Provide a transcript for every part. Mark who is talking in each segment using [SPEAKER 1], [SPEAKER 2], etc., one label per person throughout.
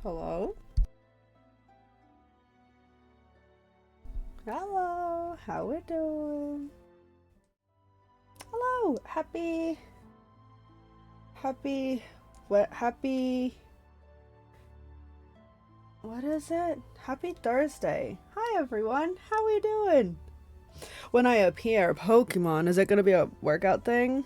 [SPEAKER 1] Hello? Hello, how we doing? Hello, happy, what is it? Happy Thursday. Hi everyone, how we doing? When I appear, Pokemon, is it gonna be a workout thing?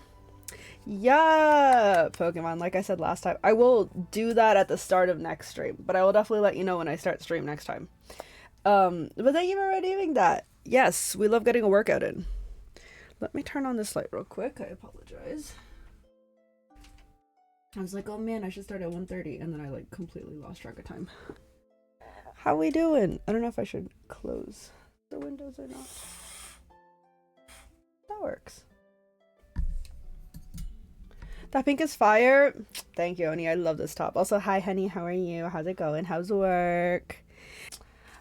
[SPEAKER 1] Yeah, Pokemon, like I said last time. I will do that at the start of next stream, but I will definitely let you know when I start stream next time. But thank you for redeeming that. Yes, we love getting a workout in. Let me turn on this light real quick. I apologize. I was like, oh man, I should start at 1:30, and then I like completely lost track of time. How we doing? I don't know if I should close the windows or not. That works. That pink is fire. Thank you, Oni. I love this top. Also, hi, honey. How are you? How's it going? How's work?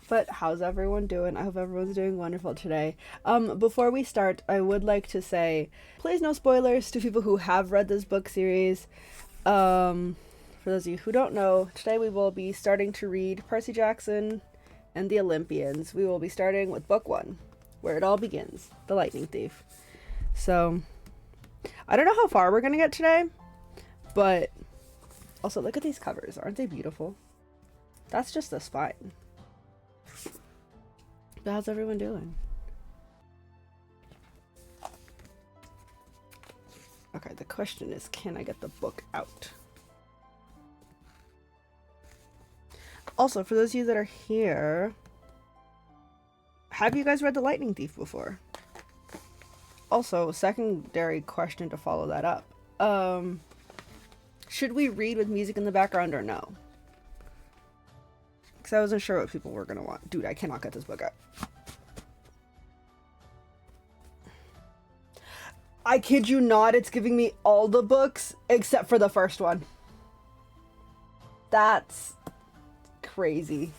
[SPEAKER 1] But how's everyone doing? I hope everyone's doing wonderful today. Before we start, I would like to say, please no spoilers to people who have read this book series. For those of you who don't know, today we will be starting to read Percy Jackson and the Olympians. We will be starting with book 1, where it all begins, The Lightning Thief. So, I don't know how far we're gonna get today, but also look at these covers. Aren't they beautiful? That's just the spine. But how's everyone doing? Okay, the question is, can I get the book out? Also, for those of you that are here, have you guys read The Lightning Thief before? Also, secondary question to follow that up. Should we read with music in the background or no? Because I wasn't sure what people were going to want. Dude, I cannot get this book out. I kid you not, it's giving me all the books except for the first one. That's crazy.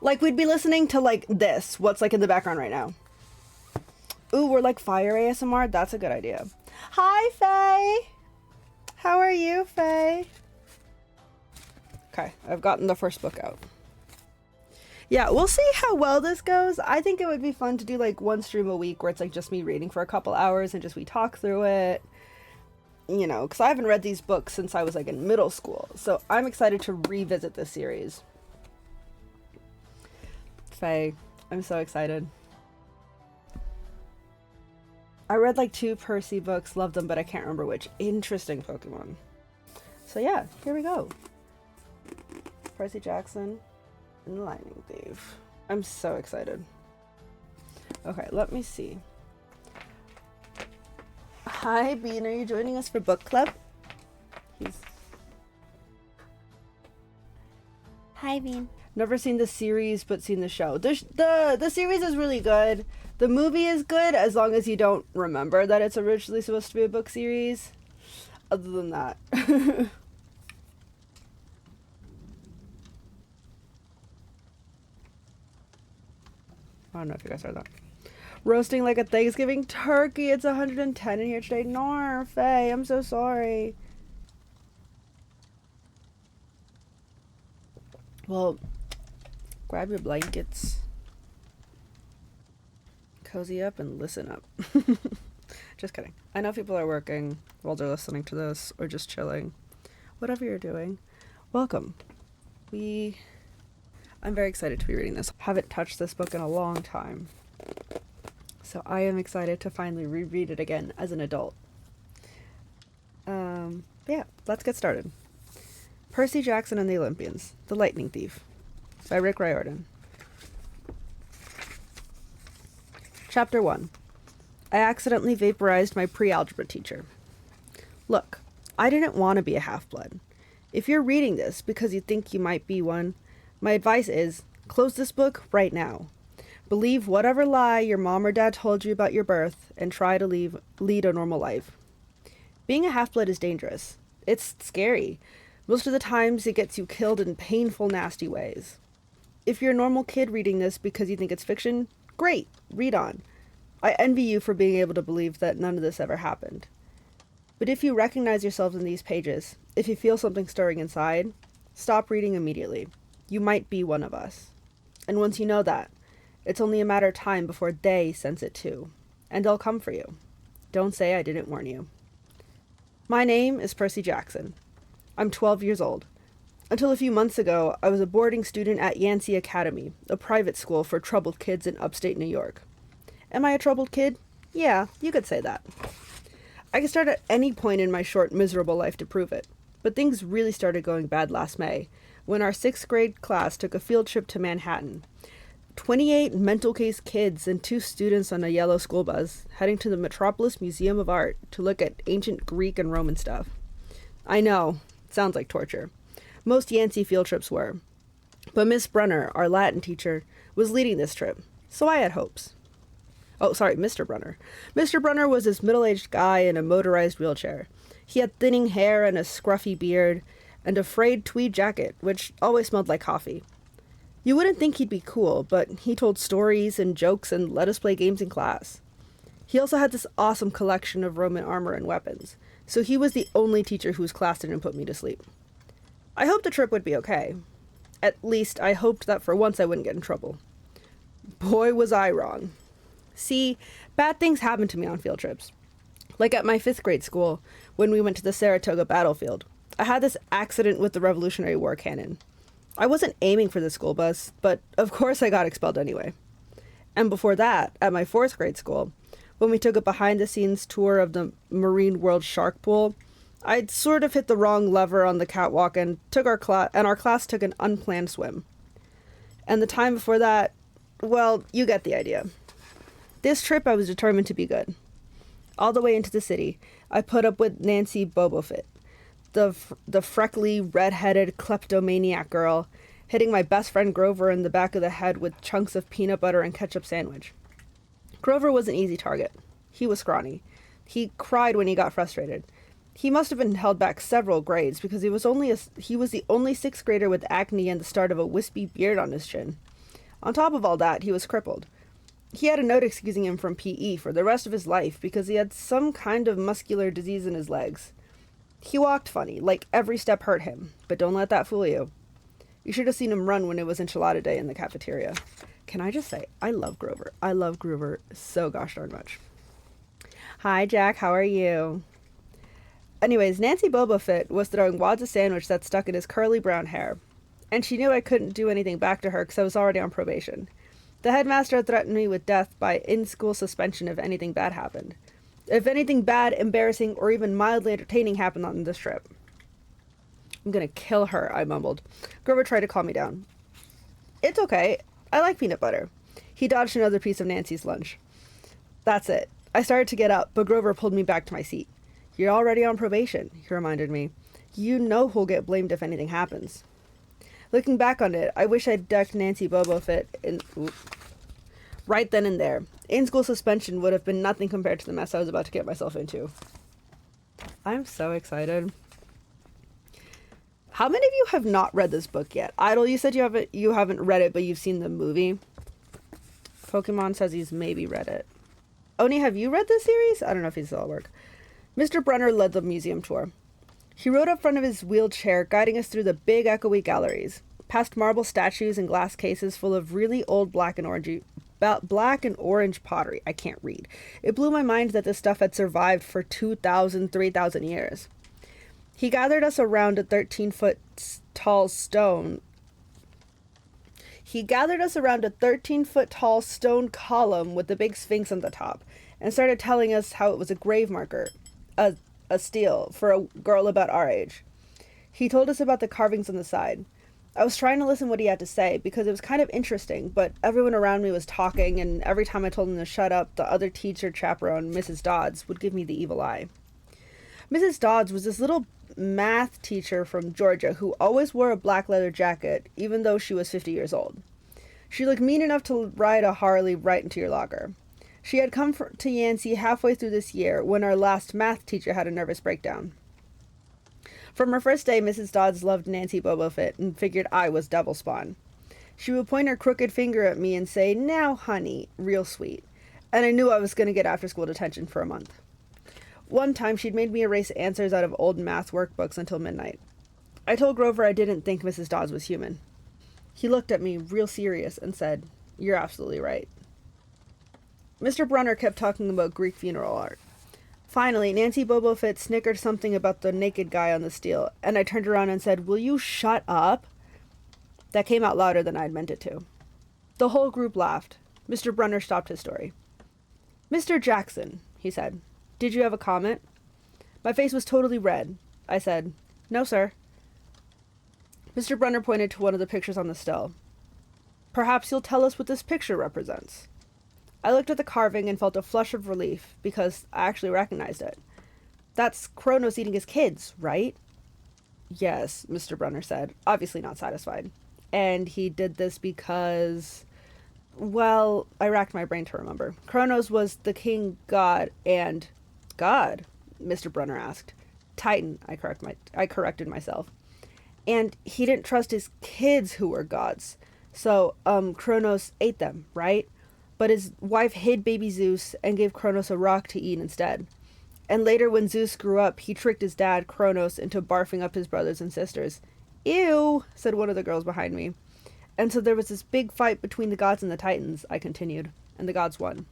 [SPEAKER 1] Like, we'd be listening to, like, this. What's, like, in the background right now. Ooh, we're, like, fire ASMR? That's a good idea. Hi, Faye! How are you, Faye? Okay, I've gotten the first book out. Yeah, we'll see how well this goes. I think it would be fun to do, like, one stream a week where it's, like, just me reading for a couple hours and just we talk through it. You know, because I haven't read these books since I was, like, in middle school. So I'm excited to revisit this series. Faye, I'm so excited. I read like 2 Percy books, loved them, but I can't remember which. Interesting Pokemon. So yeah, here we go. Percy Jackson and the Lightning Thief. I'm so excited. Okay, let me see. Hi, Bean, are you joining us for book club? Hi, Bean. Never seen the series, but seen the show. The series is really good. The movie is good as long as you don't remember that it's originally supposed to be a book series. Other than that. I don't know if you guys heard that. Roasting like a Thanksgiving turkey. It's 110 in here today. Nor, Faye, I'm so sorry. Well, grab your blankets, cozy up, and listen up. Just kidding. I know people are working while they're listening to this, or just chilling. Whatever you're doing, welcome. I'm very excited to be reading this. Haven't touched this book in a long time. So I am excited to finally reread it again as an adult. Yeah, let's get started. Percy Jackson and the Olympians, The Lightning Thief, by Rick Riordan. Chapter 1. I accidentally vaporized my pre-algebra teacher. Look, I didn't want to be a half-blood. If you're reading this because you think you might be one, my advice is, close this book right now. Believe whatever lie your mom or dad told you about your birth and try to lead a normal life. Being a half-blood is dangerous. It's scary. Most of the times it gets you killed in painful, nasty ways. If you're a normal kid reading this because you think it's fiction, great, read on. I envy you for being able to believe that none of this ever happened. But if you recognize yourselves in these pages, if you feel something stirring inside, stop reading immediately. You might be one of us. And once you know that, it's only a matter of time before they sense it too. And they'll come for you. Don't say I didn't warn you. My name is Percy Jackson. I'm 12 years old. Until a few months ago, I was a boarding student at Yancey Academy, a private school for troubled kids in upstate New York. Am I a troubled kid? Yeah, you could say that. I could start at any point in my short, miserable life to prove it. But things really started going bad last May, when our 6th grade class took a field trip to Manhattan. 28 mental case kids and 2 students on a yellow school bus, heading to the Metropolis Museum of Art to look at ancient Greek and Roman stuff. I know, it sounds like torture. Most Yancey field trips were. But Miss Brunner, our Latin teacher, was leading this trip, so I had hopes. Oh, sorry, Mr. Brunner. Mr. Brunner was this middle-aged guy in a motorized wheelchair. He had thinning hair and a scruffy beard, and a frayed tweed jacket, which always smelled like coffee. You wouldn't think he'd be cool, but he told stories and jokes and let us play games in class. He also had this awesome collection of Roman armor and weapons, so he was the only teacher whose class didn't put me to sleep. I hoped the trip would be okay. At least, I hoped that for once I wouldn't get in trouble. Boy, was I wrong. See, bad things happen to me on field trips. Like at my 5th grade school, when we went to the Saratoga battlefield. I had this accident with the Revolutionary War cannon. I wasn't aiming for the school bus, but of course I got expelled anyway. And before that, at my 4th grade school, when we took a behind-the-scenes tour of the Marine World Shark Pool, I'd sort of hit the wrong lever on the catwalk and our class took an unplanned swim. And the time before that, well, you get the idea. This trip I was determined to be good. All the way into the city, I put up with Nancy Bobofit, the freckly, red-headed kleptomaniac girl, hitting my best friend Grover in the back of the head with chunks of peanut butter and ketchup sandwich. Grover was an easy target. He was scrawny. He cried when he got frustrated. He must have been held back several grades because he was the only 6th grader with acne and the start of a wispy beard on his chin. On top of all that, he was crippled. He had a note excusing him from PE for the rest of his life because he had some kind of muscular disease in his legs. He walked funny, like every step hurt him, but don't let that fool you. You should have seen him run when it was enchilada day in the cafeteria. Can I just say, I love Grover. I love Grover so gosh darn much. Hi, Jack, how are you? Anyways, Nancy Bobofit was throwing wads of sandwich that stuck in his curly brown hair, and she knew I couldn't do anything back to her because I was already on probation. The headmaster had threatened me with death by in-school suspension if anything bad happened. If anything bad, embarrassing, or even mildly entertaining happened on this trip. I'm gonna kill her, I mumbled. Grover tried to calm me down. It's okay. I like peanut butter. He dodged another piece of Nancy's lunch. That's it. I started to get up, but Grover pulled me back to my seat. You're already on probation, he reminded me. You know who'll get blamed if anything happens. Looking back on it, I wish I'd ducked Nancy Bobofit right then and there. In-school suspension would have been nothing compared to the mess I was about to get myself into. I'm so excited. How many of you have not read this book yet? Idol, you said you haven't read it, but you've seen the movie. Pokemon says he's maybe read it. Oni, have you read this series? I don't know if he's still at work. Mr. Brunner led the museum tour. He rode up front of his wheelchair, guiding us through the big echoey galleries, past marble statues and glass cases full of really old black and orange pottery. I can't read. It blew my mind that this stuff had survived for 2,000, 3,000 years. He gathered us around a 13-foot tall stone. He gathered us around a 13-foot tall stone column with the big sphinx on the top, and started telling us how it was a grave marker, a steal, for a girl about our age. He told us about the carvings on the side. I was trying to listen what he had to say because it was kind of interesting, but everyone around me was talking, and every time I told him to shut up, the other teacher chaperone, Mrs. Dodds, would give me the evil eye. Mrs. Dodds was this little math teacher from Georgia who always wore a black leather jacket, even though she was 50 years old. She looked mean enough to ride a Harley right into your locker. She had come to Yancey halfway through this year when our last math teacher had a nervous breakdown. From her first day, Mrs. Dodds loved Nancy Bobofit and figured I was devil spawn. She would point her crooked finger at me and say, "Now, honey," real sweet. and I knew I was going to get after-school detention for a month. One time, she'd made me erase answers out of old math workbooks until midnight. I told Grover I didn't think Mrs. Dodds was human. He looked at me real serious and said, "You're absolutely right." Mr. Brunner kept talking about Greek funeral art. Finally, Nancy Bobofit snickered something about the naked guy on the steel, and I turned around and said, "Will you shut up?" That came out louder than I'd meant it to. The whole group laughed. Mr. Brunner stopped his story. "Mr. Jackson," he said, "did you have a comment?" My face was totally red. I said, "No, sir." Mr. Brunner pointed to one of the pictures on the stele. "Perhaps you'll tell us what this picture represents." I looked at the carving and felt a flush of relief because I actually recognized it. "That's Kronos eating his kids, right?" "Yes," Mr. Brunner said, obviously not satisfied. "And he did this because..." Well, I racked my brain to remember. Kronos was the king god and... God? Mr. Brunner asked. Titan, I corrected myself. "And he didn't trust his kids who were gods. So, Kronos ate them, right? But his wife hid baby Zeus and gave Kronos a rock to eat instead. And later when Zeus grew up, he tricked his dad, Kronos, into barfing up his brothers and sisters." "Ew," said one of the girls behind me. "And so there was this big fight between the gods and the Titans," I continued, "and the gods won."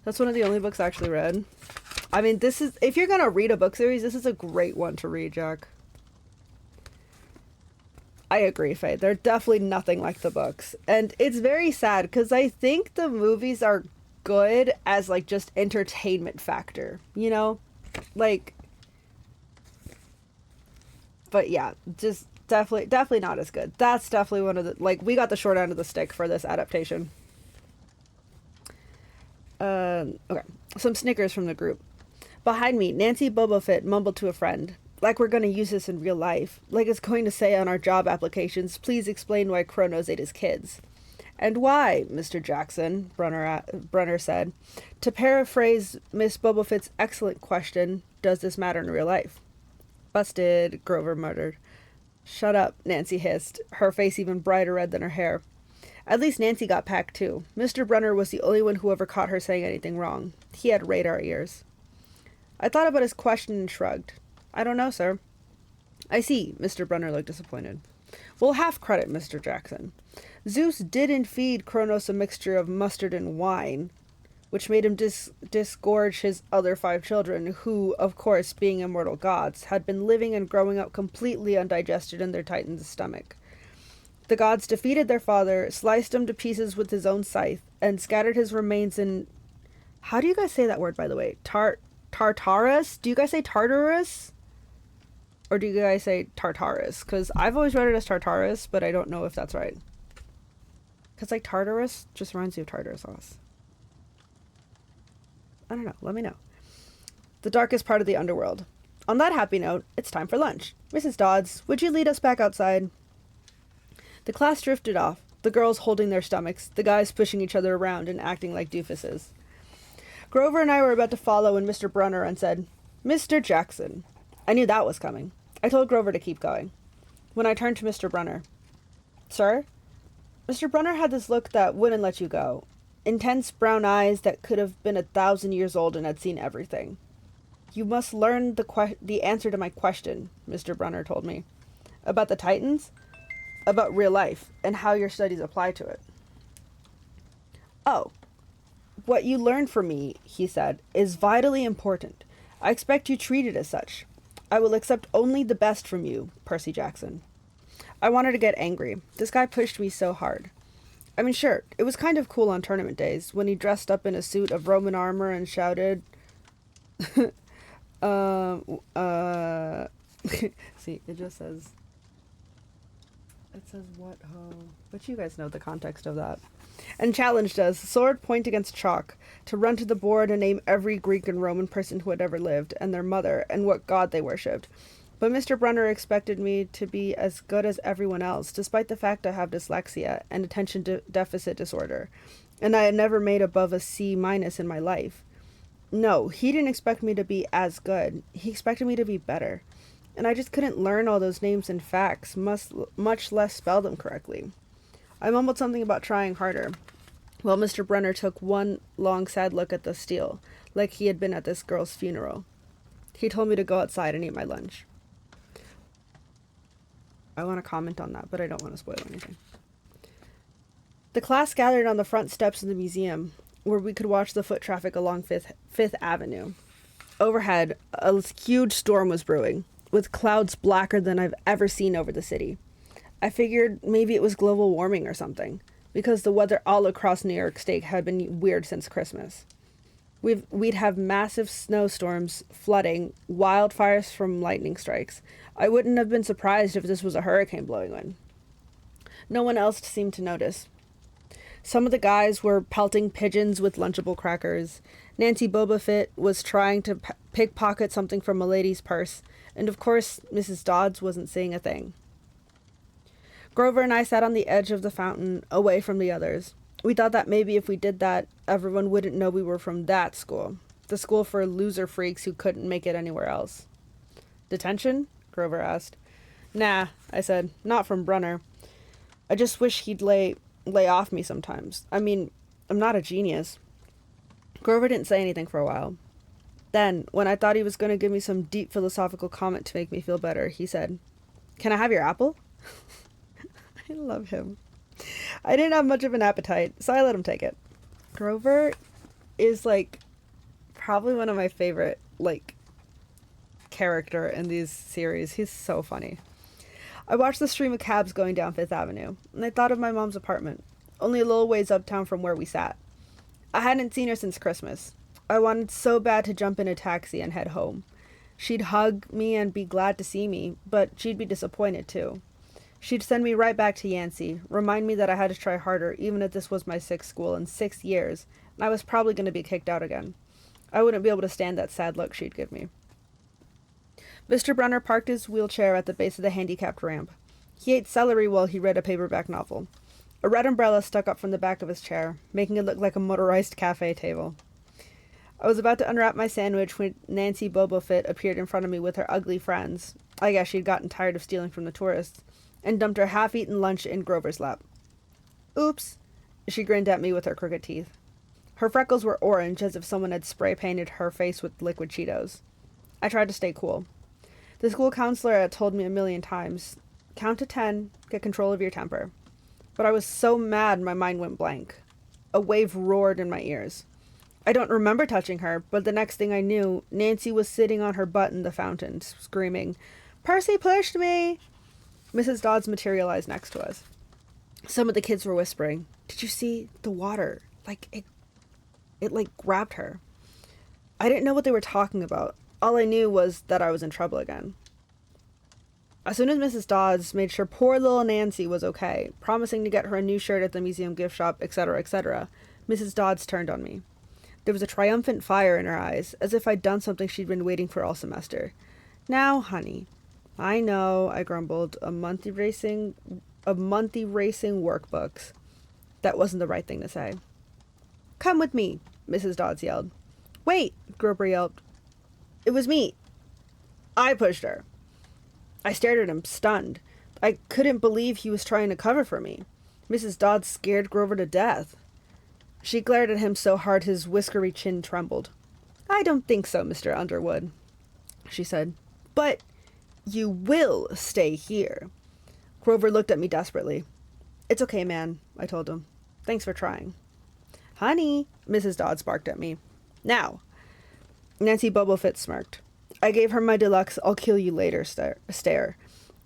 [SPEAKER 1] That's one of the only books I actually read. I mean, this is... If you're gonna read a book series, this is a great one to read, Jack. I agree, Faye. They're definitely nothing like the books. And it's very sad, because I think the movies are good as, like, just entertainment factor. You know? Like... But yeah, just definitely not as good. That's definitely one of the... Like, we got the short end of the stick for this adaptation. Okay. Some snickers from the group. Behind me, Nancy Bobofit mumbled to a friend. Like we're going to use this in real life. Like it's going to say on our job applications, "Please explain why Kronos ate his kids." "And why, Mr. Jackson," Brunner said. "To paraphrase Miss Bobofit's excellent question, does this matter in real life?" "Busted," Grover muttered. "Shut up," Nancy hissed, her face even brighter red than her hair. At least Nancy got packed too. Mr. Brunner was the only one who ever caught her saying anything wrong. He had radar ears. I thought about his question and shrugged. "I don't know, sir." "I see." Mr. Brunner looked disappointed. "Well, half credit, Mr. Jackson. Zeus didn't feed Kronos a mixture of mustard and wine, which made him disgorge his other 5 children, who, of course, being immortal gods, had been living and growing up completely undigested in their Titan's stomach. The gods defeated their father, sliced him to pieces with his own scythe, and scattered his remains in... How do you guys say that word, by the way? Tartarus? Do you guys say Tartarus? Or do you guys say Tartarus? Because I've always read it as Tartarus, but I don't know if that's right. Because, like, Tartarus just reminds me of tartar sauce. I don't know. Let me know. The darkest part of the underworld. On that happy note, it's time for lunch. Mrs. Dodds, would you lead us back outside? The class drifted off, the girls holding their stomachs, the guys pushing each other around and acting like doofuses. Grover and I were about to follow when Mr. Brunner said, "Mr. Jackson." I knew that was coming. I told Grover to keep going. When I turned to Mr. Brunner, "Sir?" Mr. Brunner had this look that wouldn't let you go. Intense brown eyes that could have been 1,000 years old and had seen everything. "You must learn the answer to my question," Mr. Brunner told me. "About the Titans? About real life, and how your studies apply to it." "Oh, what you learned from me," he said, "is vitally important. I expect you treat it as such. I will accept only the best from you, Percy Jackson." I wanted to get angry. This guy pushed me so hard. I mean, sure, it was kind of cool on tournament days, when he dressed up in a suit of Roman armor and shouted, see, it just says... It says what, ho? But you guys know the context of that. And challenged us, sword point against chalk, to run to the board and name every Greek and Roman person who had ever lived, and their mother, and what god they worshipped. But Mr. Brunner expected me to be as good as everyone else, despite the fact I have dyslexia and attention deficit disorder, and I had never made above a C- in my life. No, he didn't expect me to be as good. He expected me to be better. And I just couldn't learn all those names and facts, much less spell them correctly. I mumbled something about trying harder. while Mr. Brunner took one long sad look at the steel, like he had been at this girl's funeral. He told me to go outside and eat my lunch. I want to comment on that, but I don't want to spoil anything. The class gathered on the front steps of the museum, where we could watch the foot traffic along Fifth Avenue. Overhead, a huge storm was brewing, with clouds blacker than I've ever seen over the city. I figured maybe it was global warming or something, because the weather all across New York State had been weird since Christmas. We'd have massive snowstorms, flooding, wildfires from lightning strikes. I wouldn't have been surprised if this was a hurricane blowing in. No one else seemed to notice. Some of the guys were pelting pigeons with Lunchable crackers. Nancy Bobafit was trying to pickpocket something from a lady's purse. And of course, Mrs. Dodds wasn't saying a thing. Grover and I sat on the edge of the fountain, away from the others. We thought that maybe if we did that, everyone wouldn't know we were from that school. The school for loser freaks who couldn't make it anywhere else. Detention? Grover asked. Nah, I said. Not from Brunner. I just wish he'd lay off me sometimes. I mean, I'm not a genius. Grover didn't say anything for a while. Then, when I thought he was going to give me some deep philosophical comment to make me feel better, he said, "Can I have your apple?" I love him. I didn't have much of an appetite, so I let him take it. Grover is, probably one of my favorite, character in these series. He's so funny. I watched the stream of cabs going down Fifth Avenue, and I thought of my mom's apartment, only a little ways uptown from where we sat. I hadn't seen her since Christmas. I wanted so bad to jump in a taxi and head home. She'd hug me and be glad to see me, but she'd be disappointed too. She'd send me right back to Yancey, remind me that I had to try harder even if this was my sixth school in 6 years, and I was probably going to be kicked out again. I wouldn't be able to stand that sad look she'd give me. Mr. Brunner parked his wheelchair at the base of the handicapped ramp. He ate celery while he read a paperback novel. A red umbrella stuck up from the back of his chair, making it look like a motorized cafe table. I was about to unwrap my sandwich when Nancy Bobofit appeared in front of me with her ugly friends. I guess she'd gotten tired of stealing from the tourists, and dumped her half-eaten lunch in Grover's lap. Oops, she grinned at me with her crooked teeth. Her freckles were orange, as if someone had spray-painted her face with liquid Cheetos. I tried to stay cool. The school counselor had told me a million times, count to 10, get control of your temper. But I was so mad my mind went blank. A wave roared in my ears. I don't remember touching her, but the next thing I knew, Nancy was sitting on her butt in the fountain, screaming, "Percy pushed me!" Mrs. Dodds materialized next to us. Some of the kids were whispering, "Did you see the water? It grabbed her." I didn't know what they were talking about. All I knew was that I was in trouble again. As soon as Mrs. Dodds made sure poor little Nancy was okay, promising to get her a new shirt at the museum gift shop, etc., etc., Mrs. Dodds turned on me. There was a triumphant fire in her eyes, as if I'd done something she'd been waiting for all semester. "Now, honey." "I know," I grumbled, a monthly racing workbooks. That wasn't the right thing to say. "Come with me," Mrs. Dodds yelled. "Wait," Grover yelped. "It was me. I pushed her." I stared at him, stunned. I couldn't believe he was trying to cover for me. Mrs. Dodds scared Grover to death. She glared at him so hard his whiskery chin trembled. "I don't think so, Mr. Underwood," she said. "But you will stay here." Grover looked at me desperately. "It's okay, man," I told him. "Thanks for trying." "Honey," Mrs. Dodds barked at me. "Now." Nancy Bobofit smirked. I gave her my deluxe "I'll kill you later" stare.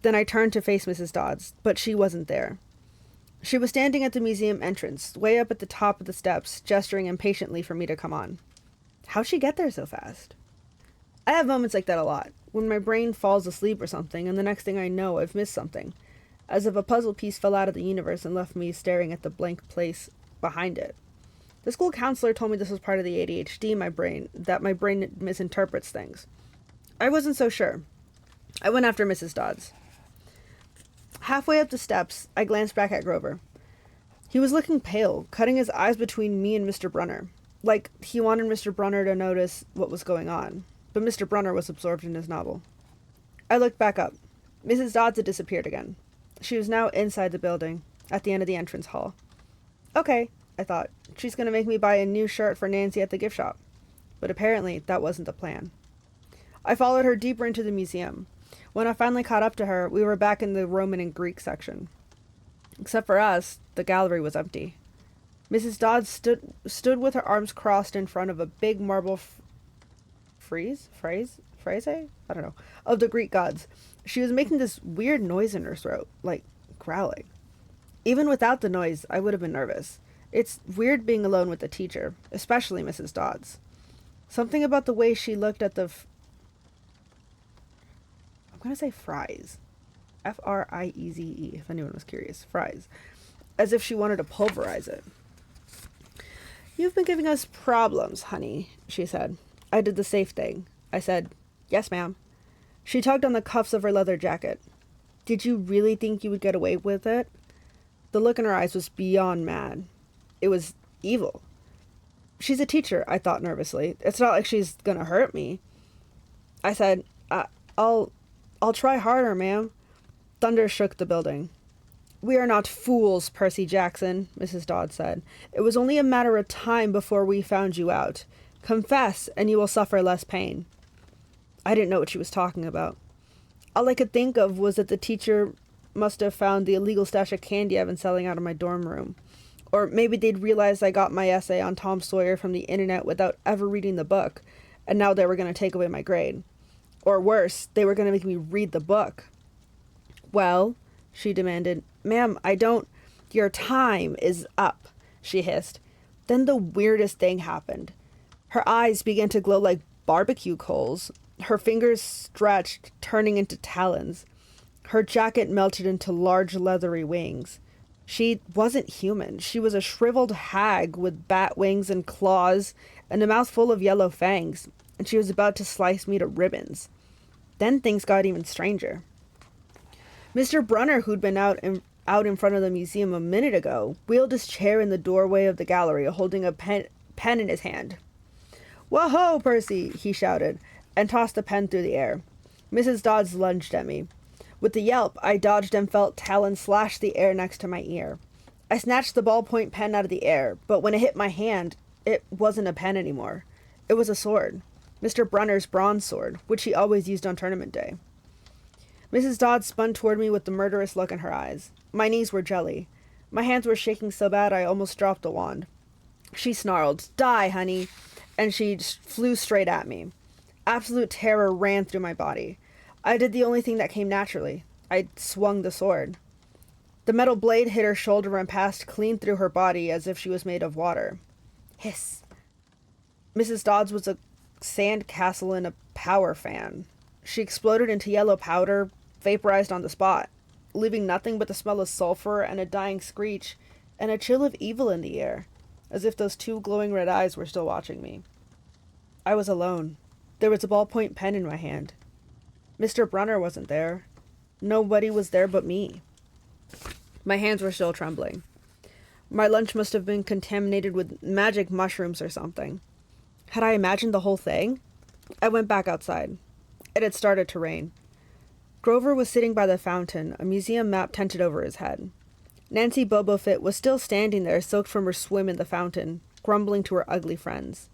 [SPEAKER 1] Then I turned to face Mrs. Dodds, but she wasn't there. She was standing at the museum entrance, way up at the top of the steps, gesturing impatiently for me to come on. How'd she get there so fast? I have moments like that a lot, when my brain falls asleep or something, and the next thing I know, I've missed something, as if a puzzle piece fell out of the universe and left me staring at the blank place behind it. The school counselor told me this was part of the ADHD in my brain, that my brain misinterprets things. I wasn't so sure. I went after Mrs. Dodds. Halfway up the steps, I glanced back at Grover. He was looking pale, cutting his eyes between me and Mr. Brunner, like he wanted Mr. Brunner to notice what was going on, but Mr. Brunner was absorbed in his novel. I looked back up. Mrs. Dodds had disappeared again. She was now inside the building, at the end of the entrance hall. "Okay," I thought. She's going to make me buy a new shirt for Nancy at the gift shop. But apparently, that wasn't the plan. I followed her deeper into the museum. When I finally caught up to her, we were back in the Roman and Greek section. Except for us, the gallery was empty. Mrs. Dodds stood with her arms crossed in front of a big marble phrase? I don't know. Of the Greek gods. She was making this weird noise in her throat, like growling. Even without the noise, I would have been nervous. It's weird being alone with the teacher, especially Mrs. Dodds. Something about the way she looked at I'm going to say fries. Frieze, if anyone was curious. Fries. As if she wanted to pulverize it. You've been giving us problems, honey, she said. I did the safe thing. I said, yes, ma'am. She tugged on the cuffs of her leather jacket. Did you really think you would get away with it? The look in her eyes was beyond mad. It was evil. She's a teacher, I thought nervously. It's not like she's gonna hurt me. I said, I'll try harder, ma'am. Thunder shook the building. We are not fools, Percy Jackson, Mrs. Dodd said. It was only a matter of time before we found you out. Confess, and you will suffer less pain. I didn't know what she was talking about. All I could think of was that the teacher must have found the illegal stash of candy I've been selling out of my dorm room. Or maybe they'd realized I got my essay on Tom Sawyer from the internet without ever reading the book, and now they were going to take away my grade. Or worse, they were going to make me read the book. Well, she demanded. Ma'am, I don't... Your time is up, she hissed. Then the weirdest thing happened. Her eyes began to glow like barbecue coals. Her fingers stretched, turning into talons. Her jacket melted into large leathery wings. She wasn't human. She was a shriveled hag with bat wings and claws and a mouth full of yellow fangs, and she was about to slice me to ribbons. Then things got even stranger. Mr. Brunner, who'd been out in front of the museum a minute ago, wheeled his chair in the doorway of the gallery, holding a pen in his hand. Whoa-ho, Percy, he shouted, and tossed the pen through the air. Mrs. Dodds lunged at me. With a yelp, I dodged and felt talons slash the air next to my ear. I snatched the ballpoint pen out of the air, but when it hit my hand, it wasn't a pen anymore. It was a sword. Mr. Brunner's bronze sword, which he always used on tournament day. Mrs. Dodds spun toward me with the murderous look in her eyes. My knees were jelly. My hands were shaking so bad I almost dropped the wand. She snarled, Die, honey, and she flew straight at me. Absolute terror ran through my body. I did the only thing that came naturally. I swung the sword. The metal blade hit her shoulder and passed clean through her body as if she was made of water. Hiss. Mrs. Dodds was a sand castle in a power fan. She exploded into yellow powder, vaporized on the spot, leaving nothing but the smell of sulfur and a dying screech, and a chill of evil in the air, as if those two glowing red eyes were still watching me. I was alone. There was a ballpoint pen in my hand. Mr. Brunner wasn't there. Nobody was there but me. My hands were still trembling. My lunch must have been contaminated with magic mushrooms or something. Had I imagined the whole thing? I went back outside. It had started to rain. Grover was sitting by the fountain, a museum map tented over his head. Nancy Bobofit was still standing there, soaked from her swim in the fountain, grumbling to her ugly friends.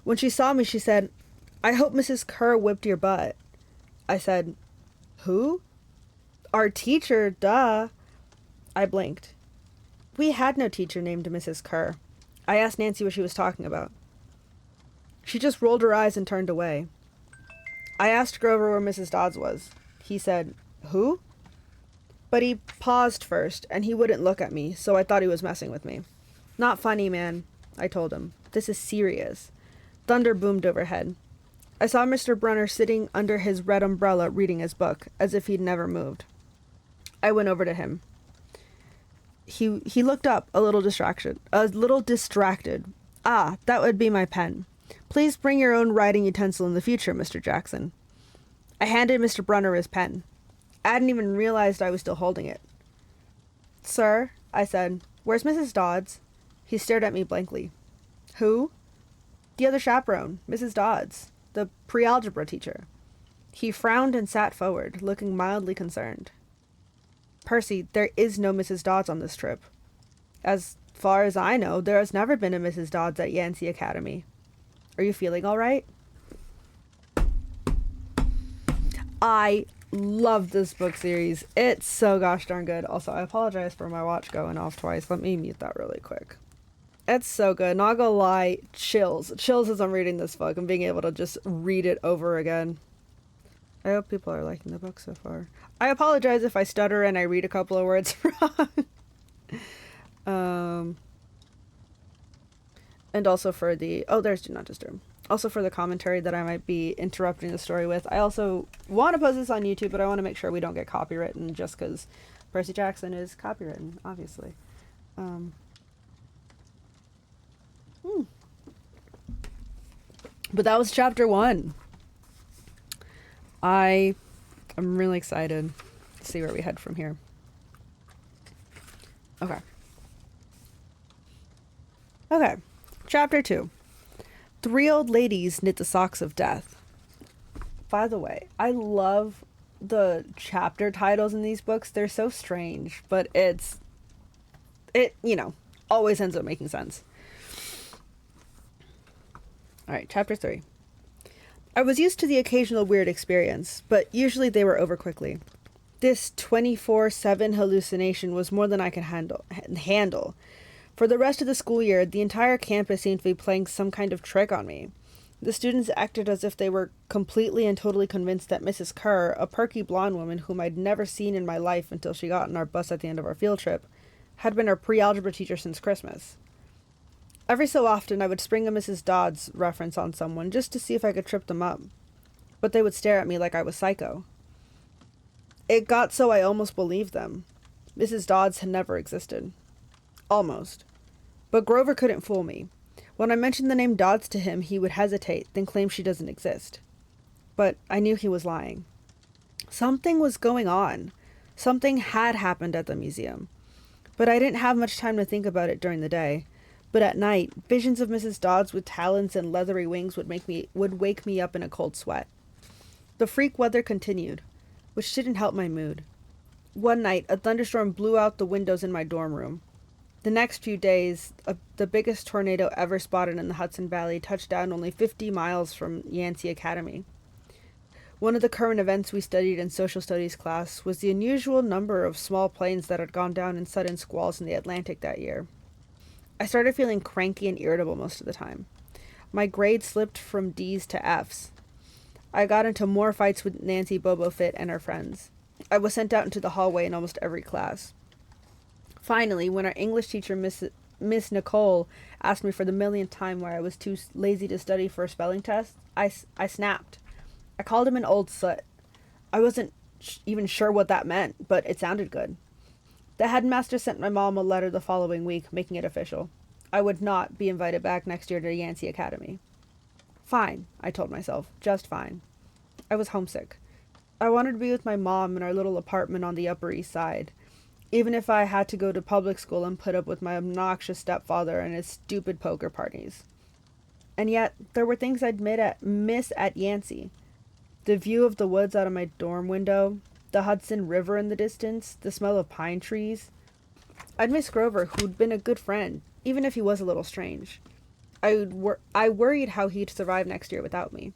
[SPEAKER 1] When she saw me, she said, I hope Mrs. Kerr whipped your butt. I said, Who? Our teacher, duh. I blinked. We had no teacher named Mrs. Kerr. I asked Nancy what she was talking about. She just rolled her eyes and turned away. I asked Grover where Mrs. Dodds was. He said, Who? But he paused first, and he wouldn't look at me, so I thought he was messing with me. Not funny, man, I told him. This is serious. Thunder boomed overhead. I saw Mr. Brunner sitting under his red umbrella reading his book, as if he'd never moved. I went over to him. He looked up, a little distracted. Ah, that would be my pen. Please bring your own writing utensil in the future, Mr. Jackson. I handed Mr. Brunner his pen. I hadn't even realized I was still holding it. Sir, I said, where's Mrs. Dodds? He stared at me blankly. Who? The other chaperone, Mrs. Dodds, the pre-algebra teacher. He frowned and sat forward, looking mildly concerned. Percy, there is no Mrs. Dodds on this trip. As far as I know, there has never been a Mrs. Dodds at Yancey Academy. Are you feeling all right? I love this book series. It's so gosh darn good. Also, I apologize for my watch going off twice. Let me mute that really quick. It's so good. Not gonna lie, chills. Chills as I'm reading this book and being able to just read it over again. I hope people are liking the book so far. I apologize if I stutter and I read a couple of words wrong. And also for the... Oh, there's Do Not Disturb. Also for the commentary that I might be interrupting the story with. I also want to post this on YouTube, but I want to make sure we don't get copywritten just because Percy Jackson is copywritten, obviously. But that was chapter 1. I'm really excited to see where we head from here. Okay. Chapter 2. 3 old ladies knit the socks of death. By the way, I love the chapter titles in these books. They're so strange, but it always ends up making sense. Alright, chapter 3. I was used to the occasional weird experience, but usually they were over quickly. This 24/7 hallucination was more than I could handle. For the rest of the school year, the entire campus seemed to be playing some kind of trick on me. The students acted as if they were completely and totally convinced that Mrs. Kerr, a perky blonde woman whom I'd never seen in my life until she got on our bus at the end of our field trip, had been our pre-algebra teacher since Christmas. Every so often, I would spring a Mrs. Dodds reference on someone just to see if I could trip them up, but they would stare at me like I was psycho. It got so I almost believed them. Mrs. Dodds had never existed. Almost. But Grover couldn't fool me. When I mentioned the name Dodds to him, he would hesitate, then claim she doesn't exist. But I knew he was lying. Something was going on. Something had happened at the museum. But I didn't have much time to think about it during the day. But at night, visions of Mrs. Dodds with talons and leathery wings would wake me up in a cold sweat. The freak weather continued, which didn't help my mood. One night, a thunderstorm blew out the windows in my dorm room. The next few days, the biggest tornado ever spotted in the Hudson Valley touched down only 50 miles from Yancey Academy. One of the current events we studied in social studies class was the unusual number of small planes that had gone down in sudden squalls in the Atlantic that year. I started feeling cranky and irritable most of the time. My grades slipped from D's to F's. I got into more fights with Nancy Bobofit and her friends. I was sent out into the hallway in almost every class. Finally, when our English teacher, Miss Nicole, asked me for the millionth time why I was too lazy to study for a spelling test, I snapped. I called him an old soot. I wasn't even sure what that meant, but it sounded good. The headmaster sent my mom a letter the following week, making it official. I would not be invited back next year to Yancey Academy. Fine, I told myself. Just fine. I was homesick. I wanted to be with my mom in our little apartment on the Upper East Side, even if I had to go to public school and put up with my obnoxious stepfather and his stupid poker parties. And yet, there were things I'd miss at Yancey. The view of the woods out of my dorm window, the Hudson River in the distance, the smell of pine trees. I'd miss Grover, who'd been a good friend, even if he was a little strange. I worried how he'd survive next year without me.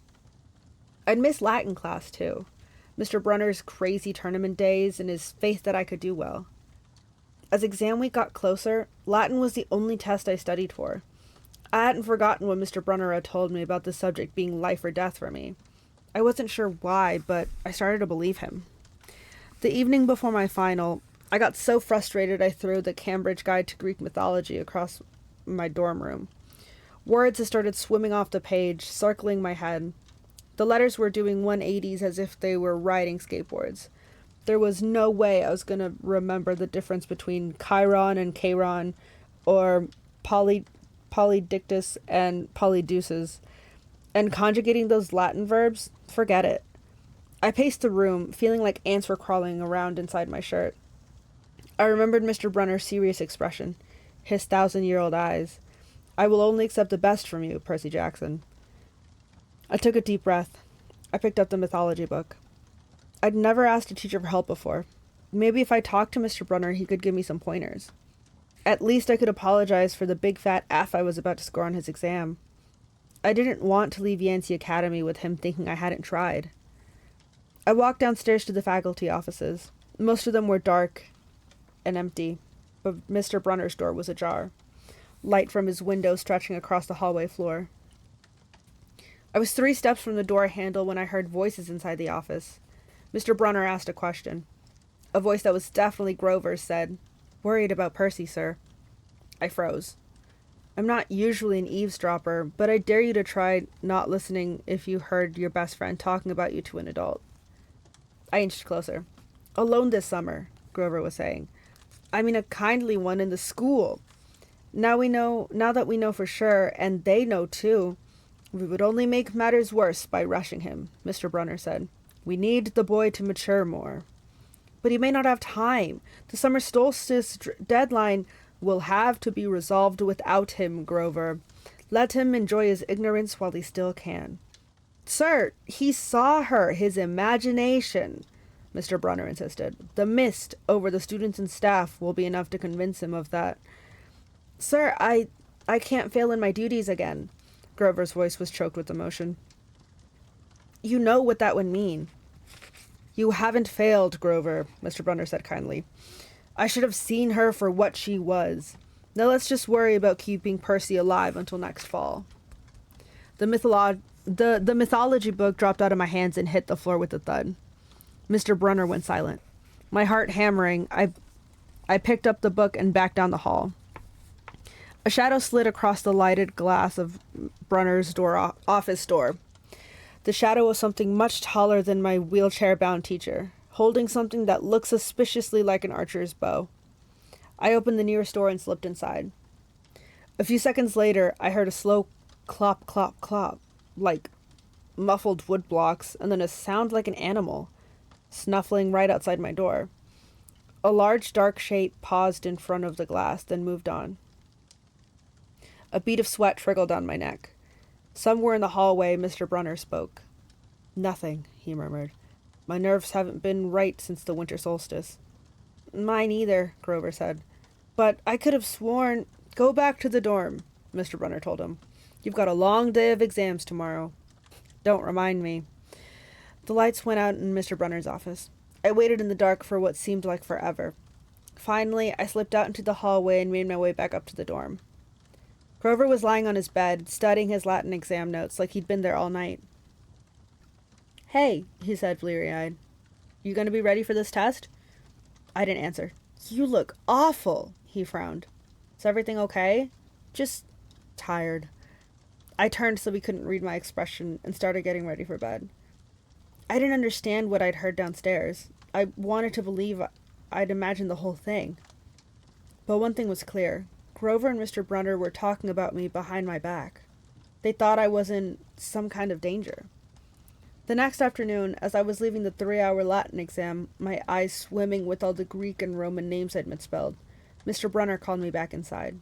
[SPEAKER 1] I'd miss Latin class, too. Mr. Brunner's crazy tournament days and his faith that I could do well. As exam week got closer, Latin was the only test I studied for. I hadn't forgotten what Mr. Brunner had told me about the subject being life or death for me. I wasn't sure why, but I started to believe him. The evening before my final, I got so frustrated I threw the Cambridge Guide to Greek Mythology across my dorm room. Words had started swimming off the page, circling my head. The letters were doing 180s as if they were riding skateboards. There was no way I was going to remember the difference between Chiron and Charon, or polydictus and polydeuces. And conjugating those Latin verbs, forget it. I paced the room, feeling like ants were crawling around inside my shirt. I remembered Mr. Brunner's serious expression, his 1,000-year-old eyes. I will only accept the best from you, Percy Jackson. I took a deep breath. I picked up the mythology book. I'd never asked a teacher for help before. Maybe if I talked to Mr. Brunner, he could give me some pointers. At least I could apologize for the big fat F I was about to score on his exam. I didn't want to leave Yancey Academy with him thinking I hadn't tried. I walked downstairs to the faculty offices. Most of them were dark and empty, but Mr. Brunner's door was ajar, light from his window stretching across the hallway floor. I was 3 steps from the door handle when I heard voices inside the office. Mr. Brunner asked a question. A voice that was definitely Grover's said, "Worried about Percy, sir." I froze. I'm not usually an eavesdropper, but I dare you to try not listening if you heard your best friend talking about you to an adult. I inched closer. "Alone this summer," Grover was saying. "I mean a kindly one in the school. Now that we know for sure, and they know too, we would only make matters worse by rushing him," Mr. Brunner said. "We need the boy to mature more." "But he may not have time. The summer solstice deadline will have to be resolved without him, Grover. Let him enjoy his ignorance while he still can." "Sir, he saw her, his imagination," Mr. Brunner insisted. "The mist over the students and staff will be enough to convince him of that." "Sir, I can't fail in my duties again." Grover's voice was choked with emotion. "You know what that would mean." "You haven't failed, Grover," Mr. Brunner said kindly. "I should have seen her for what she was. Now let's just worry about keeping Percy alive until next fall." The mythology book dropped out of my hands and hit the floor with a thud. Mr. Brunner went silent. My heart hammering, I picked up the book and backed down the hall. A shadow slid across the lighted glass of Brunner's office door. The shadow was something much taller than my wheelchair-bound teacher, holding something that looked suspiciously like an archer's bow. I opened the nearest door and slipped inside. A few seconds later, I heard a slow clop, clop, clop, like muffled wood blocks, and then a sound like an animal, snuffling right outside my door. A large dark shape paused in front of the glass, then moved on. A bead of sweat trickled down my neck. Somewhere in the hallway, Mr. Brunner spoke. "Nothing," he murmured. "My nerves haven't been right since the winter solstice." "Mine either," Grover said. "But I could have sworn—" "Go back to the dorm," Mr. Brunner told him. "You've got a long day of exams tomorrow." "Don't remind me." The lights went out in Mr. Brunner's office. I waited in the dark for what seemed like forever. Finally, I slipped out into the hallway and made my way back up to the dorm. Grover was lying on his bed, studying his Latin exam notes like he'd been there all night. "Hey," he said, bleary-eyed. "You gonna be ready for this test?" I didn't answer. "You look awful," he frowned. "Is everything okay?" "Just tired." I turned so he couldn't read my expression and started getting ready for bed. I didn't understand what I'd heard downstairs. I wanted to believe I'd imagined the whole thing. But one thing was clear. Grover and Mr. Brunner were talking about me behind my back. They thought I was in some kind of danger. The next afternoon, as I was leaving the 3-hour Latin exam, my eyes swimming with all the Greek and Roman names I'd misspelled, Mr. Brunner called me back inside.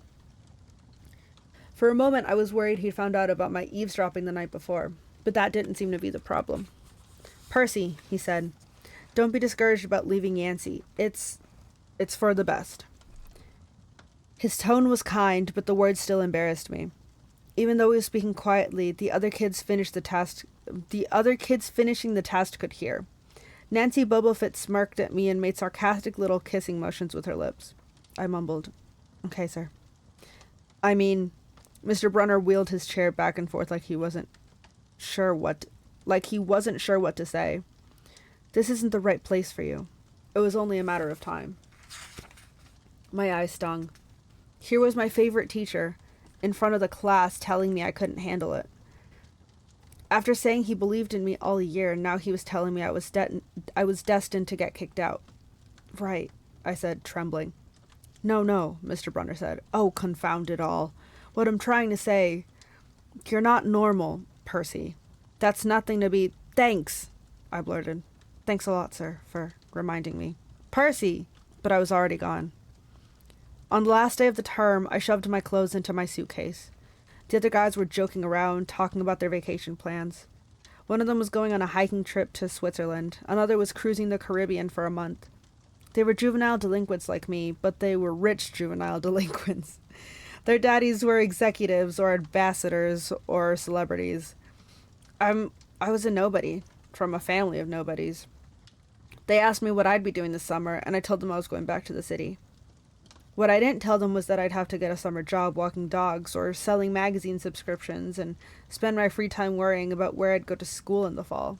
[SPEAKER 1] For a moment, I was worried he'd found out about my eavesdropping the night before, but that didn't seem to be the problem. "Percy," he said, "don't be discouraged about leaving Yancey. It's for the best." His tone was kind, but the words still embarrassed me. Even though he was speaking quietly, the other kids finishing the test could hear. Nancy Bubblefit smirked at me and made sarcastic little kissing motions with her lips. I mumbled, "Okay, sir." "I mean," Mr. Brunner wheeled his chair back and forth like he wasn't sure what to say. "This isn't the right place for you. It was only a matter of time." My eyes stung. Here was my favorite teacher, in front of the class, telling me I couldn't handle it. After saying he believed in me all year, now he was telling me I was destined to get kicked out. "Right," I said, trembling. No, Mr. Brunner said. "Oh, confound it all. What I'm trying to say, you're not normal, Percy. That's nothing to be—" "Thanks," I blurted. "Thanks a lot, sir, for reminding me." "Percy!" But I was already gone. On the last day of the term, I shoved my clothes into my suitcase. The other guys were joking around, talking about their vacation plans. One of them was going on a hiking trip to Switzerland. Another was cruising the Caribbean for a month. They were juvenile delinquents like me, but they were rich juvenile delinquents. Their daddies were executives or ambassadors or celebrities. I was a nobody from a family of nobodies. They asked me what I'd be doing this summer, and I told them I was going back to the city. What I didn't tell them was that I'd have to get a summer job walking dogs or selling magazine subscriptions and spend my free time worrying about where I'd go to school in the fall.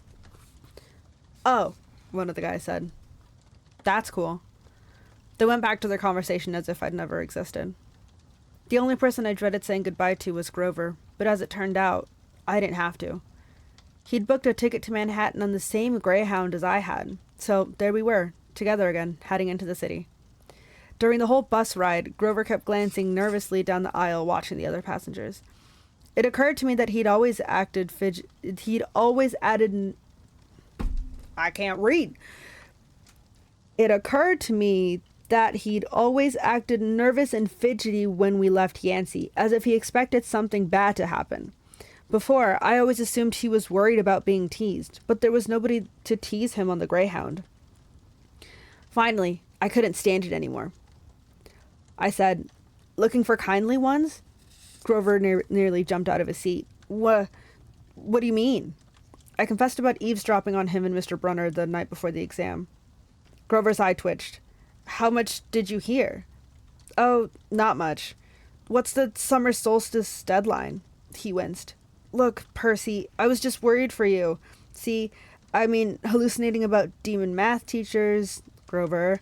[SPEAKER 1] Oh, one of the guys said. That's cool. They went back to their conversation as if I'd never existed. The only person I dreaded saying goodbye to was Grover, but as it turned out, I didn't have to. He'd booked a ticket to Manhattan on the same Greyhound as I had, so there we were, together again, heading into the city. During the whole bus ride, Grover kept glancing nervously down the aisle, watching the other passengers. It occurred to me that I can't read. It occurred to me that he'd always acted nervous and fidgety when we left Yancey, as if he expected something bad to happen. Before, I always assumed he was worried about being teased, but there was nobody to tease him on the Greyhound. Finally, I couldn't stand it anymore. I said, "Looking for kindly ones?" Grover nearly jumped out of his seat. What do you mean? I confessed about eavesdropping on him and Mr. Brunner the night before the exam. Grover's eye twitched. How much did you hear? Oh, not much. What's the summer solstice deadline? He winced. Look, Percy, I was just worried for you. See, hallucinating about demon math teachers, Grover.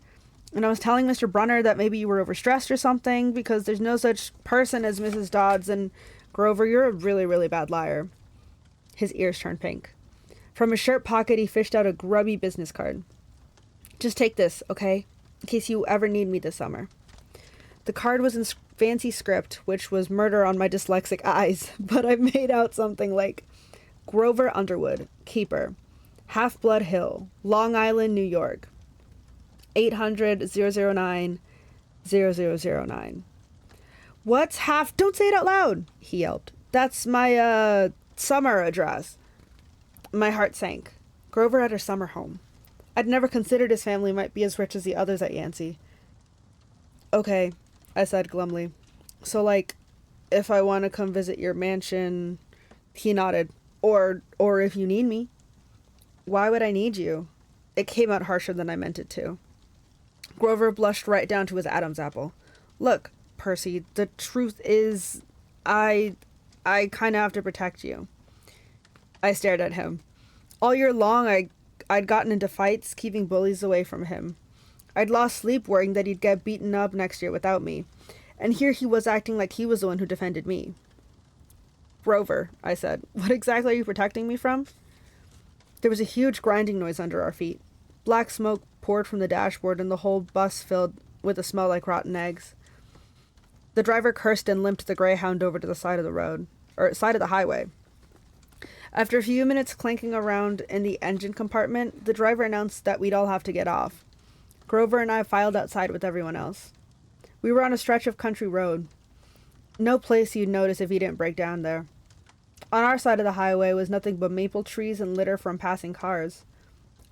[SPEAKER 1] And I was telling Mr. Brunner that maybe you were overstressed or something, because there's no such person as Mrs. Dodds, and Grover, you're a really, really bad liar. His ears turned pink. From his shirt pocket, he fished out a grubby business card. Just take this, okay? In case you ever need me this summer. The card was in fancy script, which was murder on my dyslexic eyes, but I made out something like Grover Underwood, Keeper, Half-Blood Hill, Long Island, New York, 800-009-0009. What's Don't say it out loud, he yelped. That's my, summer address. My heart sank. Grover had her summer home. I'd never considered his family might be as rich as the others at Yancey. Okay, I said glumly. So, if I want to come visit your mansion... He nodded. Or if you need me. Why would I need you? It came out harsher than I meant it to. Grover blushed right down to his Adam's apple. Look, Percy, the truth is... I kind of have to protect you. I stared at him. All year long, I'd gotten into fights, keeping bullies away from him. I'd lost sleep worrying that he'd get beaten up next year without me. And here he was acting like he was the one who defended me. Grover, I said, what exactly are you protecting me from? There was a huge grinding noise under our feet. Black smoke poured from the dashboard and the whole bus filled with a smell like rotten eggs. The driver cursed and limped the Greyhound over to the side of the highway. After a few minutes clanking around in the engine compartment, the driver announced that we'd all have to get off. Grover and I filed outside with everyone else. We were on a stretch of country road. No place you'd notice if you didn't break down there. On our side of the highway was nothing but maple trees and litter from passing cars.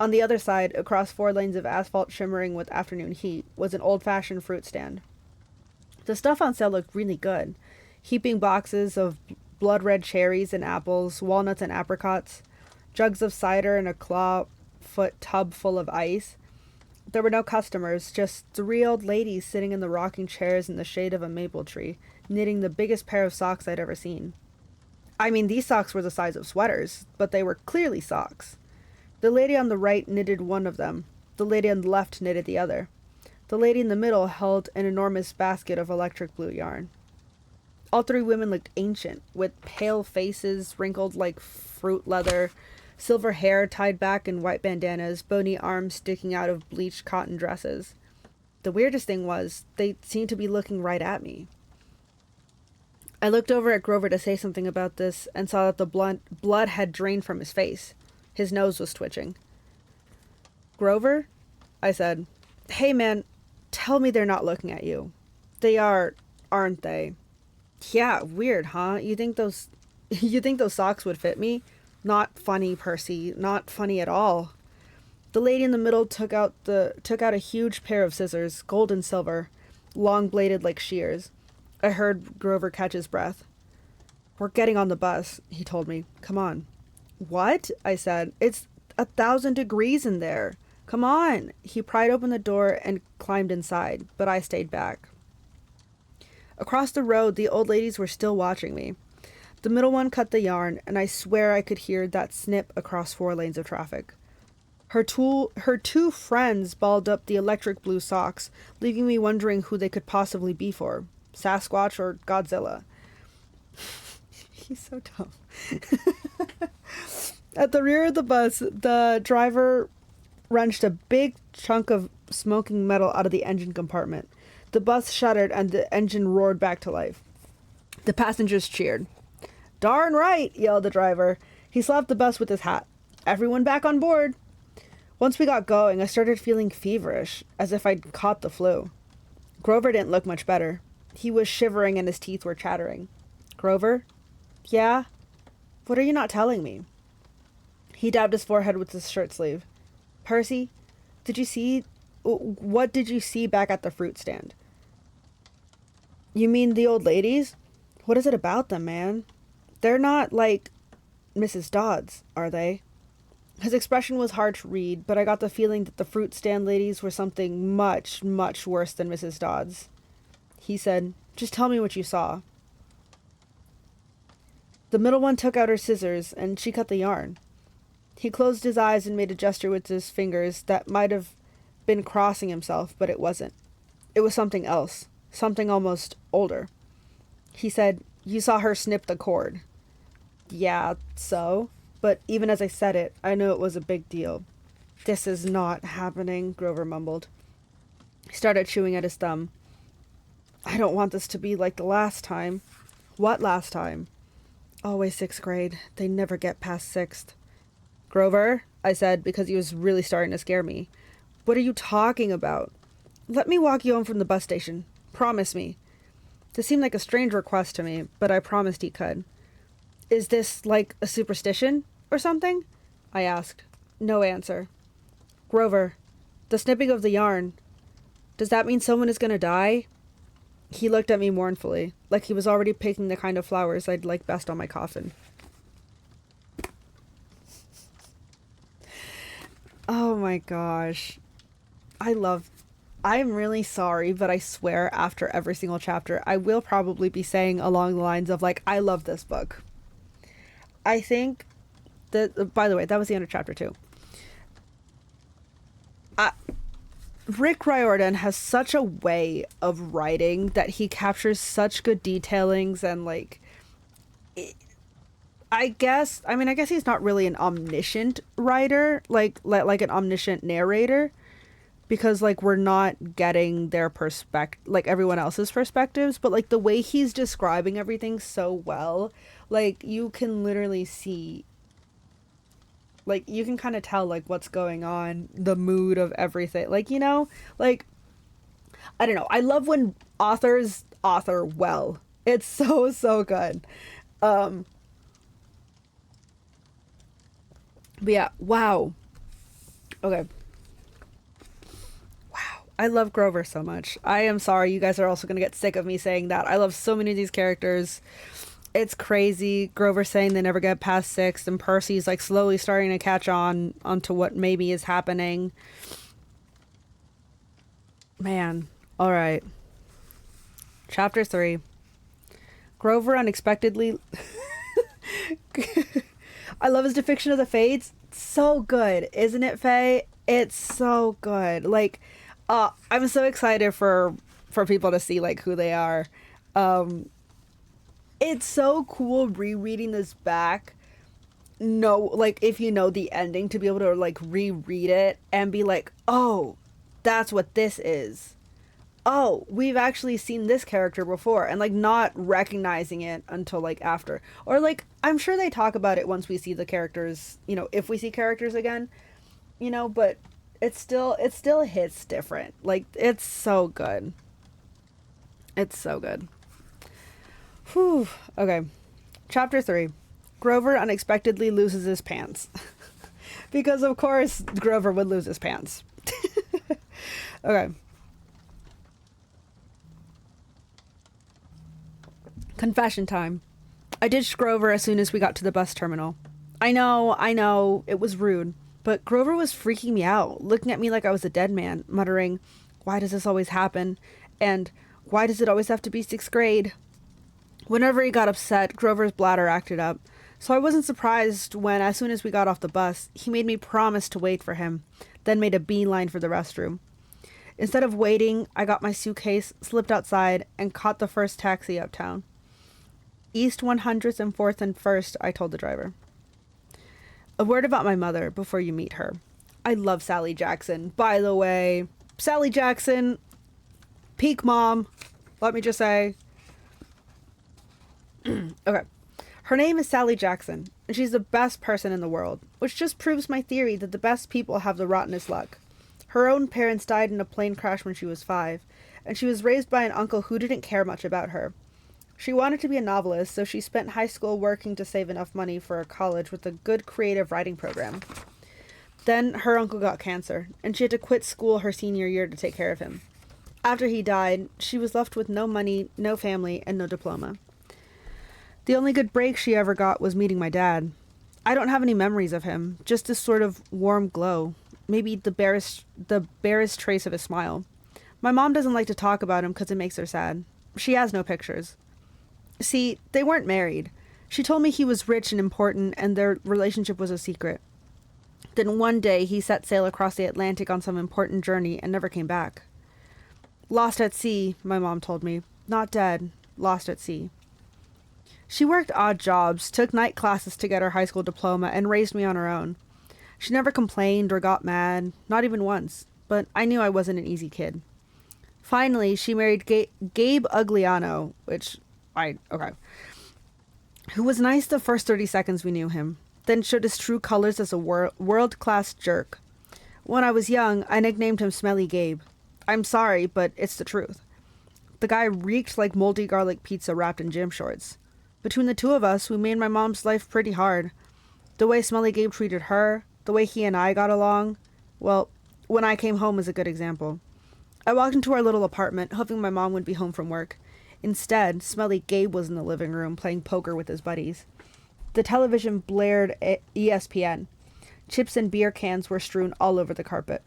[SPEAKER 1] On the other side, across 4 lanes of asphalt shimmering with afternoon heat, was an old-fashioned fruit stand. The stuff on sale looked really good. Heaping boxes of blood-red cherries and apples, walnuts and apricots, jugs of cider and a claw-foot tub full of ice. There were no customers, just 3 old ladies sitting in the rocking chairs in the shade of a maple tree, knitting the biggest pair of socks I'd ever seen. These socks were the size of sweaters, but they were clearly socks. The lady on the right knitted one of them. The lady on the left knitted the other. The lady in the middle held an enormous basket of electric blue yarn. All 3 women looked ancient, with pale faces wrinkled like fruit leather, silver hair tied back in white bandanas, bony arms sticking out of bleached cotton dresses. The weirdest thing was, they seemed to be looking right at me. I looked over at Grover to say something about this and saw that the blood had drained from his face. His nose was twitching. Grover? I said. Hey man, tell me they're not looking at you. They are, aren't they? Yeah, weird, huh? You think those socks would fit me? Not funny, Percy. Not funny at all. The lady in the middle took out a huge pair of scissors, gold and silver, long bladed like shears. I heard Grover catch his breath. "We're getting on the bus," he told me. "Come on." "What?" I said. "It's 1,000 degrees in there. Come on." He pried open the door and climbed inside, but I stayed back. Across the road, the old ladies were still watching me. The middle one cut the yarn, and I swear I could hear that snip across 4 lanes of traffic. Her two friends balled up the electric blue socks, leaving me wondering who they could possibly be for. Sasquatch or Godzilla. He's so dumb. At the rear of the bus, the driver wrenched a big chunk of smoking metal out of the engine compartment. The bus shuddered and the engine roared back to life. The passengers cheered. "Darn right," yelled the driver. He slapped the bus with his hat. "Everyone back on board." Once we got going, I started feeling feverish, as if I'd caught the flu. Grover didn't look much better. He was shivering and his teeth were chattering. "Grover?" "Yeah?" "What are you not telling me?" He dabbed his forehead with his shirt sleeve. "Percy, what did you see back at the fruit stand?" "You mean the old ladies? What is it about them, man? They're not like Mrs. Dodds, are they?" His expression was hard to read, but I got the feeling that the fruit stand ladies were something much, much worse than Mrs. Dodds. He said, "Just tell me what you saw." The middle one took out her scissors, and she cut the yarn. He closed his eyes and made a gesture with his fingers that might have been crossing himself, but it wasn't. It was something else, something almost older. He said, "You saw her snip the cord." "Yeah, so?" But even as I said it, I knew it was a big deal. "This is not happening," Grover mumbled. He started chewing at his thumb. "I don't want this to be like the last time." "What last time?" "Always 6th grade. They never get past 6th. "Grover," I said, because he was really starting to scare me. "What are you talking about?" "Let me walk you home from the bus station. Promise me." This seemed like a strange request to me, but I promised he could. "Is this like a superstition or something?" I asked. No answer. "Grover, the snipping of the yarn, does that mean someone is going to die?" He looked at me mournfully, like he was already picking the kind of flowers I'd like best on my coffin. Oh my gosh. I'm really sorry, but I swear after every single chapter, I will probably be saying along the lines of like, I love this book. I think that, by the way, that was the end of chapter 2. Rick Riordan has such a way of writing that he captures such good detailings and like, I guess he's not really an omniscient writer, like an omniscient narrator, because like we're not getting their like everyone else's perspectives, but like the way he's describing everything so well, like you can literally see, like you can kind of tell like what's going on, the mood of everything, like, you know, like I don't know, I love when authors author well. It's so good. But yeah, wow. Okay. Wow. I love Grover so much. I am sorry you guys are also going to get sick of me saying that. I love so many of these characters. It's crazy. Grover saying they never get past 6th, and Percy's like slowly starting to catch onto what maybe is happening. Man. All right. Chapter 3. Grover unexpectedly... I love his depiction of the Fates. So good, isn't it, Faye? It's so good. Like, I'm so excited for people to see like who they are. It's so cool rereading this back. No, like if you know the ending, to be able to like reread it and be like, oh, that's what this is. Oh, we've actually seen this character before, and like not recognizing it until like after, or like I'm sure they talk about it once we see the characters, you know, if we see characters again, you know, but it still hits different. Like it's so good. It's so good. Whew. Okay. Chapter 3. Grover unexpectedly loses his pants. Because, of course, Grover would lose his pants. Okay. Confession time. I ditched Grover as soon as we got to the bus terminal. I know, it was rude. But Grover was freaking me out, looking at me like I was a dead man, muttering, "Why does this always happen?" And, "Why does it always have to be 6th grade?" Whenever he got upset, Grover's bladder acted up. So I wasn't surprised when, as soon as we got off the bus, he made me promise to wait for him, then made a beeline for the restroom. Instead of waiting, I got my suitcase, slipped outside, and caught the first taxi uptown. East 100th and 4th and 1st, I told the driver. A word about my mother before you meet her. I love Sally Jackson. By the way, Sally Jackson, peak mom, let me just say. Okay. Her name is Sally Jackson, and she's the best person in the world, which just proves my theory that the best people have the rottenest luck. Her own parents died in a plane crash when she was 5, and she was raised by an uncle who didn't care much about her. She wanted to be a novelist, so she spent high school working to save enough money for a college with a good creative writing program. Then her uncle got cancer, and she had to quit school her senior year to take care of him. After he died, she was left with no money, no family, and no diploma. The only good break she ever got was meeting my dad. I don't have any memories of him, just this sort of warm glow, maybe the barest trace of a smile. My mom doesn't like to talk about him because it makes her sad. She has no pictures. See, they weren't married. She told me he was rich and important and their relationship was a secret. Then one day he set sail across the Atlantic on some important journey and never came back. Lost at sea, my mom told me. Not dead, lost at sea. She worked odd jobs, took night classes to get her high school diploma, and raised me on her own. She never complained or got mad, not even once, but I knew I wasn't an easy kid. Finally, she married Gabe Ugliano, who was nice the first 30 seconds we knew him, then showed his true colors as a world-class jerk. When I was young, I nicknamed him Smelly Gabe. I'm sorry, but it's the truth. The guy reeked like moldy garlic pizza wrapped in gym shorts. Between the two of us, we made my mom's life pretty hard. The way Smelly Gabe treated her, the way he and I got along, well, when I came home is a good example. I walked into our little apartment, hoping my mom would be home from work. Instead, Smelly Gabe was in the living room playing poker with his buddies. The television blared ESPN. Chips and beer cans were strewn all over the carpet.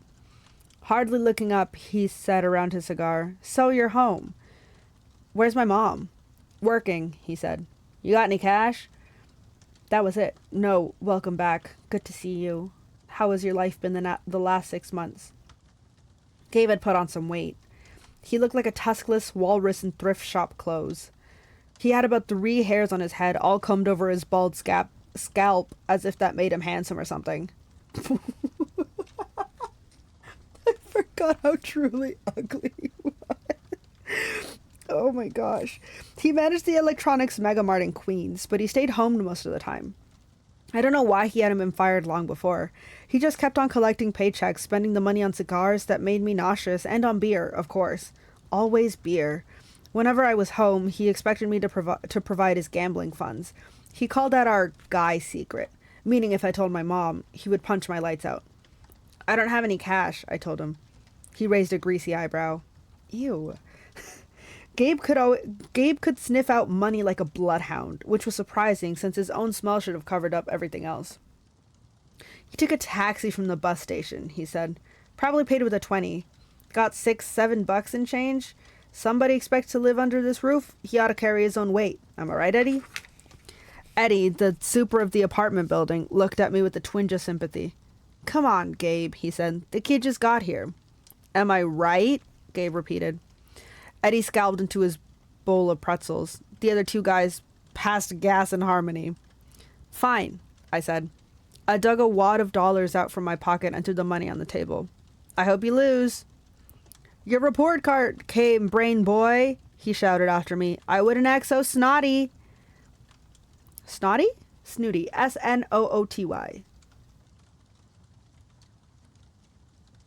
[SPEAKER 1] Hardly looking up, he said around his cigar, "So you're home." "Where's my mom?" "Working," he said. "You got any cash?" That was it. "No, welcome back. Good to see you. How has your life been the last 6 months?" Gabe had put on some weight. He looked like a tuskless walrus in thrift shop clothes. He had about 3 hairs on his head, all combed over his bald scalp, as if that made him handsome or something. I forgot how truly ugly he was. Oh my gosh. He managed the electronics megamart in Queens, but he stayed home most of the time. I don't know why he hadn't been fired long before. He just kept on collecting paychecks, spending the money on cigars that made me nauseous, and on beer, of course. Always beer. Whenever I was home, he expected me to provide his gambling funds. He called that our guy secret, meaning if I told my mom, he would punch my lights out. "I don't have any cash," I told him. He raised a greasy eyebrow. Ew. Gabe could sniff out money like a bloodhound, which was surprising since his own smell should have covered up everything else. "He took a taxi from the bus station," he said. "Probably paid with a 20. Got $6-7 in change. Somebody expects to live under this roof. He ought to carry his own weight. Am I right, Eddie?" Eddie, the super of the apartment building, looked at me with a twinge of sympathy. "Come on, Gabe," he said. "The kid just got here." "Am I right?" Gabe repeated. Eddie scowled into his bowl of pretzels. The other 2 guys passed gas in harmony. "Fine," I said. I dug a wad of dollars out from my pocket and threw the money on the table. "I hope you lose." "Your report card came, brain boy," he shouted after me. "I wouldn't act so snotty." Snotty? Snooty. Snooty.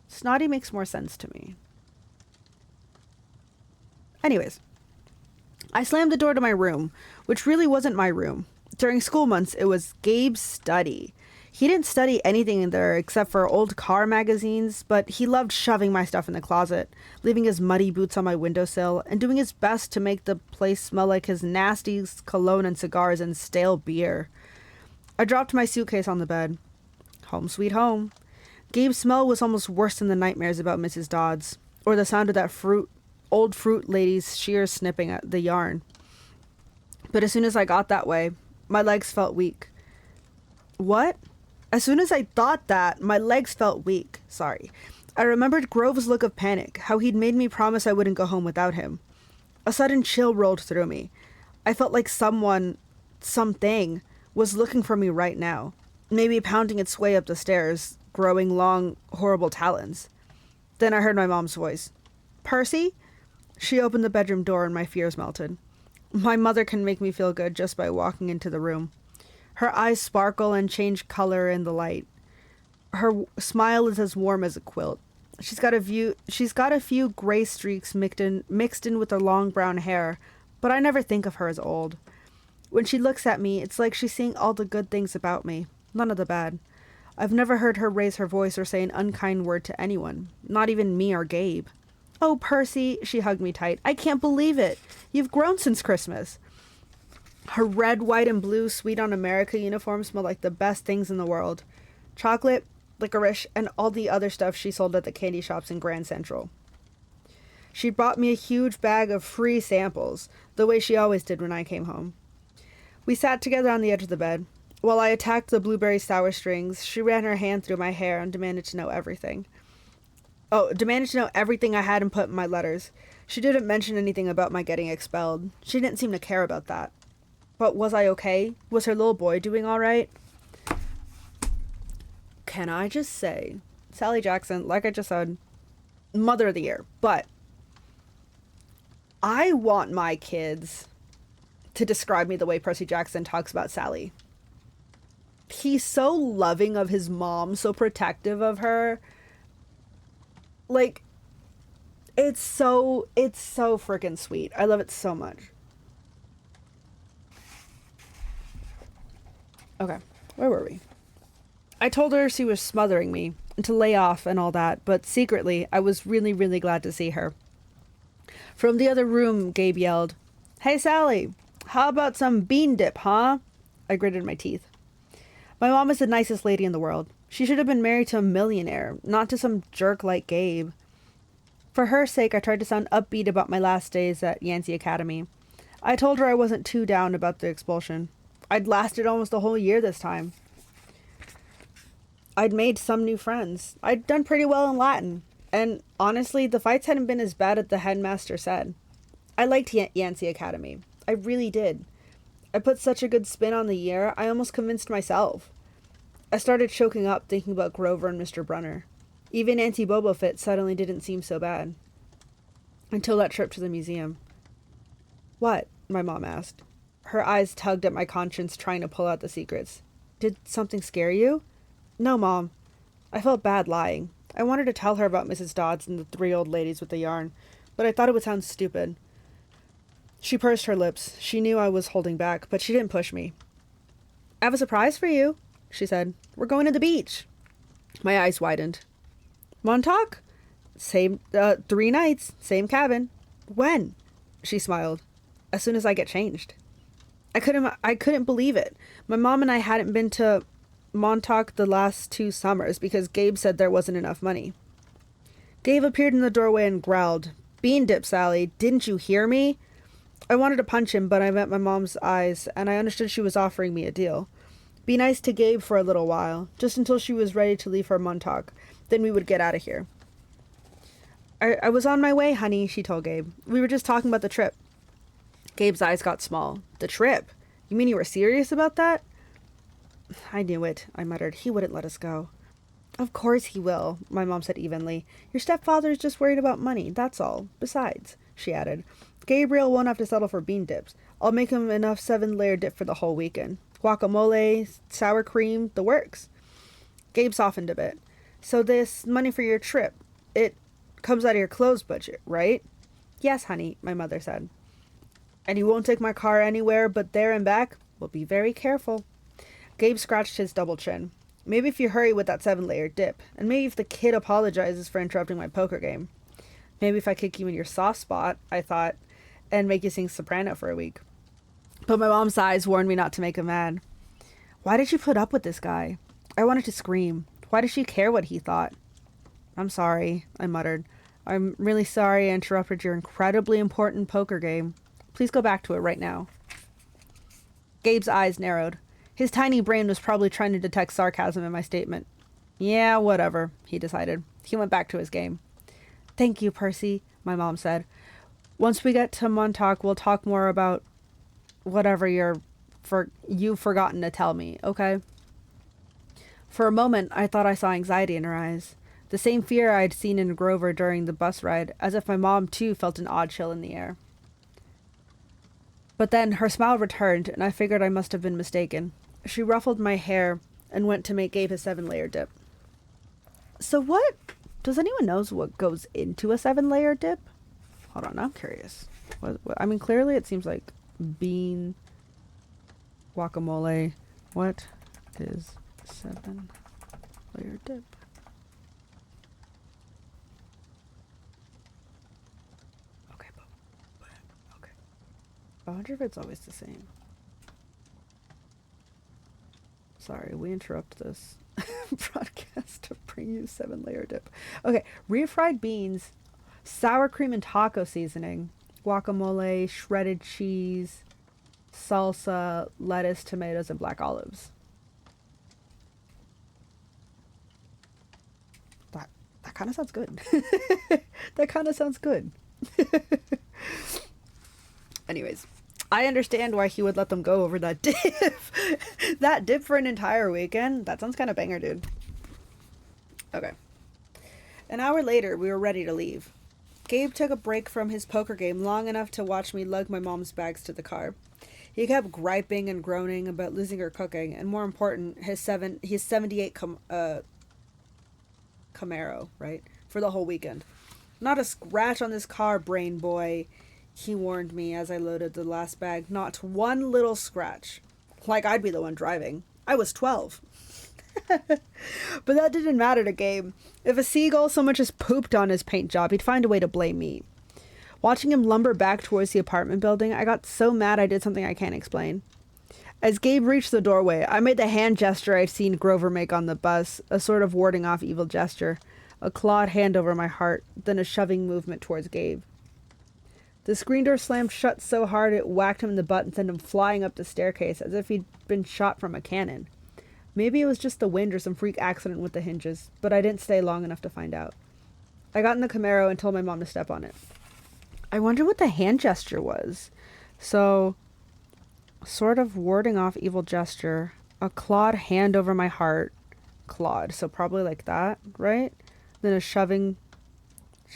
[SPEAKER 1] Snotty makes more sense to me. Anyways, I slammed the door to my room, which really wasn't my room. During school months, it was Gabe's study. He didn't study anything in there except for old car magazines, but he loved shoving my stuff in the closet, leaving his muddy boots on my windowsill, and doing his best to make the place smell like his nasty cologne and cigars and stale beer. I dropped my suitcase on the bed. Home sweet home. Gabe's smell was almost worse than the nightmares about Mrs. Dodds, or the sound of that old fruit lady's shears snipping at the yarn. But as soon as I got that way, my legs felt weak. What? As soon as I thought that, my legs felt weak. Sorry. I remembered Grove's look of panic, how he'd made me promise I wouldn't go home without him. A sudden chill rolled through me. I felt like something, was looking for me right now, maybe pounding its way up the stairs, growing long, horrible talons. Then I heard my mom's voice. Percy? She opened the bedroom door and my fears melted. My mother can make me feel good just by walking into the room. Her eyes sparkle and change color in the light. Her smile is as warm as a quilt. She's got a few gray streaks mixed in with her long brown hair, but I never think of her as old. When she looks at me, it's like she's seeing all the good things about me, none of the bad. I've never heard her raise her voice or say an unkind word to anyone, not even me or Gabe. Oh, Percy, she hugged me tight. I can't believe it. You've grown since Christmas. Her red, white, and blue Sweet on America uniform smelled like the best things in the world. Chocolate, licorice, and all the other stuff she sold at the candy shops in Grand Central. She brought me a huge bag of free samples, the way she always did when I came home. We sat together on the edge of the bed. While I attacked the blueberry sour strings, she ran her hand through my hair and demanded to know everything. Demanded to know everything I hadn't put in my letters. She didn't mention anything about my getting expelled. She didn't seem to care about that. But was I okay? Was her little boy doing all right? Can I just say, Sally Jackson, like I just said, Mother of the Year. But I want my kids to describe me the way Percy Jackson talks about Sally. He's so loving of his mom, so protective of her. Like, it's so freaking sweet. I love it so much. Okay, where were we? I told her she was smothering me and to lay off and all that, but secretly I was really, really glad to see her. From the other room, Gabe yelled, "Hey, Sally, how about some bean dip, huh?" I gritted my teeth. My mom is the nicest lady in the world. She should have been married to a millionaire, not to some jerk like Gabe. For her sake, I tried to sound upbeat about my last days at Yancey Academy. I told her I wasn't too down about the expulsion. I'd lasted almost a whole year this time. I'd made some new friends. I'd done pretty well in Latin. And honestly, the fights hadn't been as bad as the headmaster said. I liked Yancey Academy. I really did. I put such a good spin on the year, I almost convinced myself. I started choking up thinking about Grover and Mr. Brunner. Even Auntie Bobofit suddenly didn't seem so bad. Until that trip to the museum. What? My mom asked. Her eyes tugged at my conscience, trying to pull out the secrets. Did something scare you? No, Mom. I felt bad lying. I wanted to tell her about Mrs. Dodds and the 3 old ladies with the yarn, but I thought it would sound stupid. She pursed her lips. She knew I was holding back, but she didn't push me. I have a surprise for you, she said. We're going to the beach. My eyes widened. Montauk? Same, 3 nights, same cabin. When? She smiled. As soon as I get changed. I couldn't believe it. My mom and I hadn't been to Montauk the last 2 summers because Gabe said there wasn't enough money. Gabe appeared in the doorway and growled, "Bean dip, Sally. Didn't you hear me?" I wanted to punch him, but I met my mom's eyes, and I understood she was offering me a deal. Be nice to Gabe for a little while, just until she was ready to leave for Montauk. Then we would get out of here. I was on my way, honey, she told Gabe. We were just talking about the trip. Gabe's eyes got small. The trip? You mean you were serious about that? I knew it, I muttered. He wouldn't let us go. Of course he will, my mom said evenly. Your stepfather's just worried about money, that's all. Besides, she added, Gabriel won't have to settle for bean dips. I'll make him enough 7-layer dip for the whole weekend. Guacamole, sour cream, the works. Gabe softened a bit. So this money for your trip, it comes out of your clothes budget, right? Yes, honey, my mother said. And you won't take my car anywhere but there and back? Well, be very careful. Gabe scratched his double chin. Maybe if you hurry with that 7-layer dip. And maybe if the kid apologizes for interrupting my poker game. Maybe if I kick you in your soft spot, I thought, and make you sing soprano for a week. But my mom's eyes warned me not to make him mad. Why did you put up with this guy? I wanted to scream. Why does she care what he thought? I'm sorry, I muttered. I'm really sorry I interrupted your incredibly important poker game. Please go back to it right now. Gabe's eyes narrowed. His tiny brain was probably trying to detect sarcasm in my statement. Yeah, whatever, he decided. He went back to his game. Thank you, Percy, my mom said. Once we get to Montauk, we'll talk more about whatever you've forgotten to tell me, okay? For a moment, I thought I saw anxiety in her eyes. The same fear I'd seen in Grover during the bus ride, as if my mom, too, felt an odd chill in the air. But then her smile returned, and I figured I must have been mistaken. She ruffled my hair and went to make Gabe his 7-layer dip. So what? Does anyone knows what goes into a 7-layer dip? Hold on, I'm curious. I mean, clearly it seems like bean, guacamole. What is 7-layer dip? Okay, okay. I wonder if it's always the same. Sorry, we interrupt this broadcast to bring you 7-layer dip. Okay, refried beans, sour cream and taco seasoning, guacamole, shredded cheese, salsa, lettuce, tomatoes, and black olives. That kind of sounds good. That kind of sounds good. Anyways, I understand why he would let them go over that dip. That dip for an entire weekend? That sounds kind of banger, dude. Okay. An hour later, we were ready to leave. Gabe took a break from his poker game long enough to watch me lug my mom's bags to the car. He kept griping and groaning about losing her cooking, and more important, his 78 Camaro, right? For the whole weekend. Not a scratch on this car, brain boy, he warned me as I loaded the last bag. Not one little scratch. Like I'd be the one driving. I was 12. But that didn't matter to Gabe. If a seagull so much as pooped on his paint job, he'd find a way to blame me. Watching him lumber back towards the apartment building, I got so mad I did something I can't explain. As Gabe reached the doorway, I made the hand gesture I'd seen Grover make on the bus, a sort of warding off evil gesture. A clawed hand over my heart, then a shoving movement towards Gabe. The screen door slammed shut so hard it whacked him in the butt and sent him flying up the staircase as if he'd been shot from a cannon. Maybe it was just the wind or some freak accident with the hinges, but I didn't stay long enough to find out. I got in the Camaro and told my mom to step on it. I wonder what the hand gesture was. So, sort of warding off evil gesture, a clawed hand over my heart, clawed, so probably like that, right? Then a shoving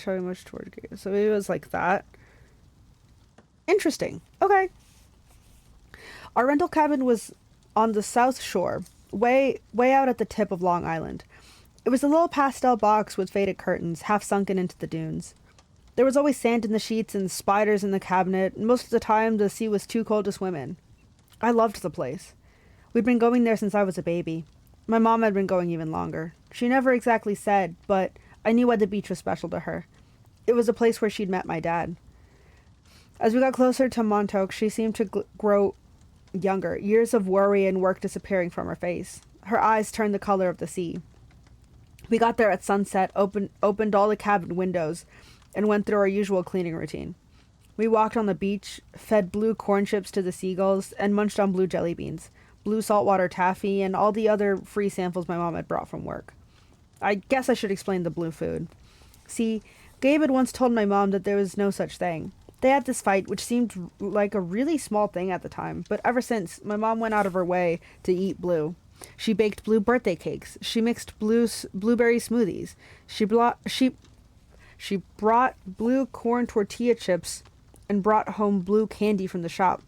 [SPEAKER 1] much toward Gabe. So maybe it was like that. Interesting. Okay. Our rental cabin was on the South Shore, way out at the tip of Long Island. It was a little pastel box with faded curtains, half sunken into the dunes. There was always sand in the sheets and spiders in the cabinet, and most of the time the sea was too cold to swim in. I loved the place. We'd been going there since I was a baby. My mom had been going even longer. She never exactly said, but I knew why the beach was special to her. It was a place where she'd met my dad. As we got closer to Montauk, she seemed to grow younger, years of worry and work disappearing from her face. Her eyes turned the color of the sea. We got there at sunset, opened all the cabin windows, and went through our usual cleaning routine. We walked on the beach, fed blue corn chips to the seagulls, and munched on blue jelly beans, blue saltwater taffy, and all the other free samples my mom had brought from work. I guess I should explain the blue food. See, Gabe had once told my mom that there was no such thing. They had this fight, which seemed like a really small thing at the time, but ever since, my mom went out of her way to eat blue. She baked blue birthday cakes. She mixed blueberry smoothies. She brought blue corn tortilla chips and brought home blue candy from the shop.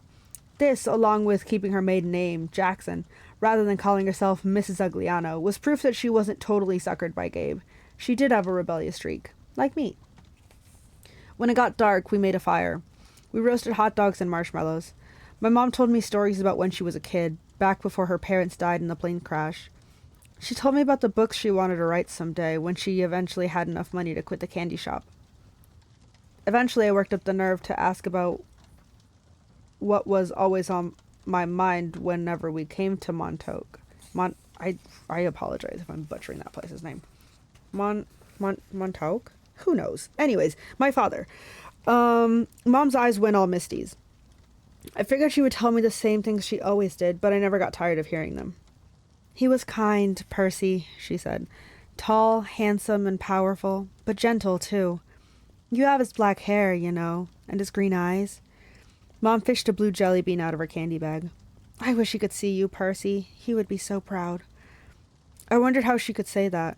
[SPEAKER 1] This, along with keeping her maiden name, Jackson, rather than calling herself Mrs. Ugliano, was proof that she wasn't totally suckered by Gabe. She did have a rebellious streak, like me. When it got dark, we made a fire. We roasted hot dogs and marshmallows. My mom told me stories about when she was a kid, back before her parents died in the plane crash. She told me about the books she wanted to write someday when she eventually had enough money to quit the candy shop. Eventually, I worked up the nerve to ask about what was always on my mind whenever we came to Montauk. I apologize if I'm butchering that place's name. Montauk? Who knows? Anyways, my father. Mom's eyes went all misties. I figured she would tell me the same things she always did, but I never got tired of hearing them. He was kind, Percy, she said. Tall, handsome, and powerful, but gentle, too. You have his black hair, you know, and his green eyes. Mom fished a blue jelly bean out of her candy bag. I wish he could see you, Percy. He would be so proud. I wondered how she could say that.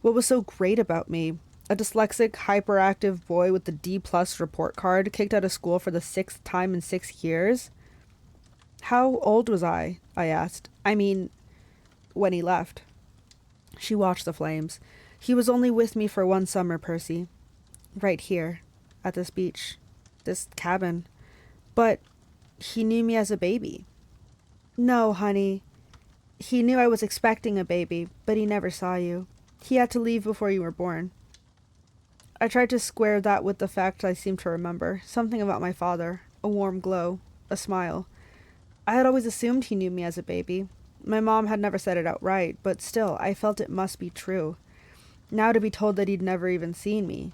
[SPEAKER 1] What was so great about me? A dyslexic, hyperactive boy with the D-plus report card kicked out of school for the 6th time in 6 years? How old was I asked. I mean, when he left. She watched the flames. He was only with me for 1 summer, Percy. Right here, at this beach, this cabin. But he knew me as a baby. No, honey. He knew I was expecting a baby, but he never saw you. He had to leave before you were born. I tried to square that with the fact I seemed to remember. Something about my father. A warm glow. A smile. I had always assumed he knew me as a baby. My mom had never said it outright, but still, I felt it must be true. Now to be told that he'd never even seen me.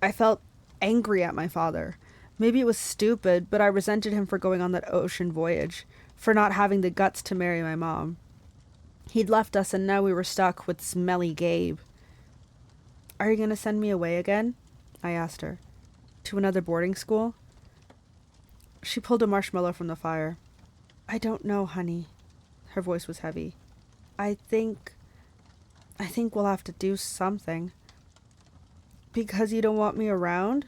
[SPEAKER 1] I felt angry at my father. Maybe it was stupid, but I resented him for going on that ocean voyage, for not having the guts to marry my mom. He'd left us, and now we were stuck with smelly Gabe. Are you going to send me away again? I asked her. To another boarding school? She pulled a marshmallow from the fire. I don't know, honey. Her voice was heavy. I think we'll have to do something. Because you don't want me around?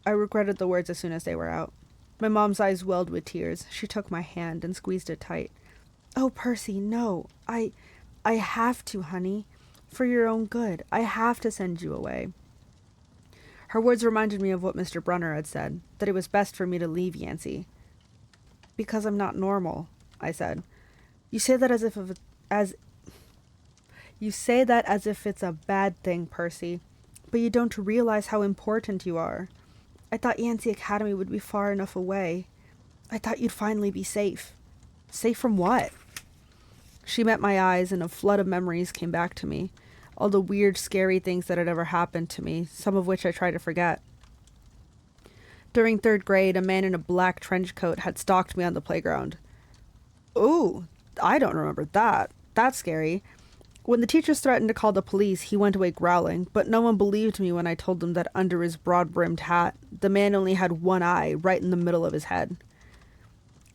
[SPEAKER 1] I regretted the words as soon as they were out. My mom's eyes welled with tears. She took my hand and squeezed it tight. Oh, Percy, no. I have to, honey. For your own good. I have to send you away. Her words reminded me of what Mr. Brunner had said, that it was best for me to leave Yancey. Because I'm not normal, I said. You say that as if it's a bad thing, Percy. But you don't realize how important you are. I thought Yancey Academy would be far enough away. I thought you'd finally be safe. Safe from what? She met my eyes, and a flood of memories came back to me. All the weird, scary things that had ever happened to me, some of which I tried to forget. During 3rd grade, a man in a black trench coat had stalked me on the playground. Ooh, I don't remember that. That's scary. When the teachers threatened to call the police, he went away growling, but no one believed me when I told them that under his broad-brimmed hat, the man only had one eye right in the middle of his head.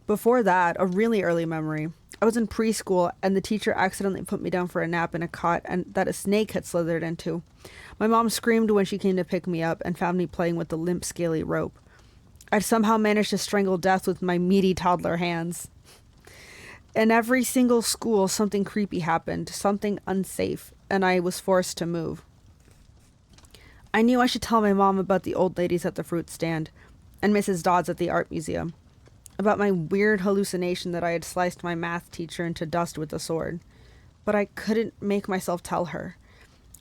[SPEAKER 1] Before that, a really early memory. I was in preschool, and the teacher accidentally put me down for a nap in a cot and that a snake had slithered into. My mom screamed when she came to pick me up and found me playing with the limp, scaly rope. I'd somehow managed to strangle death with my meaty toddler hands. In every single school, something creepy happened, something unsafe, and I was forced to move. I knew I should tell my mom about the old ladies at the fruit stand and Mrs. Dodds at the art museum, about my weird hallucination that I had sliced my math teacher into dust with a sword. But I couldn't make myself tell her.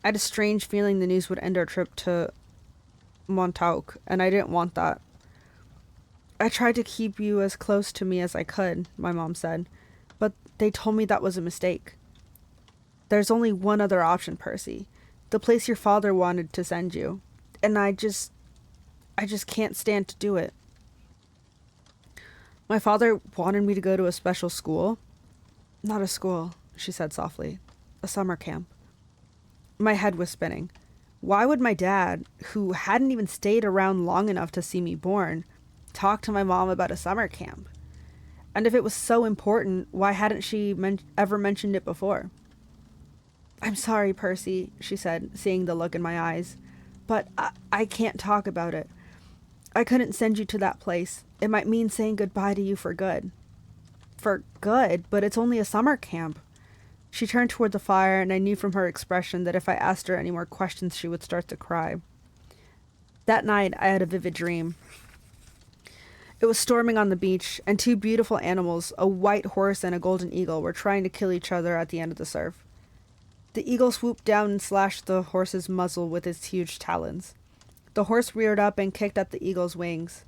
[SPEAKER 1] I had a strange feeling the news would end our trip to Montauk, and I didn't want that. I tried to keep you as close to me as I could, my mom said, but they told me that was a mistake. There's only one other option, Percy. The place your father wanted to send you. And I just can't stand to do it. My father wanted me to go to a special school. Not a school, she said softly. A summer camp. My head was spinning. Why would my dad, who hadn't even stayed around long enough to see me born, talk to my mom about a summer camp? And if it was so important, why hadn't she ever mentioned it before? I'm sorry, Percy, she said, seeing the look in my eyes, but I can't talk about it. I couldn't send you to that place. It might mean saying goodbye to you for good. For good? But it's only a summer camp. She turned toward the fire, and I knew from her expression that if I asked her any more questions, she would start to cry. That night, I had a vivid dream. It was storming on the beach, and 2 beautiful animals, a white horse and a golden eagle, were trying to kill each other at the end of the surf. The eagle swooped down and slashed the horse's muzzle with its huge talons. The horse reared up and kicked at the eagle's wings.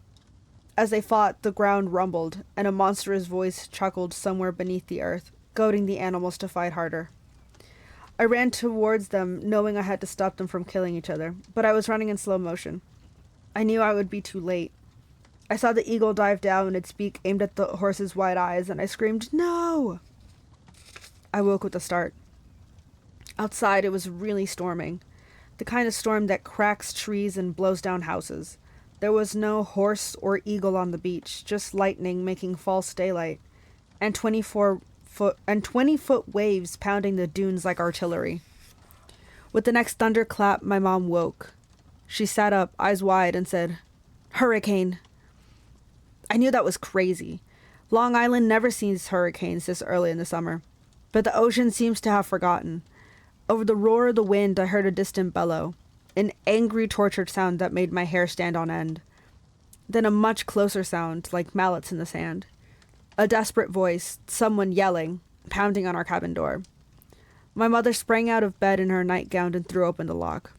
[SPEAKER 1] As they fought, the ground rumbled, and a monstrous voice chuckled somewhere beneath the earth, goading the animals to fight harder. I ran towards them, knowing I had to stop them from killing each other, but I was running in slow motion. I knew I would be too late. I saw the eagle dive down, its beak aimed at the horse's wide eyes, and I screamed, "No!" I woke with a start. Outside, it was really storming. The kind of storm that cracks trees and blows down houses. There was no horse or eagle on the beach, just lightning making false daylight, and 20-foot waves pounding the dunes like artillery. With the next thunderclap, my mom woke. She sat up, eyes wide, and said, "Hurricane." I knew that was crazy. Long Island never sees hurricanes this early in the summer, but the ocean seems to have forgotten. Over the roar of the wind, I heard a distant bellow, an angry, tortured sound that made my hair stand on end. Then a much closer sound, like mallets in the sand. A desperate voice, someone yelling, pounding on our cabin door. My mother sprang out of bed in her nightgown and threw open the lock.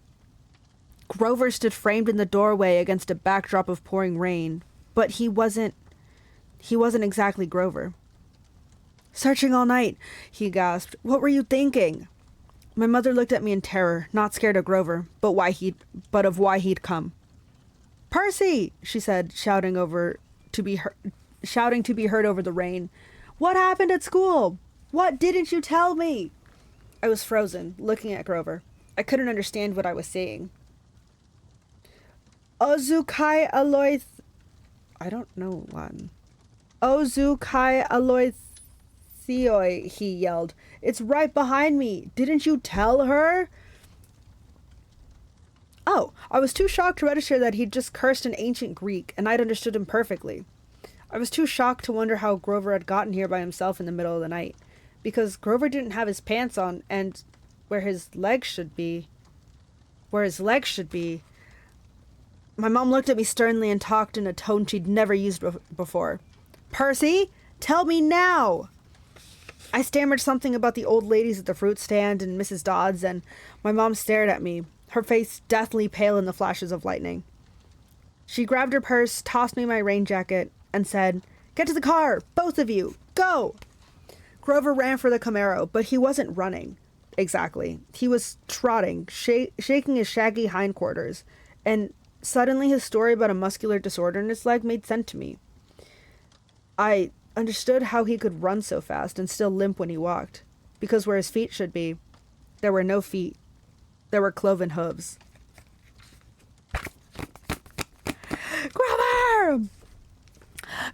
[SPEAKER 1] Grover stood framed in the doorway against a backdrop of pouring rain, but he wasn't exactly Grover. "Searching all night," he gasped. "What were you thinking?" My mother looked at me in terror, not scared of Grover, but of why he'd come. "Percy!" she said, shouting to be heard over the rain. "What happened at school? What didn't you tell me?" I was frozen, looking at Grover. I couldn't understand what I was saying. "Ozukai aloith..." I don't know Latin. "Ozukai aloithioi," he yelled. "It's right behind me. Didn't you tell her?" Oh, I was too shocked to register that he'd just cursed in ancient Greek, and I'd understood him perfectly. I was too shocked to wonder how Grover had gotten here by himself in the middle of the night, because Grover didn't have his pants on, and where his legs should be. My mom looked at me sternly and talked in a tone she'd never used before. "Percy, tell me now!" I stammered something about the old ladies at the fruit stand and Mrs. Dodds, and my mom stared at me, her face deathly pale in the flashes of lightning. She grabbed her purse, tossed me my rain jacket, and said, "Get to the car, both of you, go!" Grover ran for the Camaro, but he wasn't running. Exactly. He was trotting, shaking his shaggy hindquarters, and suddenly his story about a muscular disorder in his leg made sense to me. I understood how he could run so fast and still limp when he walked, because where his feet should be, there were no feet. There were cloven hooves. "Grover!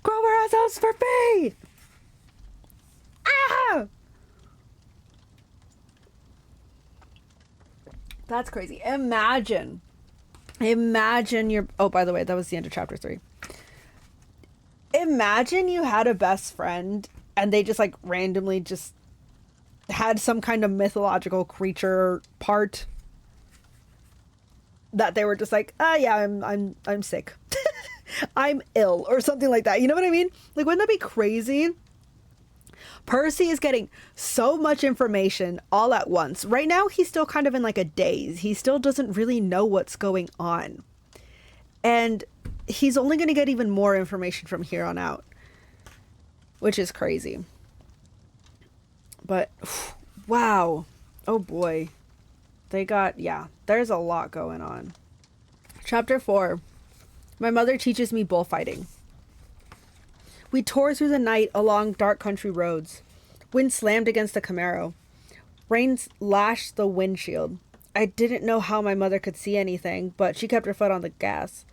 [SPEAKER 1] Grover has hooves for feet! Ah!" That's crazy. Imagine you're... Oh, by the way, that was the end of chapter 3. Imagine you had a best friend and they just like randomly just had some kind of mythological creature part that they were just like, yeah, I'm sick. I'm ill or something like that. You know what I mean? Like, wouldn't that be crazy? Percy is getting so much information all at once. Right now, he's still kind of in like a daze. He still doesn't really know what's going on. And he's only going to get even more information from here on out, which is crazy. But, wow. Oh boy. There's a lot going on. Chapter 4. My mother teaches me bullfighting. We tore through the night along dark country roads. Wind slammed against the Camaro. Rain lashed the windshield. I didn't know how my mother could see anything, but she kept her foot on the gas.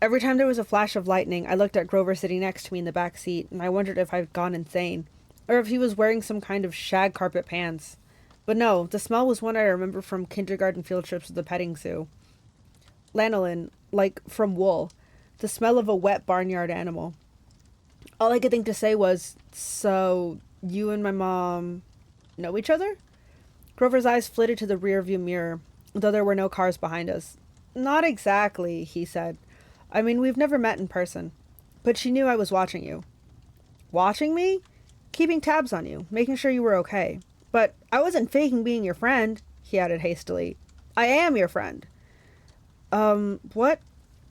[SPEAKER 1] Every time there was a flash of lightning, I looked at Grover sitting next to me in the back seat, and I wondered if I'd gone insane, or if he was wearing some kind of shag carpet pants. But no, the smell was one I remember from kindergarten field trips to the petting zoo. Lanolin, like from wool. The smell of a wet barnyard animal. All I could think to say was, "So, you and my mom know each other?" Grover's eyes flitted to the rearview mirror, though there were no cars behind us. "Not exactly," he said. "I mean, we've never met in person. But she knew I was watching you." "Watching me?" "Keeping tabs on you, making sure you were okay. But I wasn't faking being your friend, he added hastily. I am your friend. What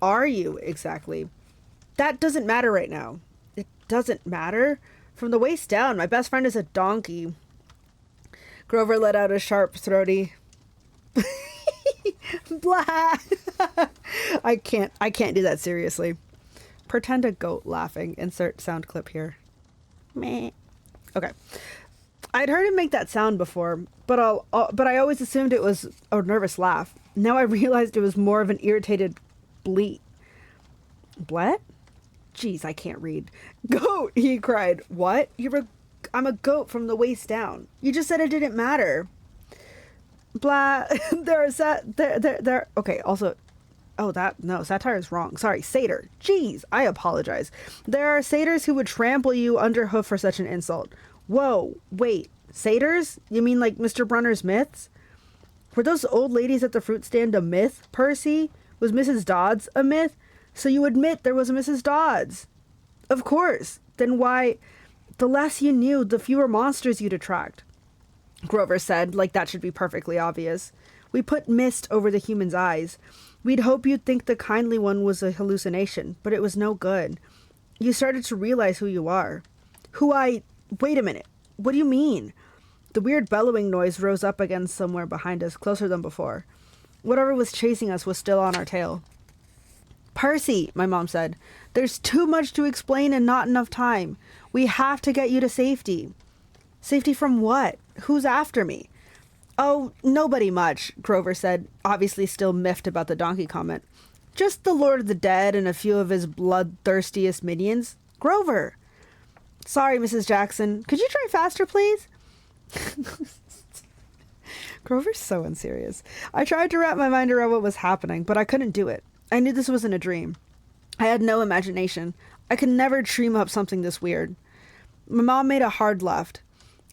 [SPEAKER 1] are you exactly? That doesn't matter right now. It doesn't matter? From the waist down, my best friend is a donkey. Grover let out a sharp, throaty blah. I can't do that seriously. Pretend a goat laughing. Insert sound clip here. Meh. Okay. I'd heard him make that sound before, but I always assumed it was a nervous laugh. Now I realized it was more of an irritated bleat. What? Jeez, I can't read. Goat, he cried. What? I'm a goat from the waist down. You just said it didn't matter. Blah. Okay, also, satire is wrong. Sorry, satyr. Jeez, I apologize. There are satyrs who would trample you underhoof for such an insult. Whoa, wait, satyrs? You mean like Mr. Brunner's myths? Were those old ladies at the fruit stand a myth, Percy? Was Mrs. Dodds a myth? So you admit there was a Mrs. Dodds? Of course. Then why... The less you knew, the fewer monsters you'd attract. Grover said, like that should be perfectly obvious. We put mist over the human's eyes. We'd hope you'd think the kindly one was a hallucination, but it was no good. You started to realize who you are. Wait a minute. What do you mean? The weird bellowing noise rose up again somewhere behind us, closer than before. Whatever was chasing us was still on our tail. Percy, my mom said, there's too much to explain and not enough time. We have to get you to safety. Safety from what? Who's after me? Oh, nobody much, Grover said, obviously still miffed about the donkey comment. Just the Lord of the Dead and a few of his bloodthirstiest minions. Grover! Sorry, Mrs. Jackson. Could you try faster, please? Grover's so unserious. I tried to wrap my mind around what was happening, but I couldn't do it. I knew this wasn't a dream. I had no imagination. I could never dream up something this weird. My mom made a hard left.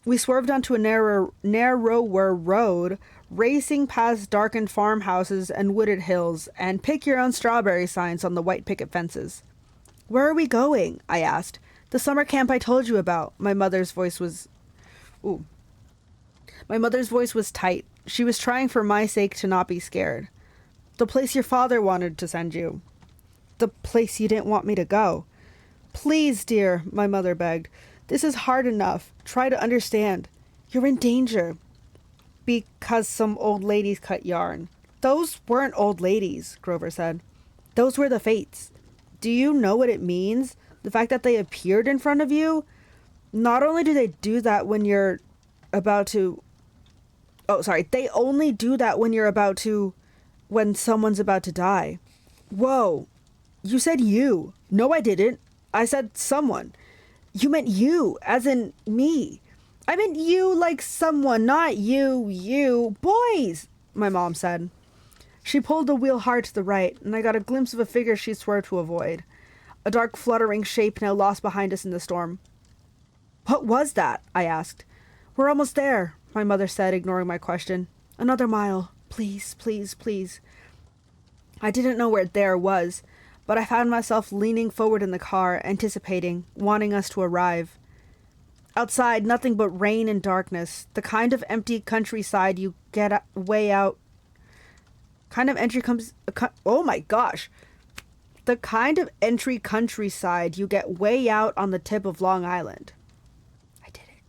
[SPEAKER 1] We swerved onto a narrower road, racing past darkened farmhouses and wooded hills, and pick your own strawberry signs on the white picket fences. Where are we going? I asked. The summer camp I told you about. My mother's voice was tight. She was trying for my sake to not be scared. The place your father wanted to send you. The place you didn't want me to go. Please, dear, my mother begged. This is hard enough. Try to understand. You're in danger. Because some old ladies cut yarn. Those weren't old ladies, Grover said. Those were the fates. Do you know what it means? The fact that they appeared in front of you? Not only do they do that when you're about to... Oh, sorry. They only do that when someone's about to die. Whoa. You said you. No, I didn't. I said someone. You meant you, as in me. I meant you like someone, not you. Boys, my mom said. She pulled the wheel hard to the right, and I got a glimpse of a figure she swore to avoid. A dark, fluttering shape now lost behind us in the storm. What was that? I asked. We're almost there, my mother said, ignoring my question. Another mile. Please, please, please. I didn't know where there was, but I found myself leaning forward in the car, anticipating, wanting us to arrive. Outside, nothing but rain and darkness, the kind of empty countryside you get way out. Oh my gosh. The kind of entry countryside you get way out on the tip of Long Island. I did it.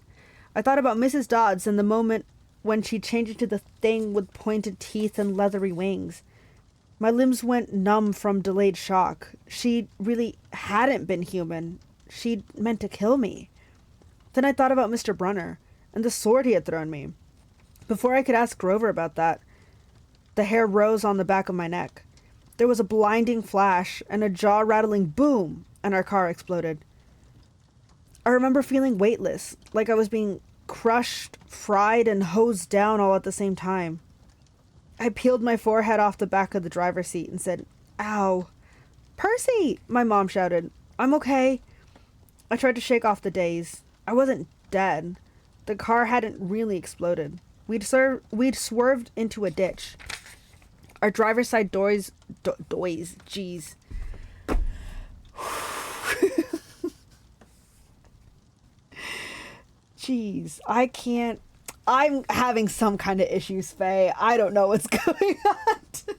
[SPEAKER 1] I thought about Mrs. Dodds and the moment when she changed into the thing with pointed teeth and leathery wings. My limbs went numb from delayed shock. She really hadn't been human. She'd meant to kill me. Then I thought about Mr. Brunner and the sword he had thrown me. Before I could ask Grover about that, the hair rose on the back of my neck. There was a blinding flash and a jaw-rattling boom, and our car exploded. I remember feeling weightless, like I was being crushed, fried, and hosed down all at the same time. I peeled my forehead off the back of the driver's seat and said, Ow. Percy, my mom shouted. I'm okay. I tried to shake off the daze. I wasn't dead. The car hadn't really exploded. We'd swerved into a ditch. Our driver's side doors, jeez. Jeez, I can't. I'm having some kind of issues, Faye. I don't know what's going on today.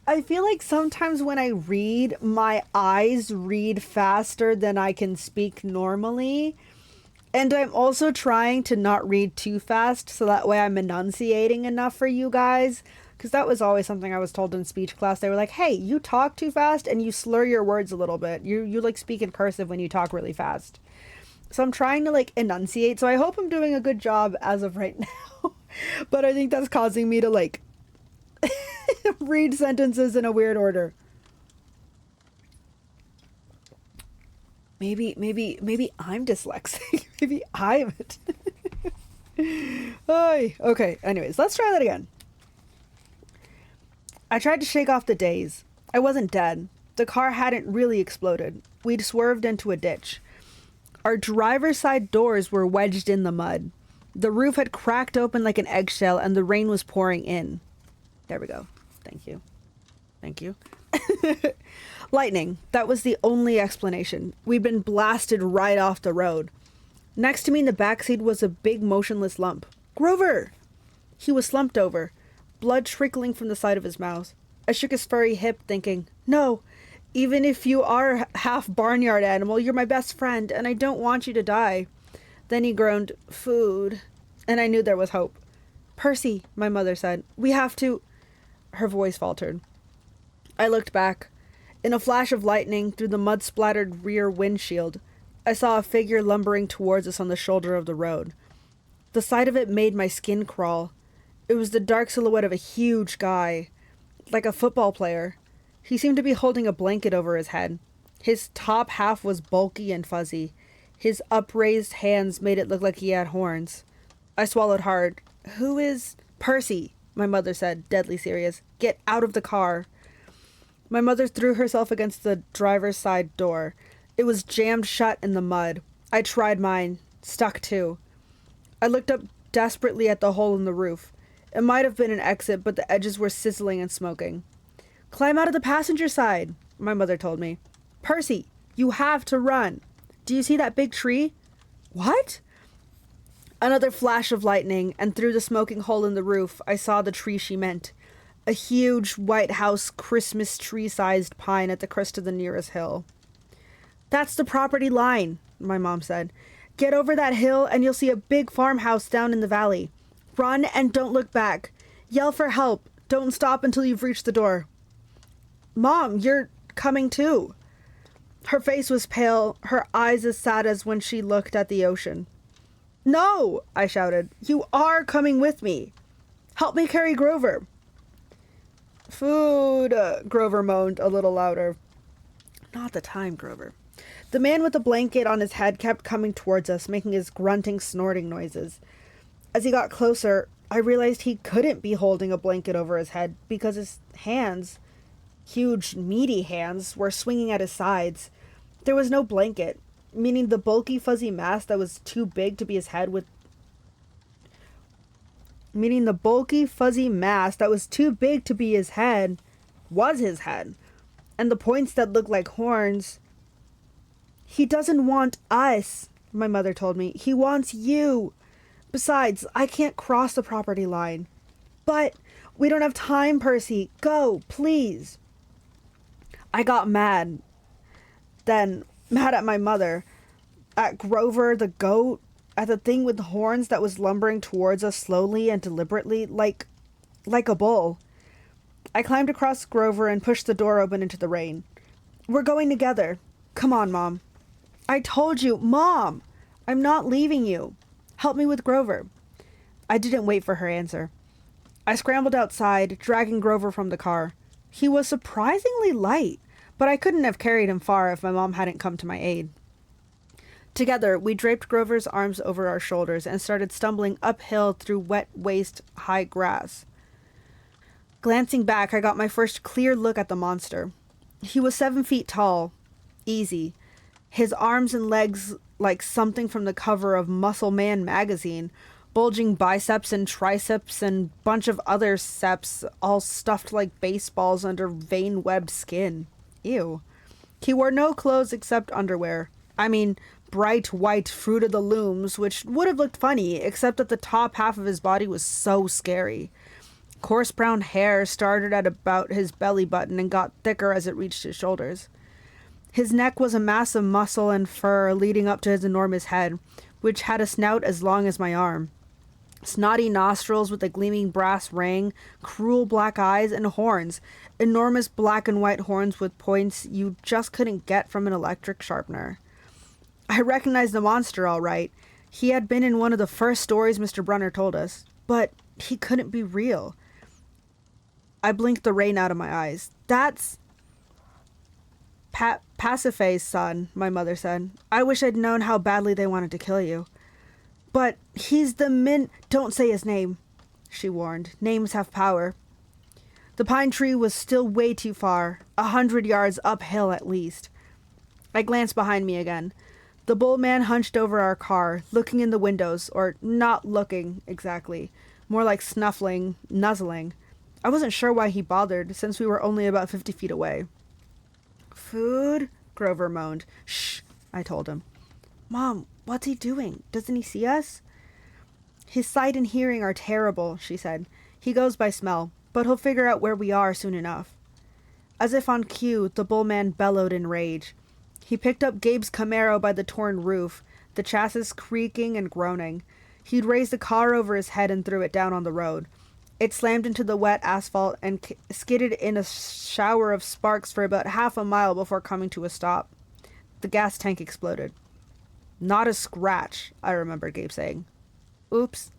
[SPEAKER 1] I feel like sometimes when I read, my eyes read faster than I can speak normally. And I'm also trying to not read too fast so that way I'm enunciating enough for you guys. Because that was always something I was told in speech class. They were like, hey, you talk too fast and you slur your words a little bit. You like speak in cursive when you talk really fast. So I'm trying to like enunciate. So I hope I'm doing a good job as of right now. But I think that's causing me to like read sentences in a weird order. Maybe I'm dyslexic. Maybe I'm it. Okay, anyways, let's try that again. I tried to shake off the daze. I wasn't dead. The car hadn't really exploded. We'd swerved into a ditch. Our driver's side doors were wedged in the mud. The roof had cracked open like an eggshell and the rain was pouring in. There we go. Thank you. Thank you. Lightning. That was the only explanation. We'd been blasted right off the road. Next to me in the backseat was a big motionless lump. Grover! He was slumped over, blood trickling from the side of his mouth. I shook his furry hip, thinking, no, even if you are half barnyard animal, you're my best friend, and I don't want you to die. Then he groaned, food, and I knew there was hope. Percy, my mother said, we have to... Her voice faltered. I looked back. In a flash of lightning through the mud-splattered rear windshield, I saw a figure lumbering towards us on the shoulder of the road. The sight of it made my skin crawl. It was the dark silhouette of a huge guy, like a football player. He seemed to be holding a blanket over his head. His top half was bulky and fuzzy. His upraised hands made it look like he had horns. I swallowed hard. Who is... Percy, my mother said, deadly serious. Get out of the car. My mother threw herself against the driver's side door. It was jammed shut in the mud. I tried mine. Stuck too. I looked up desperately at the hole in the roof. It might have been an exit, but the edges were sizzling and smoking. Climb out of the passenger side, my mother told me. Percy, you have to run. Do you see that big tree? What? Another flash of lightning, and through the smoking hole in the roof, I saw the tree she meant. A huge White House Christmas tree-sized pine at the crest of the nearest hill. That's the property line, my mom said. Get over that hill and you'll see a big farmhouse down in the valley. Run and don't look back. Yell for help. Don't stop until you've reached the door. Mom, you're coming too. Her face was pale, her eyes as sad as when she looked at the ocean. No, I shouted. You are coming with me. Help me carry Grover. Food, Grover moaned a little louder. Not the time, Grover. The man with the blanket on his head kept coming towards us, making his grunting, snorting noises. As he got closer, I realized he couldn't be holding a blanket over his head because his hands, huge, meaty hands, were swinging at his sides. There was no blanket, meaning the bulky, fuzzy mass that was too big to be his head was his head, and the points that looked like horns. He doesn't want us, my mother told me. He wants you. Besides, I can't cross the property line. But we don't have time, Percy. Go, please. I got mad. Then, mad at my mother, at Grover the goat, at the thing with horns that was lumbering towards us slowly and deliberately, like a bull. I climbed across Grover and pushed the door open into the rain. We're going together. Come on, Mom. I told you, Mom! I'm not leaving you. Help me with Grover. I didn't wait for her answer. I scrambled outside, dragging Grover from the car. He was surprisingly light, but I couldn't have carried him far if my mom hadn't come to my aid. Together, we draped Grover's arms over our shoulders and started stumbling uphill through wet, waist-high grass. Glancing back, I got my first clear look at the monster. He was 7 feet tall. Easy. His arms and legs like something from the cover of Muscle Man magazine, bulging biceps and triceps and bunch of other seps all stuffed like baseballs under vein-webbed skin. Ew. He wore no clothes except underwear. I mean, bright white Fruit of the Looms, which would have looked funny, except that the top half of his body was so scary. Coarse brown hair started at about his belly button and got thicker as it reached his shoulders. His neck was a mass of muscle and fur leading up to his enormous head, which had a snout as long as my arm. Snotty nostrils with a gleaming brass ring, cruel black eyes, and horns. Enormous black and white horns with points you just couldn't get from an electric sharpener. I recognized the monster all right. He had been in one of the first stories Mr. Brunner told us, but he couldn't be real. I blinked the rain out of my eyes. That's Pasiphae's son, my mother said. I wish I'd known how badly they wanted to kill you. But he's the Don't say his name, she warned. Names have power. The pine tree was still way too far, 100 yards uphill at least. I glanced behind me again. The bull man hunched over our car, looking in the windows, or not looking exactly, more like snuffling, nuzzling. I wasn't sure why he bothered, since we were only about 50 feet away. Food? Grover moaned. Shh, I told him. Mom, what's he doing? Doesn't he see us? His sight and hearing are terrible, she said. He goes by smell, but he'll figure out where we are soon enough. As if on cue, the bull man bellowed in rage. He picked up Gabe's Camaro by the torn roof, the chassis creaking and groaning. He'd raised the car over his head and threw it down on the road. It slammed into the wet asphalt and skidded in a shower of sparks for about half a mile before coming to a stop. The gas tank exploded. Not a scratch, I remember Gabe saying. Oops.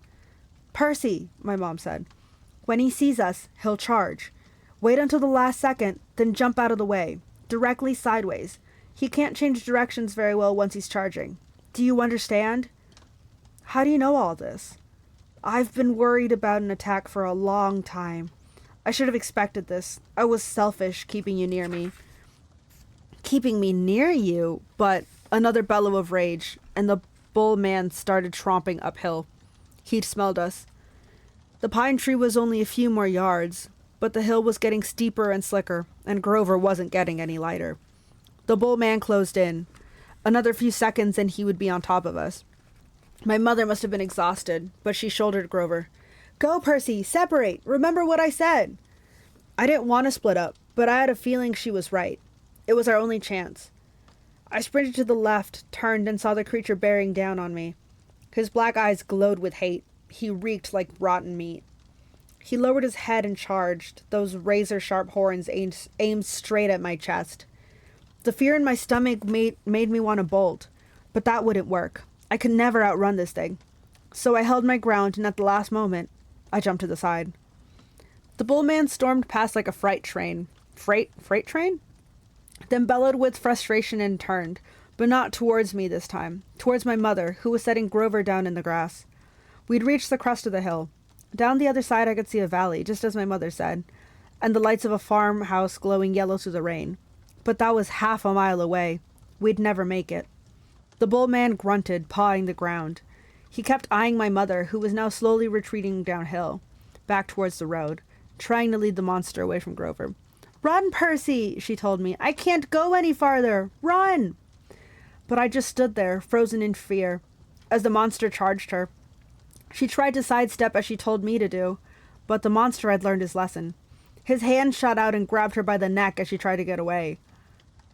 [SPEAKER 1] Percy, my mom said. When he sees us, he'll charge. Wait until the last second, then jump out of the way, directly sideways. He can't change directions very well once he's charging. Do you understand? How do you know all this? I've been worried about an attack for a long time. I should have expected this. I was selfish keeping you near me. Keeping me near you? But another bellow of rage, and the bull man started tromping uphill. He'd smelled us. The pine tree was only a few more yards, but the hill was getting steeper and slicker, and Grover wasn't getting any lighter. The bull man closed in. Another few seconds and he would be on top of us. My mother must have been exhausted, but she shouldered Grover. Go, Percy, separate. Remember what I said. I didn't want to split up, but I had a feeling she was right. It was our only chance. I sprinted to the left, turned, and saw the creature bearing down on me. His black eyes glowed with hate. He reeked like rotten meat. He lowered his head and charged, those razor-sharp horns aimed straight at my chest. The fear in my stomach made me want to bolt, but that wouldn't work. I could never outrun this thing. So I held my ground, and at the last moment, I jumped to the side. The bull man stormed past like a freight train. Freight train? Then bellowed with frustration and turned, but not towards me this time, towards my mother, who was setting Grover down in the grass. We'd reached the crest of the hill. Down the other side I could see a valley, just as my mother said, and the lights of a farmhouse glowing yellow through the rain. But that was half a mile away. We'd never make it. The bull man grunted, pawing the ground. He kept eyeing my mother, who was now slowly retreating downhill, back towards the road, trying to lead the monster away from Grover. Run, Percy, she told me. I can't go any farther. Run! But I just stood there, frozen in fear, as the monster charged her. She tried to sidestep as she told me to do, but the monster had learned his lesson. His hand shot out and grabbed her by the neck as she tried to get away.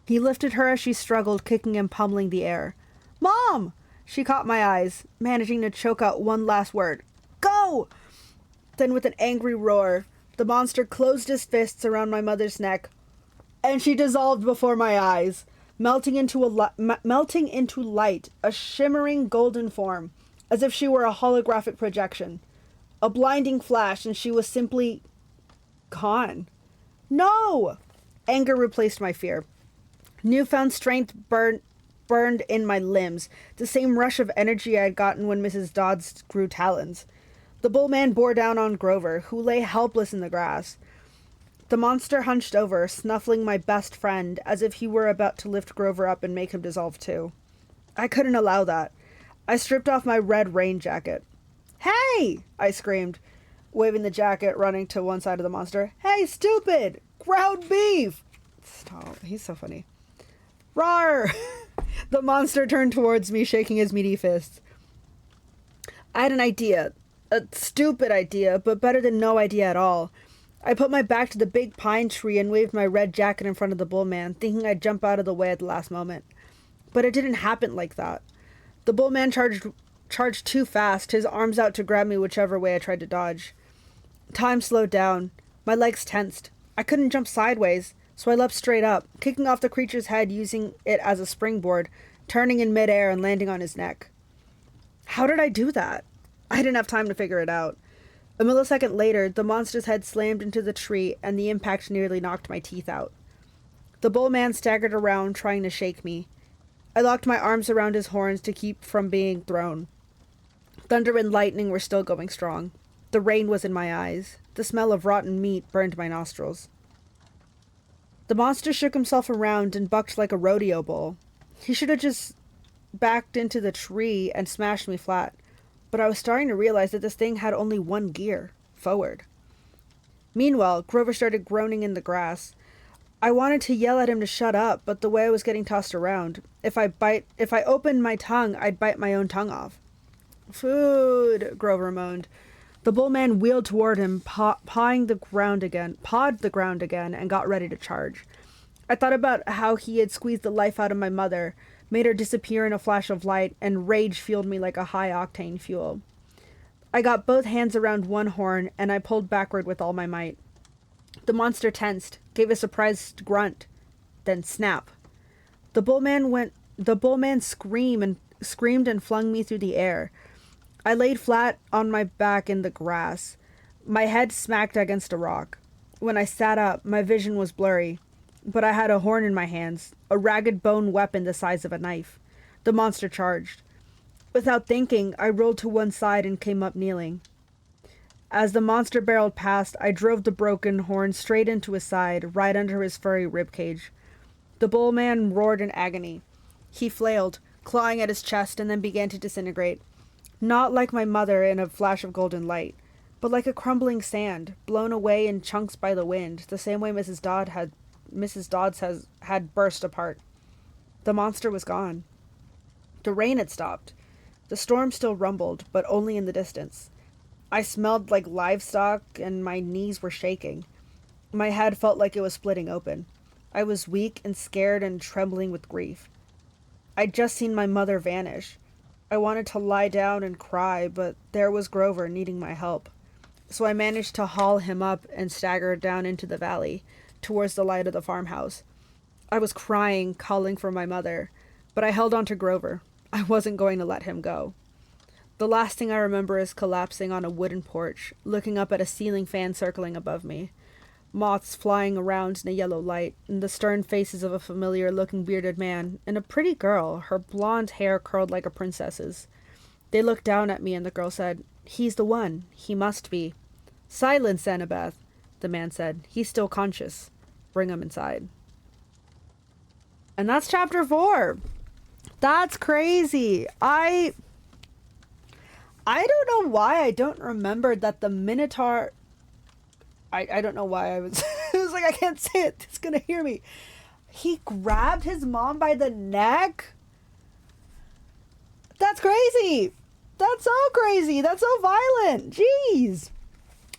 [SPEAKER 1] He lifted her as she struggled, kicking and pummeling the air. Mom! She caught my eyes, managing to choke out one last word. Go! Then with an angry roar, the monster closed his fists around my mother's neck, and she dissolved before my eyes, melting into light, a shimmering golden form, as if she were a holographic projection. A blinding flash, and she was simply gone. No! Anger replaced my fear. Newfound strength burned in my limbs, the same rush of energy I had gotten when Mrs. Dodds grew talons. The bull man bore down on Grover, who lay helpless in the grass. The monster hunched over, snuffling my best friend, as if he were about to lift Grover up and make him dissolve too. I couldn't allow that. I stripped off my red rain jacket. Hey! I screamed, waving the jacket, running to one side of the monster. Hey, stupid! Ground beef! Stop. He's so funny. Rawr! The monster turned towards me, shaking his meaty fists. I had an idea. A stupid idea, but better than no idea at all. I put my back to the big pine tree and waved my red jacket in front of the bull man, thinking I'd jump out of the way at the last moment. But it didn't happen like that. The bull man charged too fast, his arms out to grab me whichever way I tried to dodge. Time slowed down. My legs tensed. I couldn't jump sideways, so I leapt straight up, kicking off the creature's head using it as a springboard, turning in midair and landing on his neck. How did I do that? I didn't have time to figure it out. A millisecond later, the monster's head slammed into the tree, and the impact nearly knocked my teeth out. The bull man staggered around, trying to shake me. I locked my arms around his horns to keep from being thrown. Thunder and lightning were still going strong. The rain was in my eyes. The smell of rotten meat burned my nostrils. The monster shook himself around and bucked like a rodeo bull. He should have just backed into the tree and smashed me flat. But I was starting to realize that this thing had only one gear, forward. Meanwhile, Grover started groaning in the grass. I wanted to yell at him to shut up, but the way I was getting tossed around, if I opened my tongue, I'd bite my own tongue off. Food, Grover moaned. The bull man wheeled toward him, pawed the ground again, and got ready to charge. I thought about how he had squeezed the life out of my mother, made her disappear in a flash of light, and rage fueled me like a high-octane fuel. I got both hands around one horn, and I pulled backward with all my might. The monster tensed, gave a surprised grunt, then snap. The bull man screamed and flung me through the air. I laid flat on my back in the grass. My head smacked against a rock. When I sat up, my vision was blurry, but I had a horn in my hands, a ragged bone weapon the size of a knife. The monster charged. Without thinking, I rolled to one side and came up kneeling. As the monster barreled past, I drove the broken horn straight into his side, right under his furry ribcage. The bull man roared in agony. He flailed, clawing at his chest, and then began to disintegrate. Not like my mother in a flash of golden light, but like a crumbling sand, blown away in chunks by the wind, the same way Mrs. Dodds had burst apart. The monster was gone. The rain had stopped. The storm still rumbled, but only in the distance. I smelled like livestock, and my knees were shaking. My head felt like it was splitting open. I was weak and scared and trembling with grief. I'd just seen my mother vanish. I wanted to lie down and cry, but there was Grover needing my help. So I managed to haul him up and staggered down into the valley, towards the light of the farmhouse. I was crying, calling for my mother, but I held on to Grover. I wasn't going to let him go. The last thing I remember is collapsing on a wooden porch, looking up at a ceiling fan circling above me. Moths flying around in a yellow light, and the stern faces of a familiar-looking bearded man, and a pretty girl, her blonde hair curled like a princess's. They looked down at me, and the girl said, "He's the one. He must be." "Silence, Annabeth," the man said. "He's still conscious. Bring him inside." And that's chapter 4. That's crazy. I don't know why I don't remember that the Minotaur... I don't know why I was... I was like, I can't say it. It's gonna hear me. He grabbed his mom by the neck? That's crazy. That's so crazy. That's so violent. Jeez.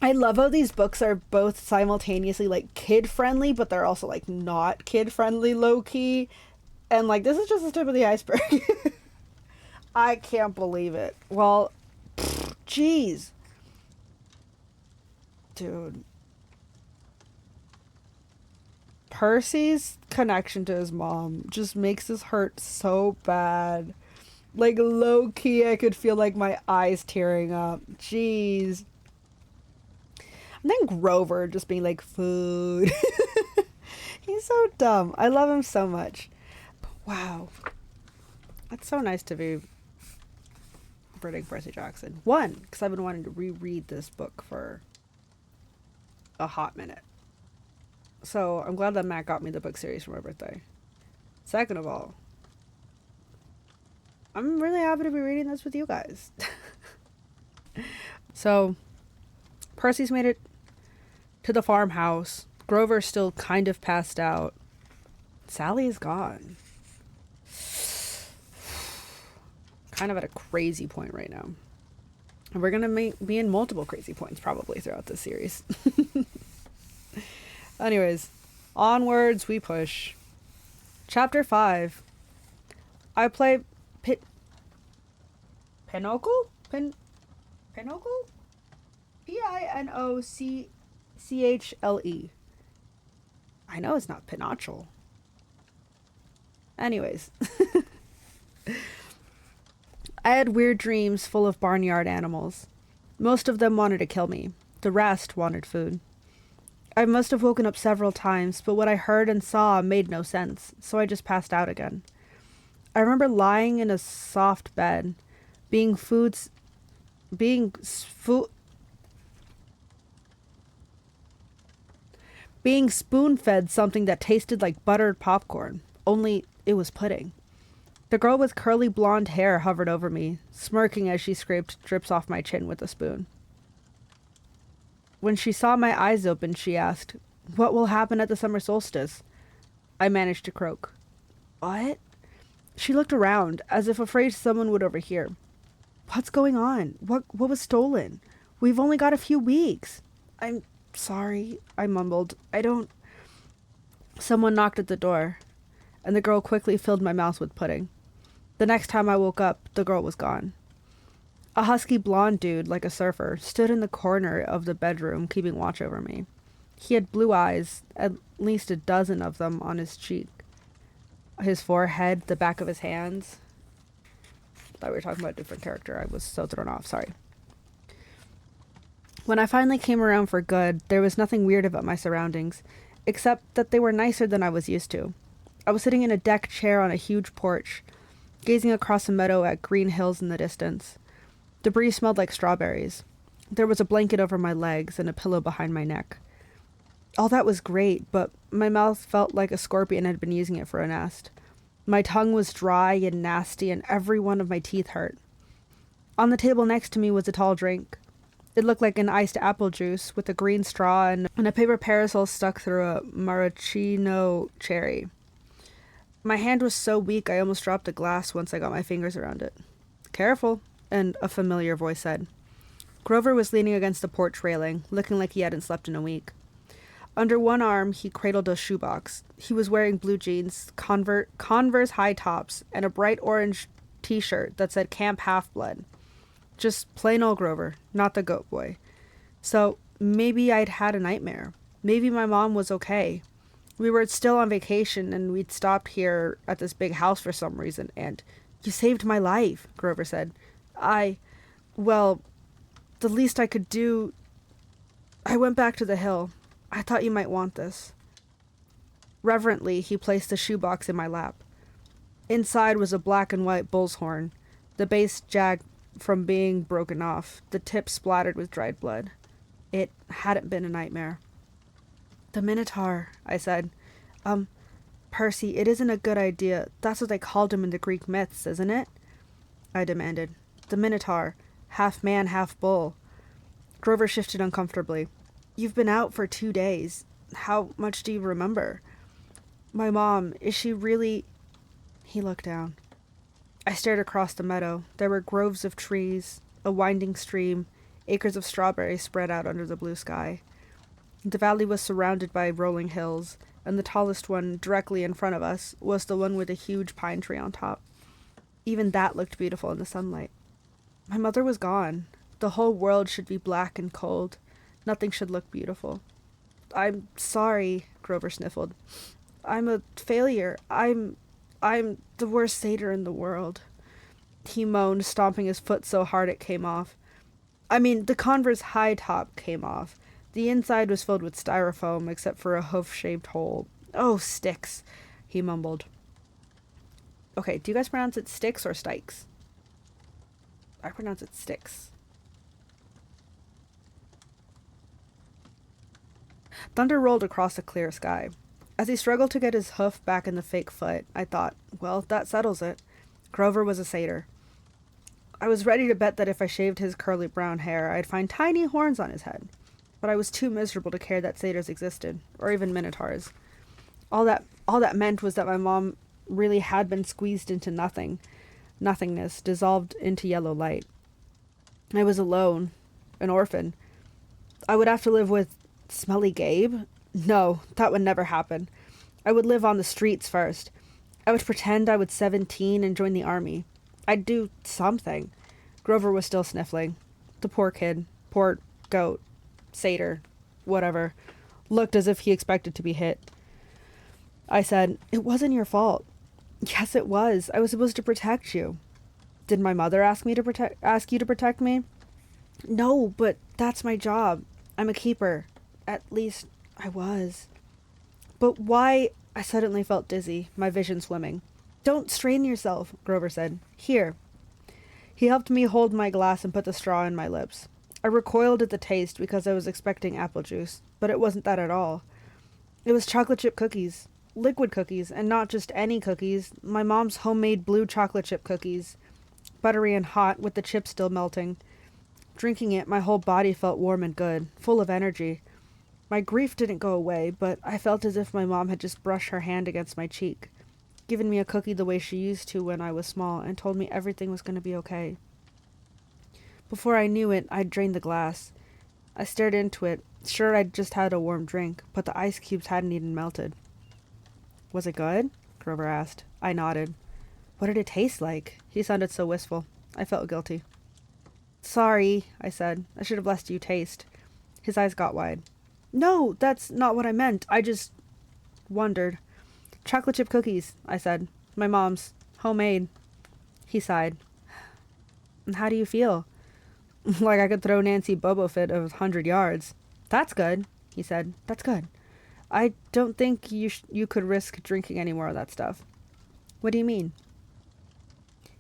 [SPEAKER 1] I love how these books are both simultaneously, like, kid-friendly, but they're also, like, not kid-friendly, low-key. And, like, this is just the tip of the iceberg. I can't believe it. Well, jeez. Dude. Percy's connection to his mom just makes this hurt so bad. Like, low-key, I could feel, like, my eyes tearing up. Jeez. And then Grover just being like, food. He's so dumb. I love him so much. Wow. That's so nice to be reading Percy Jackson. One, because I've been wanting to reread this book for a hot minute. So I'm glad that Matt got me the book series for my birthday. Second of all, I'm really happy to be reading this with you guys. So, Percy's made it to the farmhouse. Grover's still kind of passed out. Sally is gone. kind of at a crazy point right now. And we're going to be in multiple crazy points probably throughout this series. Anyways, onwards we push. Chapter 5. I play Pinochle? Pinochle? Pinochle. I know it's not Pinochle. Anyways. I had weird dreams full of barnyard animals. Most of them wanted to kill me. The rest wanted food. I must have woken up several times, but what I heard and saw made no sense, so I just passed out again. I remember lying in a soft bed, being spoon-fed something that tasted like buttered popcorn, only it was pudding. The girl with curly blonde hair hovered over me, smirking as she scraped drips off my chin with a spoon. When she saw my eyes open, she asked, "What will happen at the summer solstice?" I managed to croak. "What?" She looked around, as if afraid someone would overhear. "What's going on? What was stolen? We've only got a few weeks." "I'm sorry," I mumbled. "I don't..." Someone knocked at the door, and the girl quickly filled my mouth with pudding. The next time I woke up, the girl was gone. A husky blonde dude, like a surfer, stood in the corner of the bedroom, keeping watch over me. He had blue eyes, at least a dozen of them on his cheek, his forehead, the back of his hands. I thought we were talking about a different character. I was so thrown off, sorry. When I finally came around for good, there was nothing weird about my surroundings, except that they were nicer than I was used to. I was sitting in a deck chair on a huge porch, gazing across a meadow at green hills in the distance. The breeze smelled like strawberries. There was a blanket over my legs and a pillow behind my neck. All that was great, but my mouth felt like a scorpion had been using it for a nest. My tongue was dry and nasty, and every one of my teeth hurt. On the table next to me was a tall drink. It looked like an iced apple juice with a green straw and a paper parasol stuck through a maraschino cherry. My hand was so weak I almost dropped the glass once I got my fingers around it. "Careful," and a familiar voice said. Grover was leaning against the porch railing, looking like he hadn't slept in a week. Under one arm, he cradled a shoebox. He was wearing blue jeans, Converse high tops, and a bright orange t-shirt that said Camp Half-Blood. Just plain old Grover, not the goat boy. So maybe I'd had a nightmare. Maybe my mom was okay. We were still on vacation, and we'd stopped here at this big house for some reason, and "You saved my life," Grover said. Well, the least I could do... I went back to the hill. I thought you might want this." Reverently, he placed the shoebox in my lap. Inside was a black and white bull's horn, the base jagged from being broken off, the tip splattered with dried blood. It hadn't been a nightmare. "The Minotaur," I said. Percy, it isn't a good idea. That's what they called him in the Greek myths, isn't it?" I demanded. "The Minotaur. Half man, half bull." Grover shifted uncomfortably. "You've been out for 2 days. How much do you remember?" "My mom, is she really..." He looked down. I stared across the meadow. There were groves of trees, a winding stream, acres of strawberries spread out under the blue sky. The valley was surrounded by rolling hills, and the tallest one, directly in front of us, was the one with a huge pine tree on top. Even that looked beautiful in the sunlight. My mother was gone. The whole world should be black and cold. Nothing should look beautiful. "I'm sorry," Grover sniffled. "I'm a failure. I'm the worst satyr in the world." He moaned, stomping his foot so hard it came off. The Converse high top came off. The inside was filled with styrofoam, except for a hoof-shaped hole. "Oh, sticks," he mumbled. Okay, do you guys pronounce it sticks or stikes? I pronounce it sticks. Thunder rolled across a clear sky. As he struggled to get his hoof back in the fake foot, I thought, well, that settles it. Grover was a satyr. I was ready to bet that if I shaved his curly brown hair, I'd find tiny horns on his head. But I was too miserable to care that satyrs existed, or even minotaurs. All that meant was that my mom really had been squeezed into nothing. Nothingness dissolved into yellow light. I was alone, an orphan. I would have to live with Smelly Gabe? No, that would never happen. I would live on the streets first. I would pretend I was 17 and join the army. I'd do something. Grover was still sniffling. The poor kid, poor goat, satyr, whatever, looked as if he expected to be hit. I said, "It wasn't your fault." "Yes, it was. I was supposed to protect you." "Did my mother ask you to protect me?" "No, but that's my job. I'm a keeper. At least I was." "But why?" I suddenly felt dizzy, my vision swimming. "Don't strain yourself," Grover said. "Here." He helped me hold my glass and put the straw in my lips. I recoiled at the taste because I was expecting apple juice, but it wasn't that at all. It was chocolate chip cookies. Liquid cookies, and not just any cookies. My mom's homemade blue chocolate chip cookies. Buttery and hot, with the chips still melting. Drinking it, my whole body felt warm and good, full of energy. My grief didn't go away, but I felt as if my mom had just brushed her hand against my cheek, given me a cookie the way she used to when I was small, and told me everything was going to be okay. Before I knew it, I'd drained the glass. I stared into it, sure I'd just had a warm drink, but the ice cubes hadn't even melted. "Was it good?" Grover asked. I nodded. "What did it taste like?" He sounded so wistful. I felt guilty. "Sorry," I said. "I should have let you taste." His eyes got wide. "No, that's not what I meant. I just wondered." "Chocolate chip cookies," I said. "My mom's. Homemade." He sighed. "And how do you feel?" "Like I could throw Nancy Bobo fit of 100 yards. "That's good," he said. "That's good. I don't think you could risk drinking any more of that stuff." "What do you mean?"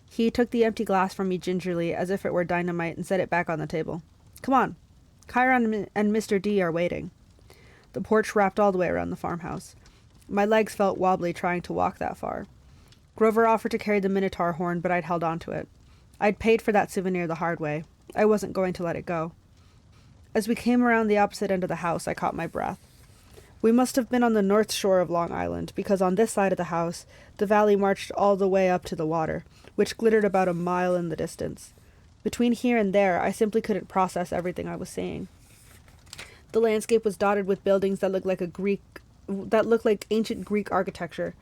[SPEAKER 1] He took the empty glass from me gingerly as if it were dynamite and set it back on the table. "Come on. Chiron and Mr. D are waiting." The porch wrapped all the way around the farmhouse. My legs felt wobbly trying to walk that far. Grover offered to carry the Minotaur horn, but I'd held on to it. I'd paid for that souvenir the hard way. I wasn't going to let it go. As we came around the opposite end of the house, I caught my breath. We must have been on the north shore of Long Island, because on this side of the house, the valley marched all the way up to the water, which glittered about a mile in the distance. Between here and there, I simply couldn't process everything I was seeing. The landscape was dotted with buildings that looked like ancient Greek architecture.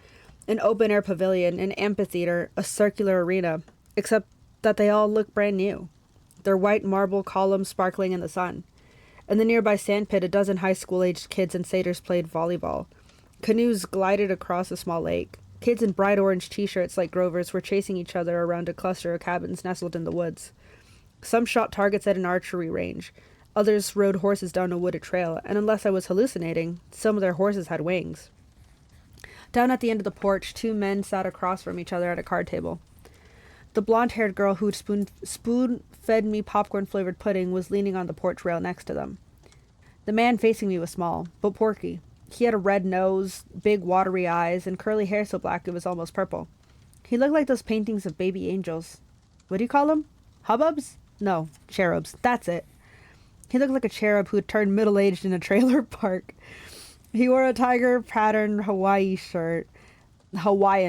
[SPEAKER 1] An open-air pavilion, an amphitheater, a circular arena, except that they all looked brand new. Their white marble columns sparkling in the sun. In the nearby sandpit, a dozen high school-aged kids and satyrs played volleyball. Canoes glided across a small lake. Kids in bright orange t-shirts like Grover's were chasing each other around a cluster of cabins nestled in the woods. Some shot targets at an archery range. Others rode horses down a wooded trail, and unless I was hallucinating, some of their horses had wings. Down at the end of the porch, two men sat across from each other at a card table. The blonde-haired girl who'd spoon-fed me popcorn-flavored pudding was leaning on the porch rail next to them. The man facing me was small, but porky. He had a red nose, big watery eyes, and curly hair so black it was almost purple. He looked like those paintings of baby angels. What do you call them? Hubbubs? No, cherubs. That's it. He looked like a cherub who'd turned middle-aged in a trailer park. He wore a tiger-patterned Hawaiian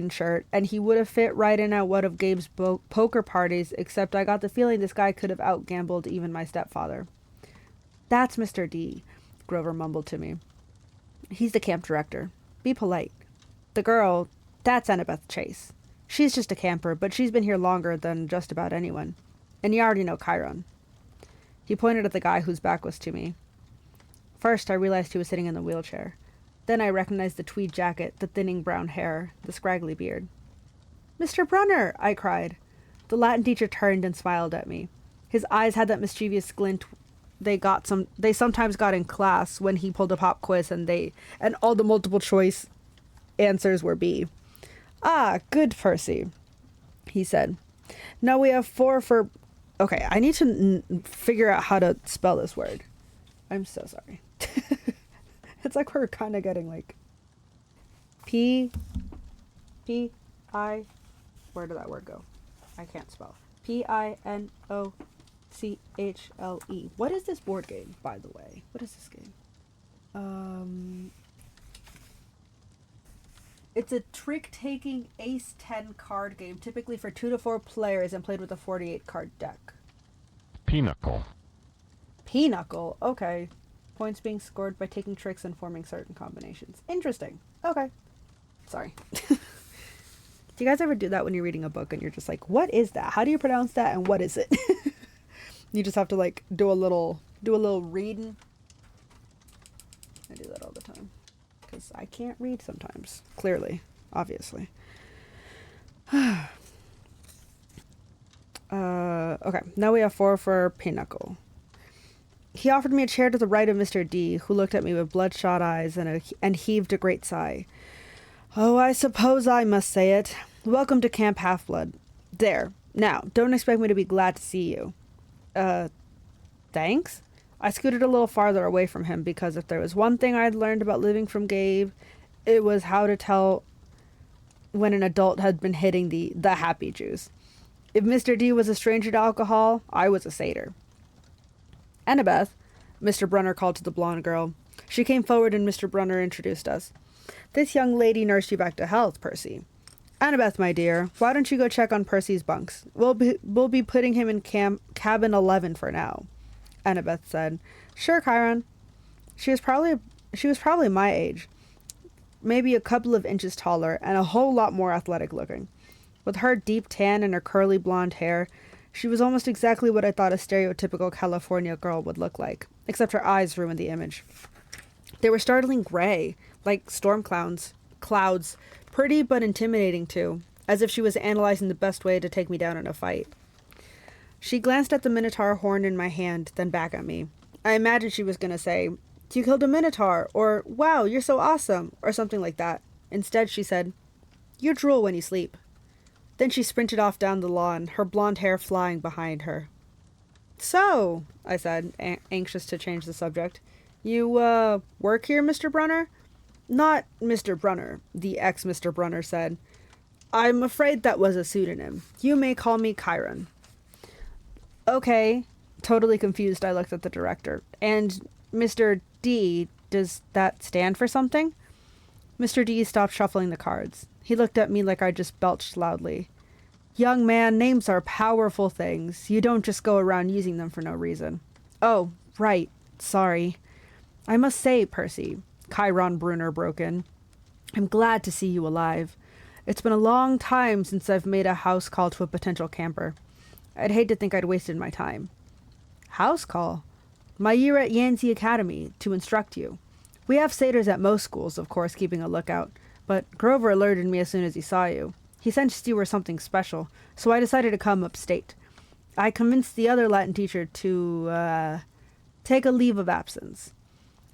[SPEAKER 1] shirt, and he would have fit right in at one of Gabe's poker parties, except I got the feeling this guy could have outgambled even my stepfather. "That's Mr. D," Grover mumbled to me. "He's the camp director. Be polite. The girl, that's Annabeth Chase. She's just a camper, but she's been here longer than just about anyone. And you already know Chiron." He pointed at the guy whose back was to me. First, I realized he was sitting in the wheelchair. Then I recognized the tweed jacket, the thinning brown hair, the scraggly beard. "Mr. Brunner!" I cried. The Latin teacher turned and smiled at me. His eyes had that mischievous glint they sometimes got in class when he pulled a pop quiz and all the multiple choice answers were B. "Ah, good, Percy," he said. "Now we have 4 for..." Okay, I need to figure out how to spell this word. I'm so sorry. It's like we're kind of getting like P I, where did that word go? I can't spell. PINOCHLE. What is this board game, by the way? What is this game? It's a trick-taking ace-10 card game, typically for 2 to 4 players and played with a 48 card deck.
[SPEAKER 2] Pinochle.
[SPEAKER 1] Pinochle, okay. Points being scored by taking tricks and forming certain combinations. Interesting. Okay. Sorry. Do you guys ever do that when you're reading a book and you're just like, what is that? How do you pronounce that and what is it? You just have to like do a little reading. I do that all the time. Because I can't read sometimes. Clearly. Obviously. Okay. Now we have 4 for Pinochle. He offered me a chair to the right of Mr. D, who looked at me with bloodshot eyes and heaved a great sigh. Oh, I suppose I must say it. Welcome to Camp Half-Blood. There. Now, don't expect me to be glad to see you. Thanks? I scooted a little farther away from him because if there was one thing I'd learned about living from Gabe, it was how to tell when an adult had been hitting the happy juice. If Mr. D was a stranger to alcohol, I was a satyr. Annabeth, Mr. Brunner called to the blonde girl. She came forward and Mr. Brunner introduced us. This young lady nursed you back to health, Percy. Annabeth, my dear, why don't you go check on Percy's bunks? We'll be putting him in cabin 11 for now. Annabeth said. Sure, Chiron. She was probably my age. Maybe a couple of inches taller and a whole lot more athletic looking. With her deep tan and her curly blonde hair, she was almost exactly what I thought a stereotypical California girl would look like, except her eyes ruined the image. They were startling gray, like storm clouds, pretty but intimidating too, as if she was analyzing the best way to take me down in a fight. She glanced at the minotaur horn in my hand, then back at me. I imagined she was going to say, You killed a minotaur, or wow, you're so awesome, or something like that. Instead, she said, You drool when you sleep. Then she sprinted off down the lawn, her blonde hair flying behind her. So, I said, anxious to change the subject, you, work here, Mr. Brunner? Not Mr. Brunner, the ex-Mr. Brunner said. I'm afraid that was a pseudonym. You may call me Chiron. Okay. Totally confused, I looked at the director. And Mr. D, does that stand for something? Mr. D stopped shuffling the cards. He looked at me like I just belched loudly. Young man, names are powerful things. You don't just go around using them for no reason. Oh, right. Sorry. I must say, Percy, Chiron Brunner broke in, I'm glad to see you alive. It's been a long time since I've made a house call to a potential camper. I'd hate to think I'd wasted my time. House call? My year at Yancey Academy, to instruct you. We have satyrs at most schools, of course, keeping a lookout, but Grover alerted me as soon as he saw you. He sensed you were something special, so I decided to come upstate. I convinced the other Latin teacher to, take a leave of absence.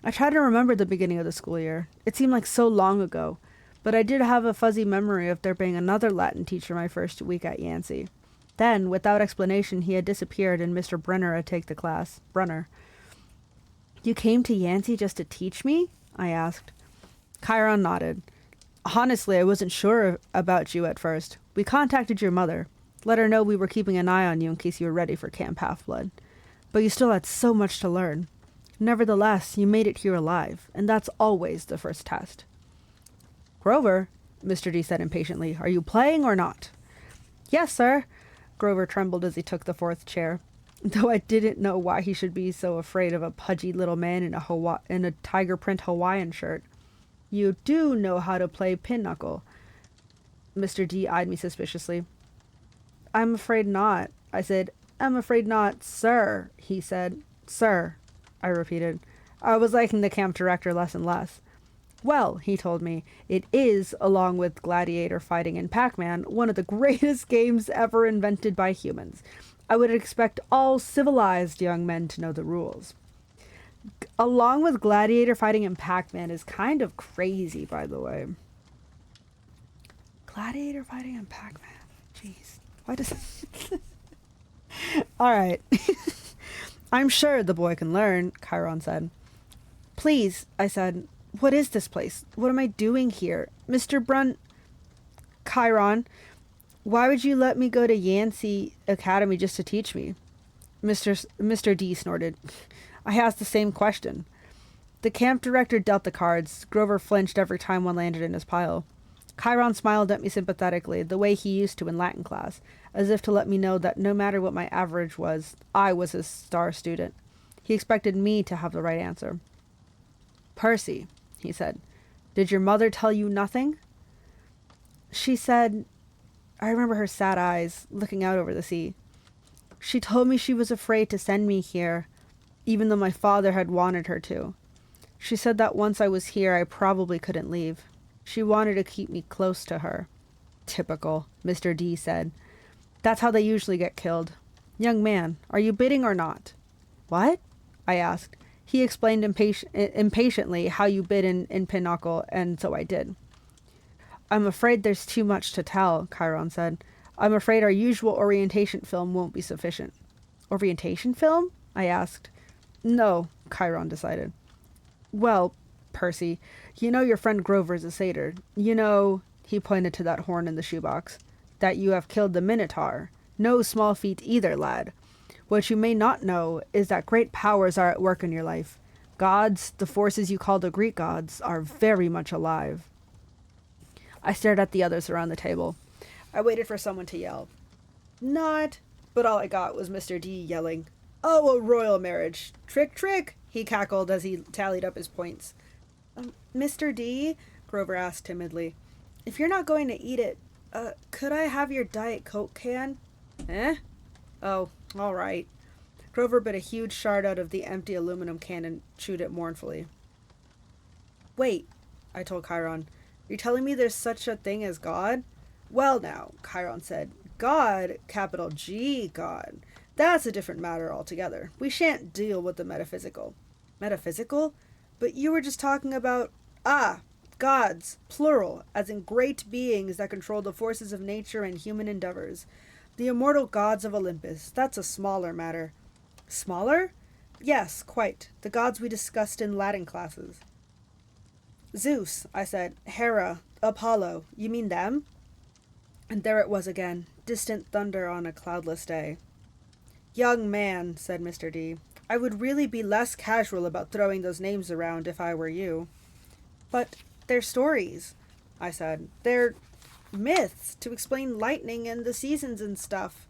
[SPEAKER 1] I tried to remember the beginning of the school year. It seemed like so long ago, but I did have a fuzzy memory of there being another Latin teacher my first week at Yancey. Then, without explanation, he had disappeared and Mr. Brunner had taken the class. Brunner. You came to Yancey just to teach me? I asked. Chiron nodded. Honestly, I wasn't sure about you at first. We contacted your mother. Let her know we were keeping an eye on you in case you were ready for Camp Half-Blood. But you still had so much to learn. Nevertheless, you made it here alive, and that's always the first test. Grover, Mr. D said impatiently, are you playing or not? Yes, sir. Grover trembled as he took the 4th chair, though I didn't know why he should be so afraid of a pudgy little man in a tiger print Hawaiian shirt. You do know how to play pinochle. Mr. D eyed me suspiciously. I'm afraid not. I said, I'm afraid not, sir, he said. Sir, I repeated. I was liking the camp director less and less. Well, he told me, it is, along with gladiator fighting and Pac-Man, one of the greatest games ever invented by humans. I would expect all civilized young men to know the rules. Along with gladiator fighting and Pac-Man is kind of crazy, by the way. Gladiator fighting and Pac-Man. Jeez. Why does... All right. I'm sure the boy can learn, Chiron said. Please, I said. What is this place? What am I doing here? Chiron, why would you let me go to Yancey Academy just to teach me? Mr. D snorted. I asked the same question. The camp director dealt the cards. Grover flinched every time one landed in his pile. Chiron smiled at me sympathetically, the way he used to in Latin class, as if to let me know that no matter what my average was, I was his star student. He expected me to have the right answer. "Percy," he said, "did your mother tell you nothing?" She said, I remember her sad eyes, looking out over the sea. She told me she was afraid to send me here, even though my father had wanted her to. She said that once I was here, I probably couldn't leave. She wanted to keep me close to her. Typical, Mr. D said. That's how they usually get killed. Young man, are you bidding or not? What? I asked. He explained impatiently how you bid in Pinochle, and so I did. I'm afraid there's too much to tell, Chiron said. I'm afraid our usual orientation film won't be sufficient. Orientation film? I asked. No, Chiron decided. Well, Percy, you know your friend Grover's a satyr. You know, he pointed to that horn in the shoebox, that you have killed the Minotaur. No small feat either, lad. What you may not know is that great powers are at work in your life. Gods, the forces you call the Greek gods, are very much alive. I stared at the others around the table. I waited for someone to yell. Not. But all I got was Mr. D yelling, Oh, a royal marriage. Trick, trick, he cackled as he tallied up his points. Mr. D, Grover asked timidly, if you're not going to eat it, could I have your Diet Coke can? Eh? Oh, all right. Grover bit a huge shard out of the empty aluminum can and chewed it mournfully. Wait, I told Chiron. You're telling me there's such a thing as God? Well now, Chiron said. God, capital G, God. That's a different matter altogether. We shan't deal with the metaphysical. Metaphysical? But you were just talking about, gods, plural, as in great beings that control the forces of nature and human endeavors. The immortal gods of Olympus. That's a smaller matter. Smaller? Yes, quite. The gods we discussed in Latin classes. Zeus, I said. Hera, Apollo. You mean them? And there it was again, distant thunder on a cloudless day. Young man, said Mr. D, I would really be less casual about throwing those names around if I were you. But they're stories, I said. They're myths to explain lightning and the seasons and stuff.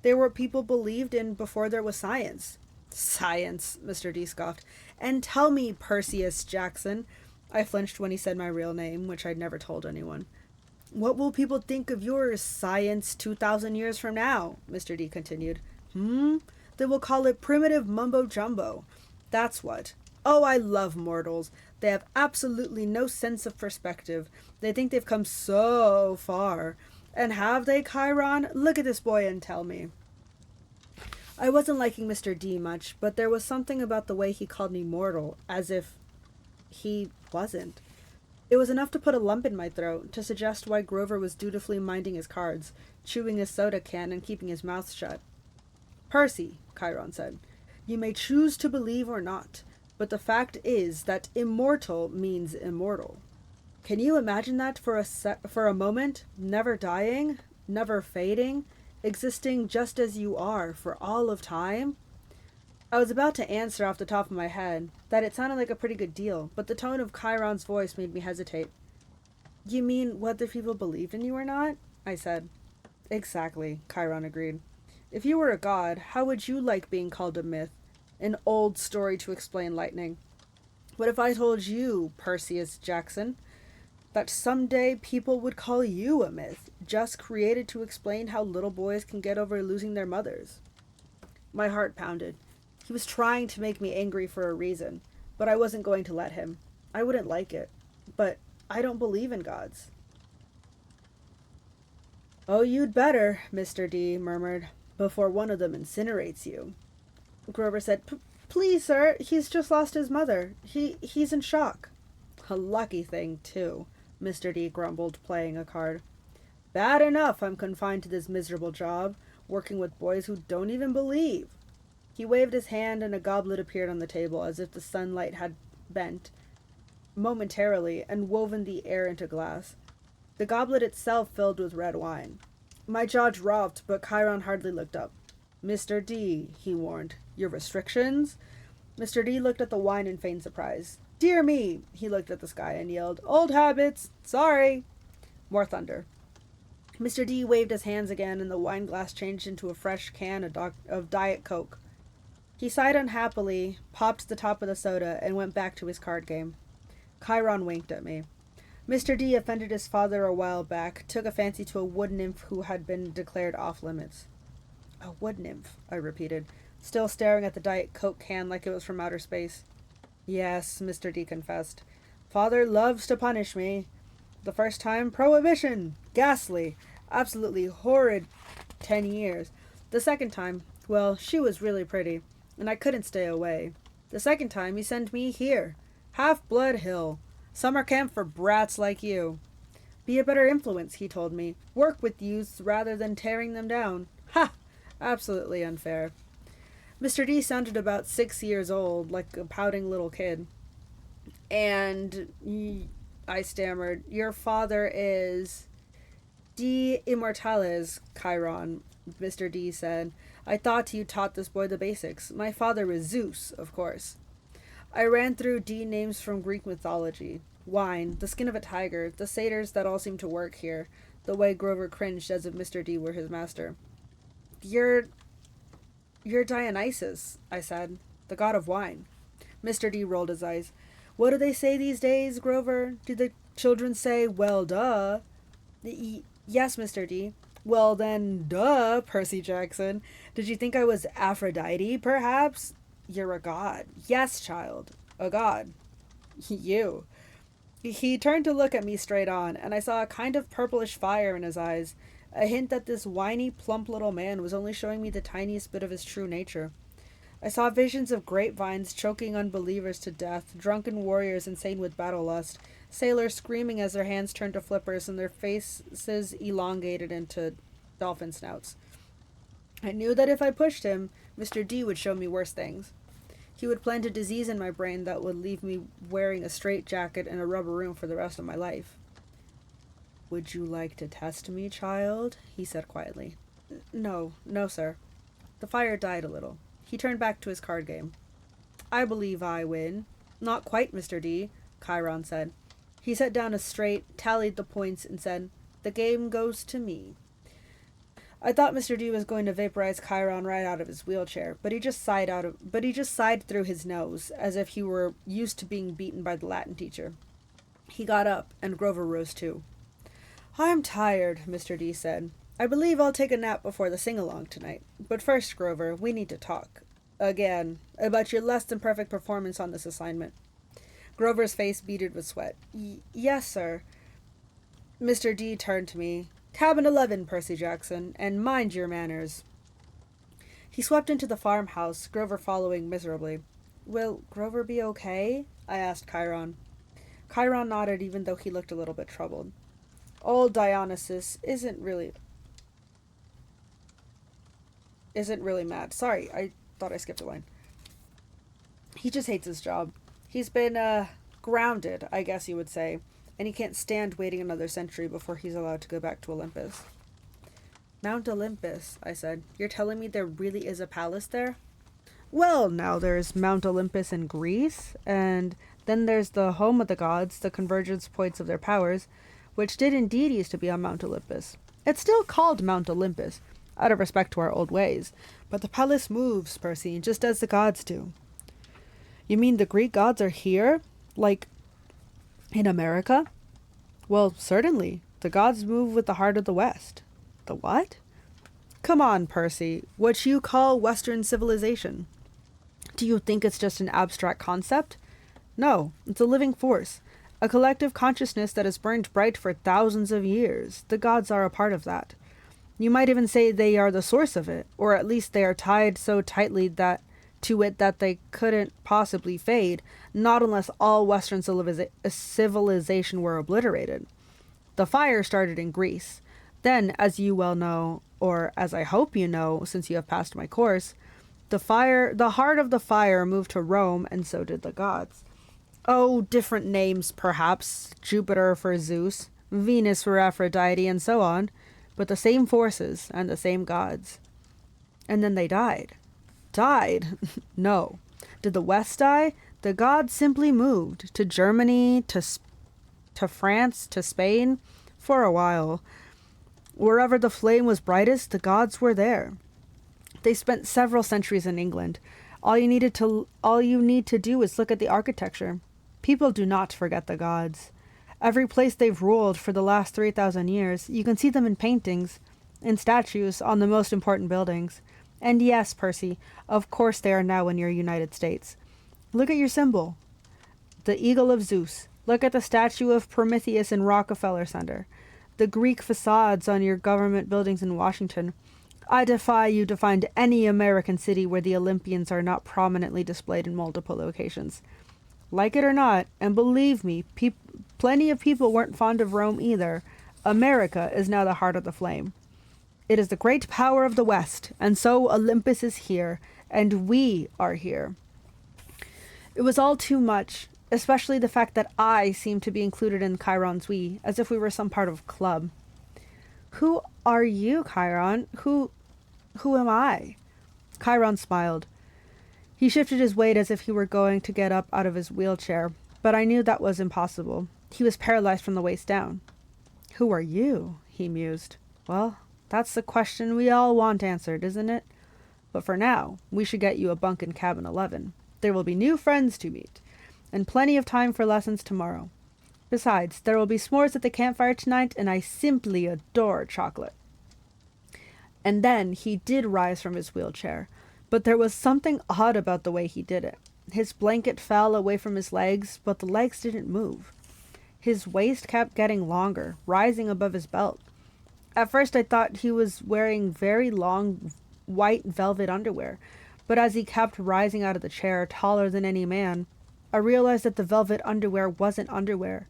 [SPEAKER 1] They were what people believed in before there was science. Science, Mr. D scoffed. And tell me, Percy Jackson. I flinched when he said my real name, which I'd never told anyone. What will people think of your science 2,000 years from now? Mr. D continued. They will call it primitive mumbo-jumbo. That's what. Oh, I love mortals. They have absolutely no sense of perspective. They think they've come so far. And have they, Chiron? Look at this boy and tell me. I wasn't liking Mr. D much, but there was something about the way he called me mortal, as if he wasn't. It was enough to put a lump in my throat, to suggest why Grover was dutifully minding his cards, chewing his soda can and keeping his mouth shut. Percy, Chiron said, you may choose to believe or not, but the fact is that immortal means immortal. Can you imagine that for a moment? Never dying, never fading, existing just as you are for all of time? I was about to answer off the top of my head that it sounded like a pretty good deal, but the tone of Chiron's voice made me hesitate. You mean whether people believed in you or not? I said. Exactly, Chiron agreed. If you were a god, how would you like being called a myth? An old story to explain lightning. What if I told you, Percy Jackson, that someday people would call you a myth, just created to explain how little boys can get over losing their mothers? My heart pounded. He was trying to make me angry for a reason, but I wasn't going to let him. I wouldn't like it, but I don't believe in gods. Oh, you'd better, Mr. D murmured, before one of them incinerates you. Grover said, Please, sir, he's just lost his mother. He's in shock. A lucky thing, too, Mr. D grumbled, playing a card. Bad enough I'm confined to this miserable job, working with boys who don't even believe. He waved his hand and a goblet appeared on the table as if the sunlight had bent momentarily and woven the air into glass. The goblet itself filled with red wine. My jaw dropped, but Chiron hardly looked up. Mr. D, he warned, your restrictions? Mr. D looked at the wine in feigned surprise. Dear me, he looked at the sky and yelled, Old habits, sorry. More thunder. Mr. D waved his hands again, and the wine glass changed into a fresh can of Diet Coke. He sighed unhappily, popped the top of the soda, and went back to his card game. Chiron winked at me. Mr. D offended his father a while back, took a fancy to a wood nymph who had been declared off-limits. A wood nymph, I repeated, still staring at the Diet Coke can like it was from outer space. Yes, Mr. D confessed. Father loves to punish me. The first time, prohibition! Ghastly! Absolutely horrid 10 years. The second time, well, she was really pretty, and I couldn't stay away. The second time, he sent me here. Half-Blood Hill. Summer camp for brats like you. Be a better influence, he told me. Work with youths rather than tearing them down. Ha! Absolutely unfair. Mr. D sounded about 6 years old, like a pouting little kid. And I stammered, your father is... De Immortales, Chiron, Mr. D said. I thought you taught this boy the basics. My father is Zeus, of course. I ran through D names from Greek mythology. Wine, the skin of a tiger, the satyrs that all seem to work here, the way Grover cringed as if Mr. D were his master. You're Dionysus, I said, the god of wine. Mr. D rolled his eyes. What do they say these days, Grover? Do the children say, well, duh? Yes, Mr. D. Well, then, duh, Percy Jackson. Did you think I was Aphrodite, perhaps? You're a god. Yes, child. A god. You. He turned to look at me straight on, and I saw a kind of purplish fire in his eyes, a hint that this whiny, plump little man was only showing me the tiniest bit of his true nature. I saw visions of grapevines choking unbelievers to death, drunken warriors insane with battle lust, sailors screaming as their hands turned to flippers and their faces elongated into dolphin snouts. I knew that if I pushed him, Mr. D would show me worse things. He would plant a disease in my brain that would leave me wearing a straitjacket in a rubber room for the rest of my life. Would you like to test me, child? He said quietly. No, sir. The fire died a little. He turned back to his card game. I believe I win. Not quite, Mr. D, Chiron said. He set down a straight, tallied the points, and said, the game goes to me. I thought Mr. D was going to vaporize Chiron right out of his wheelchair, but he just sighed through his nose, as if he were used to being beaten by the Latin teacher. He got up, and Grover rose too. I'm tired, Mr. D said. I believe I'll take a nap before the sing-along tonight. But first, Grover, we need to talk. Again, about your less-than-perfect performance on this assignment. Grover's face beaded with sweat. Yes, sir. Mr. D turned to me. Cabin 11, Percy Jackson, and mind your manners. He swept into the farmhouse, Grover following miserably. Will Grover be okay? I asked Chiron. Chiron nodded even though he looked a little bit troubled. Old Dionysus isn't really mad. Sorry, I thought I skipped a line. He just hates his job. He's been, grounded, I guess you would say, and he can't stand waiting another century before he's allowed to go back to Olympus. Mount Olympus, I said. You're telling me there really is a palace there? Well, now there's Mount Olympus in Greece, and then there's the home of the gods, the convergence points of their powers, which did indeed used to be on Mount Olympus. It's still called Mount Olympus, out of respect to our old ways, but the palace moves, Percy, just as the gods do. You mean the Greek gods are here? Like, in America? Well, certainly. The gods move with the heart of the West. The what? Come on, Percy. What you call Western civilization. Do you think it's just an abstract concept? No, it's a living force. A collective consciousness that has burned bright for thousands of years. The gods are a part of that. You might even say they are the source of it, or at least they are tied so tightly to it that they couldn't possibly fade, not unless all Western civilization were obliterated. The fire started in Greece. Then, as you well know, or as I hope you know, since you have passed my course, the heart of the fire moved to Rome, and so did the gods. Oh, different names, perhaps. Jupiter for Zeus, Venus for Aphrodite, and so on. But the same forces and the same gods. And then they died. Died? No. Did the West die? The gods simply moved to Germany, to France, to Spain, For a while. Wherever the flame was brightest, the gods were there. They spent several centuries in England. All you need to do is look at the architecture. People do not forget the gods. Every place they've ruled for the last 3,000 years, you can see them in paintings, in statues, on the most important buildings. And yes, Percy, of course they are now in your United States. Look at your symbol, the eagle of Zeus. Look at the statue of Prometheus in Rockefeller Center. The Greek facades on your government buildings in Washington. I defy you to find any American city where the Olympians are not prominently displayed in multiple locations. Like it or not, and believe me, plenty of people weren't fond of Rome either, America is now the heart of the flame. It is the great power of the West, and so Olympus is here, and we are here. It was all too much, especially the fact that I seemed to be included in Chiron's we, as if we were some part of a club. Who are you, Chiron? Who am I? Chiron smiled. He shifted his weight as if he were going to get up out of his wheelchair, but I knew that was impossible. He was paralyzed from the waist down. Who are you? He mused. Well, that's the question we all want answered, isn't it? But for now, we should get you a bunk in cabin 11. There will be new friends to meet, and plenty of time for lessons tomorrow. Besides, there will be s'mores at the campfire tonight, and I simply adore chocolate. And then he did rise from his wheelchair, but there was something odd about the way he did it. His blanket fell away from his legs, but the legs didn't move. His waist kept getting longer, rising above his belt. At first I thought he was wearing very long white velvet underwear, but as he kept rising out of the chair, taller than any man, I realized that the velvet underwear wasn't underwear.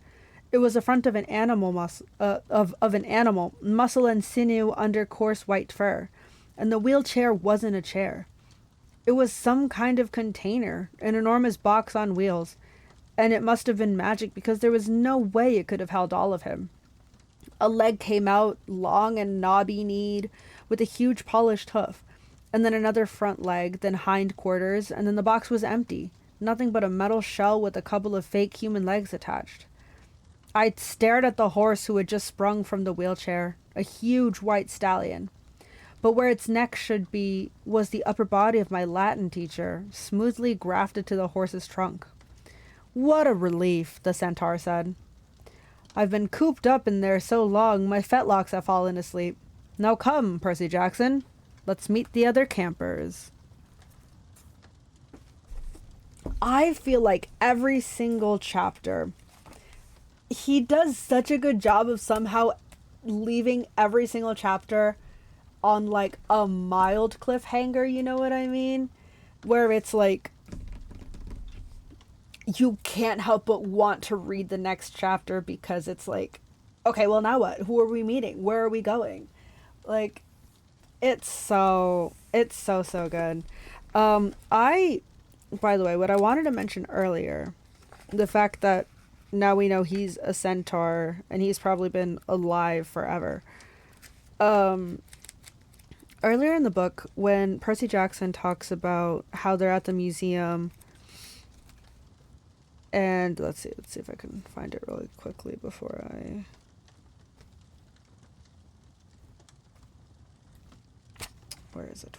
[SPEAKER 1] It was the front of an animal muscle and sinew under coarse white fur, and the wheelchair wasn't a chair. It was some kind of container, an enormous box on wheels, and it must have been magic because there was no way it could have held all of him. A leg came out, long and knobby-kneed, with a huge polished hoof, and then another front leg, then hind quarters, and then the box was empty, nothing but a metal shell with a couple of fake human legs attached. I stared at the horse who had just sprung from the wheelchair, a huge white stallion. But where its neck should be was the upper body of my Latin teacher, smoothly grafted to the horse's trunk. What a relief, the centaur said. I've been cooped up in there so long my fetlocks have fallen asleep. Now come, Percy Jackson. Let's meet the other campers. I feel like every single chapter, he does such a good job of somehow leaving every single chapter on like a mild cliffhanger, you know what I mean? Where it's like, you can't help but want to read the next chapter because it's like, okay, well now what? Who are we meeting? Where are we going? Like, it's so good. By the way, what I wanted to mention earlier, the fact that now we know he's a centaur and he's probably been alive forever. Earlier in the book, when Percy Jackson talks about how they're at the museum, and let's see if I can find it really quickly before I... Where is it?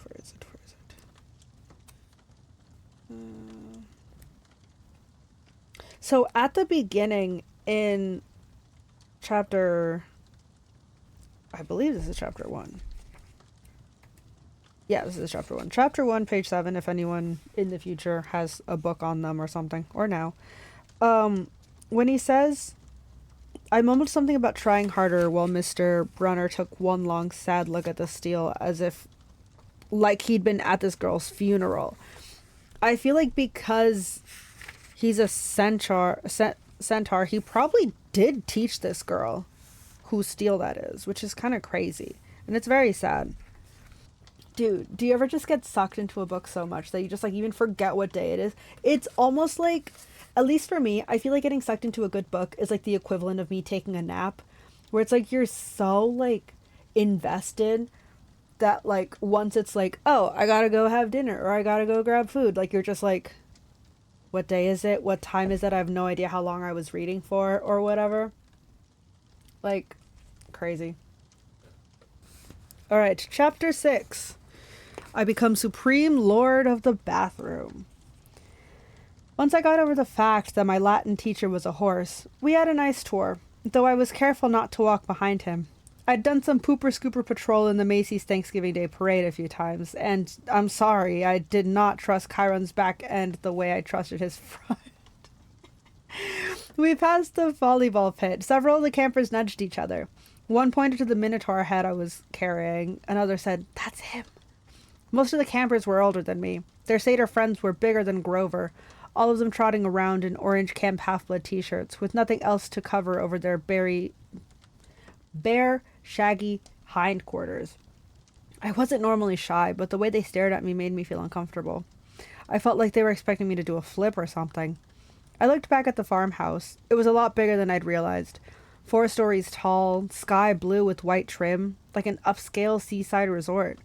[SPEAKER 1] So at the beginning in chapter... I believe this is chapter 1. Yeah, this is chapter 1. Chapter 1, page 7, if anyone in the future has a book on them or something, or now. When he says, I mumbled something about trying harder while Mr. Brunner took one long sad look at the steel as if like he'd been at this girl's funeral. I feel like because he's a centaur, he probably did teach this girl whose steel that is, which is kind of crazy. And it's very sad. Dude, do you ever just get sucked into a book so much that you just like even forget what day it is? It's almost like, at least for me, I feel like getting sucked into a good book is like the equivalent of me taking a nap, where it's like you're so like invested that like once it's like, oh, I gotta go have dinner or I gotta go grab food, like you're just like, what day is it? What time is it? I have no idea how long I was reading for or whatever. Like, Crazy. Alright, chapter 6. I become Supreme Lord of the Bathroom. Once I got over the fact that my Latin teacher was a horse, we had a nice tour, though I was careful not to walk behind him. I'd done some pooper scooper patrol in the Macy's Thanksgiving Day Parade a few times, and I'm sorry, I did not trust Chiron's back end the way I trusted his front. We passed the volleyball pit. Several of the campers nudged each other. One pointed to the Minotaur head I was carrying. Another said, "That's him." Most of the campers were older than me. Their satyr friends were bigger than Grover, all of them trotting around in orange Camp Half-Blood t-shirts, with nothing else to cover over their bare, shaggy hindquarters. I wasn't normally shy, but the way they stared at me made me feel uncomfortable. I felt like they were expecting me to do a flip or something. I looked back at the farmhouse. It was a lot bigger than I'd realized. 4 stories tall, sky blue with white trim, like an upscale seaside resort.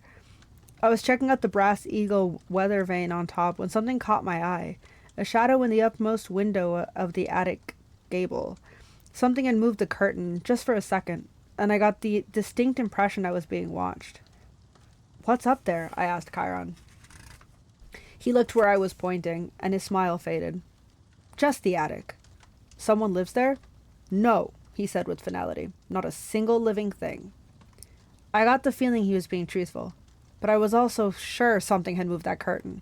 [SPEAKER 1] I was checking out the brass eagle weather vane on top when something caught my eye. A shadow in the upmost window of the attic gable. Something had moved the curtain, just for a second, and I got the distinct impression I was being watched. "What's up there?" I asked Chiron. He looked where I was pointing, and his smile faded. "Just the attic." "Someone lives there?" "No," he said with finality. "Not a single living thing." I got the feeling he was being truthful, but I was also sure something had moved that curtain.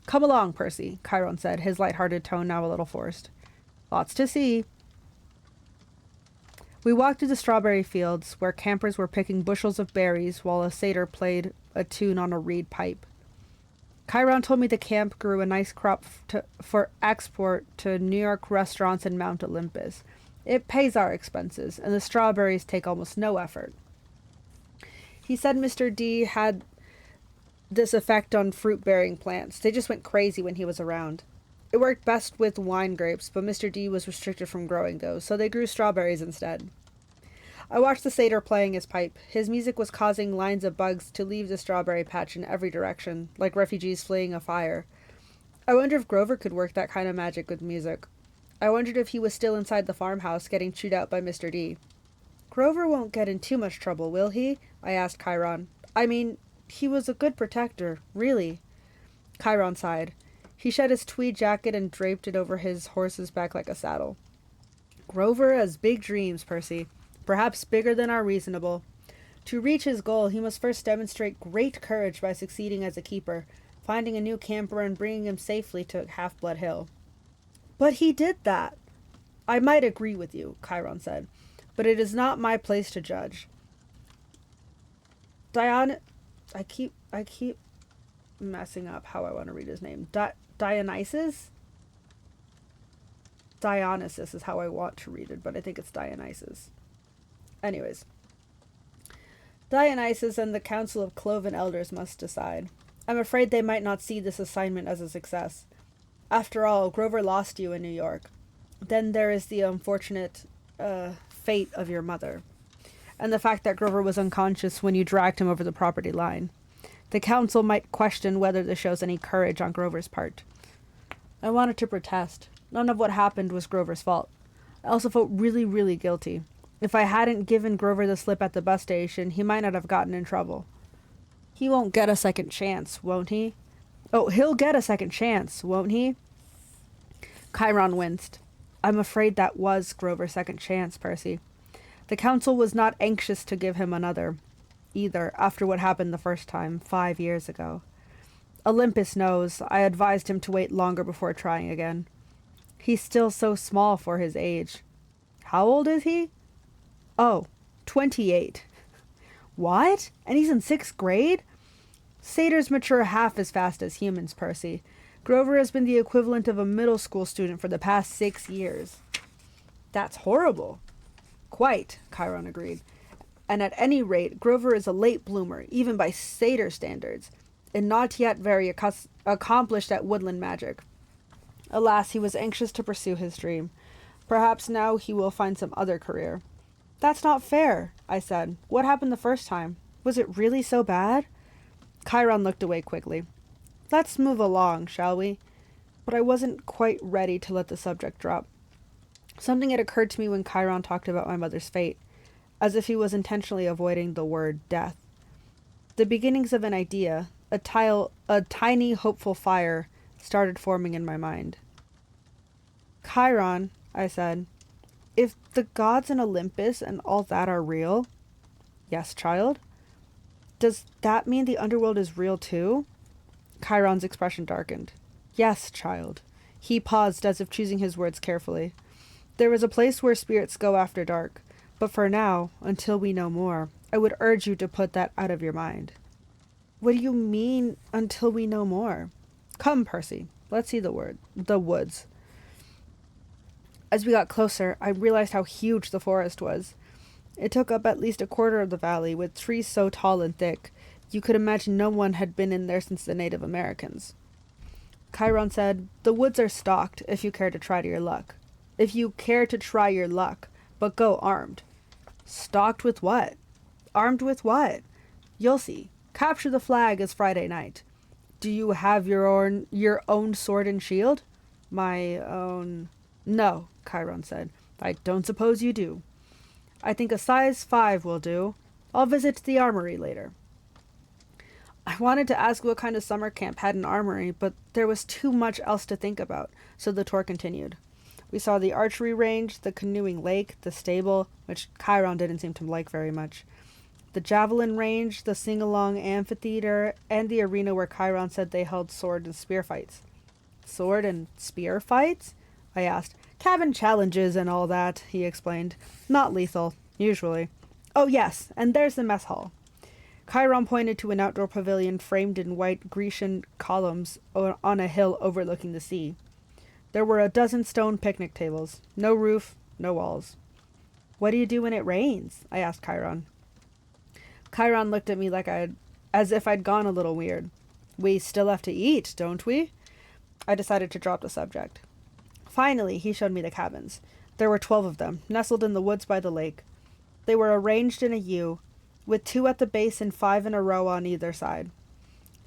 [SPEAKER 1] "Come along, Percy," Chiron said, his light-hearted tone now a little forced. "Lots to see." We walked through the strawberry fields, where campers were picking bushels of berries while a satyr played a tune on a reed pipe. Chiron told me the camp grew a nice crop for export to New York restaurants in Mount Olympus. It pays our expenses, and the strawberries take almost no effort. He said Mr. D had this effect on fruit-bearing plants. They just went crazy when he was around. It worked best with wine grapes, but Mr. D was restricted from growing those, so they grew strawberries instead. I watched the satyr playing his pipe. His music was causing lines of bugs to leave the strawberry patch in every direction, like refugees fleeing a fire. I wondered if Grover could work that kind of magic with music. I wondered if he was still inside the farmhouse getting chewed out by Mr. D. "Grover won't get in too much trouble, will he?" I asked Chiron. "I mean, he was a good protector, really." Chiron sighed. He shed his tweed jacket and draped it over his horse's back like a saddle. "Grover has big dreams, Percy. Perhaps bigger than are reasonable. To reach his goal, he must first demonstrate great courage by succeeding as a keeper, finding a new camper and bringing him safely to Half-Blood Hill." "But he did that." "I might agree with you," Chiron said, "but it is not my place to judge. I keep messing up how I want to read his name. Dionysus? Dionysus is how I want to read it, but I think it's Dionysus. Anyways. Dionysus and the Council of Cloven Elders must decide. I'm afraid they might not see this assignment as a success. After all, Grover lost you in New York. Then there is the unfortunate fate of your mother, and the fact that Grover was unconscious when you dragged him over the property line. The council might question whether this shows any courage on Grover's part. I wanted to protest. None of what happened was Grover's fault. I also felt really, really guilty. If I hadn't given Grover the slip at the bus station, he might not have gotten in trouble. He won't get a second chance, won't he? Oh, he'll get a second chance, won't he? Chiron winced. I'm afraid that was Grover's second chance, Percy. The council was not anxious to give him another, either, after what happened the first time, 5 years ago. Olympus knows. I advised him to wait longer before trying again. He's still so small for his age. How old is he? Oh, 28. What? And he's in 6th grade? Satyrs mature half as fast as humans, Percy. Grover has been the equivalent of a middle school student for the past 6 years. That's horrible. Quite, Chiron agreed. And at any rate, Grover is a late bloomer, even by satyr standards, and not yet very accomplished at woodland magic. Alas, he was anxious to pursue his dream. Perhaps now he will find some other career. That's not fair, I said. What happened the first time? Was it really so bad? Chiron looked away quickly. Let's move along, shall we? But I wasn't quite ready to let the subject drop. Something had occurred to me when Chiron talked about my mother's fate. as if he was intentionally avoiding the word death. The beginnings of an idea, a tiny hopeful fire, started forming in my mind. Chiron, I said, if the gods in Olympus and all that are real, yes, child, does that mean the underworld is real too? Chiron's expression darkened. Yes, child. He paused as if choosing his words carefully. There is a place where spirits go after dark, but for now, until we know more, I would urge you to put that out of your mind. What do you mean, until we know more? Come, Percy, let's see the woods. As we got closer, I realized how huge the forest was. It took up at least a quarter of the valley, with trees so tall and thick, you could imagine no one had been in there since the Native Americans. Chiron said, the woods are stocked if you care to try your luck. If you care to try your luck, but go armed. Stocked with what? Armed with what? You'll see. Capture the flag is Friday night. Do you have your own sword and shield? My own... No, Chiron said. I don't suppose you do. I think a size 5 will do. I'll visit the armory later. I wanted to ask what kind of summer camp had an armory, but there was too much else to think about, so the tour continued. We saw the archery range, the canoeing lake, the stable, which Chiron didn't seem to like very much, the javelin range, the sing-along amphitheater, and the arena where Chiron said they held sword and spear fights. Sword and spear fights? I asked. Cabin challenges and all that, he explained. Not lethal, usually. Oh yes, and there's the mess hall. Chiron pointed to an outdoor pavilion framed in white Grecian columns on a hill overlooking the sea. There were a dozen stone picnic tables. No roof, no walls. What do you do when it rains? I asked Chiron. Chiron looked at me as if I'd gone a little weird. We still have to eat, don't we? I decided to drop the subject. Finally, he showed me the cabins. There were 12 of them, nestled in the woods by the lake. They were arranged in a U, with 2 at the base and 5 in a row on either side.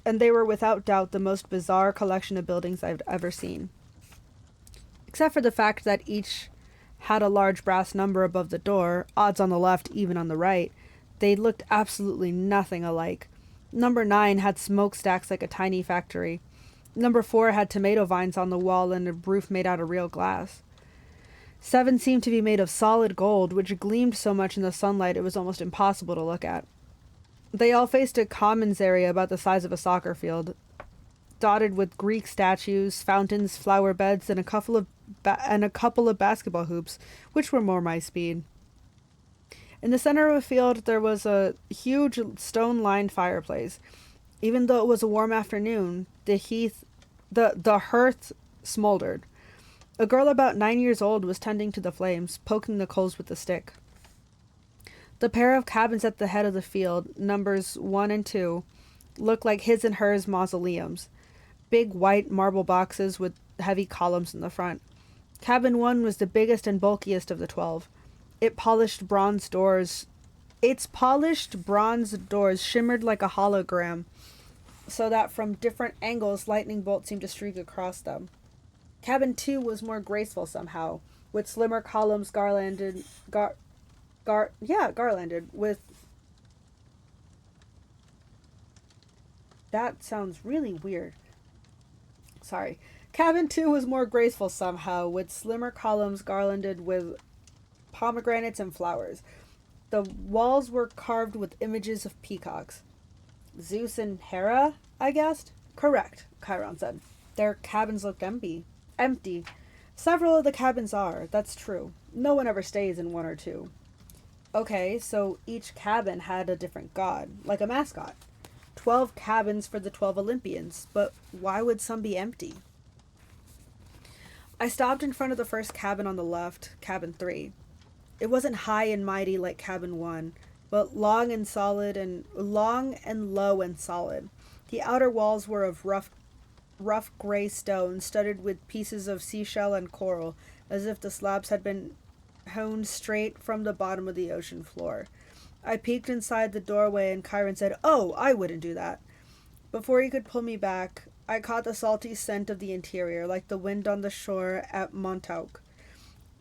[SPEAKER 1] And they were without doubt the most bizarre collection of buildings I've ever seen. Except for the fact that each had a large brass number above the door, odds on the left, even on the right, they looked absolutely nothing alike. Number 9 had smokestacks like a tiny factory. Number 4 had tomato vines on the wall and a roof made out of real glass. 7 seemed to be made of solid gold, which gleamed so much in the sunlight it was almost impossible to look at. They all faced a commons area about the size of a soccer field, dotted with Greek statues, fountains, flower beds, and a couple of basketball hoops, which were more my speed. In the center of the field, there was a huge stone-lined fireplace. Even though it was a warm afternoon, the hearth smoldered. A girl about 9 years old was tending to the flames, poking the coals with a stick. The pair of cabins at the head of the field, numbers 1 and 2, looked like his and hers mausoleums. Big white marble boxes with heavy columns in the front. Cabin 1 was the biggest and bulkiest of the 12. Its polished bronze doors shimmered like a hologram, so that from different angles lightning bolts seemed to streak across them. Cabin 2 was more graceful somehow, with slimmer columns garlanded with... That sounds really weird. Sorry. Cabin 2 was more graceful somehow, with slimmer columns garlanded with pomegranates and flowers. The walls were carved with images of peacocks. Zeus and Hera, I guessed? Correct, Chiron said. Their cabins looked empty. Several of the cabins are, that's true. No one ever stays in 1 or 2. Okay, so each cabin had a different god, like a mascot. 12 cabins for the 12 Olympians, but why would some be empty? I stopped in front of the first cabin on the left, cabin 3. It wasn't high and mighty like cabin 1, but long and low and solid. The outer walls were of rough gray stone, studded with pieces of seashell and coral, as if the slabs had been hewn straight from the bottom of the ocean floor. I peeked inside the doorway and Chiron said, "Oh, I wouldn't do that." Before he could pull me back, I caught the salty scent of the interior, like the wind on the shore at Montauk.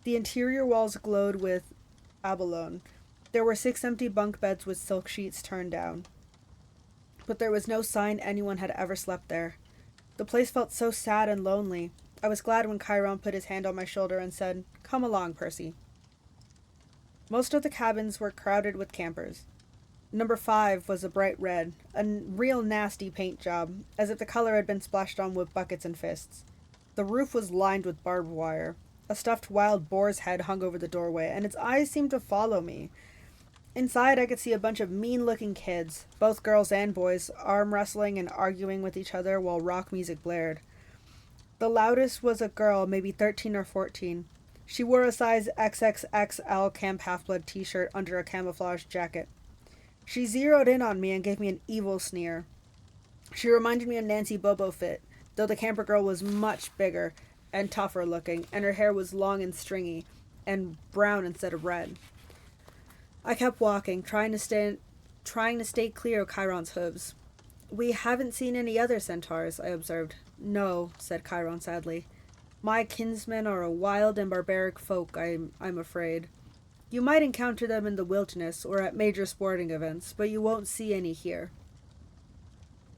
[SPEAKER 1] The interior walls glowed with abalone, There were 6 empty bunk beds with silk sheets turned down, but there was no sign anyone had ever slept there. The place felt so sad and lonely. I was glad when Chiron put his hand on my shoulder and said, "Come along, Percy." Most of the cabins were crowded with campers. Number 5 was a bright red, a real nasty paint job, as if the color had been splashed on with buckets and fists. The roof was lined with barbed wire. A stuffed wild boar's head hung over the doorway, and its eyes seemed to follow me. Inside, I could see a bunch of mean-looking kids, both girls and boys, arm wrestling and arguing with each other while rock music blared. The loudest was a girl, maybe 13 or 14. She wore a size XXXL Camp Half-Blood t-shirt under a camouflage jacket. She zeroed in on me and gave me an evil sneer. She reminded me of Nancy Bobo Fit, though the camper girl was much bigger and tougher looking, and her hair was long and stringy, and brown instead of red. I kept walking, trying to stay clear of Chiron's hooves. "We haven't seen any other centaurs," I observed. "No," said Chiron sadly. "My kinsmen are a wild and barbaric folk, I'm afraid. You might encounter them in the wilderness or at major sporting events, but you won't see any here."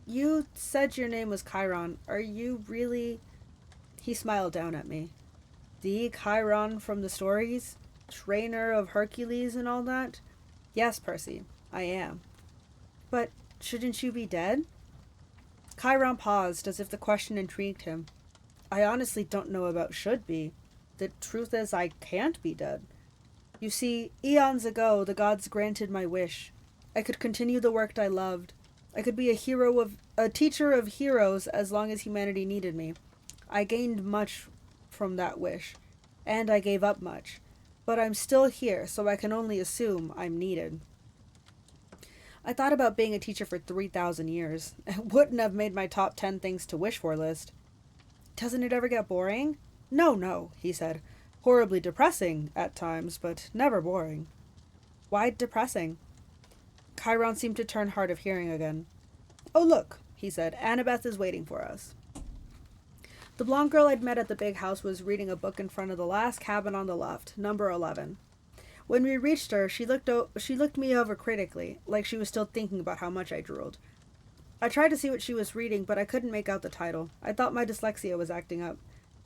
[SPEAKER 1] "You said your name was Chiron. Are you really—" He smiled down at me. "The Chiron from the stories? Trainer of Hercules and all that?" "Yes, Percy, I am." "But shouldn't you be dead?" Chiron paused, as if the question intrigued him. "I honestly don't know about should be. The truth is, I can't be dead. You see, eons ago, the gods granted my wish. I could continue the work I loved. I could be a teacher of heroes as long as humanity needed me. I gained much from that wish, and I gave up much. But I'm still here, so I can only assume I'm needed." I thought about being a teacher for 3,000 years. It wouldn't have made my top 10 things to wish for list. "Doesn't it ever get boring?" No, he said. "Horribly depressing at times, but never boring." "Why depressing?" Chiron seemed to turn hard of hearing again. "Oh, look," he said. "Annabeth is waiting for us." The blonde girl I'd met at the big house was reading a book in front of the last cabin on the left, number 11. When we reached her, she looked me over critically, like she was still thinking about how much I drooled. I tried to see what she was reading, but I couldn't make out the title. I thought my dyslexia was acting up.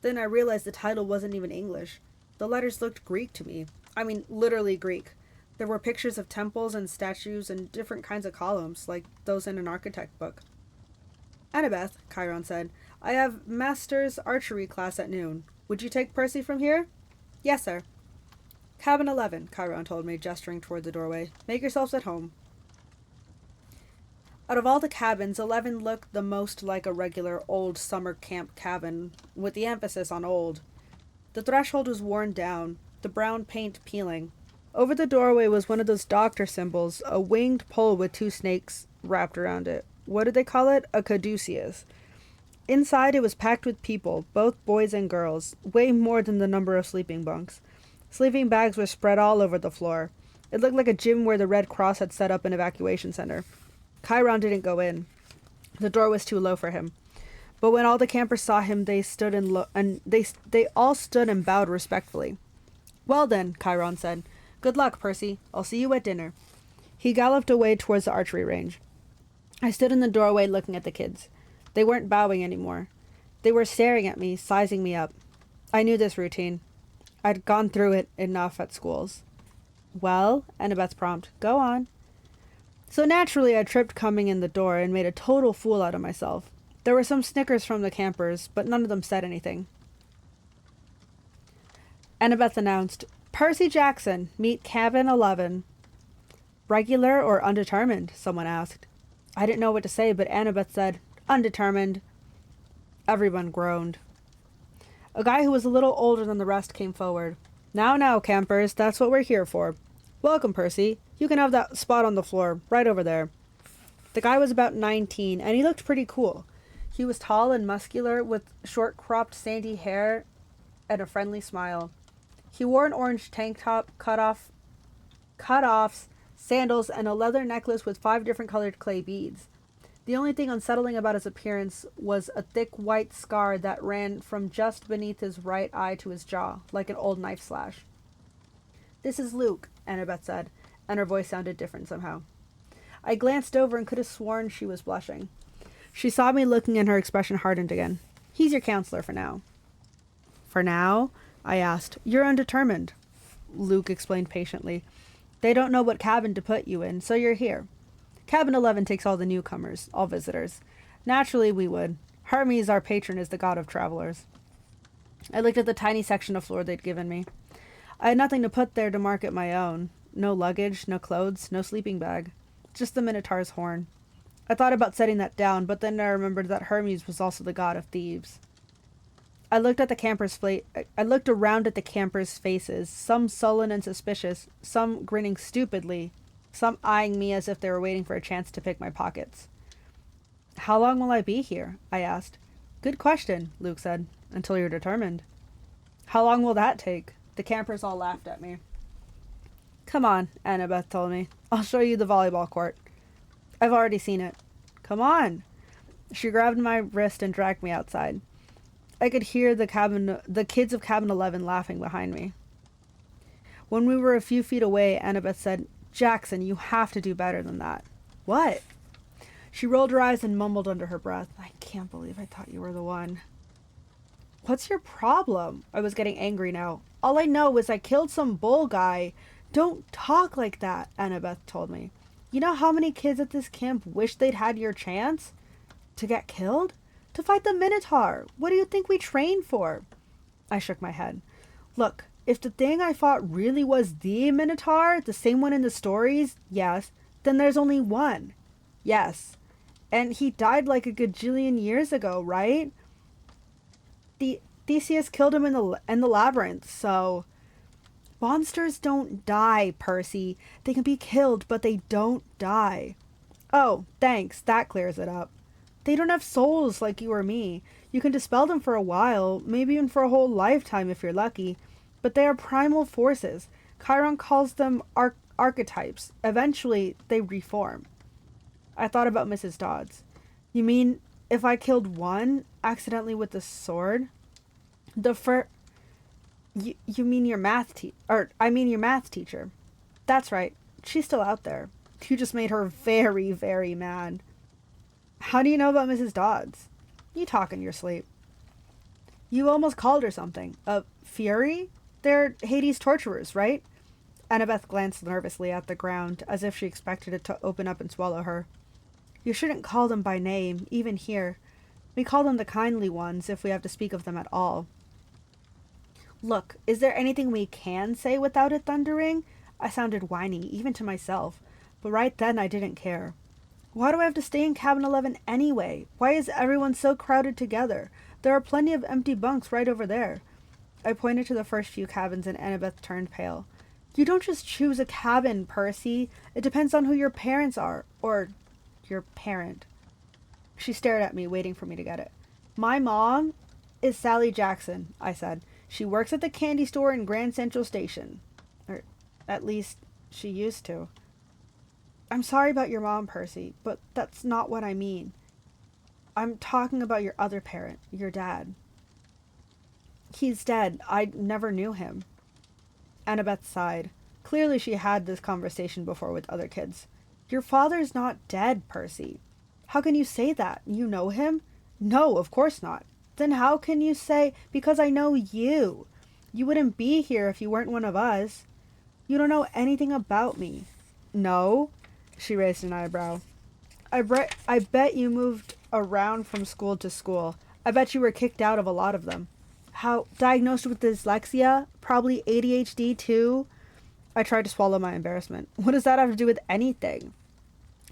[SPEAKER 1] Then I realized the title wasn't even English. The letters looked Greek to me. I mean, literally Greek. There were pictures of temples and statues and different kinds of columns, like those in an architect book. "Annabeth," Chiron said, "I have master's archery class at noon. Would you take Percy from here?" "Yes, sir." "Cabin 11, Chiron told me, gesturing toward the doorway. "Make yourselves at home." Out of all the cabins, 11 looked the most like a regular old summer camp cabin, with the emphasis on old. The threshold was worn down, the brown paint peeling. Over the doorway was one of those doctor symbols, a winged pole with 2 snakes wrapped around it. What did they call it? A caduceus. Inside it was packed with people, both boys and girls, way more than the number of sleeping bunks. Sleeping bags were spread all over the floor. It looked like a gym where the Red Cross had set up an evacuation center. Chiron didn't go in. The door was too low for him. But when all the campers saw him, they all stood and bowed respectfully. "Well then," Chiron said. "Good luck, Percy. I'll see you at dinner." He galloped away towards the archery range. I stood in the doorway looking at the kids. They weren't bowing anymore. They were staring at me, sizing me up. I knew this routine. I'd gone through it enough at schools. "Well," Annabeth's prompt. "Go on." So naturally I tripped coming in the door and made a total fool out of myself. There were some snickers from the campers, but none of them said anything. Annabeth announced, "Percy Jackson, meet cabin 11. "Regular or undetermined?" someone asked. I didn't know what to say, but Annabeth said, "Undetermined." Everyone groaned. A guy who was a little older than the rest came forward. Now, campers, that's what we're here for. Welcome, Percy. You can have that spot on the floor, right over there." The guy was about 19, and he looked pretty cool. He was tall and muscular, with short-cropped sandy hair and a friendly smile. He wore an orange tank top, cut-offs, sandals, and a leather necklace with 5 different colored clay beads. The only thing unsettling about his appearance was a thick white scar that ran from just beneath his right eye to his jaw, like an old knife slash. "This is Luke," Annabeth said, and her voice sounded different somehow. I glanced over and could have sworn she was blushing. She saw me looking and her expression hardened again. He's your counselor for now. For now? I asked. You're undetermined, Luke explained patiently. They don't know what cabin to put you in, so you're here. Cabin 11 takes all the newcomers, all visitors. Naturally, we would. Hermes, our patron, is the god of travelers. I looked at the tiny section of floor they'd given me. I had nothing to put there to mark it my own. No luggage, no clothes, no sleeping bag. Just the Minotaur's horn. I thought about setting that down, but then I remembered that Hermes was also the god of thieves. I looked around at the campers' faces, some sullen and suspicious, some grinning stupidly, some eyeing me as if they were waiting for a chance to pick my pockets. How long will I be here? I asked. Good question, Luke said. Until you're determined. How long will that take? The campers all laughed at me. Come on, Annabeth told me. I'll show you the volleyball court. I've already seen it. Come on. She grabbed my wrist and dragged me outside. I could hear the kids of cabin 11 laughing behind me. When we were a few feet away, Annabeth said, Jackson, you have to do better than that. What? She rolled her eyes and mumbled under her breath. I can't believe I thought you were the one. What's your problem? I was getting angry now. All I know is I killed some bull guy. Don't talk like that, Annabeth told me. You know how many kids at this camp wish they'd had your chance? To get killed? To fight the Minotaur. What do you think we trained for? I shook my head. Look, if the thing I fought really was the Minotaur, the same one in the stories, yes, then there's only one. Yes. And he died like a gajillion years ago, right? Theseus killed him in the labyrinth, so... Monsters don't die, Percy. They can be killed, but they don't die. Oh, thanks. That clears it up. They don't have souls like you or me. You can dispel them for a while, maybe even for a whole lifetime if you're lucky. But they are primal forces. Chiron calls them archetypes. Eventually, they reform. I thought about Mrs. Dodds. You mean if I killed one accidentally with the sword? You mean your math teacher. That's right. She's still out there. You just made her very, very mad. How do you know about Mrs. Dodds? You talk in your sleep. You almost called her something. Fury? They're Hades' torturers, right? Annabeth glanced nervously at the ground, as if she expected it to open up and swallow her. You shouldn't call them by name, even here. We call them the kindly ones, if we have to speak of them at all. Look, is there anything we can say without it thundering? I sounded whiny, even to myself, but right then I didn't care. Why do I have to stay in cabin 11 anyway? Why is everyone so crowded together? There are plenty of empty bunks right over there. I pointed to the first few cabins and Annabeth turned pale. You don't just choose a cabin, Percy. It depends on who your parents are, or your parent. She stared at me, waiting for me to get it. My mom is Sally Jackson, I said. She works at the candy store in Grand Central Station. Or, at least, she used to. I'm sorry about your mom, Percy, but that's not what I mean. I'm talking about your other parent, your dad. He's dead. I never knew him. Annabeth sighed. Clearly she had this conversation before with other kids. Your father's not dead, Percy. How can you say that? You know him? No, of course not. Then how can you say, because I know you? You wouldn't be here if you weren't one of us. You don't know anything about me. No? She raised an eyebrow. I bet you moved around from school to school. I bet you were kicked out of a lot of them. How, diagnosed with dyslexia? Probably ADHD too? I tried to swallow my embarrassment. What does that have to do with anything?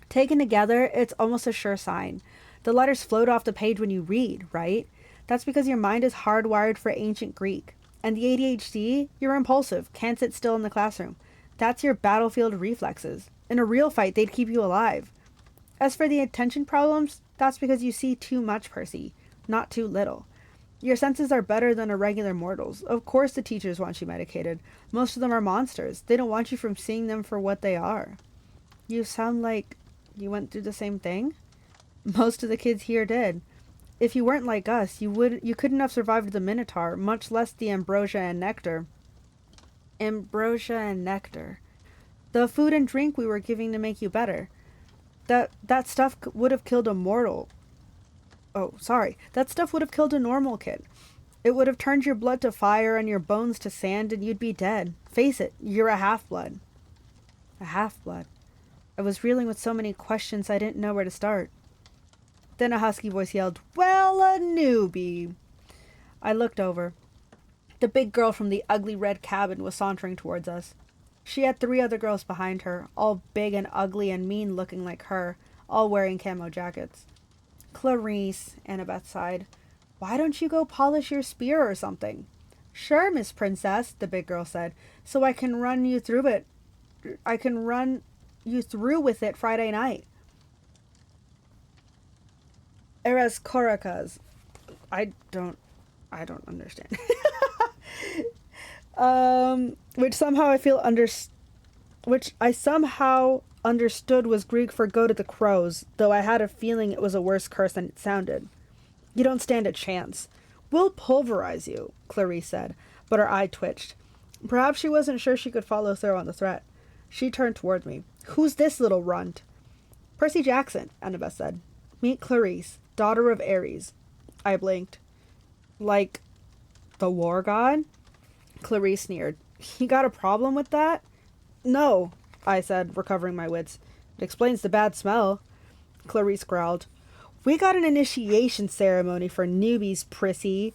[SPEAKER 1] Taken together, it's almost a sure sign. The letters float off the page when you read, right? That's because your mind is hardwired for ancient Greek. And the ADHD, you're impulsive, can't sit still in the classroom. That's your battlefield reflexes. In a real fight, they'd keep you alive. As for the attention problems, that's because you see too much, Percy, not too little. Your senses are better than a regular mortal's. Of course the teachers want you medicated. Most of them are monsters. They don't want you from seeing them for what they are. You sound like you went through the same thing? Most of the kids here did. If you weren't like us, you couldn't have survived the Minotaur, much less the ambrosia and nectar. Ambrosia and nectar. The food and drink we were giving to make you better. That stuff would have killed a mortal. Oh, sorry. That stuff would have killed a normal kid. It would have turned your blood to fire and your bones to sand and you'd be dead. Face it, you're a half-blood. A half-blood. I was reeling with so many questions I didn't know where to start. Then a husky voice yelled, "Well, a newbie." I looked over. The big girl from the ugly red cabin was sauntering towards us. She had 3 other girls behind her, all big and ugly and mean looking like her, all wearing camo jackets. "Clarice," Annabeth sighed. "Why don't you go polish your spear or something?" "Sure, Miss Princess," the big girl said, "so I can run you through it. I can run you through with it Friday night." Eras Koracas. I don't understand. Which I somehow understood was Greek for "go to the crows," though I had a feeling it was a worse curse than it sounded. "You don't stand a chance. We'll pulverize you," Clarice said, but her eye twitched. Perhaps she wasn't sure she could follow through on the threat. She turned toward me. "Who's this little runt?" "Percy Jackson," Annabeth said. "Meet Clarice, daughter of Ares." I blinked. "Like the war god?" Clarice sneered. "You got a problem with that?" "No," I said, recovering my wits. "It explains the bad smell." Clarice growled. "We got an initiation ceremony for newbies, Percy.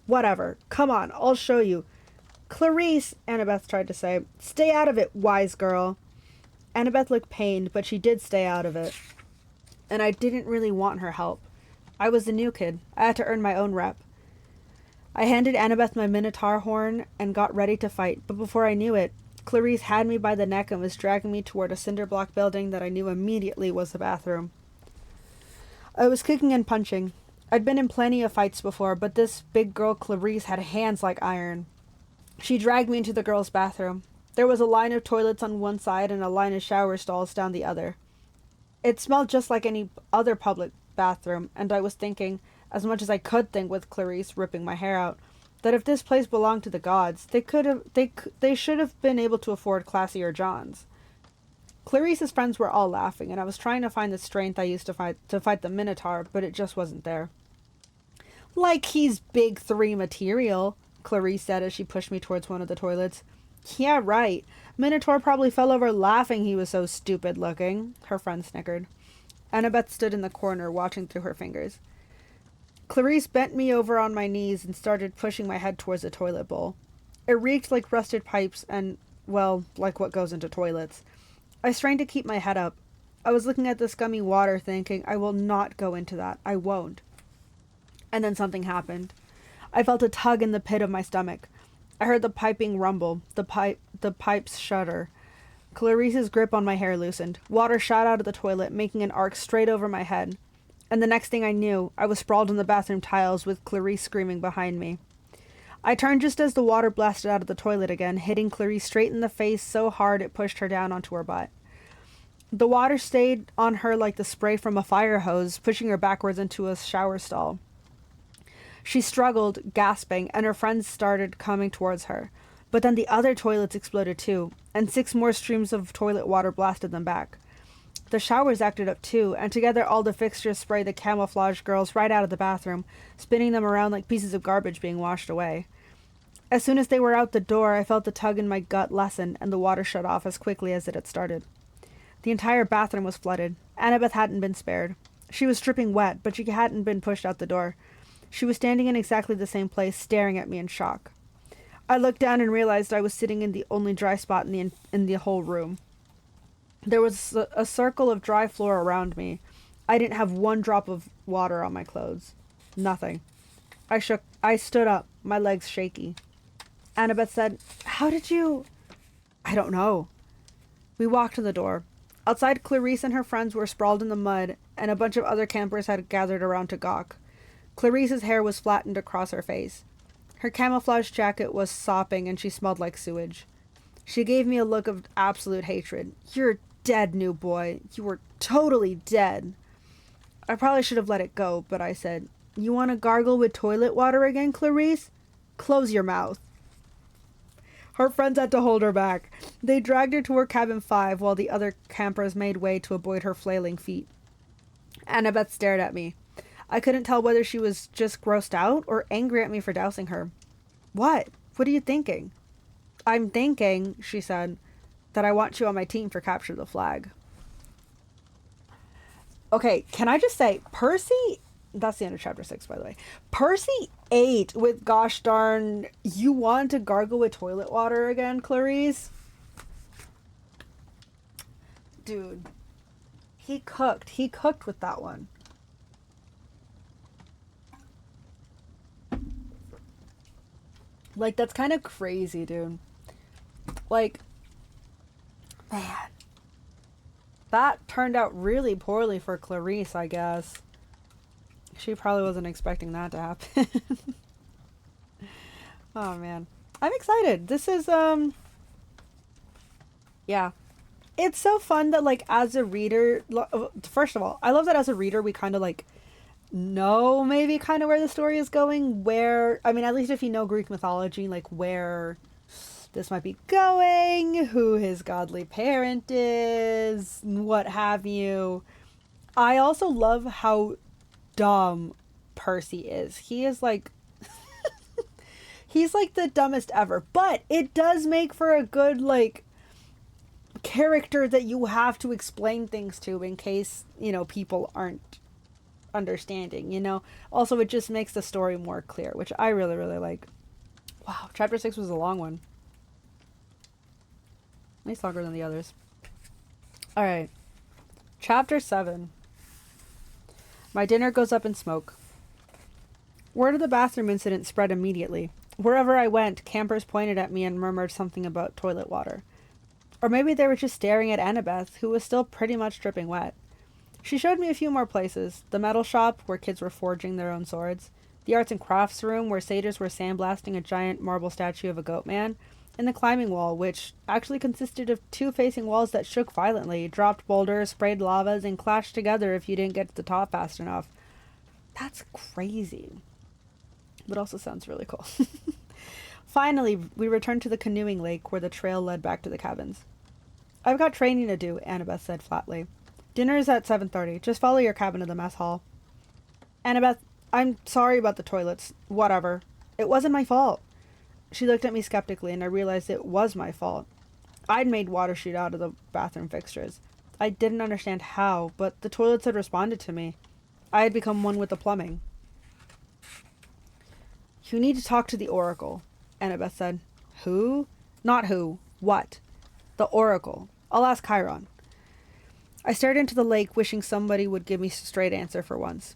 [SPEAKER 1] Whatever. Come on, I'll show you." "Clarice," Annabeth tried to say. "Stay out of it, wise girl." Annabeth looked pained, but she did stay out of it. And I didn't really want her help. I was the new kid. I had to earn my own rep. I handed Annabeth my minotaur horn and got ready to fight, but before I knew it, Clarice had me by the neck and was dragging me toward a cinder block building that I knew immediately was the bathroom. I was kicking and punching. I'd been in plenty of fights before, but this big girl Clarice had hands like iron. She dragged me into the girls' bathroom. There was a line of toilets on one side and a line of shower stalls down the other. It smelled just like any other public bathroom, and I was thinking, as much as I could think with Clarice ripping my hair out, that if this place belonged to the gods, they should have been able to afford classier Johns. Clarice's friends were all laughing, and I was trying to find the strength I used to fight the Minotaur, but it just wasn't there. "Like he's big 3 material," Clarice said as she pushed me towards one of the toilets. "Yeah, right. Minotaur probably fell over laughing, he was so stupid looking," her friend snickered. Annabeth stood in the corner, watching through her fingers. Clarice bent me over on my knees and started pushing my head towards the toilet bowl. It reeked like rusted pipes and, well, like what goes into toilets. I strained to keep my head up. I was looking at the scummy water thinking, I will not go into that. I won't. And then something happened. I felt a tug in the pit of my stomach. I heard the piping rumble, the pipes shudder. Clarice's grip on my hair loosened. Water shot out of the toilet, making an arc straight over my head. And the next thing I knew, I was sprawled on the bathroom tiles with Clarice screaming behind me. I turned just as the water blasted out of the toilet again, hitting Clarice straight in the face so hard it pushed her down onto her butt. The water stayed on her like the spray from a fire hose, pushing her backwards into a shower stall. She struggled, gasping, and her friends started coming towards her. But then the other toilets exploded too, and 6 more streams of toilet water blasted them back. The showers acted up too, and together all the fixtures sprayed the camouflage girls right out of the bathroom, spinning them around like pieces of garbage being washed away. As soon as they were out the door, I felt the tug in my gut lessen, and the water shut off as quickly as it had started. The entire bathroom was flooded. Annabeth hadn't been spared. She was dripping wet, but she hadn't been pushed out the door. She was standing in exactly the same place, staring at me in shock. I looked down and realized I was sitting in the only dry spot in the whole room. There was a circle of dry floor around me. I didn't have 1 drop of water on my clothes. Nothing. I stood up, my legs shaky. Annabeth said, "How did you—" "I don't know." We walked to the door. Outside, Clarice and her friends were sprawled in the mud, and a bunch of other campers had gathered around to gawk. Clarice's hair was flattened across her face. Her camouflage jacket was sopping, and she smelled like sewage. She gave me a look of absolute hatred. "You're dead, new boy. You were totally dead." I probably should have let it go, but I said, "You want to gargle with toilet water again, Clarice? Close your mouth." Her friends had to hold her back. They dragged her to her cabin 5 while the other campers made way to avoid her flailing feet. Annabeth stared at me. I couldn't tell whether she was just grossed out or angry at me for dousing her. What? What are you thinking? I'm thinking, she said, that I want you on my team for Capture the Flag. Okay, can I just say, Percy, that's the end of chapter 6, by the way. Percy ate with gosh darn, you want to gargle with toilet water again, Clarice? Dude, he cooked with that one. Like, that's kind of crazy, dude. Like, man. That turned out really poorly for Clarice, I guess. She probably wasn't expecting that to happen. Oh, man. I'm excited. This is, yeah. It's so fun that, like, as a reader, first of all, I love that as a reader, we kind of, like, know maybe kind of where the story is going, where, I mean, at least if you know Greek mythology, like, where this might be going, who his godly parent is, what have you. I also love how dumb Percy is. He is like he's like the dumbest ever, but it does make for a good like character that you have to explain things to in case, you know, people aren't understanding, you know. Also, it just makes the story more clear, which I really, really like. Wow, chapter 6 was a long one. At least longer than the others. Alright. Chapter 7. My dinner goes up in smoke. Word of the bathroom incident spread immediately. Wherever I went, campers pointed at me and murmured something about toilet water. Or maybe they were just staring at Annabeth, who was still pretty much dripping wet. She showed me a few more places. The metal shop, where kids were forging their own swords. The arts and crafts room, where satyrs were sandblasting a giant marble statue of a goat man. And the climbing wall, which actually consisted of 2 facing walls that shook violently, dropped boulders, sprayed lavas, and clashed together if you didn't get to the top fast enough. That's crazy. But also sounds really cool. Finally, we returned to the canoeing lake where the trail led back to the cabins. I've got training to do, Annabeth said flatly. Dinner is at 7:30. Just follow your cabin to the mess hall. Annabeth, I'm sorry about the toilets. Whatever. It wasn't my fault. She looked at me skeptically, and I realized it was my fault. I'd made water shoot out of the bathroom fixtures. I didn't understand how, but the toilets had responded to me. I had become one with the plumbing. You need to talk to the Oracle, Annabeth said. Who? Not who. What? The Oracle. I'll ask Chiron. I stared into the lake, wishing somebody would give me a straight answer for once.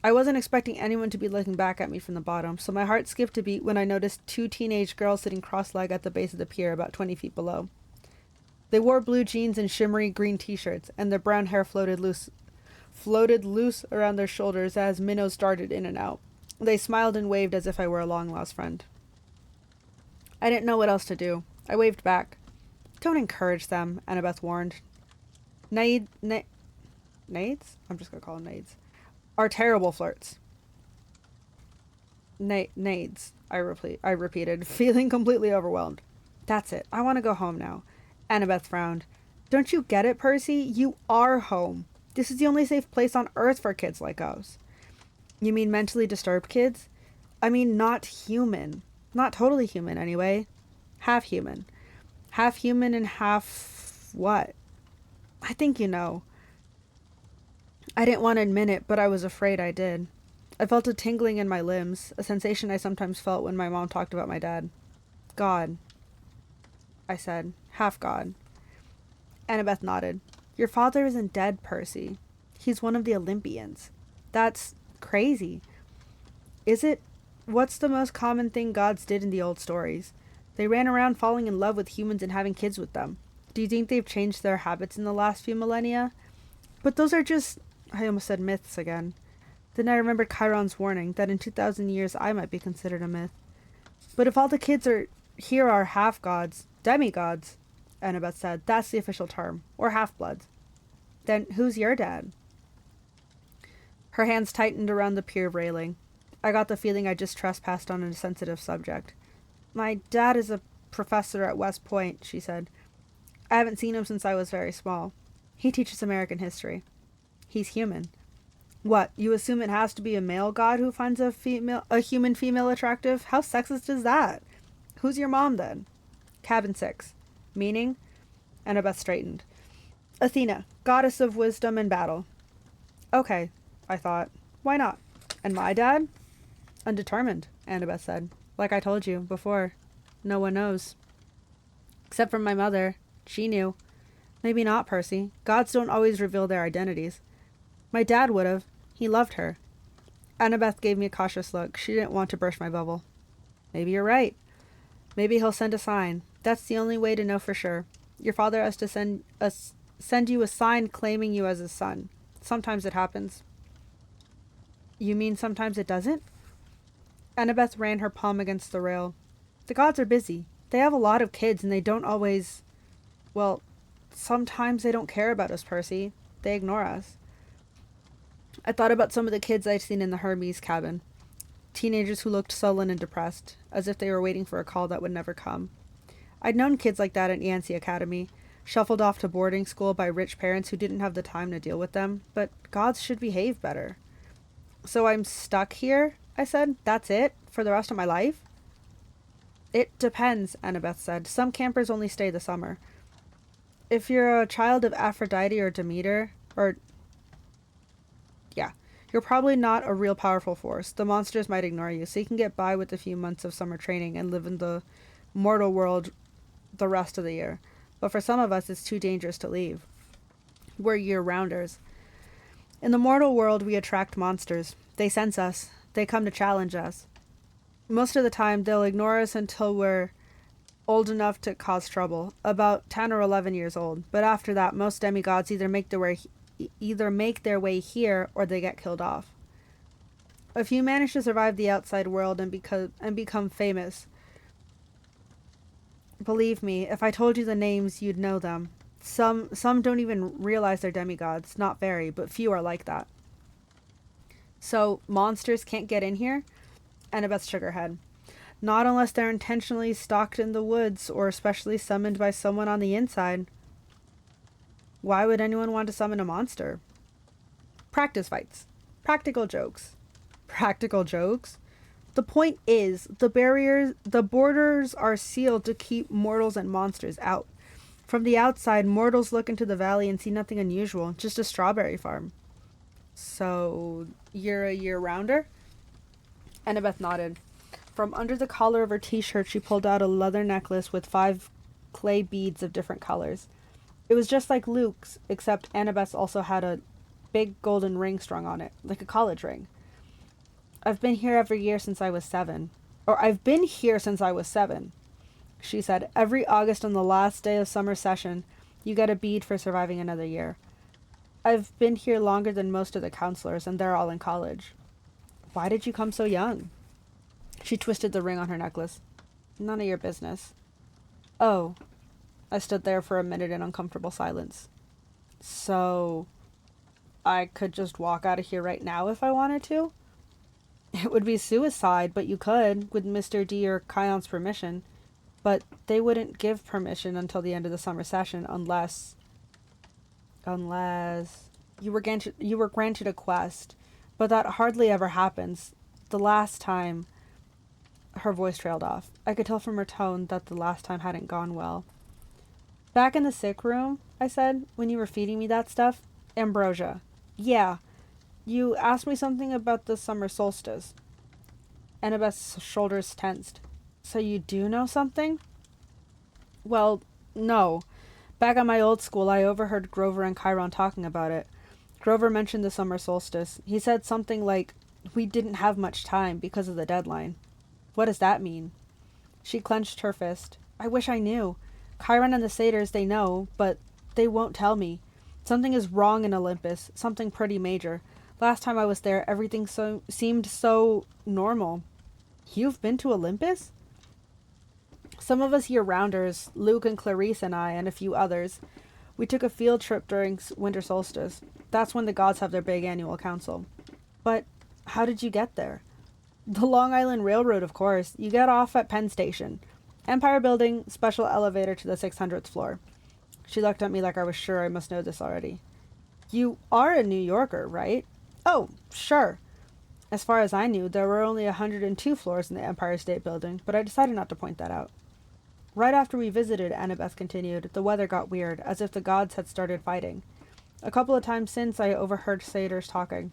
[SPEAKER 1] I wasn't expecting anyone to be looking back at me from the bottom, so my heart skipped a beat when I noticed 2 teenage girls sitting cross-legged at the base of the pier about 20 feet below. They wore blue jeans and shimmery green t-shirts, and their brown hair floated loose around their shoulders as minnows darted in and out. They smiled and waved as if I were a long-lost friend. I didn't know what else to do. I waved back. Don't encourage them, Annabeth warned. Nades? I'm just going to call them Nades. Are terrible flirts. Nades, I repeated, feeling completely overwhelmed. That's it. I want to go home now. Annabeth frowned. Don't you get it, Percy? You are home. This is the only safe place on Earth for kids like us. You mean mentally disturbed kids? I mean not human. Not totally human, anyway. Half human. Half human and half... what? I think you know. I didn't want to admit it, but I was afraid I did. I felt a tingling in my limbs, a sensation I sometimes felt when my mom talked about my dad. God, I said. Half God. Annabeth nodded. Your father isn't dead, Percy. He's one of the Olympians. That's crazy. Is it? What's the most common thing gods did in the old stories? They ran around falling in love with humans and having kids with them. Do you think they've changed their habits in the last few millennia? But those are just... I almost said myths again. Then I remembered Chiron's warning that in 2,000 years I might be considered a myth. But if all the kids here are half-gods, demigods, Annabeth said, that's the official term, or half-bloods. Then who's your dad? Her hands tightened around the pier railing. I got the feeling I just trespassed on a sensitive subject. My dad is a professor at West Point, she said. I haven't seen him since I was very small. He teaches American history. He's human. What, you assume it has to be a male god who finds a human female attractive? How sexist is that? Who's your mom then? Cabin 6. Meaning? Annabeth straightened. Athena, goddess of wisdom and battle. Okay, I thought. Why not? And my dad? Undetermined, Annabeth said. Like I told you before. No one knows. Except for my mother. She knew. Maybe not, Percy. Gods don't always reveal their identities. My dad would have. He loved her. Annabeth gave me a cautious look. She didn't want to burst my bubble. Maybe you're right. Maybe he'll send a sign. That's the only way to know for sure. Your father has to send you a sign claiming you as his son. Sometimes it happens. You mean sometimes it doesn't? Annabeth ran her palm against the rail. The gods are busy. They have a lot of kids and they don't always... Well, sometimes they don't care about us, Percy. They ignore us. I thought about some of the kids I'd seen in the Hermes cabin. Teenagers who looked sullen and depressed, as if they were waiting for a call that would never come. I'd known kids like that at Yancey Academy, shuffled off to boarding school by rich parents who didn't have the time to deal with them, but gods should behave better. So I'm stuck here, I said. That's it? For the rest of my life? It depends, Annabeth said. Some campers only stay the summer. If you're a child of Aphrodite or Demeter, you're probably not a real powerful force. The monsters might ignore you, so you can get by with a few months of summer training and live in the mortal world the rest of the year. But for some of us, it's too dangerous to leave. We're year-rounders. In the mortal world, we attract monsters. They sense us. They come to challenge us. Most of the time, they'll ignore us until we're old enough to cause trouble, about 10 or 11 years old. But after that, most demigods either make their way here or they get killed off. A few manage to survive the outside world and become famous. Believe me, if I told you the names, you'd know them. Some don't even realize they're demigods. Not very, but few are like that. So, monsters can't get in here? Annabeth shook her head. Not unless they're intentionally stalked in the woods or especially summoned by someone on the inside. Why would anyone want to summon a monster? Practice fights. Practical jokes. Practical jokes? The point is, the borders are sealed to keep mortals and monsters out. From the outside, mortals look into the valley and see nothing unusual, just a strawberry farm. So, you're a year-rounder? Annabeth nodded. From under the collar of her t-shirt, she pulled out a leather necklace with 5 clay beads of different colors. It was just like Luke's, except Annabeth also had a big golden ring strung on it, like a college ring. I've been here every year since I was 7. I've been here since I was 7, she said. Every August on the last day of summer session, you get a bead for surviving another year. I've been here longer than most of the counselors, and they're all in college. Why did you come so young? She twisted the ring on her necklace. None of your business. Oh. I stood there for a minute in uncomfortable silence. So, I could just walk out of here right now if I wanted to? It would be suicide, but you could, with Mr. D or Kion's permission. But they wouldn't give permission until the end of the summer session unless you were granted a quest. But that hardly ever happens. The last time... Her voice trailed off. I could tell from her tone that the last time hadn't gone well. Back in the sick room, I said, when you were feeding me that stuff. Ambrosia. Yeah. You asked me something about the summer solstice. Annabeth's shoulders tensed. So you do know something? Well, no. Back at my old school, I overheard Grover and Chiron talking about it. Grover mentioned the summer solstice. He said something like, we didn't have much time because of the deadline. What does that mean? She clenched her fist. I wish I knew. Chiron and the satyrs, they know, but they won't tell me. Something is wrong in Olympus, something pretty major. Last time I was there, everything seemed so normal. You've been to Olympus? Some of us year-rounders, Luke and Clarice and I, and a few others, we took a field trip during winter solstice. That's when the gods have their big annual council. But how did you get there? The Long Island Railroad, of course. You get off at Penn Station. Empire Building, special elevator to the 600th floor. She looked at me like I was sure I must know this already. You are a New Yorker, right? Oh, sure. As far as I knew, there were only 102 floors in the Empire State Building, but I decided not to point that out. Right after we visited, Annabeth continued, the weather got weird, as if the gods had started fighting. A couple of times since, I overheard satyrs talking.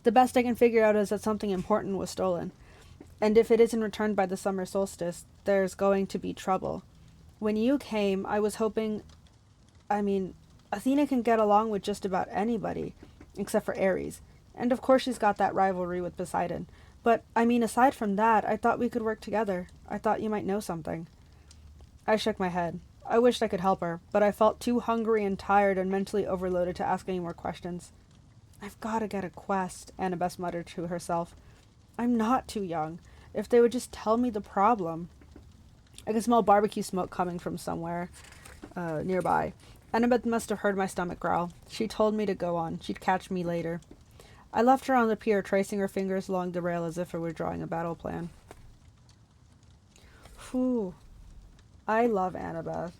[SPEAKER 1] The best I can figure out is that something important was stolen, and if it isn't returned by the summer solstice, there's going to be trouble. When you came, I was hoping... Athena can get along with just about anybody, except for Ares. And of course she's got that rivalry with Poseidon. But, aside from that, I thought we could work together. I thought you might know something. I shook my head. I wished I could help her, but I felt too hungry and tired and mentally overloaded to ask any more questions. I've got to get a quest, Annabeth muttered to herself. I'm not too young. If they would just tell me the problem. I could smell barbecue smoke coming from somewhere nearby. Annabeth must have heard my stomach growl. She told me to go on. She'd catch me later. I left her on the pier, tracing her fingers along the rail as if I were drawing a battle plan. Whew. I love Annabeth.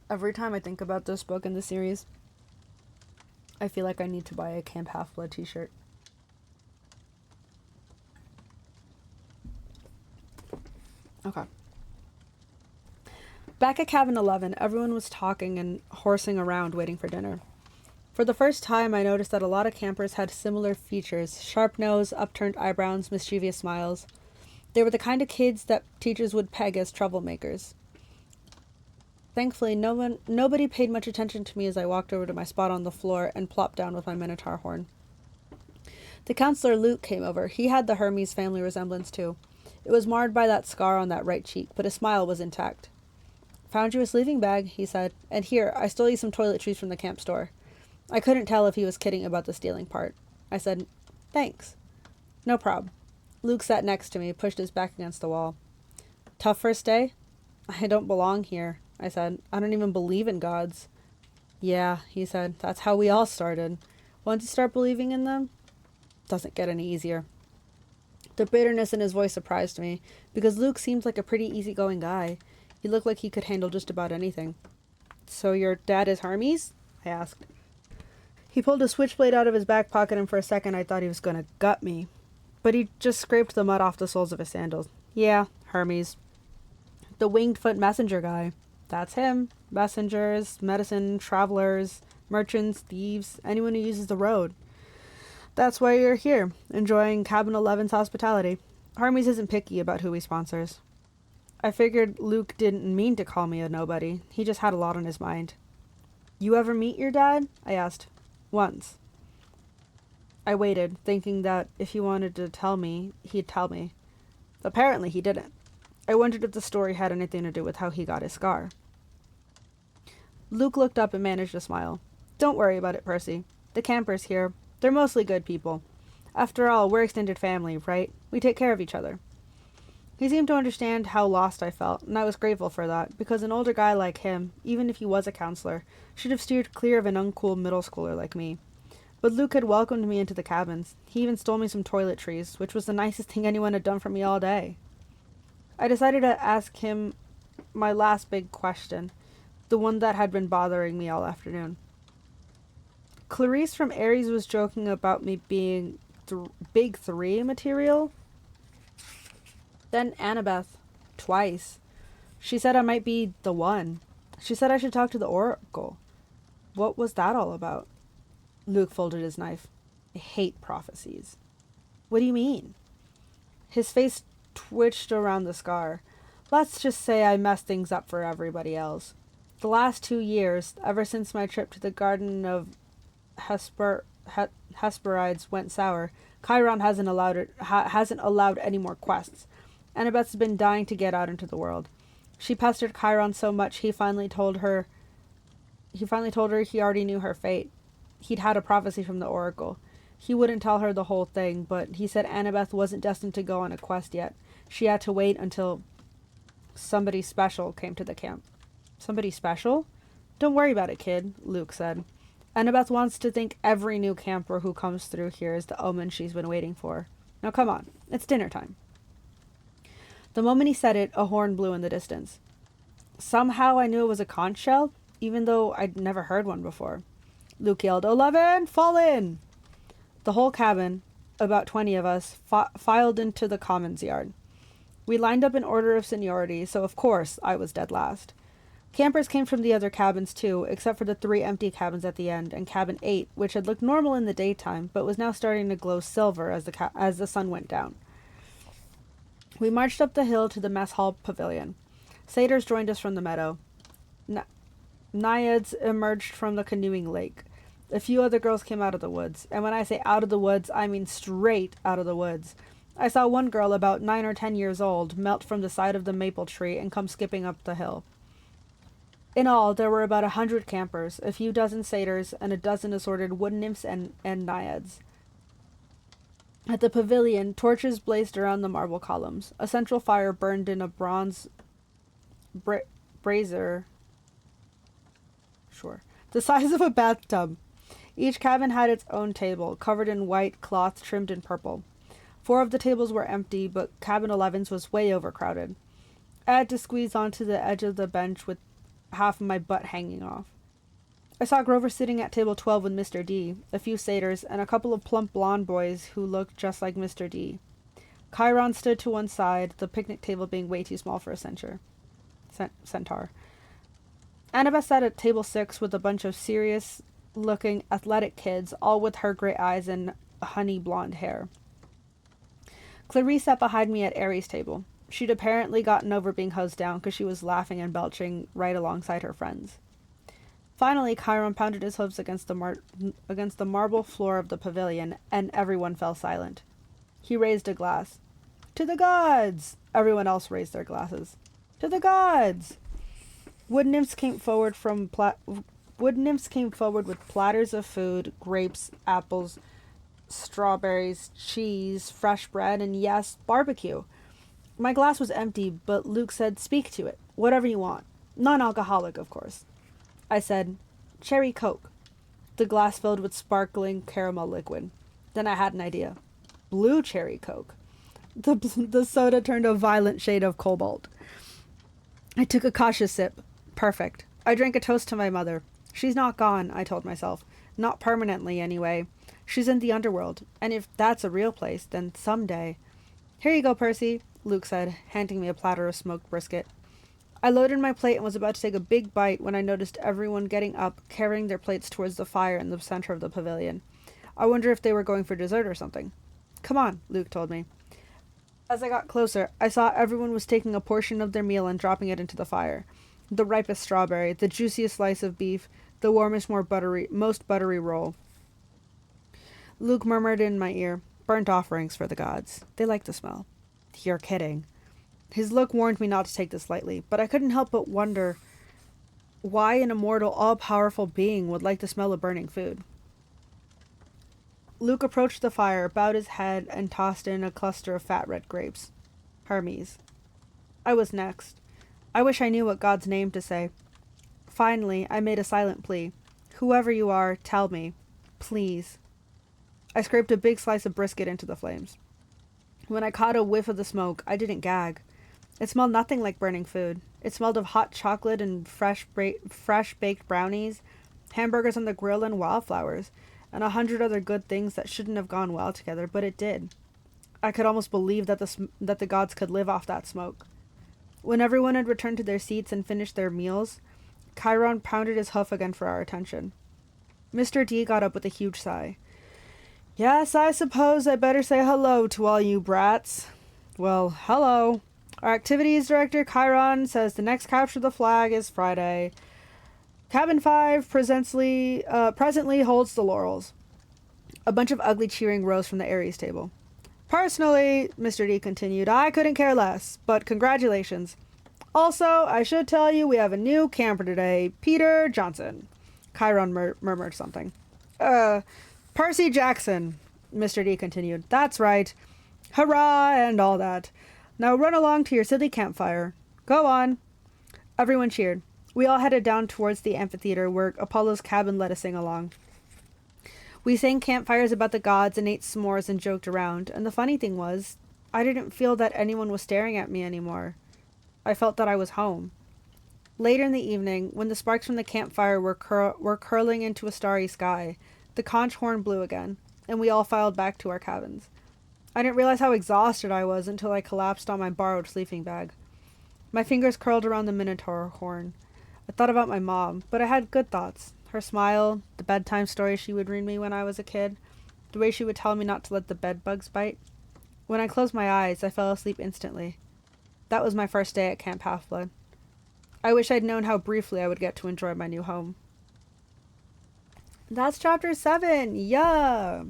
[SPEAKER 1] Every time I think about this book in the series, I feel like I need to buy a Camp Half-Blood t-shirt. Okay. Back at Cabin 11, everyone was talking and horsing around waiting for dinner. For the first time, I noticed that a lot of campers had similar features: sharp nose, upturned eyebrows, mischievous smiles. They were the kind of kids that teachers would peg as troublemakers. Thankfully, nobody paid much attention to me as I walked over to my spot on the floor and plopped down with my minotaur horn. The counselor Luke came over. He had the Hermes family resemblance too. It was marred by that scar on that right cheek, but his smile was intact. Found you a sleeping bag, he said, and here, I stole you some toiletries from the camp store. I couldn't tell if he was kidding about the stealing part. I said, thanks. No prob. Luke sat next to me, pushed his back against the wall. Tough first day? I don't belong here, I said. I don't even believe in gods. Yeah, he said, that's how we all started. Once you start believing in them, doesn't get any easier. The bitterness in his voice surprised me, because Luke seemed like a pretty easygoing guy. He looked like he could handle just about anything. So your dad is Hermes? I asked. He pulled a switchblade out of his back pocket, and for a second I thought he was going to gut me. But he just scraped the mud off the soles of his sandals. Yeah, Hermes. The winged foot messenger guy. That's him. Messengers, medicine, travelers, merchants, thieves, anyone who uses the road. That's why you're here, enjoying Cabin 11's hospitality. Hermes isn't picky about who he sponsors. I figured Luke didn't mean to call me a nobody. He just had a lot on his mind. You ever meet your dad? I asked. Once. I waited, thinking that if he wanted to tell me, he'd tell me. Apparently he didn't. I wondered if the story had anything to do with how he got his scar. Luke looked up and managed a smile. Don't worry about it, Percy. The campers here, they're mostly good people. After all, we're extended family, right? We take care of each other. He seemed to understand how lost I felt, and I was grateful for that, because an older guy like him, even if he was a counselor, should have steered clear of an uncool middle schooler like me. But Luke had welcomed me into the cabins. He even stole me some toiletries, which was the nicest thing anyone had done for me all day. I decided to ask him my last big question, the one that had been bothering me all afternoon. Clarice from Ares was joking about me being big three material. Then Annabeth, twice. She said I might be the one. She said I should talk to the Oracle. What was that all about? Luke folded his knife. I hate prophecies. What do you mean? His face twitched around the scar. Let's just say I messed things up for everybody else. The last 2 years, ever since my trip to the Garden of Hesperides went sour, Chiron hasn't allowed any more quests. Annabeth's been dying to get out into the world. She pestered Chiron so much he finally told her he already knew her fate. He'd had a prophecy from the Oracle. He wouldn't tell her the whole thing, but he said Annabeth wasn't destined to go on a quest yet. She had to wait until somebody special came to the camp. Somebody special? Don't worry about it, kid, Luke said. Annabeth wants to think every new camper who comes through here is the omen she's been waiting for. Now come on, it's dinner time. The moment he said it, a horn blew in the distance. Somehow I knew it was a conch shell, even though I'd never heard one before. Luke yelled, 11, fall in! The whole cabin, about 20 of us, filed into the commons yard. We lined up in order of seniority, so of course I was dead last. Campers came from the other cabins too, except for the 3 empty cabins at the end, and cabin 8, which had looked normal in the daytime, but was now starting to glow silver as the sun went down. We marched up the hill to the mess hall pavilion. Satyrs joined us from the meadow. Naiads emerged from the canoeing lake. A few other girls came out of the woods, and when I say out of the woods, I mean straight out of the woods. I saw one girl about 9 or 10 years old melt from the side of the maple tree and come skipping up the hill. In all, there were about 100 campers, a few dozen satyrs, and a dozen assorted wood nymphs and naiads. At the pavilion, torches blazed around the marble columns. A central fire burned in a bronze brazier, the size of a bathtub. Each cabin had its own table, covered in white cloth trimmed in purple. 4 of the tables were empty, but cabin 11's was way overcrowded. I had to squeeze onto the edge of the bench with half of my butt hanging off. I saw Grover sitting at table 12 with Mr. D, a few satyrs, and a couple of plump blonde boys who looked just like Mr. D. Chiron stood to one side, the picnic table being way too small for a centaur. Annabeth sat at table 6 with a bunch of serious-looking athletic kids, all with her gray eyes and honey blonde hair. Clarice sat behind me at Aries' table. She'd apparently gotten over being hosed down because she was laughing and belching right alongside her friends. Finally, Chiron pounded his hooves against the marble floor of the pavilion, and everyone fell silent. He raised a glass. "To the gods!" Everyone else raised their glasses. "To the gods!" Wood nymphs came forward with platters of food, grapes, apples, strawberries, cheese, fresh bread, and yes, barbecue. My glass was empty, but Luke said, "Speak to it. Whatever you want. Non-alcoholic, of course." I said, "Cherry Coke." The glass filled with sparkling caramel liquid. Then I had an idea. Blue cherry Coke. The soda turned a violent shade of cobalt. I took a cautious sip. Perfect. I drank a toast to my mother. She's not gone, I told myself. Not permanently, anyway. She's in the underworld, and if that's a real place, then someday... "Here you go, Percy," Luke said, handing me a platter of smoked brisket. I loaded my plate and was about to take a big bite when I noticed everyone getting up, carrying their plates towards the fire in the center of the pavilion. I wonder if they were going for dessert or something. "Come on," Luke told me. As I got closer, I saw everyone was taking a portion of their meal and dropping it into the fire. The ripest strawberry, the juiciest slice of beef, the warmest, most buttery roll. Luke murmured in my ear, "Burnt offerings for the gods. They like the smell." "You're kidding." His look warned me not to take this lightly, but I couldn't help but wonder why an immortal, all-powerful being would like the smell of burning food. Luke approached the fire, bowed his head, and tossed in a cluster of fat red grapes. Hermes. I was next. I wish I knew what God's name to say. Finally, I made a silent plea. "Whoever you are, tell me. Please." I scraped a big slice of brisket into the flames. When I caught a whiff of the smoke, I didn't gag. It smelled nothing like burning food. It smelled of hot chocolate and fresh-baked brownies, hamburgers on the grill and wildflowers, and 100 other good things that shouldn't have gone well together, but it did. I could almost believe that the gods could live off that smoke. When everyone had returned to their seats and finished their meals, Chiron pounded his hoof again for our attention. Mr. D got up with a huge sigh. "Yes, I suppose I better say hello to all you brats." "Well, hello. Our activities director, Chiron, says the next capture of the flag is Friday. Cabin 5 presently holds the laurels." A bunch of ugly cheering rose from the Aries table. "Personally," Mr. D continued, "I couldn't care less, but congratulations. Also, I should tell you we have a new camper today, Peter Johnson." Chiron murmured something. "Percy Jackson," Mr. D continued. "That's right. Hurrah and all that. Now run along to your silly campfire. Go on." Everyone cheered. We all headed down towards the amphitheater where Apollo's cabin let us sing along. We sang campfires about the gods and ate s'mores and joked around, and the funny thing was, I didn't feel that anyone was staring at me anymore. I felt that I was home. Later in the evening, when the sparks from the campfire were curling into a starry sky, the conch horn blew again, and we all filed back to our cabins. I didn't realize how exhausted I was until I collapsed on my borrowed sleeping bag. My fingers curled around the minotaur horn. I thought about my mom, but I had good thoughts. Her smile, the bedtime stories she would read me when I was a kid, the way she would tell me not to let the bed bugs bite. When I closed my eyes, I fell asleep instantly. That was my first day at Camp Half-Blood. I wish I'd known how briefly I would get to enjoy my new home. That's chapter 7. Yeah.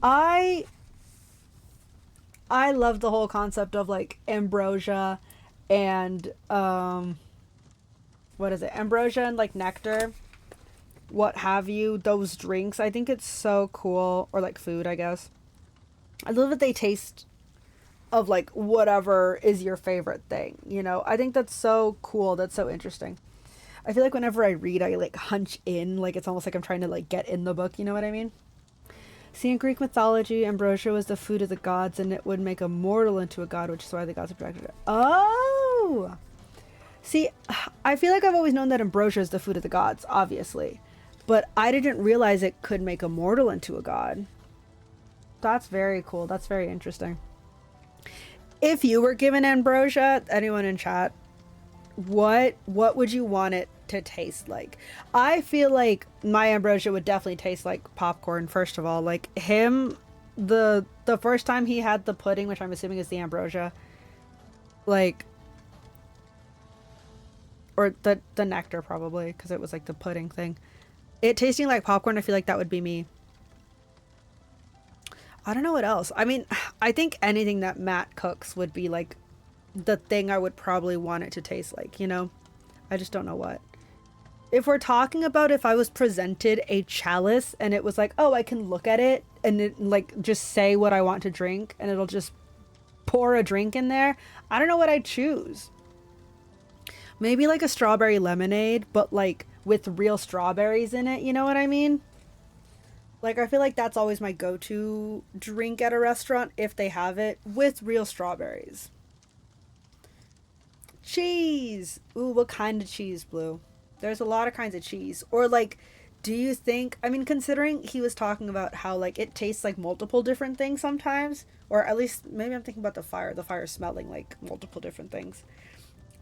[SPEAKER 1] I love the whole concept of like ambrosia and what is it? Ambrosia and like nectar, what have you, those drinks. I think it's so cool, or like food, I guess. I love that they taste of like whatever is your favorite thing, you know? I think that's so cool. That's so interesting. I feel like whenever I read, I like hunch in, like it's almost like I'm trying to like get in the book, you know what I mean? See, in Greek mythology, ambrosia was the food of the gods, and it would make a mortal into a god, which is why the gods attracted it. Oh! See, I feel like I've always known that ambrosia is the food of the gods, obviously. But I didn't realize it could make a mortal into a god. That's very cool. That's very interesting. If you were given ambrosia, anyone in chat, what would you want it to taste like? I feel like my ambrosia would definitely taste like popcorn. First of all, like him, the first time he had the pudding, which I'm assuming is the ambrosia, like, or the nectar probably, because it was like the pudding thing. It tasting like popcorn, I feel like that would be me. I don't know what else. I mean, I think anything that Matt cooks would be like the thing I would probably want it to taste like, you know? I just don't know what. If we're talking about if I was presented a chalice and it was like, oh, I can look at it and it like just say what I want to drink and it'll just pour a drink in there, I don't know what I'd choose. Maybe like a strawberry lemonade, but like with real strawberries in it, you know what I mean? Like, I feel like that's always my go-to drink at a restaurant if they have it with real strawberries. Cheese! Ooh, what kind of cheese, Blue? There's a lot of kinds of cheese. Or, like, do you think... I mean, considering he was talking about how, like, it tastes like multiple different things sometimes. Or at least, maybe I'm thinking about the fire. The fire smelling like multiple different things.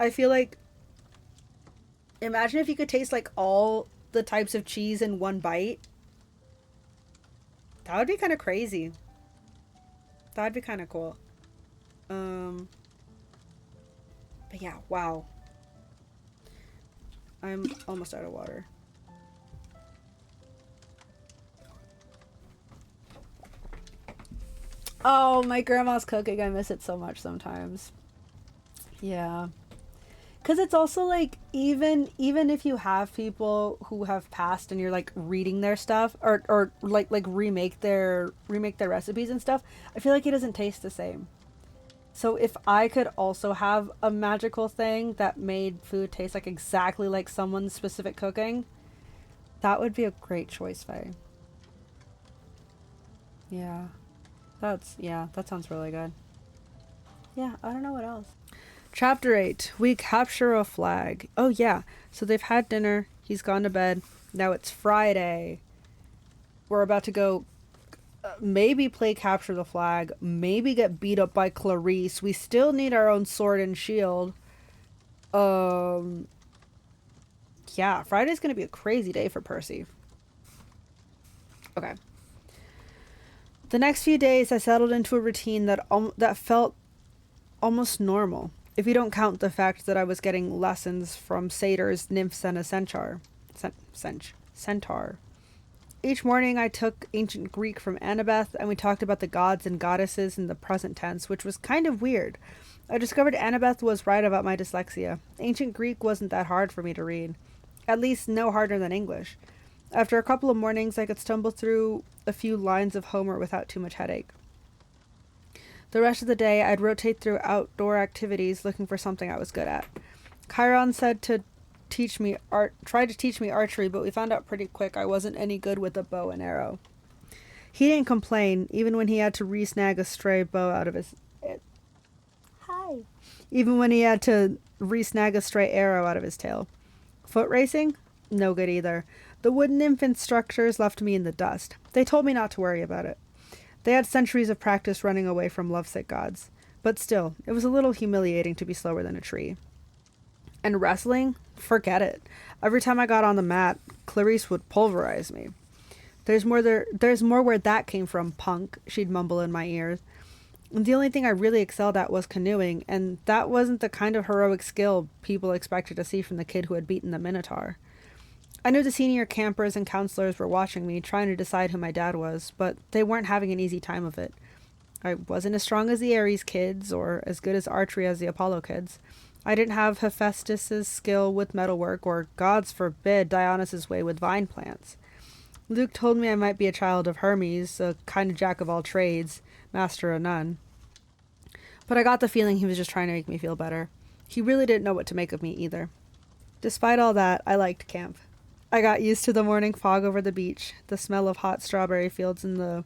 [SPEAKER 1] I feel like... Imagine if you could taste, like, all the types of cheese in one bite. That would be kind of crazy. That would be kind of cool. But yeah, wow. I'm almost out of water. Oh, my grandma's cooking. I miss it so much sometimes. Yeah. Because it's also like, even if you have people who have passed and you're like reading their stuff or like remake their recipes and stuff, I feel like it doesn't taste the same. So if I could also have a magical thing that made food taste like exactly like someone's specific cooking, that would be a great choice, Faye. Yeah. That sounds really good. Yeah, I don't know what else. Chapter 8. We capture a flag. Oh, yeah. So they've had dinner. He's gone to bed. Now it's Friday. We're about to go maybe play capture the flag. Maybe get beat up by Clarice. We still need our own sword and shield. Yeah, Friday's going to be a crazy day for Percy. Okay. The next few days, I settled into a routine that felt almost normal. If you don't count the fact that I was getting lessons from satyrs, nymphs, and a centaur. Centaur. Each morning I took ancient Greek from Annabeth, and we talked about the gods and goddesses in the present tense, which was kind of weird. I discovered Annabeth was right about my dyslexia. Ancient Greek wasn't that hard for me to read. At least no harder than English. After a couple of mornings, I could stumble through a few lines of Homer without too much headache. The rest of the day, I'd rotate through outdoor activities looking for something I was good at. Chiron said to tried to teach me archery, but we found out pretty quick I wasn't any good with a bow and arrow. He didn't complain, even when he had to re-snag a stray bow out of his... Hi. Even when he had to re-snag a stray arrow out of his tail. Foot racing? No good either. The wooden nymph instructors left me in the dust. They told me not to worry about it. They had centuries of practice running away from lovesick gods. But still, it was a little humiliating to be slower than a tree. And wrestling? Forget it. Every time I got on the mat, Clarice would pulverize me. There's more where that came from, punk, she'd mumble in my ears. And the only thing I really excelled at was canoeing, and that wasn't the kind of heroic skill people expected to see from the kid who had beaten the Minotaur. I knew the senior campers and counselors were watching me, trying to decide who my dad was, but they weren't having an easy time of it. I wasn't as strong as the Ares kids, or as good as archery as the Apollo kids. I didn't have Hephaestus' skill with metalwork, or, gods forbid, Dionysus' way with vine plants. Luke told me I might be a child of Hermes, a kind of jack of all trades, master of none. But I got the feeling he was just trying to make me feel better. He really didn't know what to make of me either. Despite all that, I liked camp. I got used to the morning fog over the beach, the smell of hot strawberry fields in the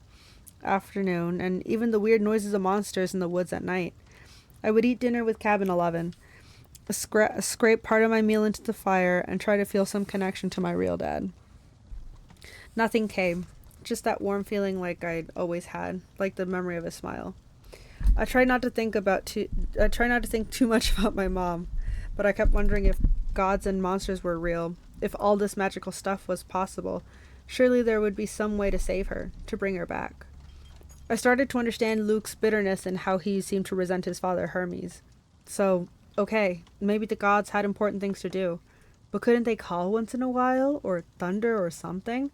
[SPEAKER 1] afternoon, and even the weird noises of monsters in the woods at night. I would eat dinner with Cabin 11, scrape part of my meal into the fire, and try to feel some connection to my real dad. Nothing came, just that warm feeling like I'd always had, like the memory of a smile. I tried not to think too much about my mom, but I kept wondering if gods and monsters were real, if all this magical stuff was possible. Surely there would be some way to save her, to bring her back. I started to understand Luke's bitterness and how he seemed to resent his father Hermes. So, okay, maybe the gods had important things to do, but couldn't they call once in a while, or thunder or something?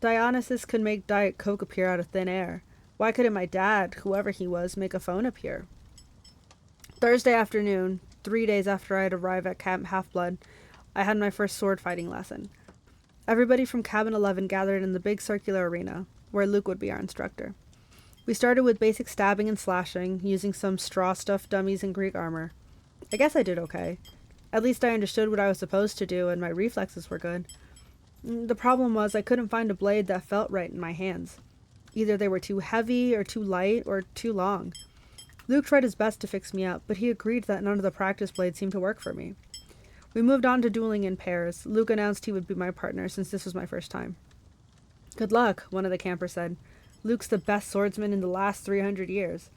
[SPEAKER 1] Dionysus could make Diet Coke appear out of thin air. Why couldn't my dad, whoever he was, make a phone appear? Thursday afternoon, 3 days after I had arrived at Camp Half-Blood, I had my first sword fighting lesson. Everybody from Cabin 11 gathered in the big circular arena, where Luke would be our instructor. We started with basic stabbing and slashing, using some straw-stuffed dummies in Greek armor. I guess I did okay. At least I understood what I was supposed to do, and my reflexes were good. The problem was I couldn't find a blade that felt right in my hands. Either they were too heavy, or too light, or too long. Luke tried his best to fix me up, but he agreed that none of the practice blades seemed to work for me. We moved on to dueling in pairs. Luke announced he would be my partner since this was my first time. Good luck, one of the campers said. Luke's the best swordsman in the last 300 years.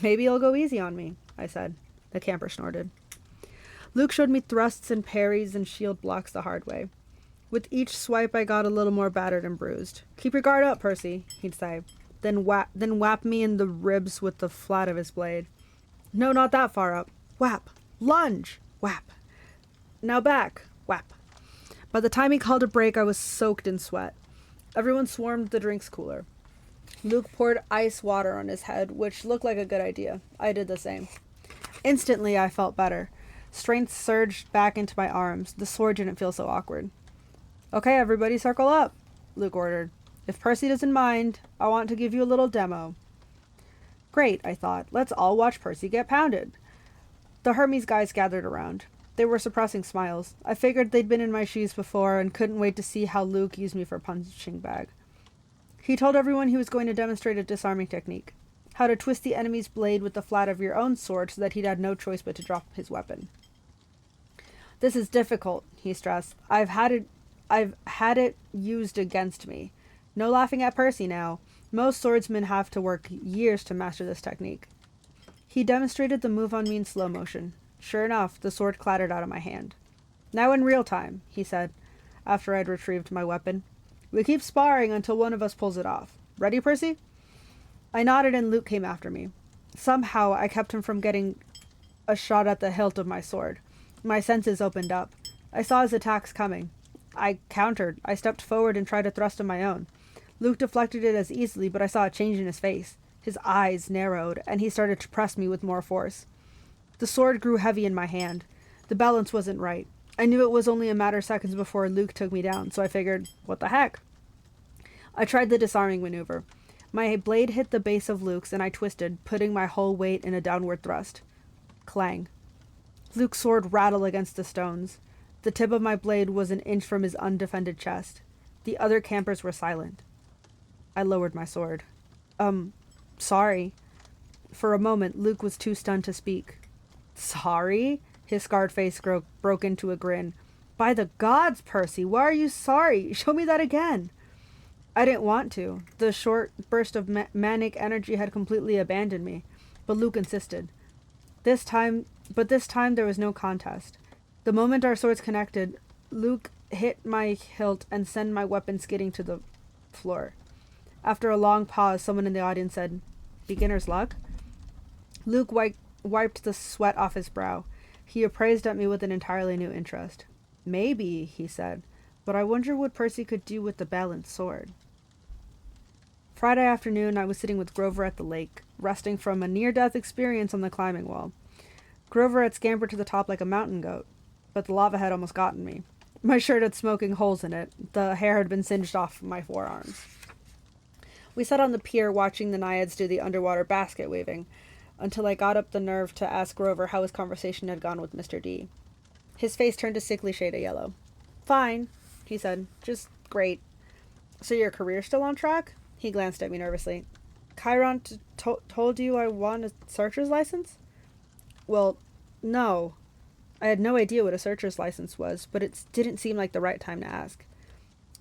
[SPEAKER 1] Maybe he'll go easy on me, I said. The camper snorted. Luke showed me thrusts and parries and shield blocks the hard way. With each swipe I got a little more battered and bruised. Keep your guard up, Percy, he'd say, then whap me in the ribs with the flat of his blade. No, not that far up. Whap. Lunge. Whap. Now back. Whap. By the time he called a break, I was soaked in sweat. Everyone swarmed the drinks cooler. Luke poured ice water on his head, which looked like a good idea. I did the same. Instantly, I felt better. Strength surged back into my arms. The sword didn't feel so awkward. Okay, everybody circle up, Luke ordered. If Percy doesn't mind, I want to give you a little demo. Great, I thought. Let's all watch Percy get pounded. The Hermes guys gathered around. They were suppressing smiles. I figured they'd been in my shoes before and couldn't wait to see how Luke used me for a punching bag. He told everyone he was going to demonstrate a disarming technique. How to twist the enemy's blade with the flat of your own sword so that he'd had no choice but to drop his weapon. This is difficult, he stressed. I've had it used against me. No laughing at Percy now. Most swordsmen have to work years to master this technique. He demonstrated the move on me in slow motion. Sure enough, the sword clattered out of my hand. Now in real time, he said, after I'd retrieved my weapon. We keep sparring until one of us pulls it off. Ready, Percy? I nodded and Luke came after me. Somehow I kept him from getting a shot at the hilt of my sword. My senses opened up. I saw his attacks coming. I countered. I stepped forward and tried to thrust of my own. Luke deflected it as easily, but I saw a change in his face. His eyes narrowed, and he started to press me with more force. The sword grew heavy in my hand. The balance wasn't right. I knew it was only a matter of seconds before Luke took me down, so I figured, what the heck? I tried the disarming maneuver. My blade hit the base of Luke's, and I twisted, putting my whole weight in a downward thrust. Clang. Luke's sword rattled against the stones. The tip of my blade was an inch from his undefended chest. The other campers were silent. I lowered my sword. Sorry. For a moment, Luke was too stunned to speak. Sorry? His scarred face broke into a grin. By the gods, Percy, why are you sorry? Show me that again. I didn't want to. The short burst of manic energy had completely abandoned me. But Luke insisted. This time there was no contest. The moment our swords connected, Luke hit my hilt and sent my weapon skidding to the floor. After a long pause, someone in the audience said, "Beginner's luck?" Luke wiped the sweat off his brow. He appraised at me with an entirely new interest. Maybe, he said, but I wonder what Percy could do with the balanced sword. Friday afternoon, I was sitting with Grover at the lake, resting from a near-death experience on the climbing wall. Grover had scampered to the top like a mountain goat, but the lava had almost gotten me. My shirt had smoking holes in it. The hair had been singed off my forearms. We sat on the pier watching the naiads do the underwater basket weaving, until I got up the nerve to ask Grover how his conversation had gone with Mr. D. His face turned a sickly shade of yellow. Fine, he said. Just great. So your career's still on track? He glanced at me nervously. Chiron told you I want a searcher's license? Well, no. I had no idea what a searcher's license was, but it didn't seem like the right time to ask.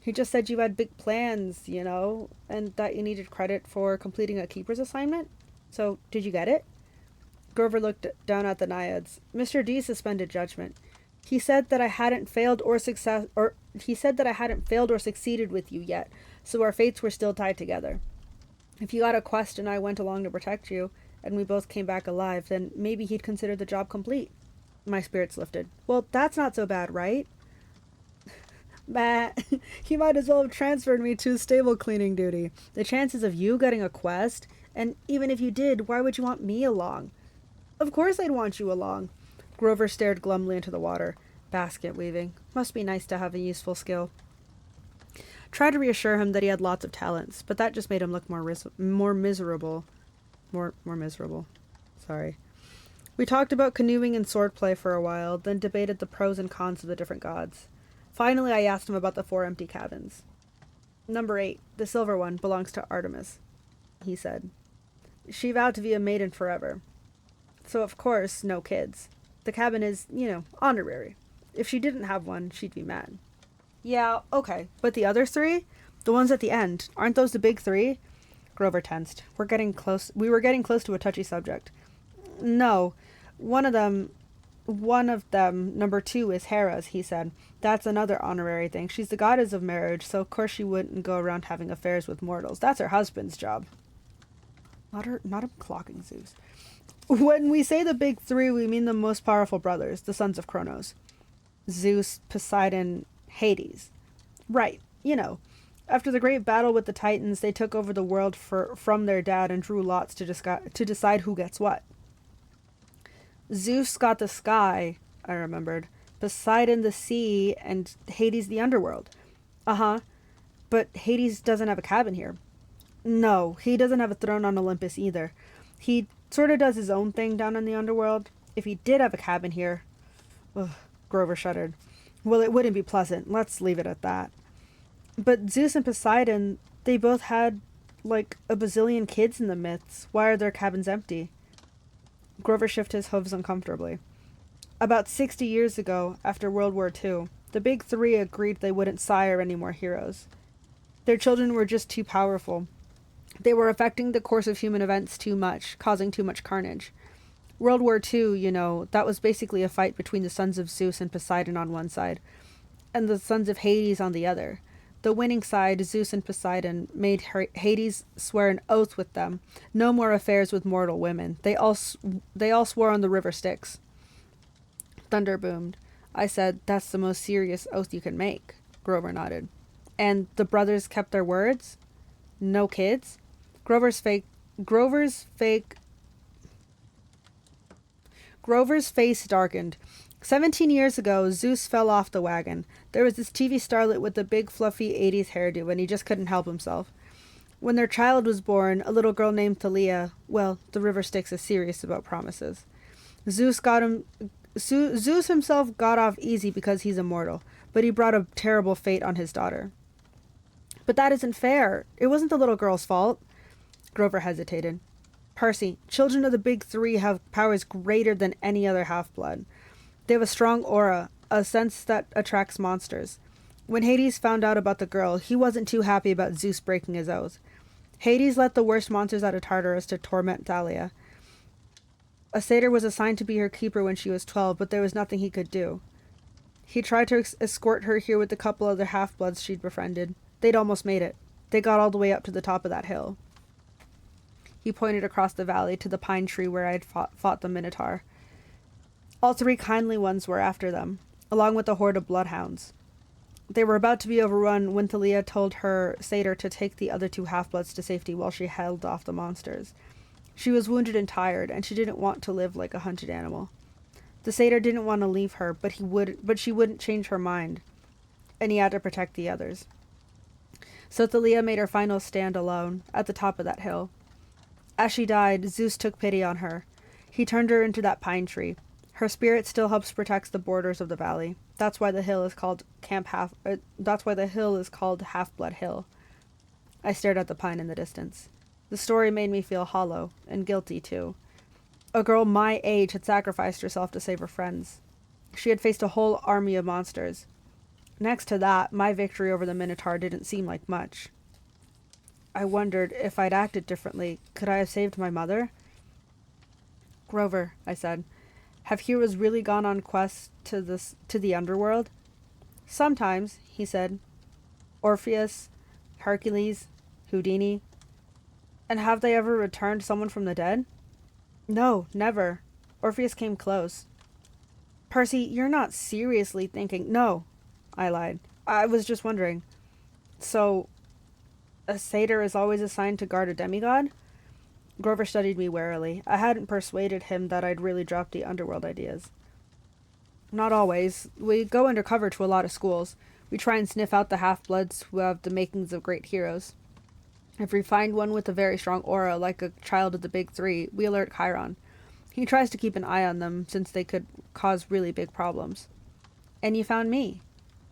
[SPEAKER 1] He just said you had big plans, and that you needed credit for completing a keeper's assignment. So, did you get it? Grover looked down at the naiads. Mr. D suspended judgment. He said that I hadn't failed or succeeded with you yet, so our fates were still tied together. If you got a quest and I went along to protect you, and we both came back alive, then maybe he'd consider the job complete. My spirits lifted. Well, that's not so bad, right? Matt, he might as well have transferred me to stable cleaning duty. The chances of you getting a quest, and even if you did, why would you want me along? Of course I'd want you along. Grover stared glumly into the water. Basket weaving. Must be nice to have a useful skill. Tried to reassure him that he had lots of talents, but that just made him look more miserable. More miserable. Sorry. We talked about canoeing and swordplay for a while, then debated the pros and cons of the different gods. Finally, I asked him about the 4 empty cabins. Number 8, the silver one, belongs to Artemis, he said. She vowed to be a maiden forever. So, of course, no kids. The cabin is, honorary. If she didn't have one, she'd be mad. Yeah, okay, but the other 3? The ones at the end, aren't those the big 3? Grover tensed. We were getting close to a touchy subject. No, one of them, number 2, is Hera's, he said. That's another honorary thing. She's the goddess of marriage, so of course she wouldn't go around having affairs with mortals. That's her husband's job. Not him clocking Zeus. When we say the big 3, we mean the most powerful brothers, the sons of Kronos. Zeus, Poseidon, Hades. Right, After the great battle with the Titans, they took over the world from their dad and drew lots to decide who gets what. Zeus got the sky, I remembered. Poseidon the sea, and Hades the underworld. Uh-huh. But Hades doesn't have a cabin here. No, he doesn't have a throne on Olympus either. He sort of does his own thing down in the underworld. If he did have a cabin here... Ugh, Grover shuddered. Well, it wouldn't be pleasant. Let's leave it at that. But Zeus and Poseidon, they both had, a bazillion kids in the myths. Why are their cabins empty? Grover shifted his hooves uncomfortably. About 60 years ago, after World War II, the big 3 agreed they wouldn't sire any more heroes. Their children were just too powerful. They were affecting the course of human events too much, causing too much carnage. World War II, that was basically a fight between the sons of Zeus and Poseidon on one side, and the sons of Hades on the other. The winning side, Zeus and Poseidon, made Hades swear an oath with them. No more affairs with mortal women. They all swore on the river Styx. Thunder boomed. I said, that's the most serious oath you can make. Grover nodded. And the brothers kept their words? No kids? Grover's face darkened. 17 years ago, Zeus fell off the wagon. There was this TV starlet with the big fluffy 80s hairdo, and he just couldn't help himself. When their child was born, a little girl named Thalia, well, the river Styx is serious about promises. Zeus got him Zeus himself got off easy because he's immortal, but he brought a terrible fate on his daughter. But that isn't fair. It wasn't the little girl's fault. Grover hesitated. Percy, children of the big three have powers greater than any other half-blood. They have a strong aura, a sense that attracts monsters. When Hades found out about the girl, he wasn't too happy about Zeus breaking his oath. Hades let the worst monsters out of Tartarus to torment Thalia. A satyr was assigned to be her keeper when she was 12, but there was nothing he could do. He tried to escort her here with a couple other half-bloods she'd befriended. They'd almost made it. They got all the way up to the top of that hill. He pointed across the valley to the pine tree where I'd fought the Minotaur. All three kindly ones were after them, along with a horde of bloodhounds. They were about to be overrun when Thalia told her satyr to take the other two half-bloods to safety while she held off the monsters. She was wounded and tired, and she didn't want to live like a hunted animal. The satyr didn't want to leave her, but she wouldn't change her mind, and he had to protect the others. So Thalia made her final stand alone, at the top of that hill. As she died, Zeus took pity on her. He turned her into that pine tree. Her spirit still helps protect the borders of the valley. That's why the hill is called Half-Blood Hill. I stared at the pine in the distance. The story made me feel hollow, and guilty too. A girl my age had sacrificed herself to save her friends. She had faced a whole army of monsters. Next to that, my victory over the Minotaur didn't seem like much. I wondered if I'd acted differently. Could I have saved my mother? Grover, I said, have heroes really gone on quests to the underworld? Sometimes, he said. Orpheus, Hercules, Houdini. And have they ever returned someone from the dead? No, never. Orpheus came close. Percy, you're not seriously thinking... No, I lied. I was just wondering. So, a satyr is always assigned to guard a demigod? Grover studied me warily. I hadn't persuaded him that I'd really dropped the underworld ideas. Not always. We go undercover to a lot of schools. We try and sniff out the half-bloods who have the makings of great heroes. If we find one with a very strong aura, like a child of the big three, we alert Chiron. He tries to keep an eye on them, since they could cause really big problems. And you found me.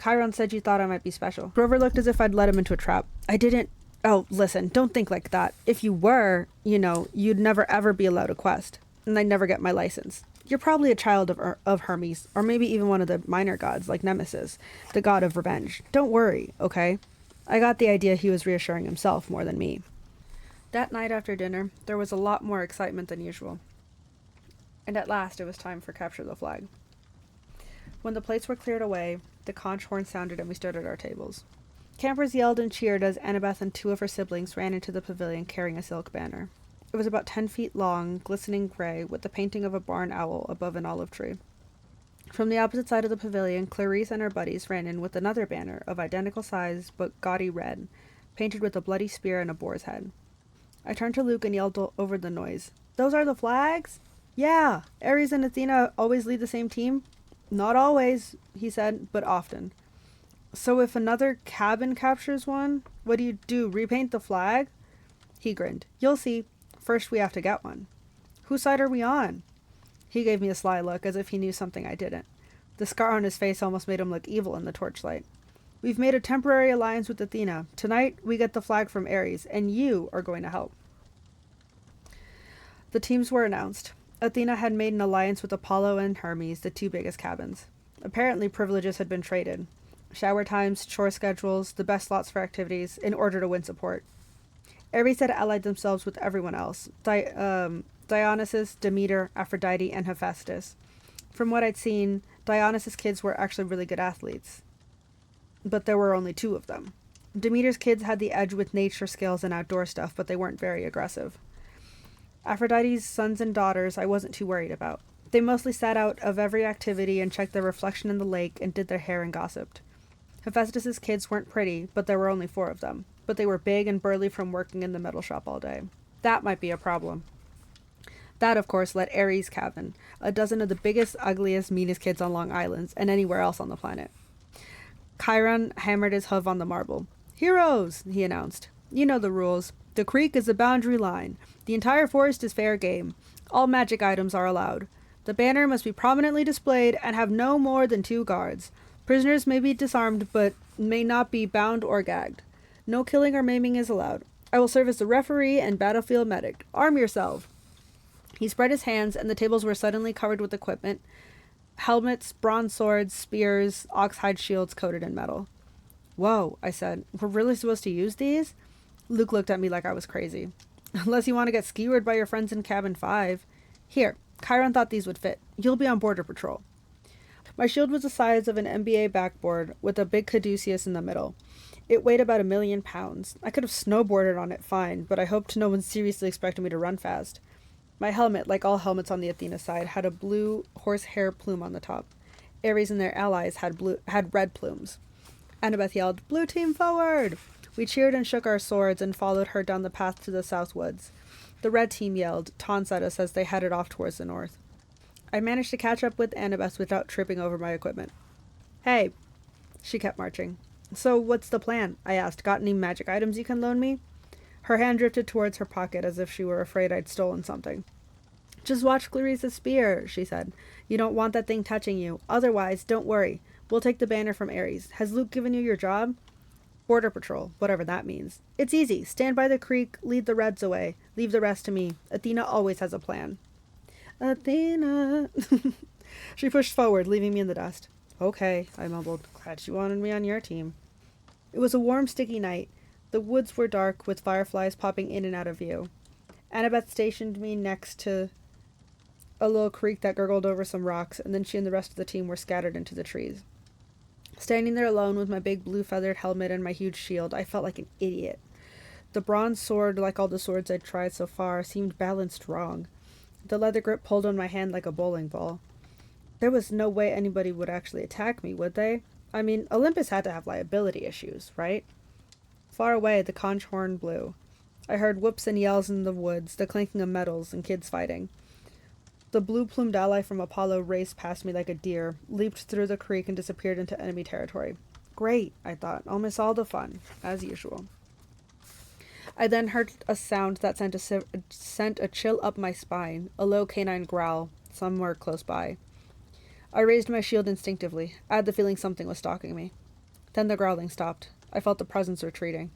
[SPEAKER 1] Chiron said you thought I might be special. Grover looked as if I'd led him into a trap. I didn't... Oh, listen, don't think like that. If you were, you'd never ever be allowed a quest. And I'd never get my license. You're probably a child of Hermes, or maybe even one of the minor gods, like Nemesis, the god of revenge. Don't worry, okay? I got the idea he was reassuring himself more than me. That night after dinner, there was a lot more excitement than usual. And at last it was time for Capture the Flag. When the plates were cleared away, the conch horn sounded and we stood at our tables. Campers yelled and cheered as Annabeth and two of her siblings ran into the pavilion carrying a silk banner. It was about 10 feet long, glistening gray, with the painting of a barn owl above an olive tree. From the opposite side of the pavilion, Clarice and her buddies ran in with another banner of identical size but gaudy red, painted with a bloody spear and a boar's head. I turned to Luke and yelled over the noise. Those are the flags? Yeah, Ares and Athena always lead the same team? Not always, he said, but often. So if another cabin captures one, what do? Repaint the flag? He grinned. You'll see. First we have to get one. Whose side are we on? He gave me a sly look, as if he knew something I didn't. The scar on his face almost made him look evil in the torchlight. We've made a temporary alliance with Athena. Tonight we get the flag from Ares, and you are going to help. The teams were announced. Athena had made an alliance with Apollo and Hermes, the two biggest cabins. Apparently privileges had been traded. Shower times, chore schedules, the best slots for activities, in order to win support. Ares had allied themselves with everyone else. Dionysus, Demeter, Aphrodite, and Hephaestus. From what I'd seen, Dionysus' kids were actually really good athletes. But there were only 2 of them. Demeter's kids had the edge with nature skills and outdoor stuff, but they weren't very aggressive. Aphrodite's sons and daughters I wasn't too worried about. They mostly sat out of every activity and checked their reflection in the lake and did their hair and gossiped. Hephaestus' kids weren't pretty, but there were only 4 of them. But they were big and burly from working in the metal shop all day. That might be a problem. That, of course, led Ares' cabin, a dozen of the biggest, ugliest, meanest kids on Long Island and anywhere else on the planet. Chiron hammered his hoof on the marble. Heroes, he announced. You know the rules. The creek is the boundary line. The entire forest is fair game. All magic items are allowed. The banner must be prominently displayed and have no more than 2 guards. Prisoners may be disarmed but may not be bound or gagged. No killing or maiming is allowed. I will serve as the referee and battlefield medic. Arm yourself. He spread his hands, and the tables were suddenly covered with equipment. Helmets, bronze swords, spears, oxhide shields coated in metal. Whoa, I said. We're really supposed to use these? Luke looked at me like I was crazy. Unless you want to get skewered by your friends in cabin 5. Here, Chiron thought these would fit. You'll be on border patrol. My shield was the size of an NBA backboard with a big caduceus in the middle. It weighed about 1,000,000 pounds. I could have snowboarded on it fine, but I hoped no one seriously expected me to run fast. My helmet, like all helmets on the Athena side, had a blue horsehair plume on the top. Ares and their allies had red plumes. Annabeth yelled, "Blue team forward!" We cheered and shook our swords and followed her down the path to the south woods. The red team yelled, taunts at us as they headed off towards the north. I managed to catch up with Annabeth without tripping over my equipment. Hey, she kept marching. So what's the plan? I asked. Got any magic items you can loan me? Her hand drifted towards her pocket as if she were afraid I'd stolen something. Just watch Clarice's spear, she said. You don't want that thing touching you. Otherwise, don't worry. We'll take the banner from Ares. Has Luke given you your job? Border patrol, whatever that means. It's easy. Stand by the creek, lead the Reds away. Leave the rest to me. Athena always has a plan. Athena. She pushed forward, leaving me in the dust. Okay, I mumbled. Glad she wanted me on your team. It was a warm, sticky night. The woods were dark, with fireflies popping in and out of view. Annabeth stationed me next to a little creek that gurgled over some rocks, and then she and the rest of the team were scattered into the trees. Standing there alone with my big blue feathered helmet and my huge shield, I felt like an idiot. The bronze sword, like all the swords I'd tried so far, seemed balanced wrong. The leather grip pulled on my hand like a bowling ball. There was no way anybody would actually attack me, would they? I mean, Olympus had to have liability issues, right? Far away, the conch horn blew. I heard whoops and yells in the woods, the clanking of metals, and kids fighting. The blue-plumed ally from Apollo raced past me like a deer, leaped through the creek, and disappeared into enemy territory. Great, I thought. I'll miss all the fun, as usual. I then heard a sound that sent a chill up my spine, a low canine growl, somewhere close by. I raised my shield instinctively. I had the feeling something was stalking me. Then the growling stopped. I felt the presence retreating.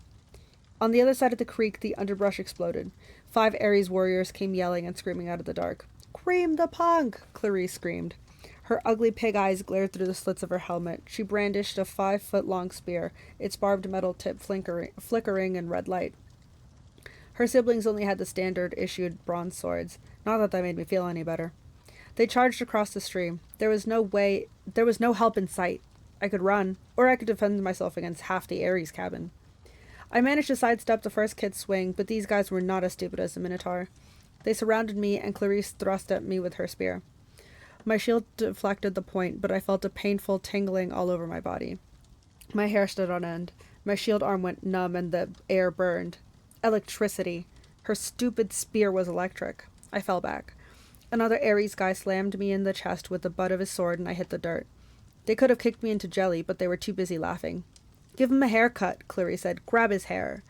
[SPEAKER 1] On the other side of the creek, the underbrush exploded. 5 Ares warriors came yelling and screaming out of the dark. "Cream the punk!" Clarice screamed. Her ugly pig eyes glared through the slits of her helmet. She brandished a 5-foot-long spear, its barbed metal tip flickering in red light. Her siblings only had the standard-issued bronze swords. Not that made me feel any better. They charged across the stream. There was no help in sight. I could run, or I could defend myself against half the Ares cabin. I managed to sidestep the first kid's swing, but these guys were not as stupid as the Minotaur. They surrounded me, and Clarice thrust at me with her spear. My shield deflected the point, but I felt a painful tingling all over my body. My hair stood on end. My shield arm went numb, and the air burned. Electricity. Her stupid spear was electric. I fell back. Another Ares guy slammed me in the chest with the butt of his sword, and I hit the dirt. They could have kicked me into jelly, but they were too busy laughing. "Give him a haircut," Clarice said. "Grab his hair."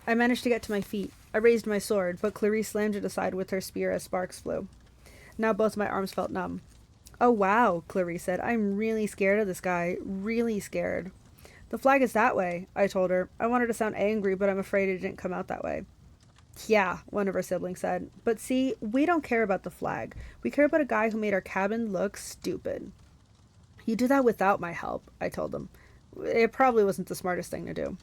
[SPEAKER 1] I managed to get to my feet. I raised my sword, but Clarice slammed it aside with her spear as sparks flew. Now both my arms felt numb. "Oh wow," Clarice said. "I'm really scared of this guy. Really scared." "The flag is that way," I told her. I wanted to sound angry, but I'm afraid it didn't come out that way. "Yeah," one of her siblings said. "But see, we don't care about the flag. We care about a guy who made our cabin look stupid." "You do that without my help," I told them. It probably wasn't the smartest thing to do.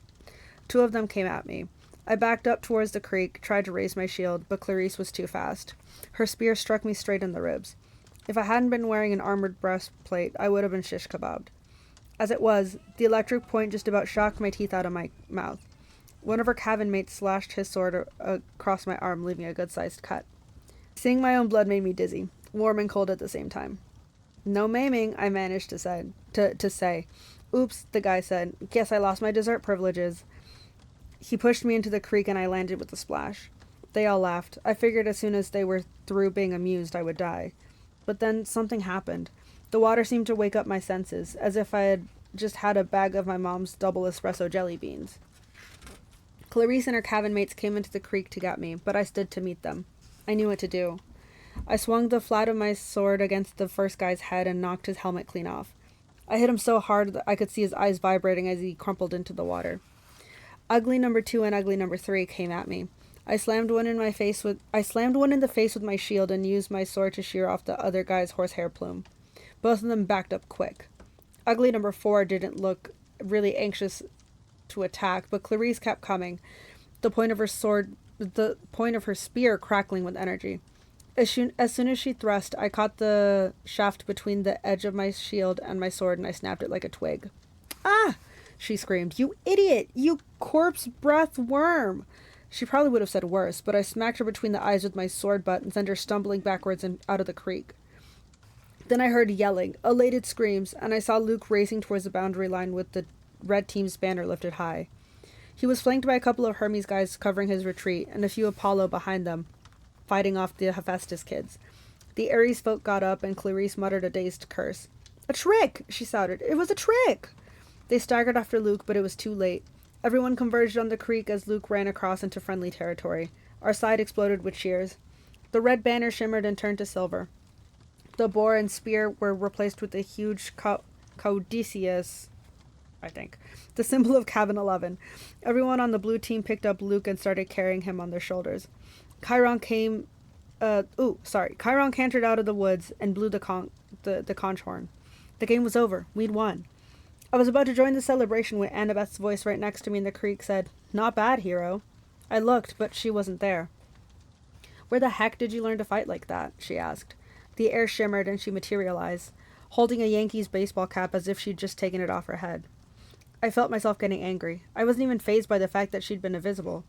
[SPEAKER 1] 2 of them came at me. I backed up towards the creek, tried to raise my shield, but Clarice was too fast. Her spear struck me straight in the ribs. If I hadn't been wearing an armored breastplate, I would have been shish kebabbed. As it was, the electric point just about shocked my teeth out of my mouth. One of her cabin mates slashed his sword across my arm, leaving a good-sized cut. Seeing my own blood made me dizzy, warm and cold at the same time. "No maiming," I managed to say. "Oops," the guy said. "Guess I lost my dessert privileges." He pushed me into the creek and I landed with a splash. They all laughed. I figured as soon as they were through being amused, I would die. But then something happened. The water seemed to wake up my senses, as if I had just had a bag of my mom's double espresso jelly beans. Clarice and her cabin mates came into the creek to get me, but I stood to meet them. I knew what to do. I swung the flat of my sword against the first guy's head and knocked his helmet clean off. I hit him so hard that I could see his eyes vibrating as he crumpled into the water. Ugly number 2 and ugly number 3 came at me. I slammed one in the face with my shield and used my sword to shear off the other guy's horsehair plume. Both of them backed up quick. Ugly number 4 didn't look really anxious to attack, but Clarice kept coming, the point of her spear crackling with energy. As soon as she thrust, I caught the shaft between the edge of my shield and my sword, and I snapped it like a twig. Ah! She screamed. You idiot! You corpse breath worm! She probably would have said worse, but I smacked her between the eyes with my sword butt and sent her stumbling backwards and out of the creek. Then I heard yelling, elated screams, and I saw Luke racing towards the boundary line with the red team's banner lifted high. He was flanked by a couple of Hermes guys covering his retreat, and a few Apollo behind them, fighting off the Hephaestus kids. The Ares folk got up, and Clarice muttered a dazed curse. A trick! She shouted. It was a trick! They staggered after Luke, but it was too late. Everyone converged on the creek as Luke ran across into friendly territory. Our side exploded with cheers. The red banner shimmered and turned to silver. The boar and spear were replaced with a huge caduceus, I think, the symbol of Cabin 11. Everyone on the blue team picked up Luke and started carrying him on their shoulders. Chiron cantered out of the woods and blew the conch horn. The game was over. We'd won. I was about to join the celebration when Annabeth's voice right next to me in the creek said, "Not bad, hero." I looked, but she wasn't there. "Where the heck did you learn to fight like that?" she asked. The air shimmered and she materialized, holding a Yankees baseball cap as if she'd just taken it off her head. I felt myself getting angry. I wasn't even fazed by the fact that she'd been invisible.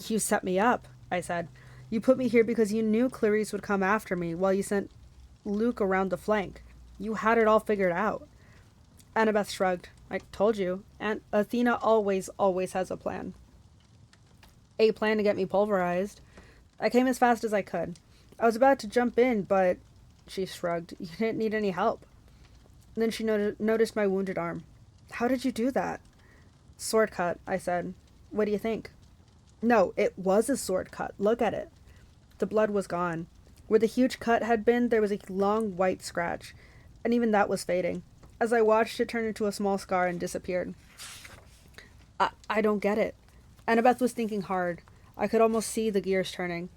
[SPEAKER 1] "You set me up," I said. "You put me here because you knew Clarice would come after me while you sent Luke around the flank. You had it all figured out." Annabeth shrugged. "I told you. And Athena always has a plan." "A plan to get me pulverized." I came as fast as I could. I was about to jump in, but... She shrugged. "You didn't need any help." And then she noticed my wounded arm. "How did you do that?" "Sword cut," I said. "What do you think?" No, it was a sword cut. Look at it. The blood was gone. Where the huge cut had been, there was a long white scratch, and even that was fading. As I watched, it turned into a small scar and disappeared. I don't get it. Annabeth was thinking hard. I could almost see the gears turning.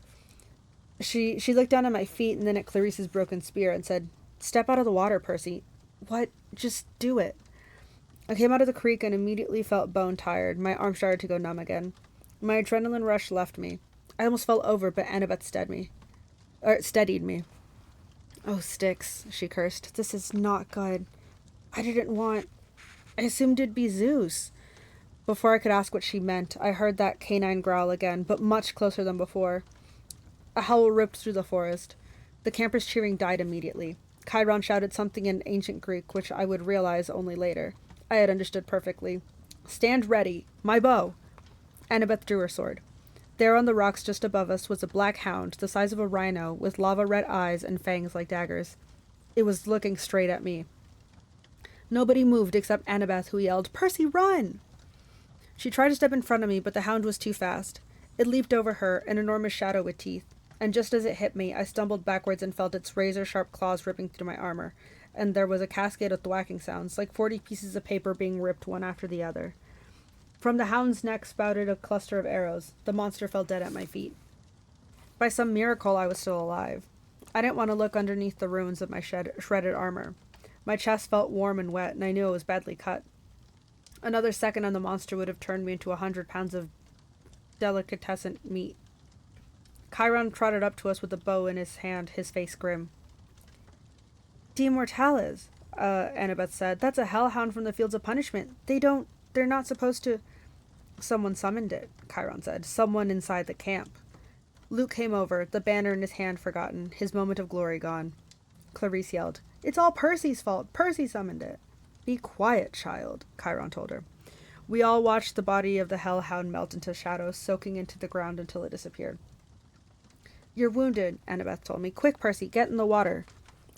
[SPEAKER 1] She looked down at my feet and then at Clarice's broken spear and said, "Step out of the water, Percy." "What? Just do it." I came out of the creek and immediately felt bone tired. My arm started to go numb again. My adrenaline rush left me. I almost fell over, but Annabeth steadied me. "Oh, Styx," she cursed. "This is not good. I assumed it'd be Zeus." Before I could ask what she meant, I heard that canine growl again, but much closer than before. A howl ripped through the forest. The campers' cheering died immediately. Chiron shouted something in ancient Greek, which I would realize only later. I had understood perfectly. "Stand ready! My bow!" Annabeth drew her sword. There on the rocks just above us was a black hound, the size of a rhino, with lava-red eyes and fangs like daggers. It was looking straight at me. Nobody moved except Annabeth, who yelled, "Percy, run!" She tried to step in front of me, but the hound was too fast. It leaped over her, an enormous shadow with teeth, and just as it hit me, I stumbled backwards and felt its razor-sharp claws ripping through my armor, and there was a cascade of thwacking sounds, like 40 pieces of paper being ripped one after the other. From the hound's neck spouted a cluster of arrows. The monster fell dead at my feet. By some miracle, I was still alive. I didn't want to look underneath the ruins of my shredded armor. My chest felt warm and wet, and I knew it was badly cut. Another second and the monster would have turned me into 100 pounds of delicatessen meat. Chiron trotted up to us with a bow in his hand, his face grim. "De Immortales," Annabeth said. "That's a hellhound from the Fields of Punishment. They're not supposed to..." "Someone summoned it," Chiron said. "Someone inside the camp." Luke came over, the banner in his hand forgotten, his moment of glory gone. Clarice yelled, "It's all Percy's fault. Percy summoned it." "Be quiet, child," Chiron told her. We all watched the body of the hellhound melt into shadow, soaking into the ground until it disappeared. "You're wounded," Annabeth told me. "Quick, Percy, get in the water."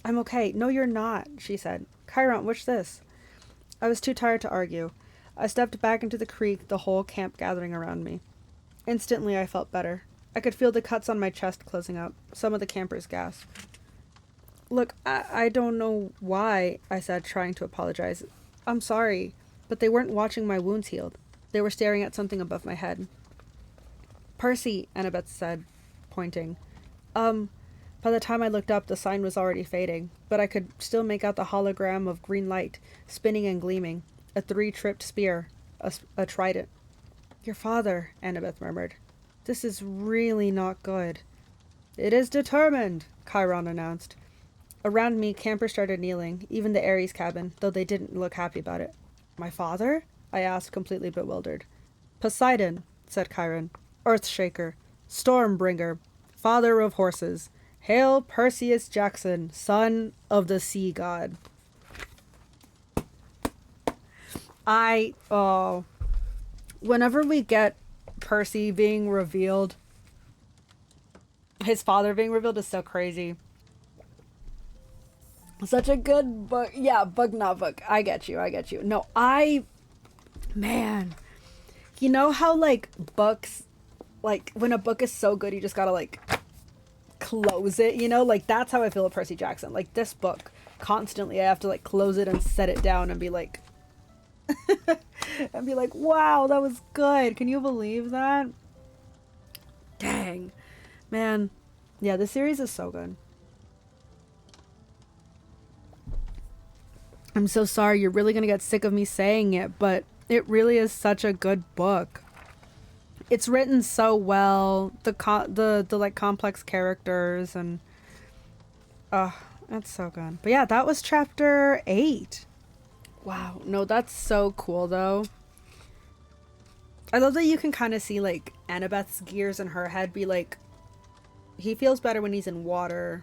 [SPEAKER 1] "I'm okay." "No, you're not," she said. "Chiron, what's this?" I was too tired to argue. I stepped back into the creek, the whole camp gathering around me. Instantly, I felt better. I could feel the cuts on my chest closing up. Some of the campers gasped. Look, I don't know why, I said, trying to apologize. I'm sorry, but they weren't watching my wounds healed. They were staring at something above my head. Percy, Annabeth said, pointing. By the time I looked up, the sign was already fading, but I could still make out the hologram of green light, spinning and gleaming, a 3-tripped spear, a trident. Your father, Annabeth murmured. This is really not good. It is determined, Chiron announced. Around me, campers started kneeling, even the Ares cabin, though they didn't look happy about it. My father? I asked, completely bewildered. Poseidon, said Chiron. Earthshaker, Stormbringer, father of horses. Hail Percy Jackson, son of the sea god. Whenever we get Percy being revealed, his father being revealed is so crazy. Such a good book. Yeah, book, not book. I get you. No, man. You know how, like, books, like, when a book is so good, you just gotta, like, close it, you know? Like, that's how I feel with Percy Jackson. Like, this book, constantly I have to, like, close it and set it down and be like, wow, that was good. Can you believe that? Dang. Man. Yeah, this series is so good. I'm so sorry, you're really gonna get sick of me saying it, but it really is such a good book. It's written so well. The like complex characters and that's so good. But yeah, that was chapter 8. Wow. No, that's so cool though. I love that you can kind of see like Annabeth's gears in her head be like, he feels better when he's in water.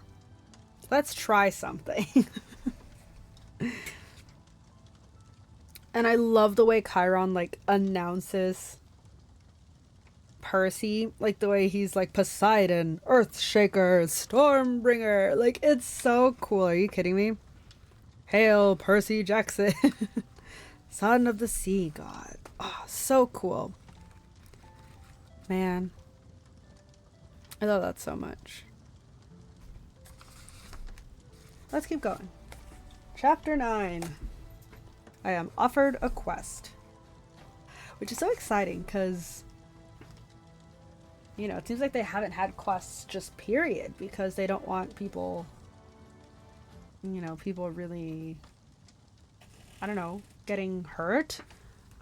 [SPEAKER 1] Let's try something. And I love the way Chiron like announces Percy, like the way he's like Poseidon, Earthshaker, Stormbringer. Like, it's so cool. Are you kidding me? Hail Percy Jackson, son of the sea god. Oh, so cool. Man, I love that so much. Let's keep going. Chapter 9. I am offered a quest. Which is so exciting because, you know, it seems like they haven't had quests just period because they don't want people, you know, people really, I don't know, getting hurt,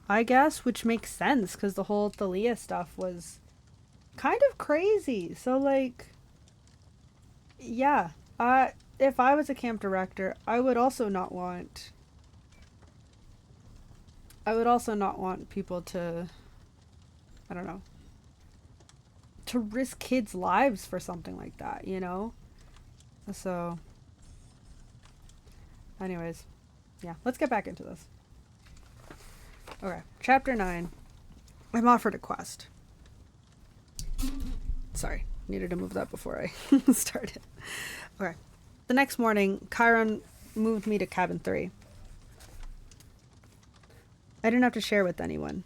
[SPEAKER 1] I guess, which makes sense because the whole Thalia stuff was kind of crazy. So, like, yeah, if I was a camp director, I would also not want people to, I don't know, to risk kids' lives for something like that, you know? So, anyways, yeah, let's get back into this. Okay, chapter 9. I'm offered a quest. Sorry, needed to move that before I started. Okay. The next morning, Chiron moved me to cabin 3. I didn't have to share with anyone.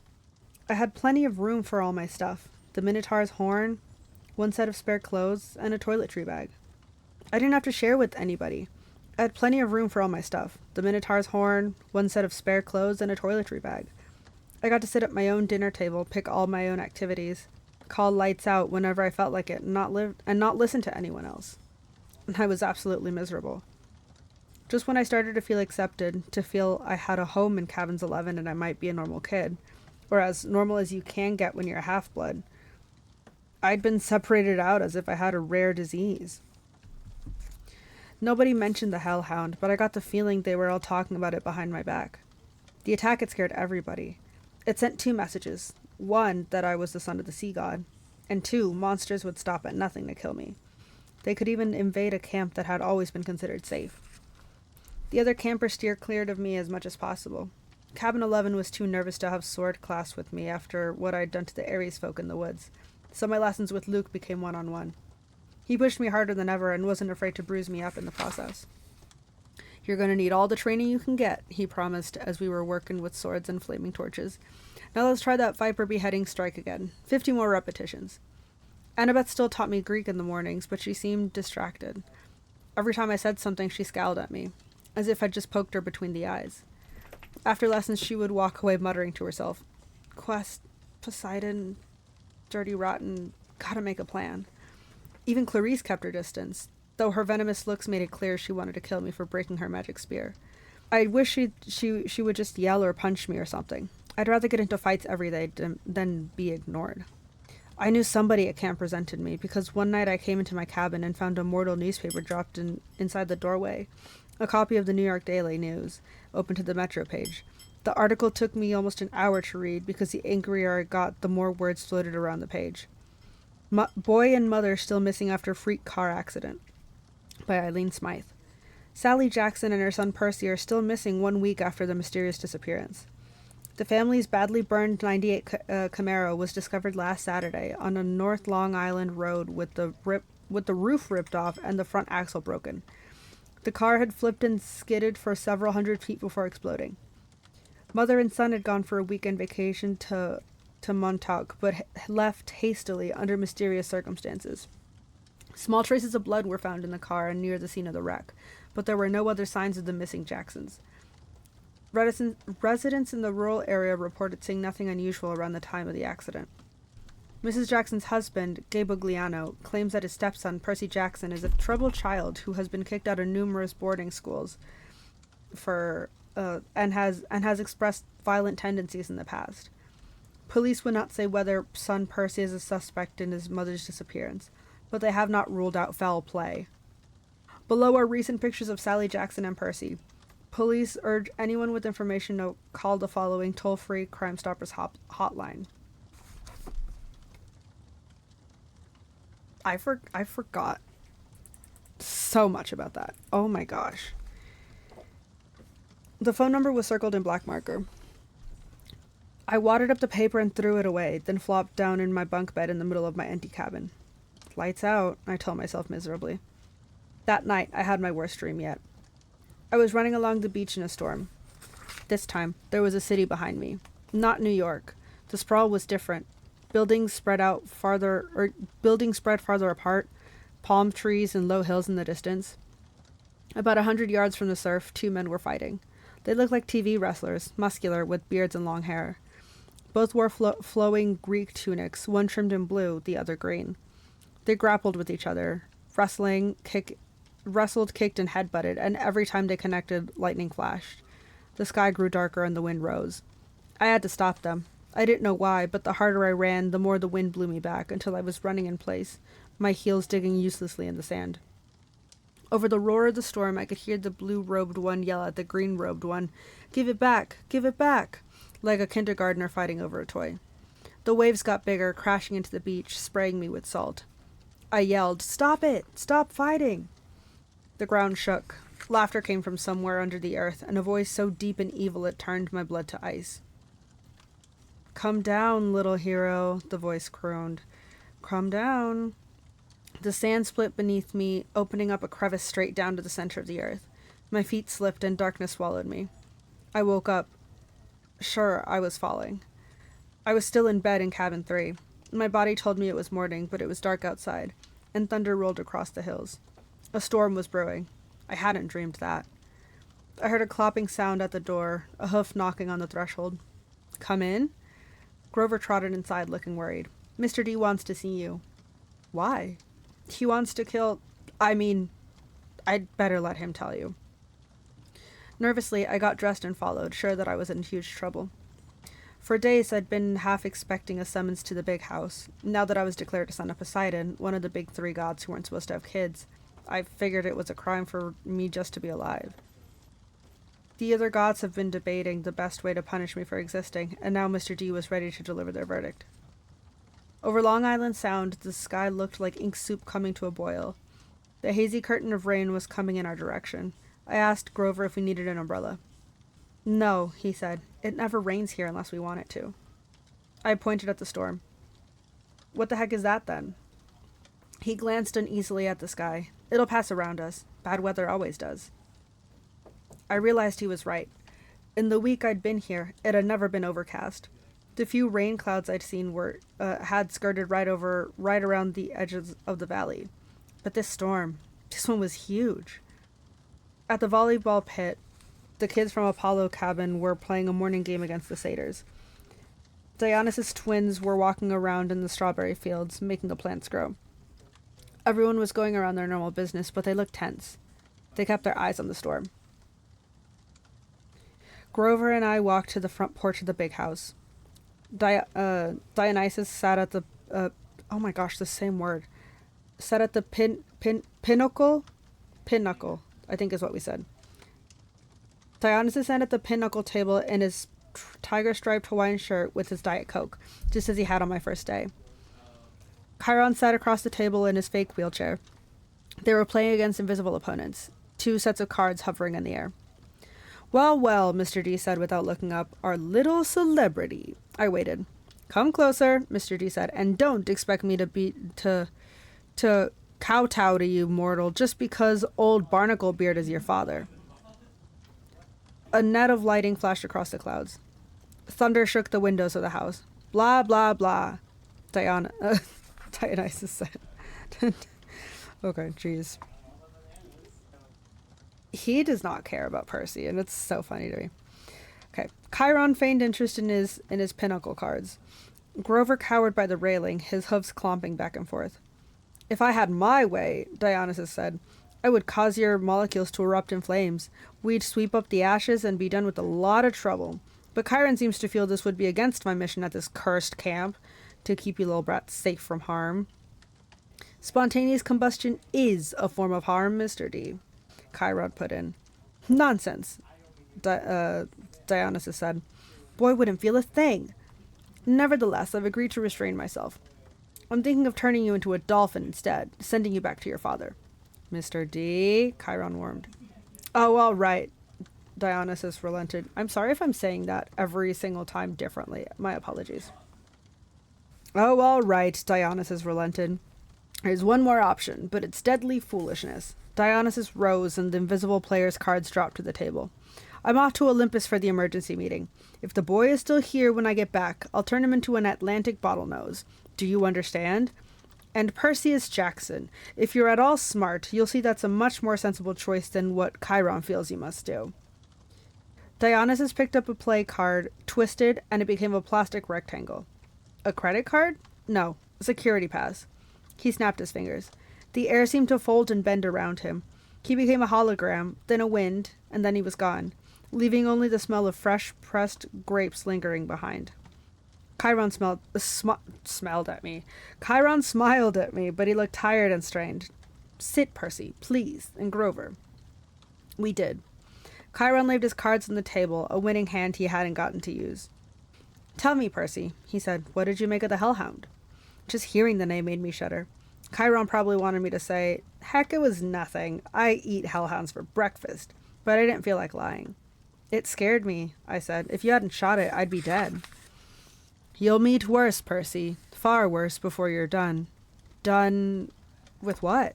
[SPEAKER 1] I had plenty of room for all my stuff. The Minotaur's horn, 1 set of spare clothes, and a toiletry bag. I didn't have to share with anybody. I had plenty of room for all my stuff. The Minotaur's horn, 1 set of spare clothes, and a toiletry bag. I got to sit at my own dinner table, pick all my own activities, call lights out whenever I felt like it, and not listen to anyone else. And I was absolutely miserable. Just when I started to feel accepted, to feel I had a home in Cabins 11 and I might be a normal kid, or as normal as you can get when you're a half-blood, I'd been separated out as if I had a rare disease. Nobody mentioned the Hellhound, but I got the feeling they were all talking about it behind my back. The attack had scared everybody. It sent 2 messages. 1, that I was the son of the sea god, and 2, monsters would stop at nothing to kill me. They could even invade a camp that had always been considered safe. The other campers steered clear of me as much as possible. Cabin 11 was too nervous to have sword class with me after what I'd done to the Ares folk in the woods, so my lessons with Luke became one-on-one. He pushed me harder than ever and wasn't afraid to bruise me up in the process. You're going to need all the training you can get, he promised as we were working with swords and flaming torches. Now let's try that viper beheading strike again. 50 more repetitions. Annabeth still taught me Greek in the mornings, but she seemed distracted. Every time I said something, she scowled at me, as if I'd just poked her between the eyes. After lessons, she would walk away muttering to herself, "Quest, Poseidon, dirty rotten, gotta make a plan." Even Clarice kept her distance, though her venomous looks made it clear she wanted to kill me for breaking her magic spear. I wish she would just yell or punch me or something. I'd rather get into fights every day than be ignored. I knew somebody at camp resented me because one night I came into my cabin and found a mortal newspaper dropped inside the doorway. A copy of the New York Daily News, open to the Metro page. The article took me almost an hour to read because the angrier I got, the more words floated around the page. Boy and mother still missing after freak car accident, by Eileen Smythe. Sally Jackson and her son Percy are still missing 1 week after the mysterious disappearance. The family's badly burned 98 Camaro was discovered last Saturday on a North Long Island road with the roof ripped off and the front axle broken. The car had flipped and skidded for several hundred feet before exploding. Mother and son had gone for a weekend vacation to Montauk, but left hastily under mysterious circumstances. Small traces of blood were found in the car and near the scene of the wreck, but there were no other signs of the missing Jacksons. Residents in the rural area reported seeing nothing unusual around the time of the accident. Mrs. Jackson's husband, Gabe Ugliano, claims that his stepson, Percy Jackson, is a troubled child who has been kicked out of numerous boarding schools and has expressed violent tendencies in the past. Police would not say whether son Percy is a suspect in his mother's disappearance, but they have not ruled out foul play. Below are recent pictures of Sally Jackson and Percy. Police urge anyone with information to call the following toll-free Crime Stoppers hotline. I forgot so much about that. Oh my gosh. The phone number was circled in black marker. I wadded up the paper and threw it away, then flopped down in my bunk bed in the middle of my empty cabin. Lights out, I told myself miserably. That night, I had my worst dream yet. I was running along the beach in a storm. This time, there was a city behind me. Not New York. The sprawl was different. Buildings spread farther apart, palm trees and low hills in the distance. About 100 yards from the surf, two men were fighting. They looked like TV wrestlers, muscular, with beards and long hair. Both wore flowing Greek tunics, one trimmed in blue, the other green. They grappled with each other, wrestled, kicked, and headbutted, and every time they connected, lightning flashed. The sky grew darker and the wind rose. I had to stop them. I didn't know why, but the harder I ran, the more the wind blew me back, until I was running in place, my heels digging uselessly in the sand. Over the roar of the storm, I could hear the blue-robed one yell at the green-robed one, "Give it back! Give it back!" like a kindergartner fighting over a toy. The waves got bigger, crashing into the beach, spraying me with salt. I yelled, "Stop it! Stop fighting!" The ground shook. Laughter came from somewhere under the earth, and a voice so deep and evil it turned my blood to ice. "Come down, little hero," the voice crooned. "Come down." The sand split beneath me, opening up a crevice straight down to the center of the earth. My feet slipped and darkness swallowed me. I woke up. Sure, I was falling. I was still in bed in cabin 3. My body told me it was morning, but it was dark outside, and thunder rolled across the hills. A storm was brewing. I hadn't dreamed that. I heard a clopping sound at the door, a hoof knocking on the threshold. "Come in?" Grover trotted inside, looking worried. "Mr. D wants to see you." "Why?" "He wants to kill... I'd better let him tell you." Nervously, I got dressed and followed, sure that I was in huge trouble. For days, I'd been half expecting a summons to the big house. Now that I was declared a son of Poseidon, one of the big 3 gods who weren't supposed to have kids, I figured it was a crime for me just to be alive. The other gods have been debating the best way to punish me for existing, and now Mr. D was ready to deliver their verdict. Over Long Island Sound, the sky looked like ink soup coming to a boil. The hazy curtain of rain was coming in our direction. I asked Grover if we needed an umbrella. "No," he said. "It never rains here unless we want it to." I pointed at the storm. "What the heck is that, then?" He glanced uneasily at the sky. "It'll pass around us. Bad weather always does." I realized he was right. In the week I'd been here, it had never been overcast. The few rain clouds I'd seen had skirted right around the edges of the valley. But this storm, This one was huge. At the volleyball pit, the kids from Apollo Cabin were playing a morning game against the satyrs. Dionysus' twins were walking around in the strawberry fields, making the plants grow. Everyone was going around their normal business, but they looked tense. They kept their eyes on the storm. Grover and I walked to the front porch of the big house. Dionysus sat at the... oh my gosh, the same word. Sat at the pinnacle? Pinnacle, I think is what we said. Dionysus sat at the pinnacle table in his tiger-striped Hawaiian shirt with his Diet Coke, just as he had on my first day. Chiron sat across the table in his fake wheelchair. They were playing against invisible opponents, 2 sets of cards hovering in the air. Well, well, Mr. D said without looking up, our little celebrity. I waited. Come closer, Mr. D said, and don't expect me to kowtow to you, mortal, just because old Barnacle Beard is your father. A net of lighting flashed across the clouds. Thunder shook the windows of the house. Blah, blah, blah, Dionysus said. Okay, jeez. He does not care about Percy, and it's so funny to me. Okay, Chiron feigned interest in his pinnacle cards. Grover cowered by the railing, his hooves clomping back and forth. If I had my way, Dionysus said, I would cause your molecules to erupt in flames. We'd sweep up the ashes and be done with a lot of trouble. But Chiron seems to feel this would be against my mission at this cursed camp, to keep you little brats safe from harm. Spontaneous combustion is a form of harm, Mr. D, Chiron put in. Nonsense, Dionysus said. Boy wouldn't feel a thing. Nevertheless, I've agreed to restrain myself. I'm thinking of turning you into a dolphin instead, sending you back to your father. Mr. D, Chiron warned. Oh, all right, Dionysus relented. I'm sorry if I'm saying that every single time differently. My apologies. Oh, all right, Dionysus relented. There's one more option, but it's deadly foolishness. Dionysus rose and the invisible player's cards dropped to the table. I'm off to Olympus for the emergency meeting. If the boy is still here when I get back, I'll turn him into an Atlantic bottlenose. Do you understand? And Percy Jackson. If you're at all smart, you'll see that's a much more sensible choice than what Chiron feels you must do. Dionysus picked up a play card, twisted, and it became a plastic rectangle. A credit card? No, a security pass. He snapped his fingers. The air seemed to fold and bend around him. He became a hologram, then a wind, and then he was gone, leaving only the smell of fresh pressed grapes lingering behind. Chiron smiled at me. Chiron smiled at me, but he looked tired and strained. Sit, Percy, please, and Grover. We did. Chiron laid his cards on the table, a winning hand he hadn't gotten to use. Tell me, Percy, he said, what did you make of the Hellhound? Just hearing the name made me shudder. Chiron probably wanted me to say, heck, it was nothing. I eat hellhounds for breakfast. But I didn't feel like lying. It scared me, I said. If you hadn't shot it, I'd be dead. You'll meet worse, Percy. Far worse before you're done. Done with what?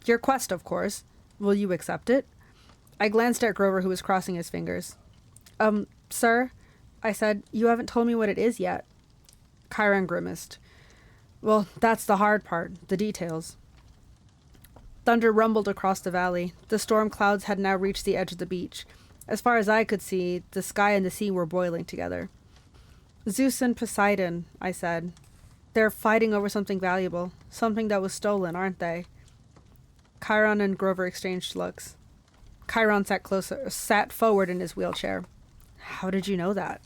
[SPEAKER 1] Your quest, of course. Will you accept it? I glanced at Grover, who was crossing his fingers. Sir, I said, you haven't told me what it is yet. Chiron grimaced. Well, that's the hard part, the details. Thunder rumbled across the valley. The storm clouds had now reached the edge of the beach. As far as I could see, the sky and the sea were boiling together. Zeus and Poseidon, I said. They're fighting over something valuable. Something that was stolen, aren't they? Chiron and Grover exchanged looks. Chiron sat forward in his wheelchair. How did you know that?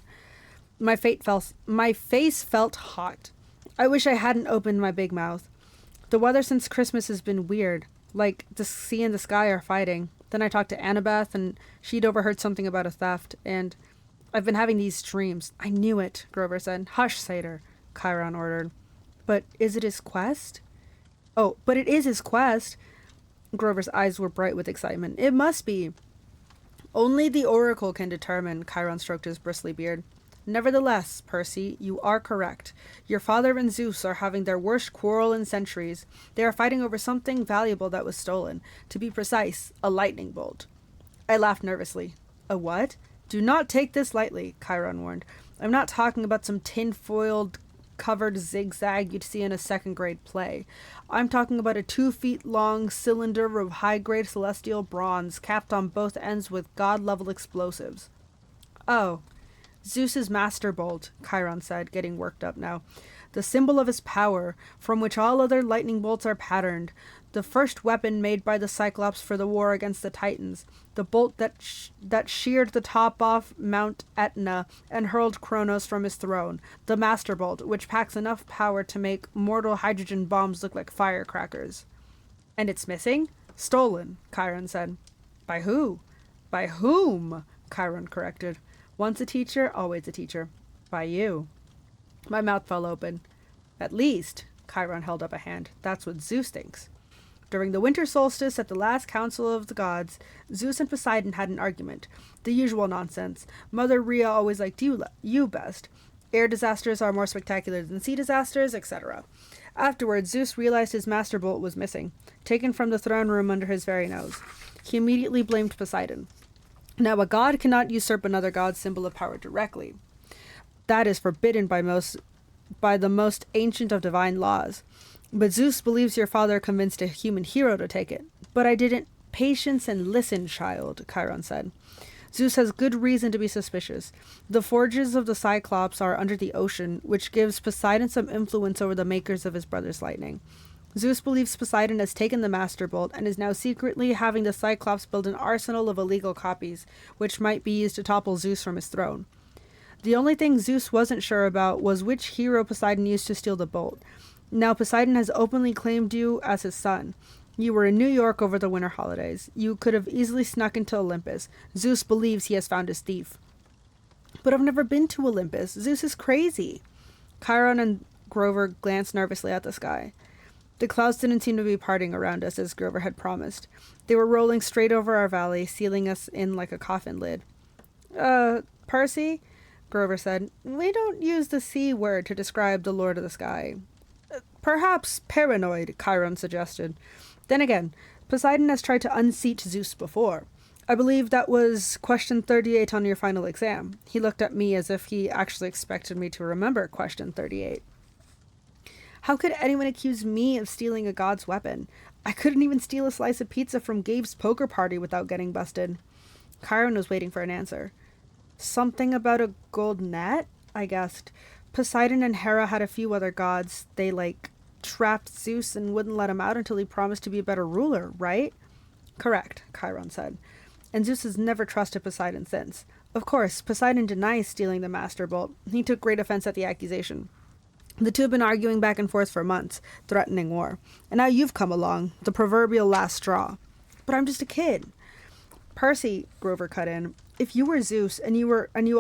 [SPEAKER 1] My face felt hot. I wish I hadn't opened my big mouth. The weather since Christmas has been weird. Like the sea and the sky are fighting. Then I talked to Annabeth, and she'd overheard something about a theft, and I've been having these dreams. I knew it, Grover said. Hush, Satyr, Chiron ordered. But is it his quest? Oh, but it is his quest. Grover's eyes were bright with excitement. It must be. Only the Oracle can determine, Chiron stroked his bristly beard. Nevertheless, Percy, you are correct. Your father and Zeus are having their worst quarrel in centuries. They are fighting over something valuable that was stolen. To be precise, a lightning bolt. I laughed nervously. A what? Do not take this lightly, Chiron warned. I'm not talking about some tin-foiled covered zigzag you'd see in a second grade play. I'm talking about a 2 feet long cylinder of high grade celestial bronze, capped on both ends with god level explosives. Oh, Zeus's master bolt, Chiron said, getting worked up now. The symbol of his power, from which all other lightning bolts are patterned. The first weapon made by the Cyclops for the war against the Titans. The bolt that sheared the top off Mount Etna and hurled Kronos from his throne. The master bolt, which packs enough power to make mortal hydrogen bombs look like firecrackers. And it's missing? Stolen, Chiron said. By who? By whom? Chiron corrected. Once a teacher, always a teacher. By you. My mouth fell open. At least, Chiron held up a hand, that's what Zeus thinks. During the winter solstice at the last council of the gods, Zeus and Poseidon had an argument. The usual nonsense. Mother Rhea always liked you best. Air disasters are more spectacular than sea disasters, etc. Afterwards, Zeus realized his master bolt was missing, taken from the throne room under his very nose. He immediately blamed Poseidon. Now, a god cannot usurp another god's symbol of power directly. That is forbidden by the most ancient of divine laws. But Zeus believes your father convinced a human hero to take it. But I didn't. Patience and listen, child, Chiron said. Zeus has good reason to be suspicious. The forges of the Cyclops are under the ocean, which gives Poseidon some influence over the makers of his brother's lightning. Zeus believes Poseidon has taken the Master Bolt and is now secretly having the Cyclops build an arsenal of illegal copies, which might be used to topple Zeus from his throne. The only thing Zeus wasn't sure about was which hero Poseidon used to steal the bolt. Now Poseidon has openly claimed you as his son. You were in New York over the winter holidays. You could have easily snuck into Olympus. Zeus believes he has found his thief. But I've never been to Olympus. Zeus is crazy. Chiron and Grover glanced nervously at the sky. The clouds didn't seem to be parting around us as Grover had promised. They were rolling straight over our valley, sealing us in like a coffin lid. Percy? Grover said. We don't use the C word to describe the Lord of the Sky. Perhaps paranoid, Chiron suggested. Then again, Poseidon has tried to unseat Zeus before. I believe that was question 38 on your final exam. He looked at me as if he actually expected me to remember question 38. How could anyone accuse me of stealing a god's weapon? I couldn't even steal a slice of pizza from Gabe's poker party without getting busted. Chiron was waiting for an answer. Something about a gold net? I guessed. Poseidon and Hera had a few other gods. They, trapped Zeus and wouldn't let him out until he promised to be a better ruler, right? Correct, Chiron said. And Zeus has never trusted Poseidon since. Of course, Poseidon denies stealing the Master Bolt. He took great offense at the accusation. The two have been arguing back and forth for months, threatening war. And now you've come along, the proverbial last straw. But I'm just a kid. Percy, Grover cut in, if you were Zeus and you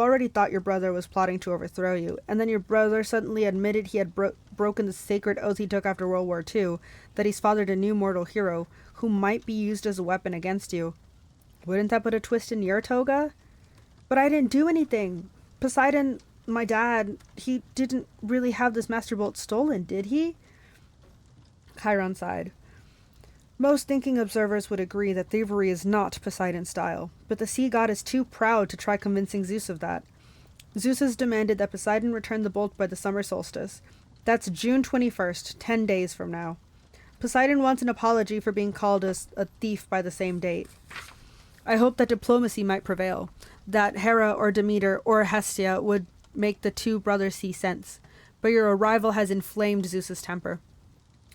[SPEAKER 1] already thought your brother was plotting to overthrow you, and then your brother suddenly admitted he had broken the sacred oath he took after World War II, that he's fathered a new mortal hero who might be used as a weapon against you, wouldn't that put a twist in your toga? But I didn't do anything. Poseidon, my dad, he didn't really have this Master Bolt stolen, did he? Chiron sighed. Most thinking observers would agree that thievery is not Poseidon's style, but the sea god is too proud to try convincing Zeus of that. Zeus has demanded that Poseidon return the bolt by the summer solstice. That's June 21st, 10 days from now. Poseidon wants an apology for being called a thief by the same date. I hope that diplomacy might prevail, that Hera or Demeter or Hestia would make the two brothers see sense, but your arrival has inflamed Zeus's temper.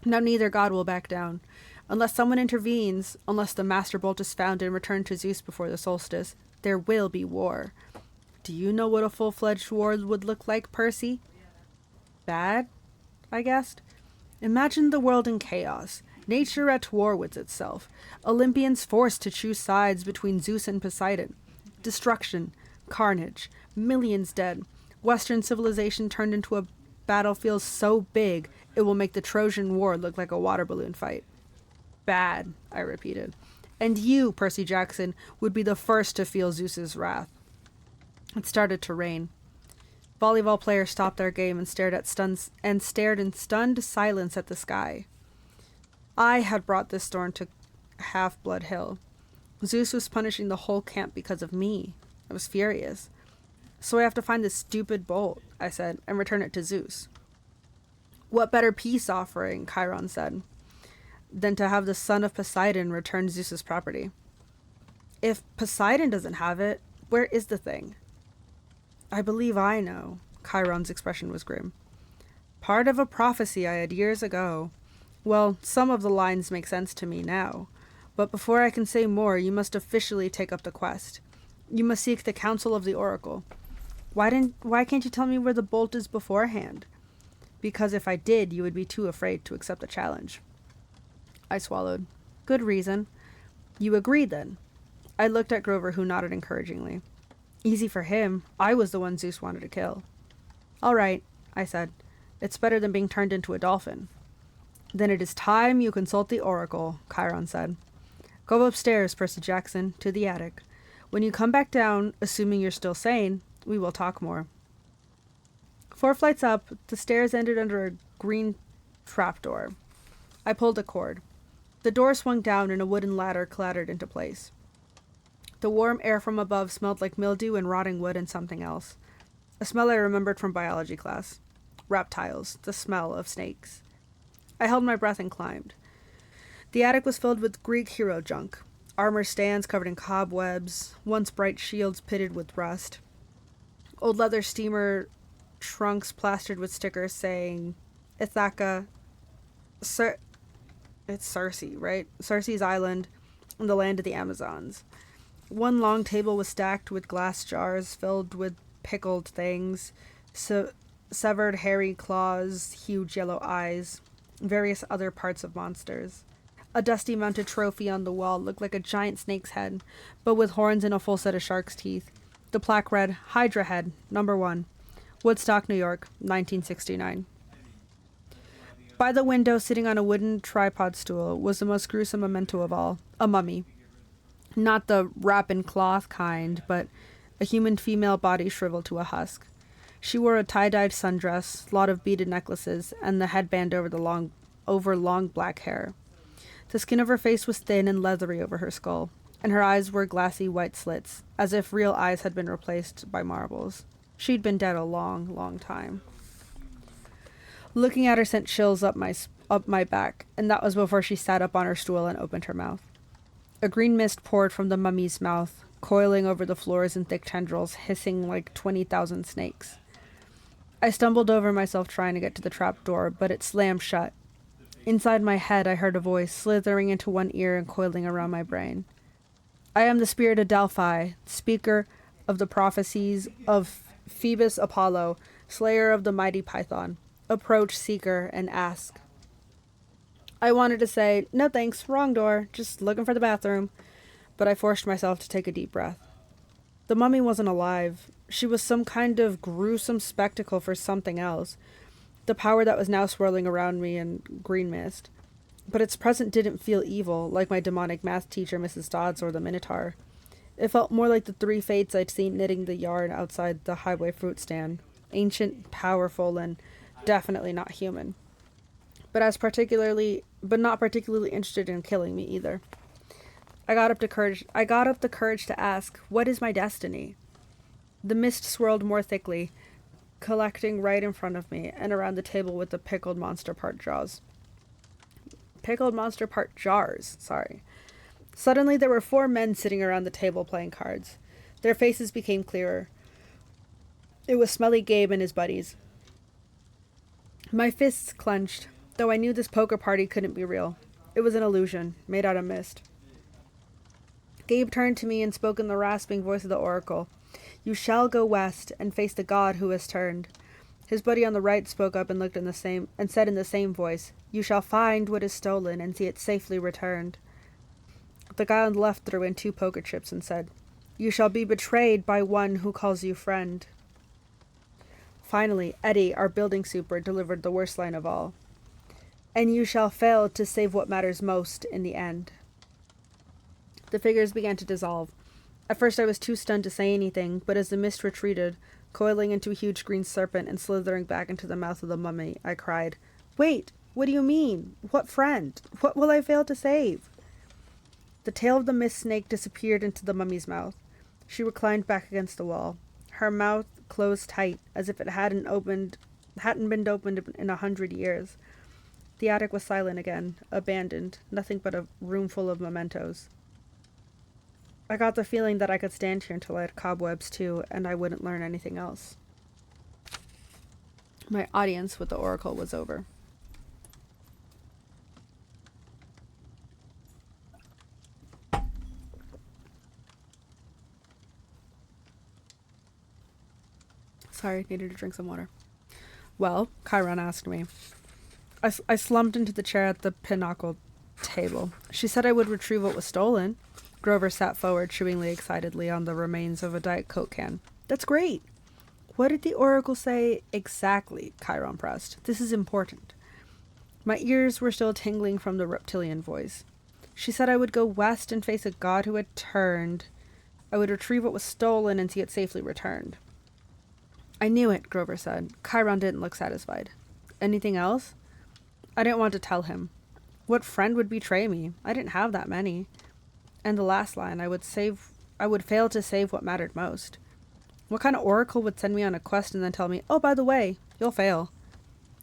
[SPEAKER 1] Now neither god will back down. Unless someone intervenes, unless the Master Bolt is found and returned to Zeus before the solstice, there will be war. Do you know what a full-fledged war would look like, Percy? Bad, I guessed. Imagine the world in chaos, nature at war with itself, Olympians forced to choose sides between Zeus and Poseidon. Destruction, carnage, millions dead, Western civilization turned into a battlefield so big it will make the Trojan War look like a water balloon fight. Bad, I repeated. And you, Percy Jackson, would be the first to feel Zeus's wrath. It started to rain. Volleyball players stopped their game and stared in stunned silence at the sky. I had brought this storm to Half-Blood Hill. Zeus was punishing the whole camp because of me. I was furious. So I have to find this stupid bolt, I said, and return it to Zeus. What better peace offering, Chiron said, than to have the son of Poseidon return Zeus's property? If Poseidon doesn't have it, where is the thing? I believe I know. Chiron's expression was grim. Part of a prophecy I had years ago. Well, some of the lines make sense to me now. But before I can say more, you must officially take up the quest. You must seek the counsel of the oracle. Why can't you tell me where the bolt is beforehand? Because if I did, you would be too afraid to accept the challenge. I swallowed. Good reason. You agree, then? I looked at Grover, who nodded encouragingly. Easy for him. I was the one Zeus wanted to kill. All right, I said. It's better than being turned into a dolphin. Then it is time you consult the oracle, Chiron said. Go upstairs, Percy Jackson, to the attic. When you come back down, assuming you're still sane, we will talk more. 4 flights up, the stairs ended under a green trapdoor. I pulled a cord. The door swung down and a wooden ladder clattered into place. The warm air from above smelled like mildew and rotting wood and something else. A smell I remembered from biology class. Reptiles, the smell of snakes. I held my breath and climbed. The attic was filled with Greek hero junk. Armor stands covered in cobwebs, once bright shields pitted with rust. Old leather steamer trunks plastered with stickers saying, Ithaca, it's Circe, right? Circe's island, and the land of the Amazons. One long table was stacked with glass jars filled with pickled things, severed hairy claws, huge yellow eyes, various other parts of monsters. A dusty mounted trophy on the wall looked like a giant snake's head, but with horns and a full set of shark's teeth. The plaque read, Hydra Head, number 1, Woodstock, New York, 1969. By the window, sitting on a wooden tripod stool, was the most gruesome memento of all, a mummy. Not the wrap in cloth kind, but a human female body shriveled to a husk. She wore a tie-dyed sundress, lot of beaded necklaces, and the headband over long black hair. The skin of her face was thin and leathery over her skull, and her eyes were glassy white slits, as if real eyes had been replaced by marbles. She'd been dead a long, long time. Looking at her sent chills up my back, and that was before she sat up on her stool and opened her mouth. A green mist poured from the mummy's mouth, coiling over the floors in thick tendrils, hissing like 20,000 snakes. I stumbled over myself trying to get to the trap door, but it slammed shut. Inside my head, I heard a voice slithering into one ear and coiling around my brain. I am the spirit of Delphi, speaker of the prophecies of Phoebus Apollo, slayer of the mighty Python. Approach, seeker, and ask. I wanted to say, no thanks, wrong door, just looking for the bathroom, but I forced myself to take a deep breath. The mummy wasn't alive. She was some kind of gruesome spectacle for something else, the power that was now swirling around me in green mist. But its presence didn't feel evil, like my demonic math teacher, Mrs. Dodds, or the Minotaur. It felt more like the 3 fates I'd seen knitting the yarn outside the highway fruit stand. Ancient, powerful, and definitely not human. But not particularly interested in killing me either. I got up the courage to ask, what is my destiny? The mist swirled more thickly, collecting right in front of me and around the table with the pickled monster part jars. Suddenly there were 4 men sitting around the table playing cards. Their faces became clearer. It was Smelly Gabe and his buddies. My fists clenched, though I knew this poker party couldn't be real. It was an illusion, made out of mist. Gabe turned to me and spoke in the rasping voice of the oracle. You shall go west and face the god who has turned. His buddy on the right spoke up and said in the same voice, You shall find what is stolen and see it safely returned. The guy on the left threw in 2 poker chips and said, You shall be betrayed by one who calls you friend. Finally, Eddie, our building super, delivered the worst line of all. And you shall fail to save what matters most in the end. The figures began to dissolve. At first I was too stunned to say anything, but as the mist retreated, coiling into a huge green serpent and slithering back into the mouth of the mummy, I cried, Wait! What do you mean? What friend? What will I fail to save? The tail of the mist snake disappeared into the mummy's mouth. She reclined back against the wall. Her mouth closed tight, as if it hadn't opened Hadn't been opened in 100 years. The attic was silent again, abandoned, nothing but a room full of mementos. I got the feeling that I could stand here until I had cobwebs too, and I wouldn't learn anything else. My audience with the oracle was over. Sorry, needed to drink some water. Well, Chiron asked me. I slumped into the chair at the pinnacle table. She said I would retrieve what was stolen. Grover sat forward, chewingly excitedly on the remains of a Diet Coke can. That's great. What did the oracle say exactly? Chiron pressed. This is important. My ears were still tingling from the reptilian voice. She said I would go west and face a god who had turned. I would retrieve what was stolen and see it safely returned. I knew it, Grover said. Chiron didn't look satisfied. Anything else? I didn't want to tell him. What friend would betray me? I didn't have that many. And the last line, I would fail to save what mattered most. What kind of oracle would send me on a quest and then tell me, oh, by the way, you'll fail?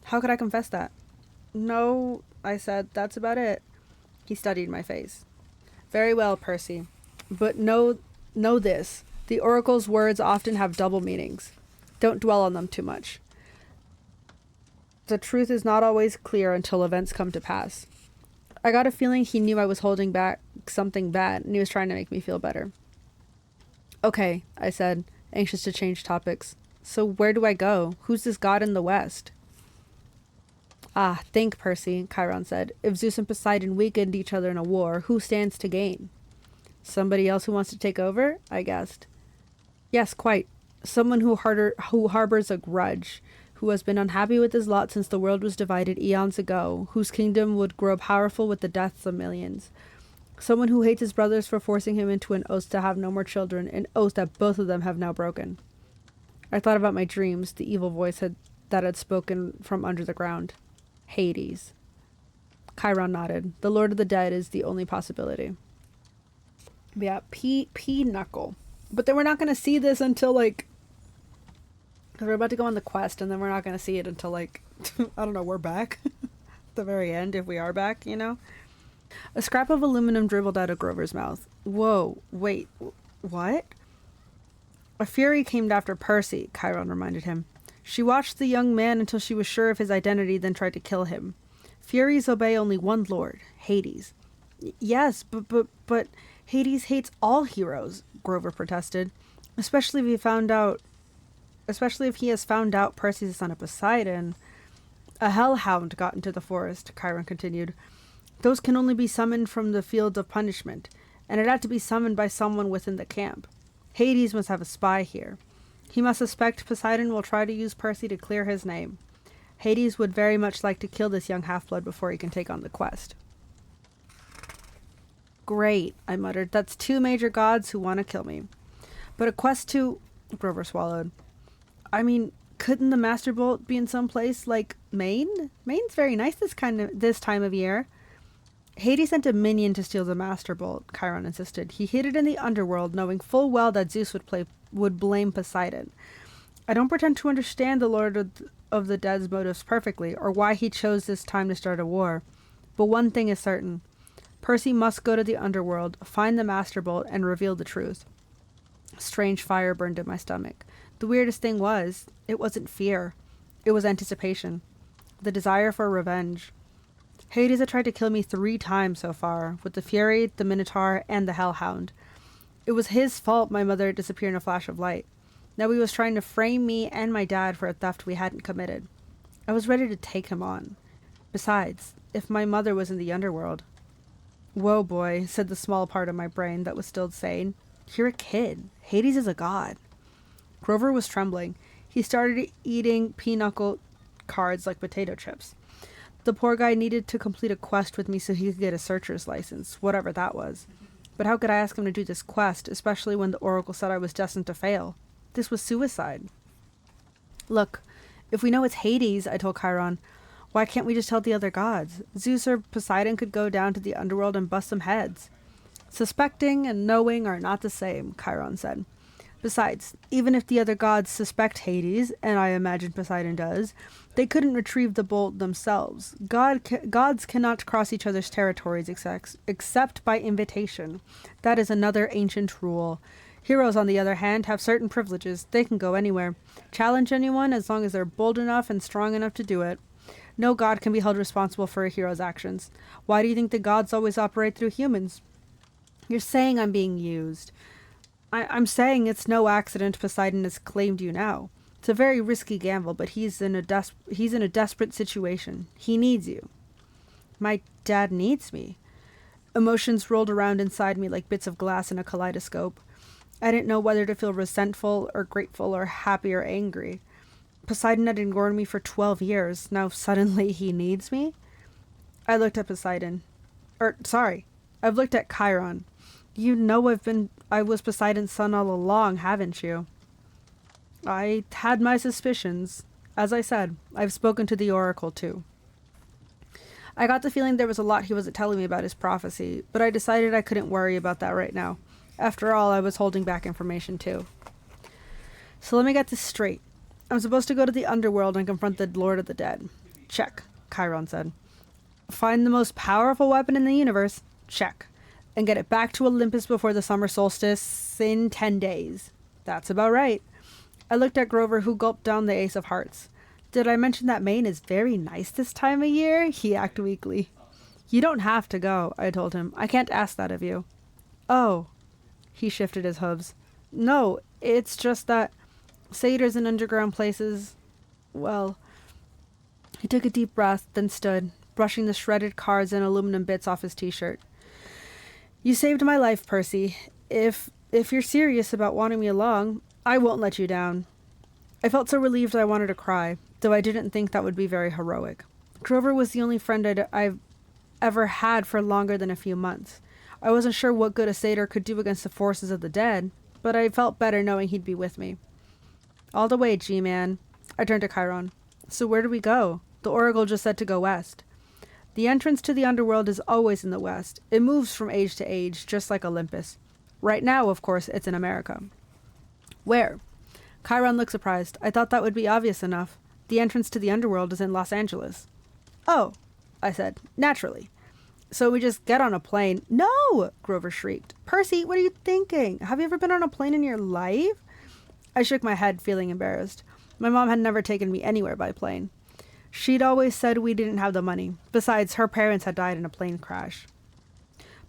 [SPEAKER 1] How could I confess that? No, I said, that's about it. He studied my face. Very well, Percy. But know this. The oracle's words often have double meanings. Don't dwell on them too much. The truth is not always clear until events come to pass. I got a feeling he knew I was holding back something bad, and he was trying to make me feel better. Okay, I said, anxious to change topics. So where do I go? Who's this god in the west? Ah, think, Percy, Chiron said. If Zeus and Poseidon weakened each other in a war, who stands to gain? Somebody else who wants to take over? I guessed. Yes, quite. Someone who harbors a grudge, who has been unhappy with his lot since the world was divided eons ago, whose kingdom would grow powerful with the deaths of millions. Someone who hates his brothers for forcing him into an oath to have no more children, an oath that both of them have now broken. I thought about my dreams, the evil voice that had spoken from under the ground. Hades. Chiron nodded. The Lord of the Dead is the only possibility. Yeah, P-Knuckle. But then we're not going to see this until, like... Because we're about to go on the quest, and then we're not going to see it until, like... I don't know, we're back. At the very end, if we are back, you know? A scrap of aluminum dribbled out of Grover's mouth. Whoa, wait, what? A fury came after Percy, Chiron reminded him. She watched the young man until she was sure of his identity, then tried to kill him. Furies obey only one lord, Hades. Yes, but Hades hates all heroes, Grover protested. Especially if he has found out Percy's the son of Poseidon. A hellhound got into the forest, Chiron continued. Those can only be summoned from the field of punishment, and it had to be summoned by someone within the camp. Hades must have a spy here. He must suspect Poseidon will try to use Percy to clear his name. Hades would very much like to kill this young half-blood before he can take on the quest. Great, I muttered. That's two major gods who want to kill me. But a quest to... Grover swallowed. I mean, couldn't the Master Bolt be in some place like Maine? Maine's very nice this time of year. Hades sent a minion to steal the Master Bolt, Chiron insisted. He hid it in the underworld, knowing full well that Zeus would blame Poseidon. I don't pretend to understand the Lord of the Dead's motives perfectly, or why he chose this time to start a war. But one thing is certain. Percy must go to the underworld, find the Master Bolt, and reveal the truth. Strange fire burned in my stomach. The weirdest thing was, it wasn't fear. It was anticipation. The desire for revenge. Hades had tried to kill me 3 times so far, with the Fury, the Minotaur, and the Hellhound. It was his fault my mother had disappeared in a flash of light. Now he was trying to frame me and my dad for a theft we hadn't committed. I was ready to take him on. Besides, if my mother was in the underworld... Whoa, boy, said the small part of my brain that was still sane. You're a kid. Hades is a god. Grover was trembling. He started eating pinochle cards like potato chips. The poor guy needed to complete a quest with me so he could get a searcher's license, whatever that was. But how could I ask him to do this quest, especially when the oracle said I was destined to fail? This was suicide. Look, if we know it's Hades, I told Chiron, why can't we just tell the other gods? Zeus or Poseidon could go down to the underworld and bust some heads. Suspecting and knowing are not the same, Chiron said. Besides, even if the other gods suspect Hades, and I imagine Poseidon does, They couldn't retrieve the bolt themselves. Gods cannot cross each other's territories except by invitation. That is another ancient rule. Heroes, on the other hand, have certain privileges. They can go anywhere, challenge anyone as long as they're bold enough and strong enough to do it. No god can be held responsible for a hero's actions. Why do you think the gods always operate through humans? You're saying I'm being used. I'm saying it's no accident Poseidon has claimed you now. It's a very risky gamble, but he's in a desperate situation. He needs you. My dad needs me. Emotions rolled around inside me like bits of glass in a kaleidoscope. I didn't know whether to feel resentful or grateful or happy or angry. Poseidon had ignored me for 12 years. Now suddenly he needs me? I looked at Poseidon. I've looked at Chiron. You know I was Poseidon's son all along, haven't you? I had my suspicions. As I said, I've spoken to the Oracle too. I got the feeling there was a lot he wasn't telling me about his prophecy, but I decided I couldn't worry about that right now. After all, I was holding back information too. So let me get this straight. I'm supposed to go to the underworld and confront the Lord of the Dead. Check, Chiron said. Find the most powerful weapon in the universe. Check. And get it back to Olympus before the summer solstice in 10 days. That's about right. I looked at Grover, who gulped down the ace of hearts. Did I mention that Maine is very nice this time of year? He acted weakly. You don't have to go, I told him. I can't ask that of you. Oh. He shifted his hooves. No, it's just that satyrs in underground places... Well... He took a deep breath, then stood, brushing the shredded cards and aluminum bits off his t-shirt. You saved my life, Percy. If you're serious about wanting me along, I won't let you down. I felt so relieved I wanted to cry, though I didn't think that would be very heroic. Grover was the only friend I've ever had for longer than a few months. I wasn't sure what good a satyr could do against the forces of the dead, but I felt better knowing he'd be with me. All the way, G-Man. I turned to Chiron. So where do we go? The Oracle just said to go west. The entrance to the underworld is always in the west. It moves from age to age, just like Olympus. Right now, of course, it's in America. Where? Chiron looked surprised. I thought that would be obvious enough. The entrance to the underworld is in Los Angeles. Oh, I said, naturally. So we just get on a plane. No! Grover shrieked. Percy, what are you thinking? Have you ever been on a plane in your life? I shook my head, feeling embarrassed. My mom had never taken me anywhere by plane. She'd always said we didn't have the money. Besides, her parents had died in a plane crash.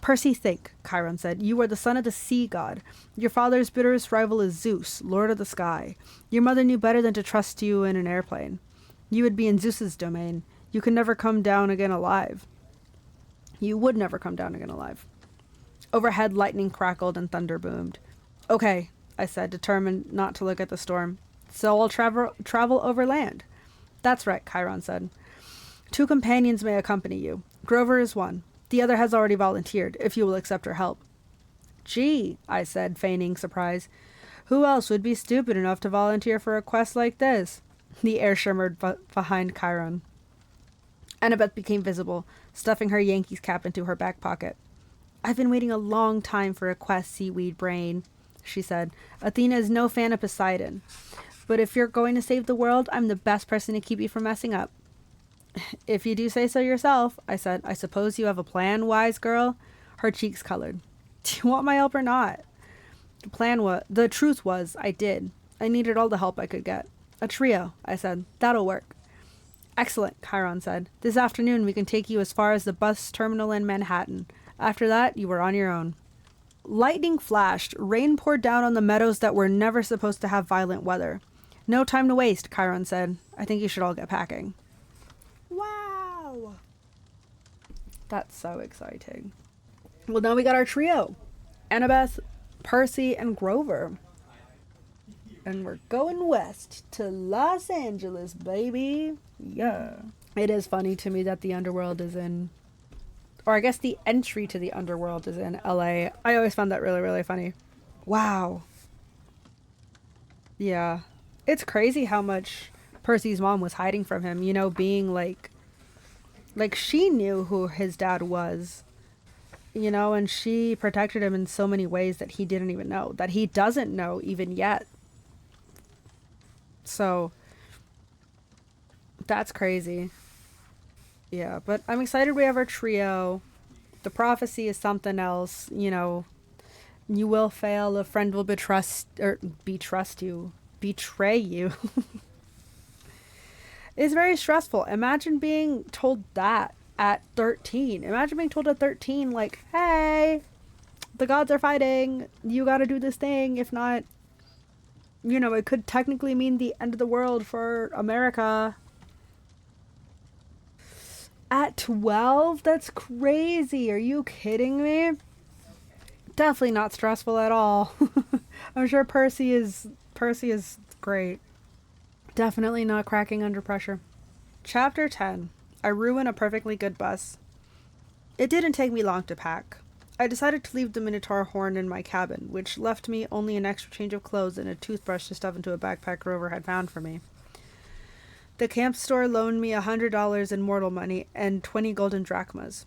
[SPEAKER 1] Percy, think, Chiron said. You are the son of the sea god. Your father's bitterest rival is Zeus, lord of the sky. Your mother knew better than to trust you in an airplane. You would be in Zeus's domain. You could never come down again alive. You would never come down again alive. Overhead, lightning crackled and thunder boomed. Okay, I said, determined not to look at the storm. So I'll travel over land. That's right, Chiron said. 2 companions may accompany you. Grover is one. The other has already volunteered, if you will accept her help. Gee, I said, feigning surprise. Who else would be stupid enough to volunteer for a quest like this? The air shimmered behind Chiron. Annabeth became visible, stuffing her Yankees cap into her back pocket. I've been waiting a long time for a quest, seaweed brain, she said. Athena is no fan of Poseidon. But if you're going to save the world, I'm the best person to keep you from messing up. If you do say so yourself, I said. I suppose you have a plan, wise girl? Her cheeks colored. Do you want my help or not? The truth was, I did. I needed all the help I could get. A trio, I said. That'll work. Excellent, Chiron said. This afternoon we can take you as far as the bus terminal in Manhattan. After that, you are on your own. Lightning flashed. Rain poured down on the meadows that were never supposed to have violent weather. No time to waste, Chiron said. I think you should all get packing. Wow! That's so exciting. Well, now we got our trio. Annabeth, Percy, and Grover. And we're going west to Los Angeles, baby. Yeah. It is funny to me that the underworld is in... Or I guess the entry to the underworld is in LA. I always found that really, really funny. Wow. Yeah. It's crazy how much Percy's mom was hiding from him. You know, being like she knew who his dad was. You know, and she protected him in so many ways that he didn't even know. That he doesn't know even yet. So, That's crazy. Yeah, but I'm excited we have our trio. The prophecy is something else. You know, you will fail. A friend will betrust you, betray you. It's very stressful. Imagine being told that at 13. Imagine being told at 13, like, hey, the gods are fighting. You gotta do this thing. If not, you know, it could technically mean the end of the world for America. At 12? That's crazy. Are you kidding me? Definitely not stressful at all. I'm sure Percy is great. Definitely not cracking under pressure. Chapter 10. I ruin a perfectly good bus. It didn't take me long to pack. I decided to leave the Minotaur horn in my cabin, which left me only an extra change of clothes and a toothbrush to stuff into a backpack Rover had found for me. The camp store loaned me $100 in mortal money and 20 golden drachmas.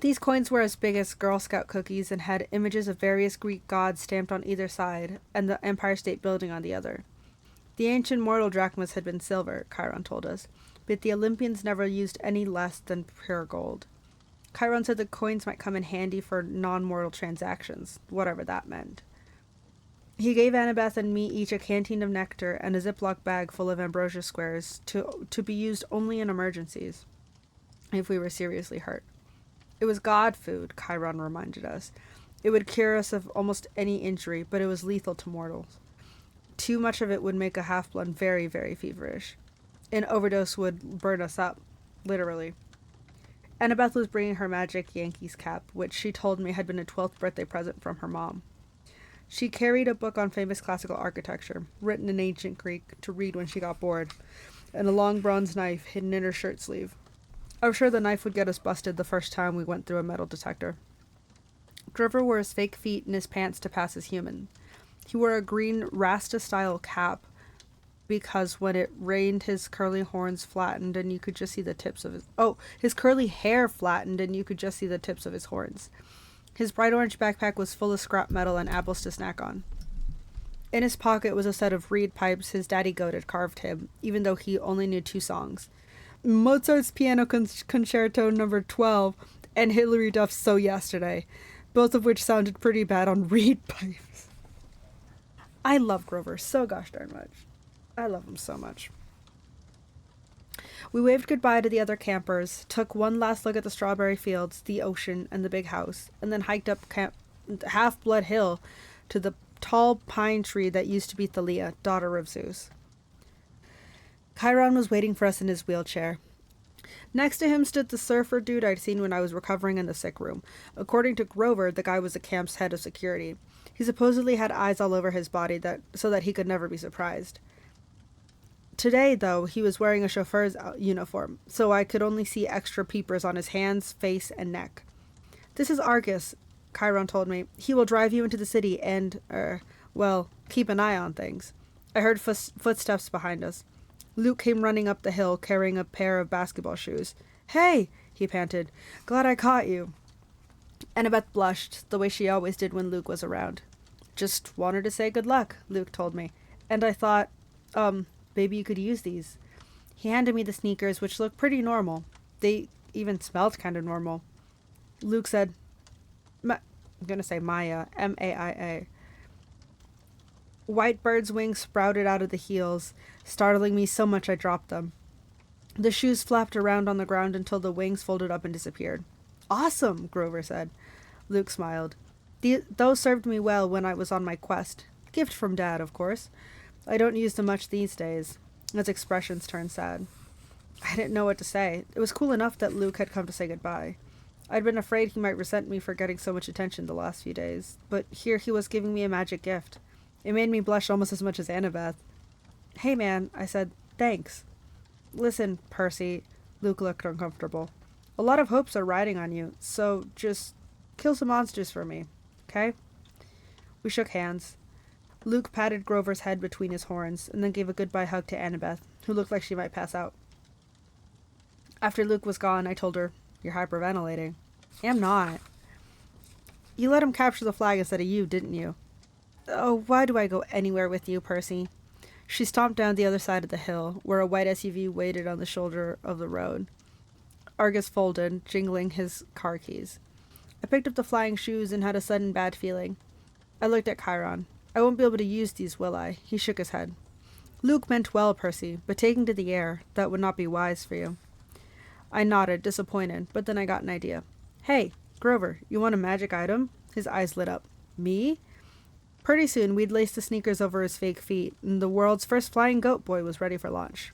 [SPEAKER 1] These coins were as big as Girl Scout cookies and had images of various Greek gods stamped on either side and the Empire State Building on the other. The ancient mortal drachmas had been silver, Chiron told us, but the Olympians never used any less than pure gold. Chiron said the coins might come in handy for non-mortal transactions, whatever that meant. He gave Annabeth and me each a canteen of nectar and a Ziploc bag full of ambrosia squares to be used only in emergencies, if we were seriously hurt. It was god food, Chiron reminded us. It would cure us of almost any injury, but it was lethal to mortals. Too much of it would make a half-blood very, very feverish. An overdose would burn us up, literally. Annabeth was bringing her magic Yankees cap, which she told me had been a 12th birthday present from her mom. She carried a book on famous classical architecture, written in ancient Greek, to read when she got bored, and a long bronze knife hidden in her shirt sleeve. I was sure the knife would get us busted the first time we went through a metal detector. Grover wore his fake feet in his pants to pass as human. He wore a green Rasta-style cap because when it rained his curly horns flattened and you could just see the tips of his curly hair flattened and you could just see the tips of his horns. His bright orange backpack was full of scrap metal and apples to snack on. In his pocket was a set of reed pipes his daddy goat had carved him, even though he only knew 2 songs. Mozart's Piano Concerto No. 12 and Hilary Duff's So Yesterday, both of which sounded pretty bad on reed pipes. I love Grover so gosh darn much. I love him so much. We waved goodbye to the other campers, took one last look at the strawberry fields, the ocean, and the big house, and then hiked up Half-Blood Hill to the tall pine tree that used to be Thalia, daughter of Zeus. Chiron was waiting for us in his wheelchair. Next to him stood the surfer dude I'd seen when I was recovering in the sick room. According to Grover, the guy was the camp's head of security. He supposedly had eyes all over his body so that he could never be surprised. Today, though, he was wearing a chauffeur's uniform, so I could only see extra peepers on his hands, face, and neck. This is Argus, Chiron told me. He will drive you into the city and, keep an eye on things. I heard footsteps behind us. Luke came running up the hill, carrying a pair of basketball shoes. Hey, he panted. Glad I caught you. Annabeth blushed, the way she always did when Luke was around. Just wanted to say good luck, Luke told me. And I thought, maybe you could use these. He handed me the sneakers, which looked pretty normal. They even smelled kind of normal. Luke said, I'm going to say Maya, M-A-I-A. White bird's wings sprouted out of the heels, startling me so much I dropped them. The shoes flapped around on the ground until the wings folded up and disappeared. Awesome, Grover said. Luke smiled. Those served me well when I was on my quest. Gift from Dad, of course. I don't use them much these days. His expressions turned sad. I didn't know what to say. It was cool enough that Luke had come to say goodbye. I'd been afraid he might resent me for getting so much attention the last few days, but here he was giving me a magic gift. It made me blush almost as much as Annabeth. Hey man, I said, thanks. Listen, Percy, Luke looked uncomfortable. A lot of hopes are riding on you, so just kill some monsters for me, okay? We shook hands. Luke patted Grover's head between his horns, and then gave a goodbye hug to Annabeth, who looked like she might pass out. After Luke was gone, I told her, You're hyperventilating. I'm not. You let him capture the flag instead of you, didn't you? Oh, why do I go anywhere with you, Percy? She stomped down the other side of the hill, where a white SUV waited on the shoulder of the road. Argus folded, jingling his car keys. I picked up the flying shoes and had a sudden bad feeling. I looked at Chiron. I won't be able to use these, will I? He shook his head. Luke meant well, Percy, but taking to the air, that would not be wise for you. I nodded, disappointed, but then I got an idea. Hey, Grover, you want a magic item? His eyes lit up. Me? Pretty soon, we'd lace the sneakers over his fake feet, and the world's first flying goat boy was ready for launch.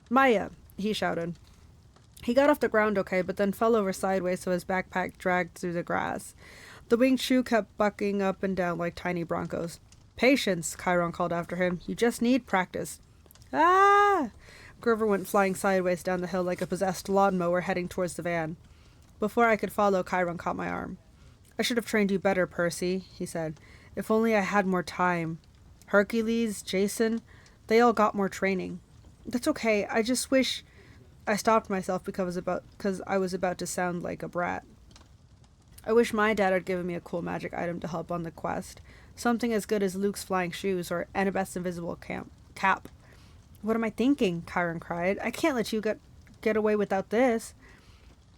[SPEAKER 1] Maya, he shouted. He got off the ground okay, but then fell over sideways so his backpack dragged through the grass. The winged shoe kept bucking up and down like tiny broncos. Patience, Chiron called after him. You just need practice. Ah! Grover went flying sideways down the hill like a possessed lawnmower heading towards the van. Before I could follow, Chiron caught my arm. I should have trained you better, Percy, he said. If only I had more time. Hercules, Jason, they all got more training. That's okay, I just wish... I stopped myself because I was about to sound like a brat. I wish my dad had given me a cool magic item to help on the quest. Something as good as Luke's flying shoes or Annabeth's invisible cap. What am I thinking? Chiron cried. I can't let you get away without this.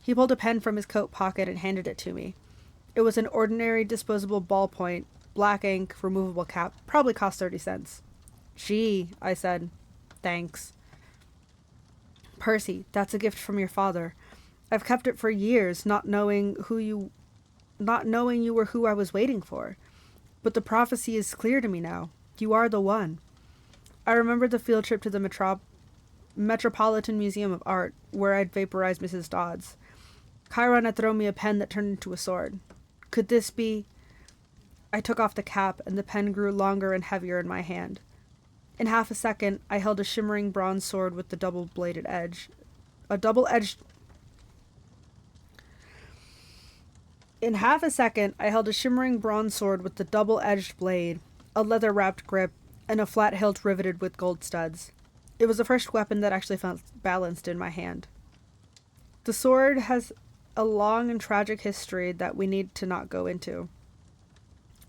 [SPEAKER 1] He pulled a pen from his coat pocket and handed it to me. It was an ordinary disposable ballpoint, black ink, removable cap. Probably cost 30 cents. Gee, I said. Thanks. Percy, that's a gift from your father. I've kept it for years, not knowing you were who I was waiting for. But the prophecy is clear to me now. You are the one. I remembered the field trip to the Metropolitan Museum of Art, where I'd vaporized Mrs. Dodds. Chiron had thrown me a pen that turned into a sword. Could this be... I took off the cap, and the pen grew longer and heavier in my hand. In half a second, I held a shimmering bronze sword with the double-bladed edge. In half a second, I held a shimmering bronze sword with the double-edged blade, a leather-wrapped grip, and a flat hilt riveted with gold studs. It was the first weapon that actually felt balanced in my hand. The sword has a long and tragic history that we need to not go into,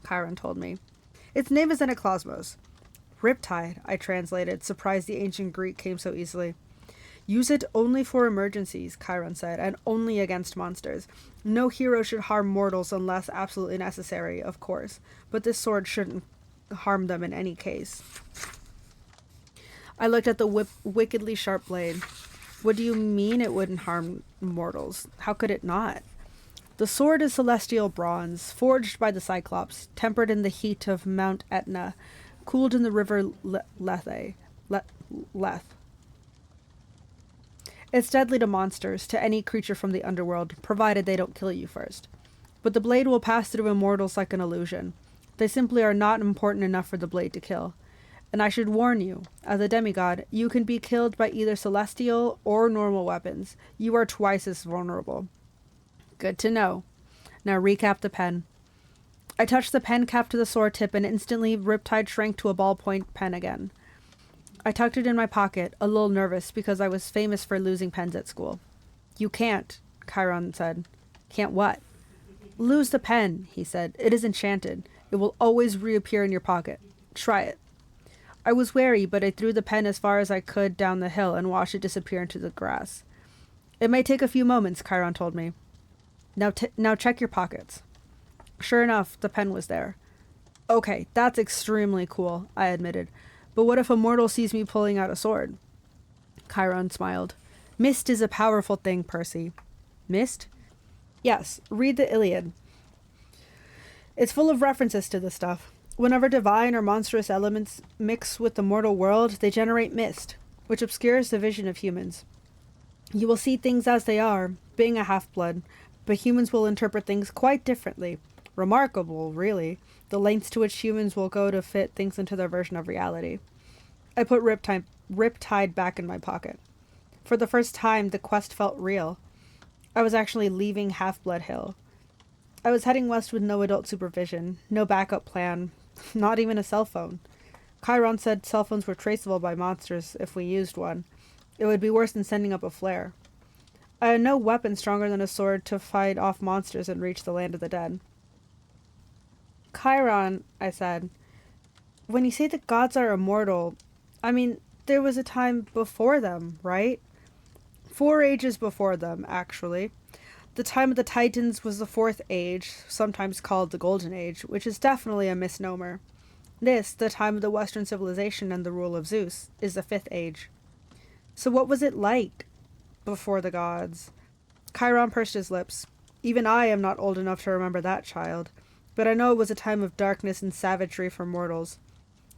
[SPEAKER 1] Chiron told me. Its name is Anaclosmos. Riptide, I translated, surprised the ancient Greek came so easily. Use it only for emergencies, Chiron said, and only against monsters. No hero should harm mortals unless absolutely necessary, of course, but this sword shouldn't harm them in any case. I looked at the wickedly sharp blade. What do you mean it wouldn't harm mortals? How could it not? The sword is celestial bronze, forged by the Cyclops, tempered in the heat of Mount Etna, cooled in the river Lethe. It's deadly to monsters, to any creature from the underworld, provided they don't kill you first. But the blade will pass through immortals like an illusion. They simply are not important enough for the blade to kill. And I should warn you, as a demigod, you can be killed by either celestial or normal weapons. You are twice as vulnerable. Good to know. Now recap the pen. I touched the pen cap to the sword tip and instantly Riptide shrank to a ballpoint pen again. I tucked it in my pocket, a little nervous because I was famous for losing pens at school. You can't, Chiron said. Can't what? Lose the pen, he said. It is enchanted. It will always reappear in your pocket. Try it. I was wary, but I threw the pen as far as I could down the hill and watched it disappear into the grass. It may take a few moments, Chiron told me. Now check your pockets. Sure enough, the pen was there. Okay, that's extremely cool, I admitted. But what if a mortal sees me pulling out a sword? Chiron smiled. Mist is a powerful thing, Percy. Mist? Yes, read the Iliad. It's full of references to this stuff. Whenever divine or monstrous elements mix with the mortal world, they generate mist, which obscures the vision of humans. You will see things as they are, being a half-blood, but humans will interpret things quite differently. Remarkable, really, the lengths to which humans will go to fit things into their version of reality. I put Riptide back in my pocket. For the first time, the quest felt real. I was actually leaving Half-Blood Hill. I was heading west with no adult supervision, no backup plan, not even a cell phone. Chiron said cell phones were traceable by monsters if we used one. It would be worse than sending up a flare. I had no weapon stronger than a sword to fight off monsters and reach the land of the dead. Chiron, I said, When you say the gods are immortal, I mean, there was a time before them, right? 4 ages before them, actually. The time of the Titans was the fourth age, sometimes called the Golden Age, which is definitely a misnomer. This, the time of the Western civilization and the rule of Zeus, is the fifth age. So what was it like before the gods? Chiron pursed his lips. Even I am not old enough to remember that, child. But I know it was a time of darkness and savagery for mortals.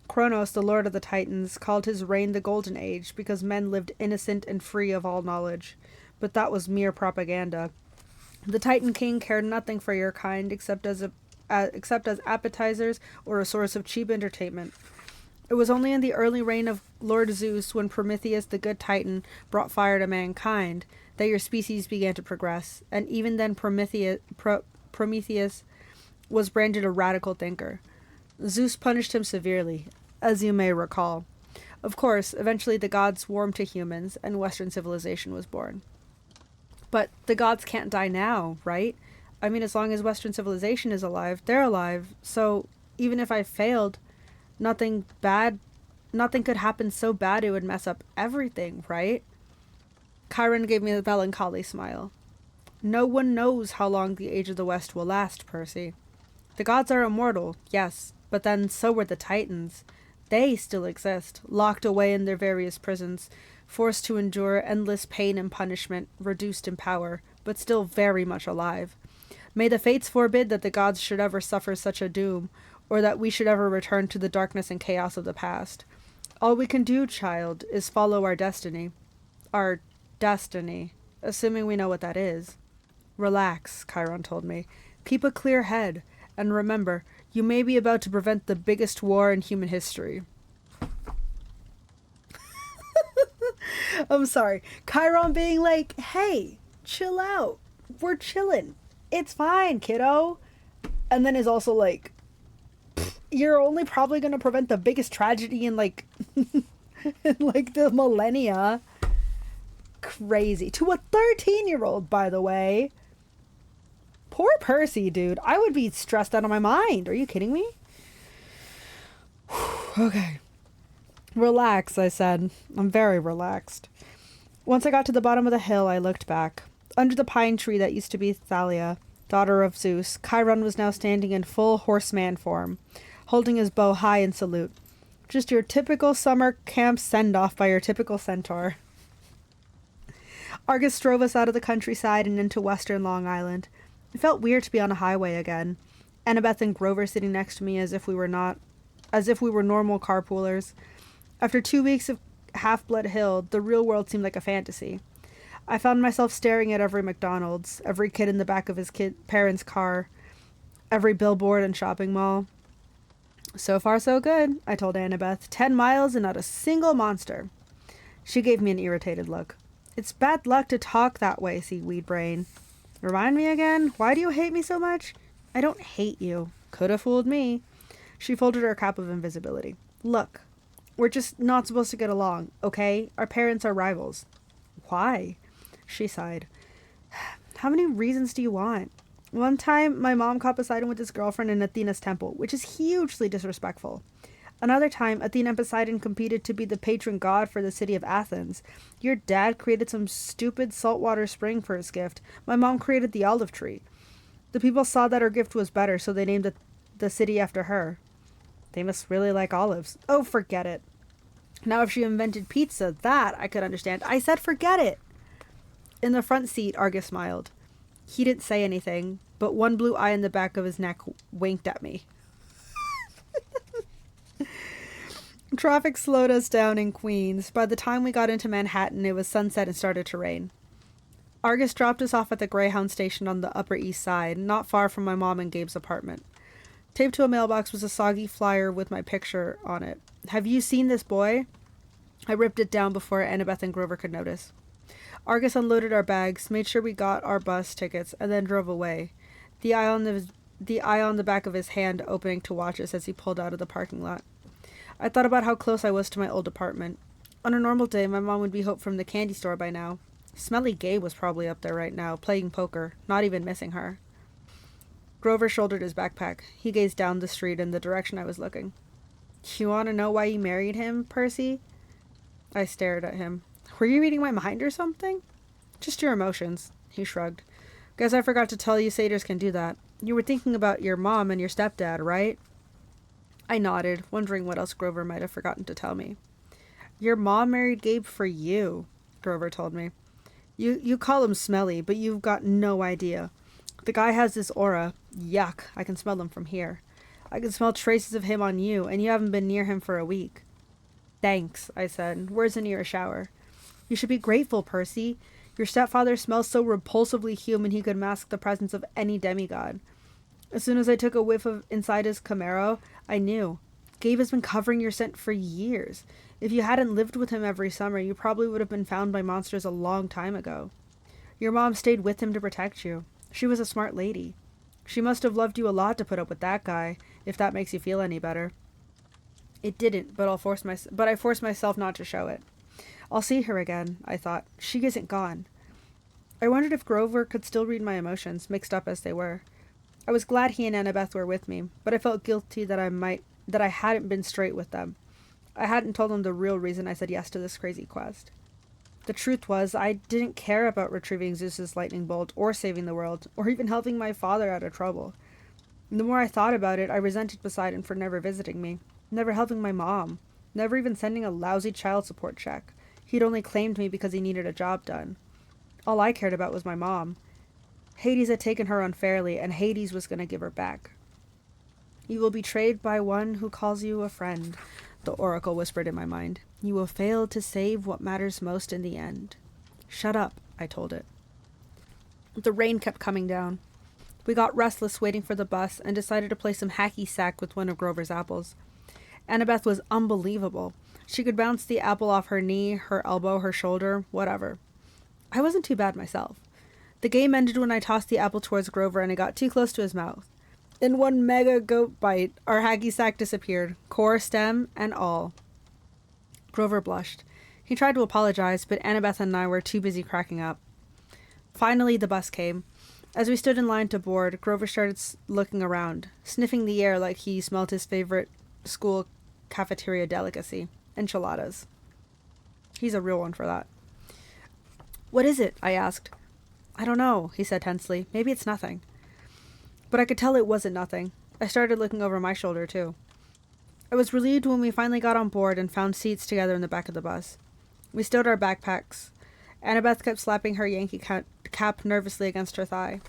[SPEAKER 1] Kronos, the lord of the Titans, called his reign the Golden Age because men lived innocent and free of all knowledge. But that was mere propaganda. The Titan King cared nothing for your kind except as appetizers or a source of cheap entertainment. It was only in the early reign of Lord Zeus, when Prometheus, the good Titan, brought fire to mankind, that your species began to progress, and even then Prometheus was branded a radical thinker. Zeus punished him severely, as you may recall. Of course, eventually the gods warmed to humans, and Western civilization was born. But the gods can't die now, right? I mean, as long as Western civilization is alive, they're alive. So even if I failed, nothing bad, nothing could happen so bad it would mess up everything, right? Chiron gave me a melancholy smile. No one knows how long the Age of the West will last, Percy. The gods are immortal, yes, but then so were the Titans. They still exist, locked away in their various prisons, forced to endure endless pain and punishment, reduced in power, but still very much alive. May the fates forbid that the gods should ever suffer such a doom, or that we should ever return to the darkness and chaos of the past. All we can do, child, is follow our destiny. Our destiny, assuming we know what that is. Relax, Chiron told me. Keep a clear head, and remember, you may be about to prevent the biggest war in human history. I'm sorry. Chiron being like, hey, chill out. We're chilling. It's fine, kiddo. And then is also like, you're only probably going to prevent the biggest tragedy in like, in like the millennia. Crazy. To a 13-year-old, by the way. Poor Percy, dude. I would be stressed out of my mind. Are you kidding me? Okay. Relax, I said. I'm very relaxed. Once I got to the bottom of the hill, I looked back. Under the pine tree that used to be Thalia, daughter of Zeus, Chiron was now standing in full horseman form, holding his bow high in salute. Just your typical summer camp send-off by your typical centaur. Argus drove us out of the countryside and into western Long Island. It felt weird to be on a highway again. Annabeth and Grover sitting next to me as if we were normal carpoolers. After 2 weeks of Half-Blood Hill, the real world seemed like a fantasy. I found myself staring at every McDonald's, every kid in the back of his parents' car, every billboard and shopping mall. So far so good, I told Annabeth. 10 miles and not a single monster. She gave me an irritated look. It's bad luck to talk that way, seaweed brain. Remind me again, why do you hate me so much? I don't hate you. Could have fooled me. She folded her cap of invisibility. Look, we're just not supposed to get along, okay? Our parents are rivals. Why? She sighed. How many reasons do you want? One time, my mom caught Poseidon with his girlfriend in Athena's temple, which is hugely disrespectful. Another time, Athena and Poseidon competed to be the patron god for the city of Athens. Your dad created some stupid saltwater spring for his gift. My mom created the olive tree. The people saw that her gift was better, so they named the city after her. They must really like olives. Oh, forget it. Now, if she invented pizza, that I could understand. I said forget it. In the front seat, Argus smiled. He didn't say anything, but one blue eye in the back of his neck winked at me. Traffic slowed us down in Queens. By the time we got into Manhattan, it was sunset and started to rain. Argus dropped us off at the Greyhound station on the Upper East Side, not far from my mom and Gabe's apartment. Taped to a mailbox was a soggy flyer with my picture on it. Have you seen this boy? I ripped it down before Annabeth and Grover could notice. Argus unloaded our bags, made sure we got our bus tickets, and then drove away, the eye on the back of his hand opening to watch us as he pulled out of the parking lot. I thought about how close I was to my old apartment. On a normal day, my mom would be home from the candy store by now. Smelly Gabe was probably up there right now, playing poker, not even missing her. Grover shouldered his backpack. He gazed down the street in the direction I was looking. You want to know why you married him, Percy? I stared at him. Were you reading my mind or something? Just your emotions, he shrugged. Guess I forgot to tell you satyrs can do that. You were thinking about your mom and your stepdad, right? I nodded, wondering what else Grover might have forgotten to tell me. Your mom married Gabe for you, Grover told me. You call him smelly, but you've got no idea. The guy has this aura. Yuck, I can smell them from here. I can smell traces of him on you, and you haven't been near him for a week. Thanks, I said. Where's near a shower? You should be grateful, Percy. Your stepfather smells so repulsively human he could mask the presence of any demigod. As soon as I took a whiff of inside his Camaro, I knew. Gabe has been covering your scent for years. If you hadn't lived with him every summer, you probably would have been found by monsters a long time ago. Your mom stayed with him to protect you. She was a smart lady. She must have loved you a lot to put up with that guy, if that makes you feel any better. It didn't, but I forced myself not to show it. I'll see her again, I thought. She isn't gone. I wondered if Grover could still read my emotions, mixed up as they were. I was glad he and Annabeth were with me, but I felt guilty that I hadn't been straight with them. I hadn't told them the real reason I said yes to this crazy quest. The truth was, I didn't care about retrieving Zeus's lightning bolt, or saving the world, or even helping my father out of trouble. The more I thought about it, I resented Poseidon for never visiting me, never helping my mom, never even sending a lousy child support check. He'd only claimed me because he needed a job done. All I cared about was my mom. Hades had taken her unfairly, and Hades was going to give her back. You will be betrayed by one who calls you a friend, the oracle whispered in my mind. You will fail to save what matters most in the end. Shut up, I told it. The rain kept coming down. We got restless waiting for the bus and decided to play some hacky sack with one of Grover's apples. Annabeth was unbelievable. She could bounce the apple off her knee, her elbow, her shoulder, whatever. I wasn't too bad myself. The game ended when I tossed the apple towards Grover and it got too close to his mouth. In one mega goat bite, our hacky sack disappeared, core, stem, and all. Grover blushed. He tried to apologize, but Annabeth and I were too busy cracking up. Finally, the bus came. As we stood in line to board, Grover started looking around, sniffing the air like he smelled his favorite school cafeteria delicacy, enchiladas. He's a real one for that. What is it? I asked. I don't know, he said tensely. Maybe it's nothing. But I could tell it wasn't nothing. I started looking over my shoulder, too. I was relieved when we finally got on board and found seats together in the back of the bus. We stowed our backpacks. Annabeth kept slapping her Yankee cap nervously against her thigh.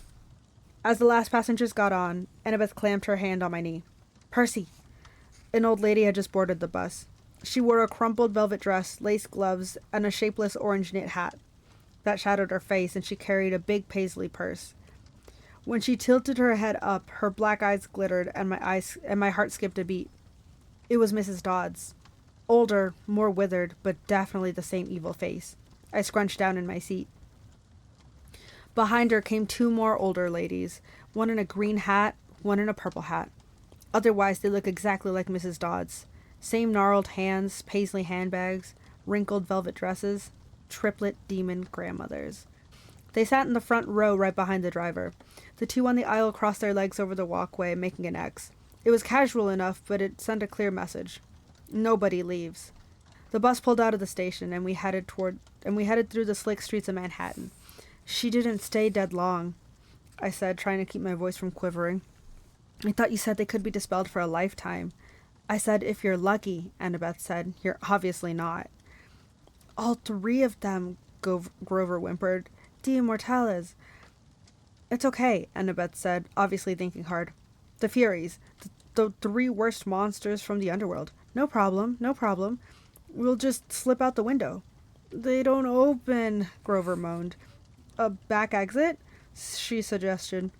[SPEAKER 1] As the last passengers got on, Annabeth clamped her hand on my knee. Percy! An old lady had just boarded the bus. She wore a crumpled velvet dress, lace gloves, and a shapeless orange knit hat. That shadowed her face, and she carried a big paisley purse. When she tilted her head up, her black eyes glittered, and my heart skipped a beat. It was Mrs. Dodds. Older, more withered, but definitely the same evil face. I scrunched down in my seat. Behind her came two more older ladies, one in a green hat, one in a purple hat. Otherwise, they look exactly like Mrs. Dodds. Same gnarled hands, paisley handbags, wrinkled velvet dresses, triplet demon grandmothers. They sat in the front row right behind the driver. The two on the aisle crossed their legs over the walkway, making an X. It was casual enough, but it sent a clear message. Nobody leaves. The bus pulled out of the station, and we headed through the slick streets of Manhattan. She didn't stay dead long, I said, trying to keep my voice from quivering. I thought you said they could be dispelled for a lifetime. I said, if you're lucky, Annabeth said. You're obviously not. All three of them, Grover whimpered. De Immortales. It's okay, Annabeth said, obviously thinking hard. The Furies. The three worst monsters from the underworld. No problem, no problem. We'll just slip out the window. They don't open, Grover moaned. A back exit? She suggested.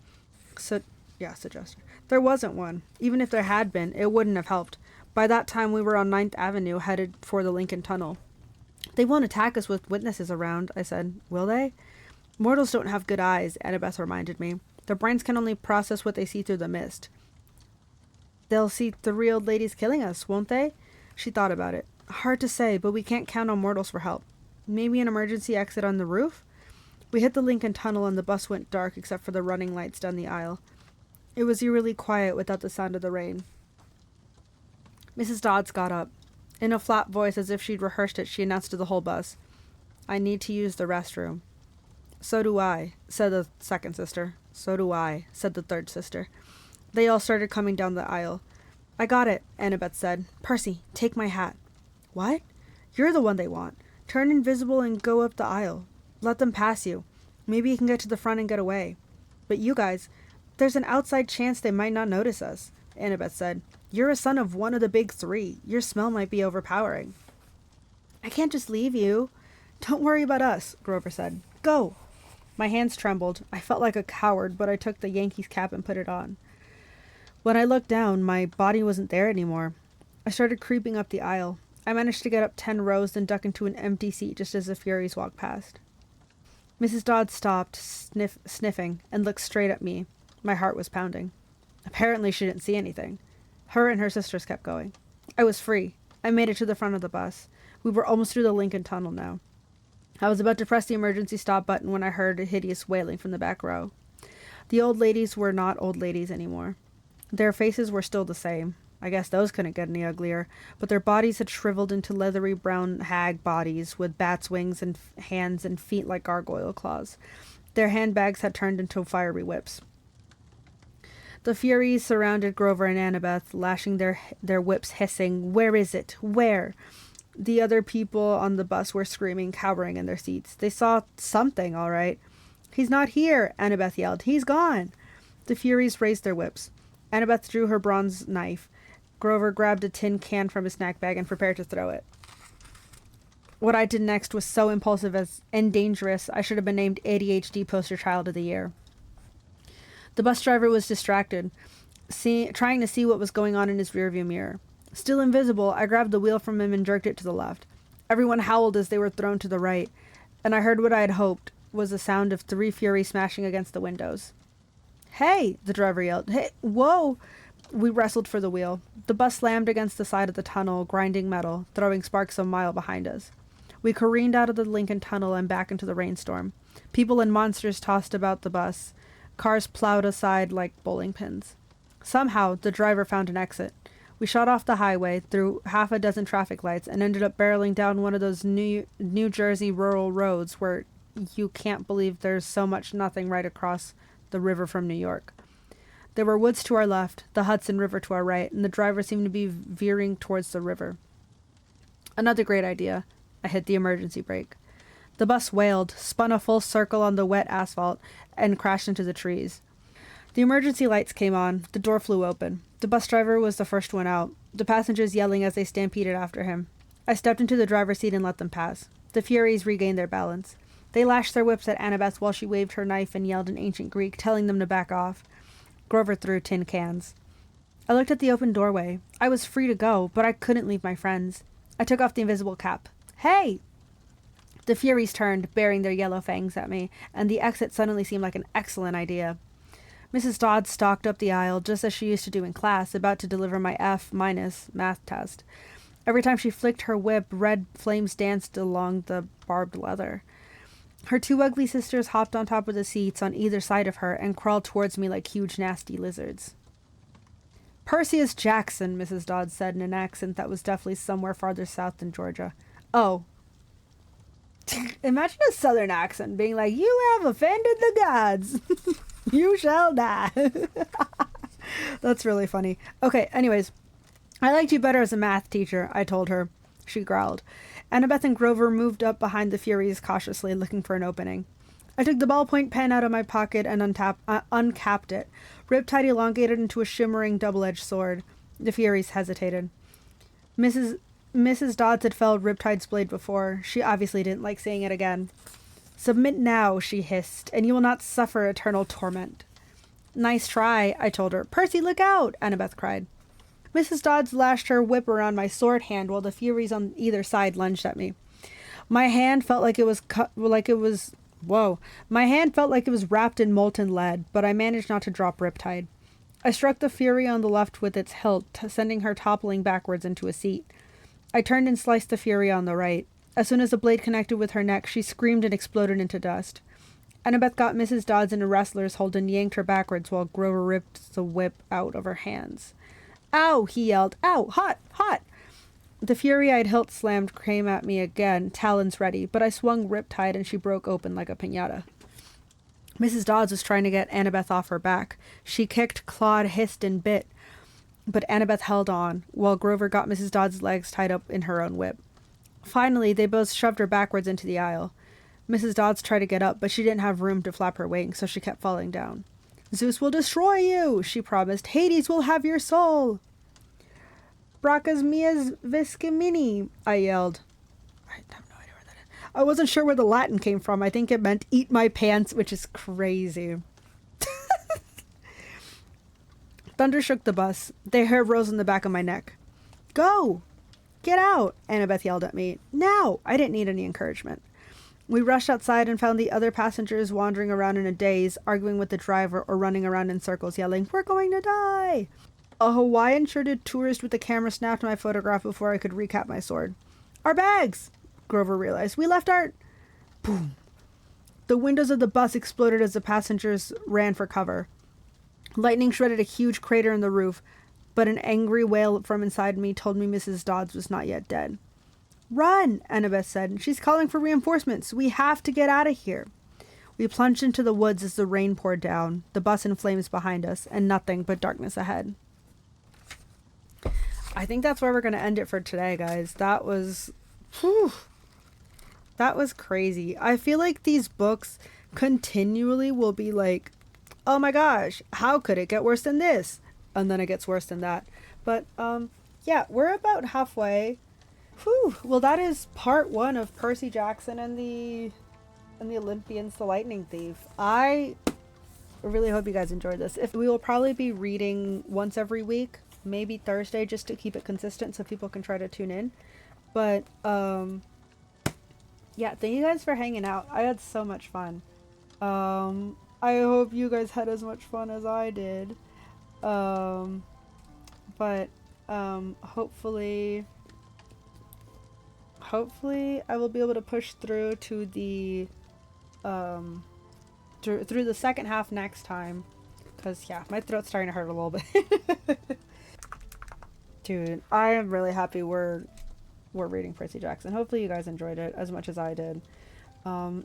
[SPEAKER 1] Suggested. There wasn't one. Even if there had been, it wouldn't have helped. By that time, we were on 9th Avenue, headed for the Lincoln Tunnel. They won't attack us with witnesses around, I said. Will they? Mortals don't have good eyes, Annabeth reminded me. Their brains can only process what they see through the mist. They'll see three old ladies killing us, won't they? She thought about it. Hard to say, but we can't count on mortals for help. Maybe an emergency exit on the roof? We hit the Lincoln Tunnel and the bus went dark except for the running lights down the aisle. It was eerily quiet without the sound of the rain. Mrs. Dodds got up. In a flat voice, as if she'd rehearsed it, she announced to the whole bus, "I need to use the restroom." "So do I," said the second sister. "So do I," said the third sister. They all started coming down the aisle. "I got it," Annabeth said. "Percy, take my hat." "What?" "You're the one they want. Turn invisible and go up the aisle. Let them pass you. Maybe you can get to the front and get away." "But you guys, there's an outside chance they might not notice us," Annabeth said. "You're a son of one of the big three. Your smell might be overpowering." "I can't just leave you." "Don't worry about us," Grover said. "Go." My hands trembled. I felt like a coward, but I took the Yankees cap and put it on. When I looked down, my body wasn't there anymore. I started creeping up the aisle. I managed to get up 10 rows, then duck into an empty seat just as the Furies walked past. Mrs. Dodd stopped, sniffing, and looked straight at me. My heart was pounding. Apparently she didn't see anything. Her and her sisters kept going. I was free. I made it to the front of the bus. We were almost through the Lincoln Tunnel now. I was about to press the emergency stop button when I heard a hideous wailing from the back row. The old ladies were not old ladies anymore. Their faces were still the same. I guess those couldn't get any uglier, but their bodies had shriveled into leathery brown hag bodies with bats' wings and hands and feet like gargoyle claws. Their handbags had turned into fiery whips. The Furies surrounded Grover and Annabeth, lashing their whips, hissing, "Where is it? Where?" The other people on the bus were screaming, cowering in their seats. They saw something, all right. "He's not here," Annabeth yelled. "He's gone." The Furies raised their whips. Annabeth drew her bronze knife. Grover grabbed a tin can from his snack bag and prepared to throw it. What I did next was so impulsive and dangerous, I should have been named ADHD Poster Child of the Year. The bus driver was distracted, trying to see what was going on in his rearview mirror. Still invisible, I grabbed the wheel from him and jerked it to the left. Everyone howled as they were thrown to the right, and I heard what I had hoped was the sound of 3 Furies smashing against the windows. "Hey!" the driver yelled. "Hey! Whoa!" We wrestled for the wheel. The bus slammed against the side of the tunnel, grinding metal, throwing sparks a mile behind us. We careened out of the Lincoln Tunnel and back into the rainstorm. People and monsters tossed about the bus. Cars plowed aside like bowling pins. Somehow, the driver found an exit. We shot off the highway, through half a dozen traffic lights, and ended up barreling down one of those New Jersey rural roads where you can't believe there's so much nothing right across the river from New York. There were woods to our left, the Hudson River to our right, and the driver seemed to be veering towards the river. Another great idea. I hit the emergency brake. The bus wailed, spun a full circle on the wet asphalt, and crashed into the trees. The emergency lights came on. The door flew open. The bus driver was the first one out, the passengers yelling as they stampeded after him. I stepped into the driver's seat and let them pass. The Furies regained their balance. They lashed their whips at Annabeth while she waved her knife and yelled in ancient Greek, telling them to back off. Grover threw tin cans. I looked at the open doorway. I was free to go, but I couldn't leave my friends. I took off the invisible cap. "Hey!" The Furies turned, baring their yellow fangs at me, and the exit suddenly seemed like an excellent idea. Mrs. Dodd stalked up the aisle, just as she used to do in class, about to deliver my F- math test. Every time she flicked her whip, red flames danced along the barbed leather. Her 2 ugly sisters hopped on top of the seats on either side of her and crawled towards me like huge, nasty lizards. "Percy Jackson," Mrs. Dodd said in an accent that was definitely somewhere farther south than Georgia. "Oh." Imagine a southern accent being like, "You have offended the gods. You shall die." That's really funny. Okay, anyways. "I liked you better as a math teacher," I told her. She growled. Annabeth and Grover moved up behind the Furies cautiously, looking for an opening. I took the ballpoint pen out of my pocket and uncapped it. Riptide elongated into a shimmering double-edged sword. The Furies hesitated. Mrs. Dodds had felled Riptide's blade before. She obviously didn't like seeing it again. "Submit now," she hissed, "and you will not suffer eternal torment." "Nice try," I told her. "Percy, look out!" Annabeth cried. Mrs. Dodds lashed her whip around my sword hand while the Furies on either side lunged at me. My hand felt like it was My hand felt like it was wrapped in molten lead, but I managed not to drop Riptide. I struck the Fury on the left with its hilt, sending her toppling backwards into a seat. I turned and sliced the Fury on the right. As soon as the blade connected with her neck, she screamed and exploded into dust. Annabeth got Mrs. Dodds in a wrestler's hold and yanked her backwards while Grover ripped the whip out of her hands. Ow, he yelled. Ow, hot, hot. The fury-eyed hilt slammed came at me again, talons ready, but I swung riptide and she broke open like a piñata. Mrs. Dodds was trying to get Annabeth off her back. She kicked, clawed, hissed, and bit, but Annabeth held on, while Grover got Mrs. Dodds' legs tied up in her own whip. Finally, they both shoved her backwards into the aisle. Mrs. Dodds tried to get up, but she didn't have room to flap her wings, so she kept falling down. Zeus will destroy you, she promised. Hades will have your soul. Bracas mias viscimini, I yelled. I have no idea where that is. I wasn't sure where the Latin came from. I think it meant eat my pants, which is crazy. Thunder shook the bus. Their hair rose in the back of my neck. Go! Get out! Annabeth yelled at me. Now! I didn't need any encouragement. We rushed outside and found the other passengers wandering around in a daze, arguing with the driver or running around in circles yelling, We're going to die! A Hawaiian-shirted tourist with a camera snapped my photograph before I could recap my sword. Our bags! Grover realized. We left our... Boom. The windows of the bus exploded as the passengers ran for cover. Lightning shredded a huge crater in the roof, but an angry wail from inside me told me Mrs. Dodds was not yet dead. Run, Annabeth said. She's calling for reinforcements. We have to get out of here. We plunged into the woods as the rain poured down, the bus in flames behind us, and nothing but darkness ahead. I think that's where we're going to end it for today, guys. That was... Whew, that was crazy. I feel like these books continually will be like, oh my gosh, how could it get worse than this? And then it gets worse than that. But, yeah, we're about halfway. Whew. Well, that is part 1 of Percy Jackson and the Olympians, the Lightning Thief. I really hope you guys enjoyed this. We will probably be reading once every week, maybe Thursday, just to keep it consistent so people can try to tune in. But, yeah, thank you guys for hanging out. I had so much fun. I hope you guys had as much fun as I did. But hopefully I will be able to push through to the through the second half next time, because yeah, my throat's starting to hurt a little bit. Dude, I am really happy we're reading Percy Jackson. Hopefully you guys enjoyed it as much as I did.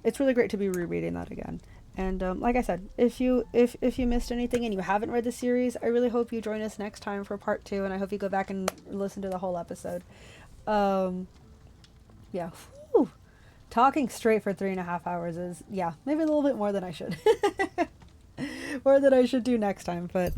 [SPEAKER 1] It's really great to be rereading that again. And like I said, if you missed anything and you haven't read the series, I really hope you join us next time for part 2, and I hope you go back and listen to the whole episode. Yeah. Whew. Talking straight for 3.5 hours is, yeah, maybe a little bit more than I should. Or that I should do next time. But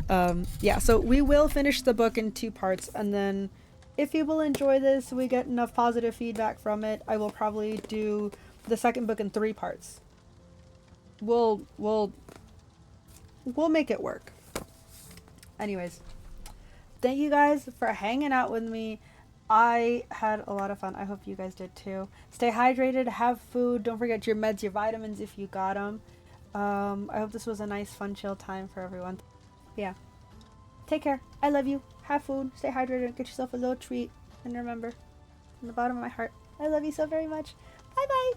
[SPEAKER 1] yeah, so we will finish the book in 2 parts, and then if you will enjoy this, we get enough positive feedback from it, I will probably do the second book in 3 parts. We'll make it work. Anyways, thank you guys for hanging out with me. I had a lot of fun. I hope you guys did too. Stay hydrated, have food, don't forget your meds, your vitamins if you got them. I hope this was a nice, fun, chill time for everyone. Yeah. Take care. I love you. Have food, stay hydrated, get yourself a little treat. And remember, from the bottom of my heart, I love you so very much. Bye bye.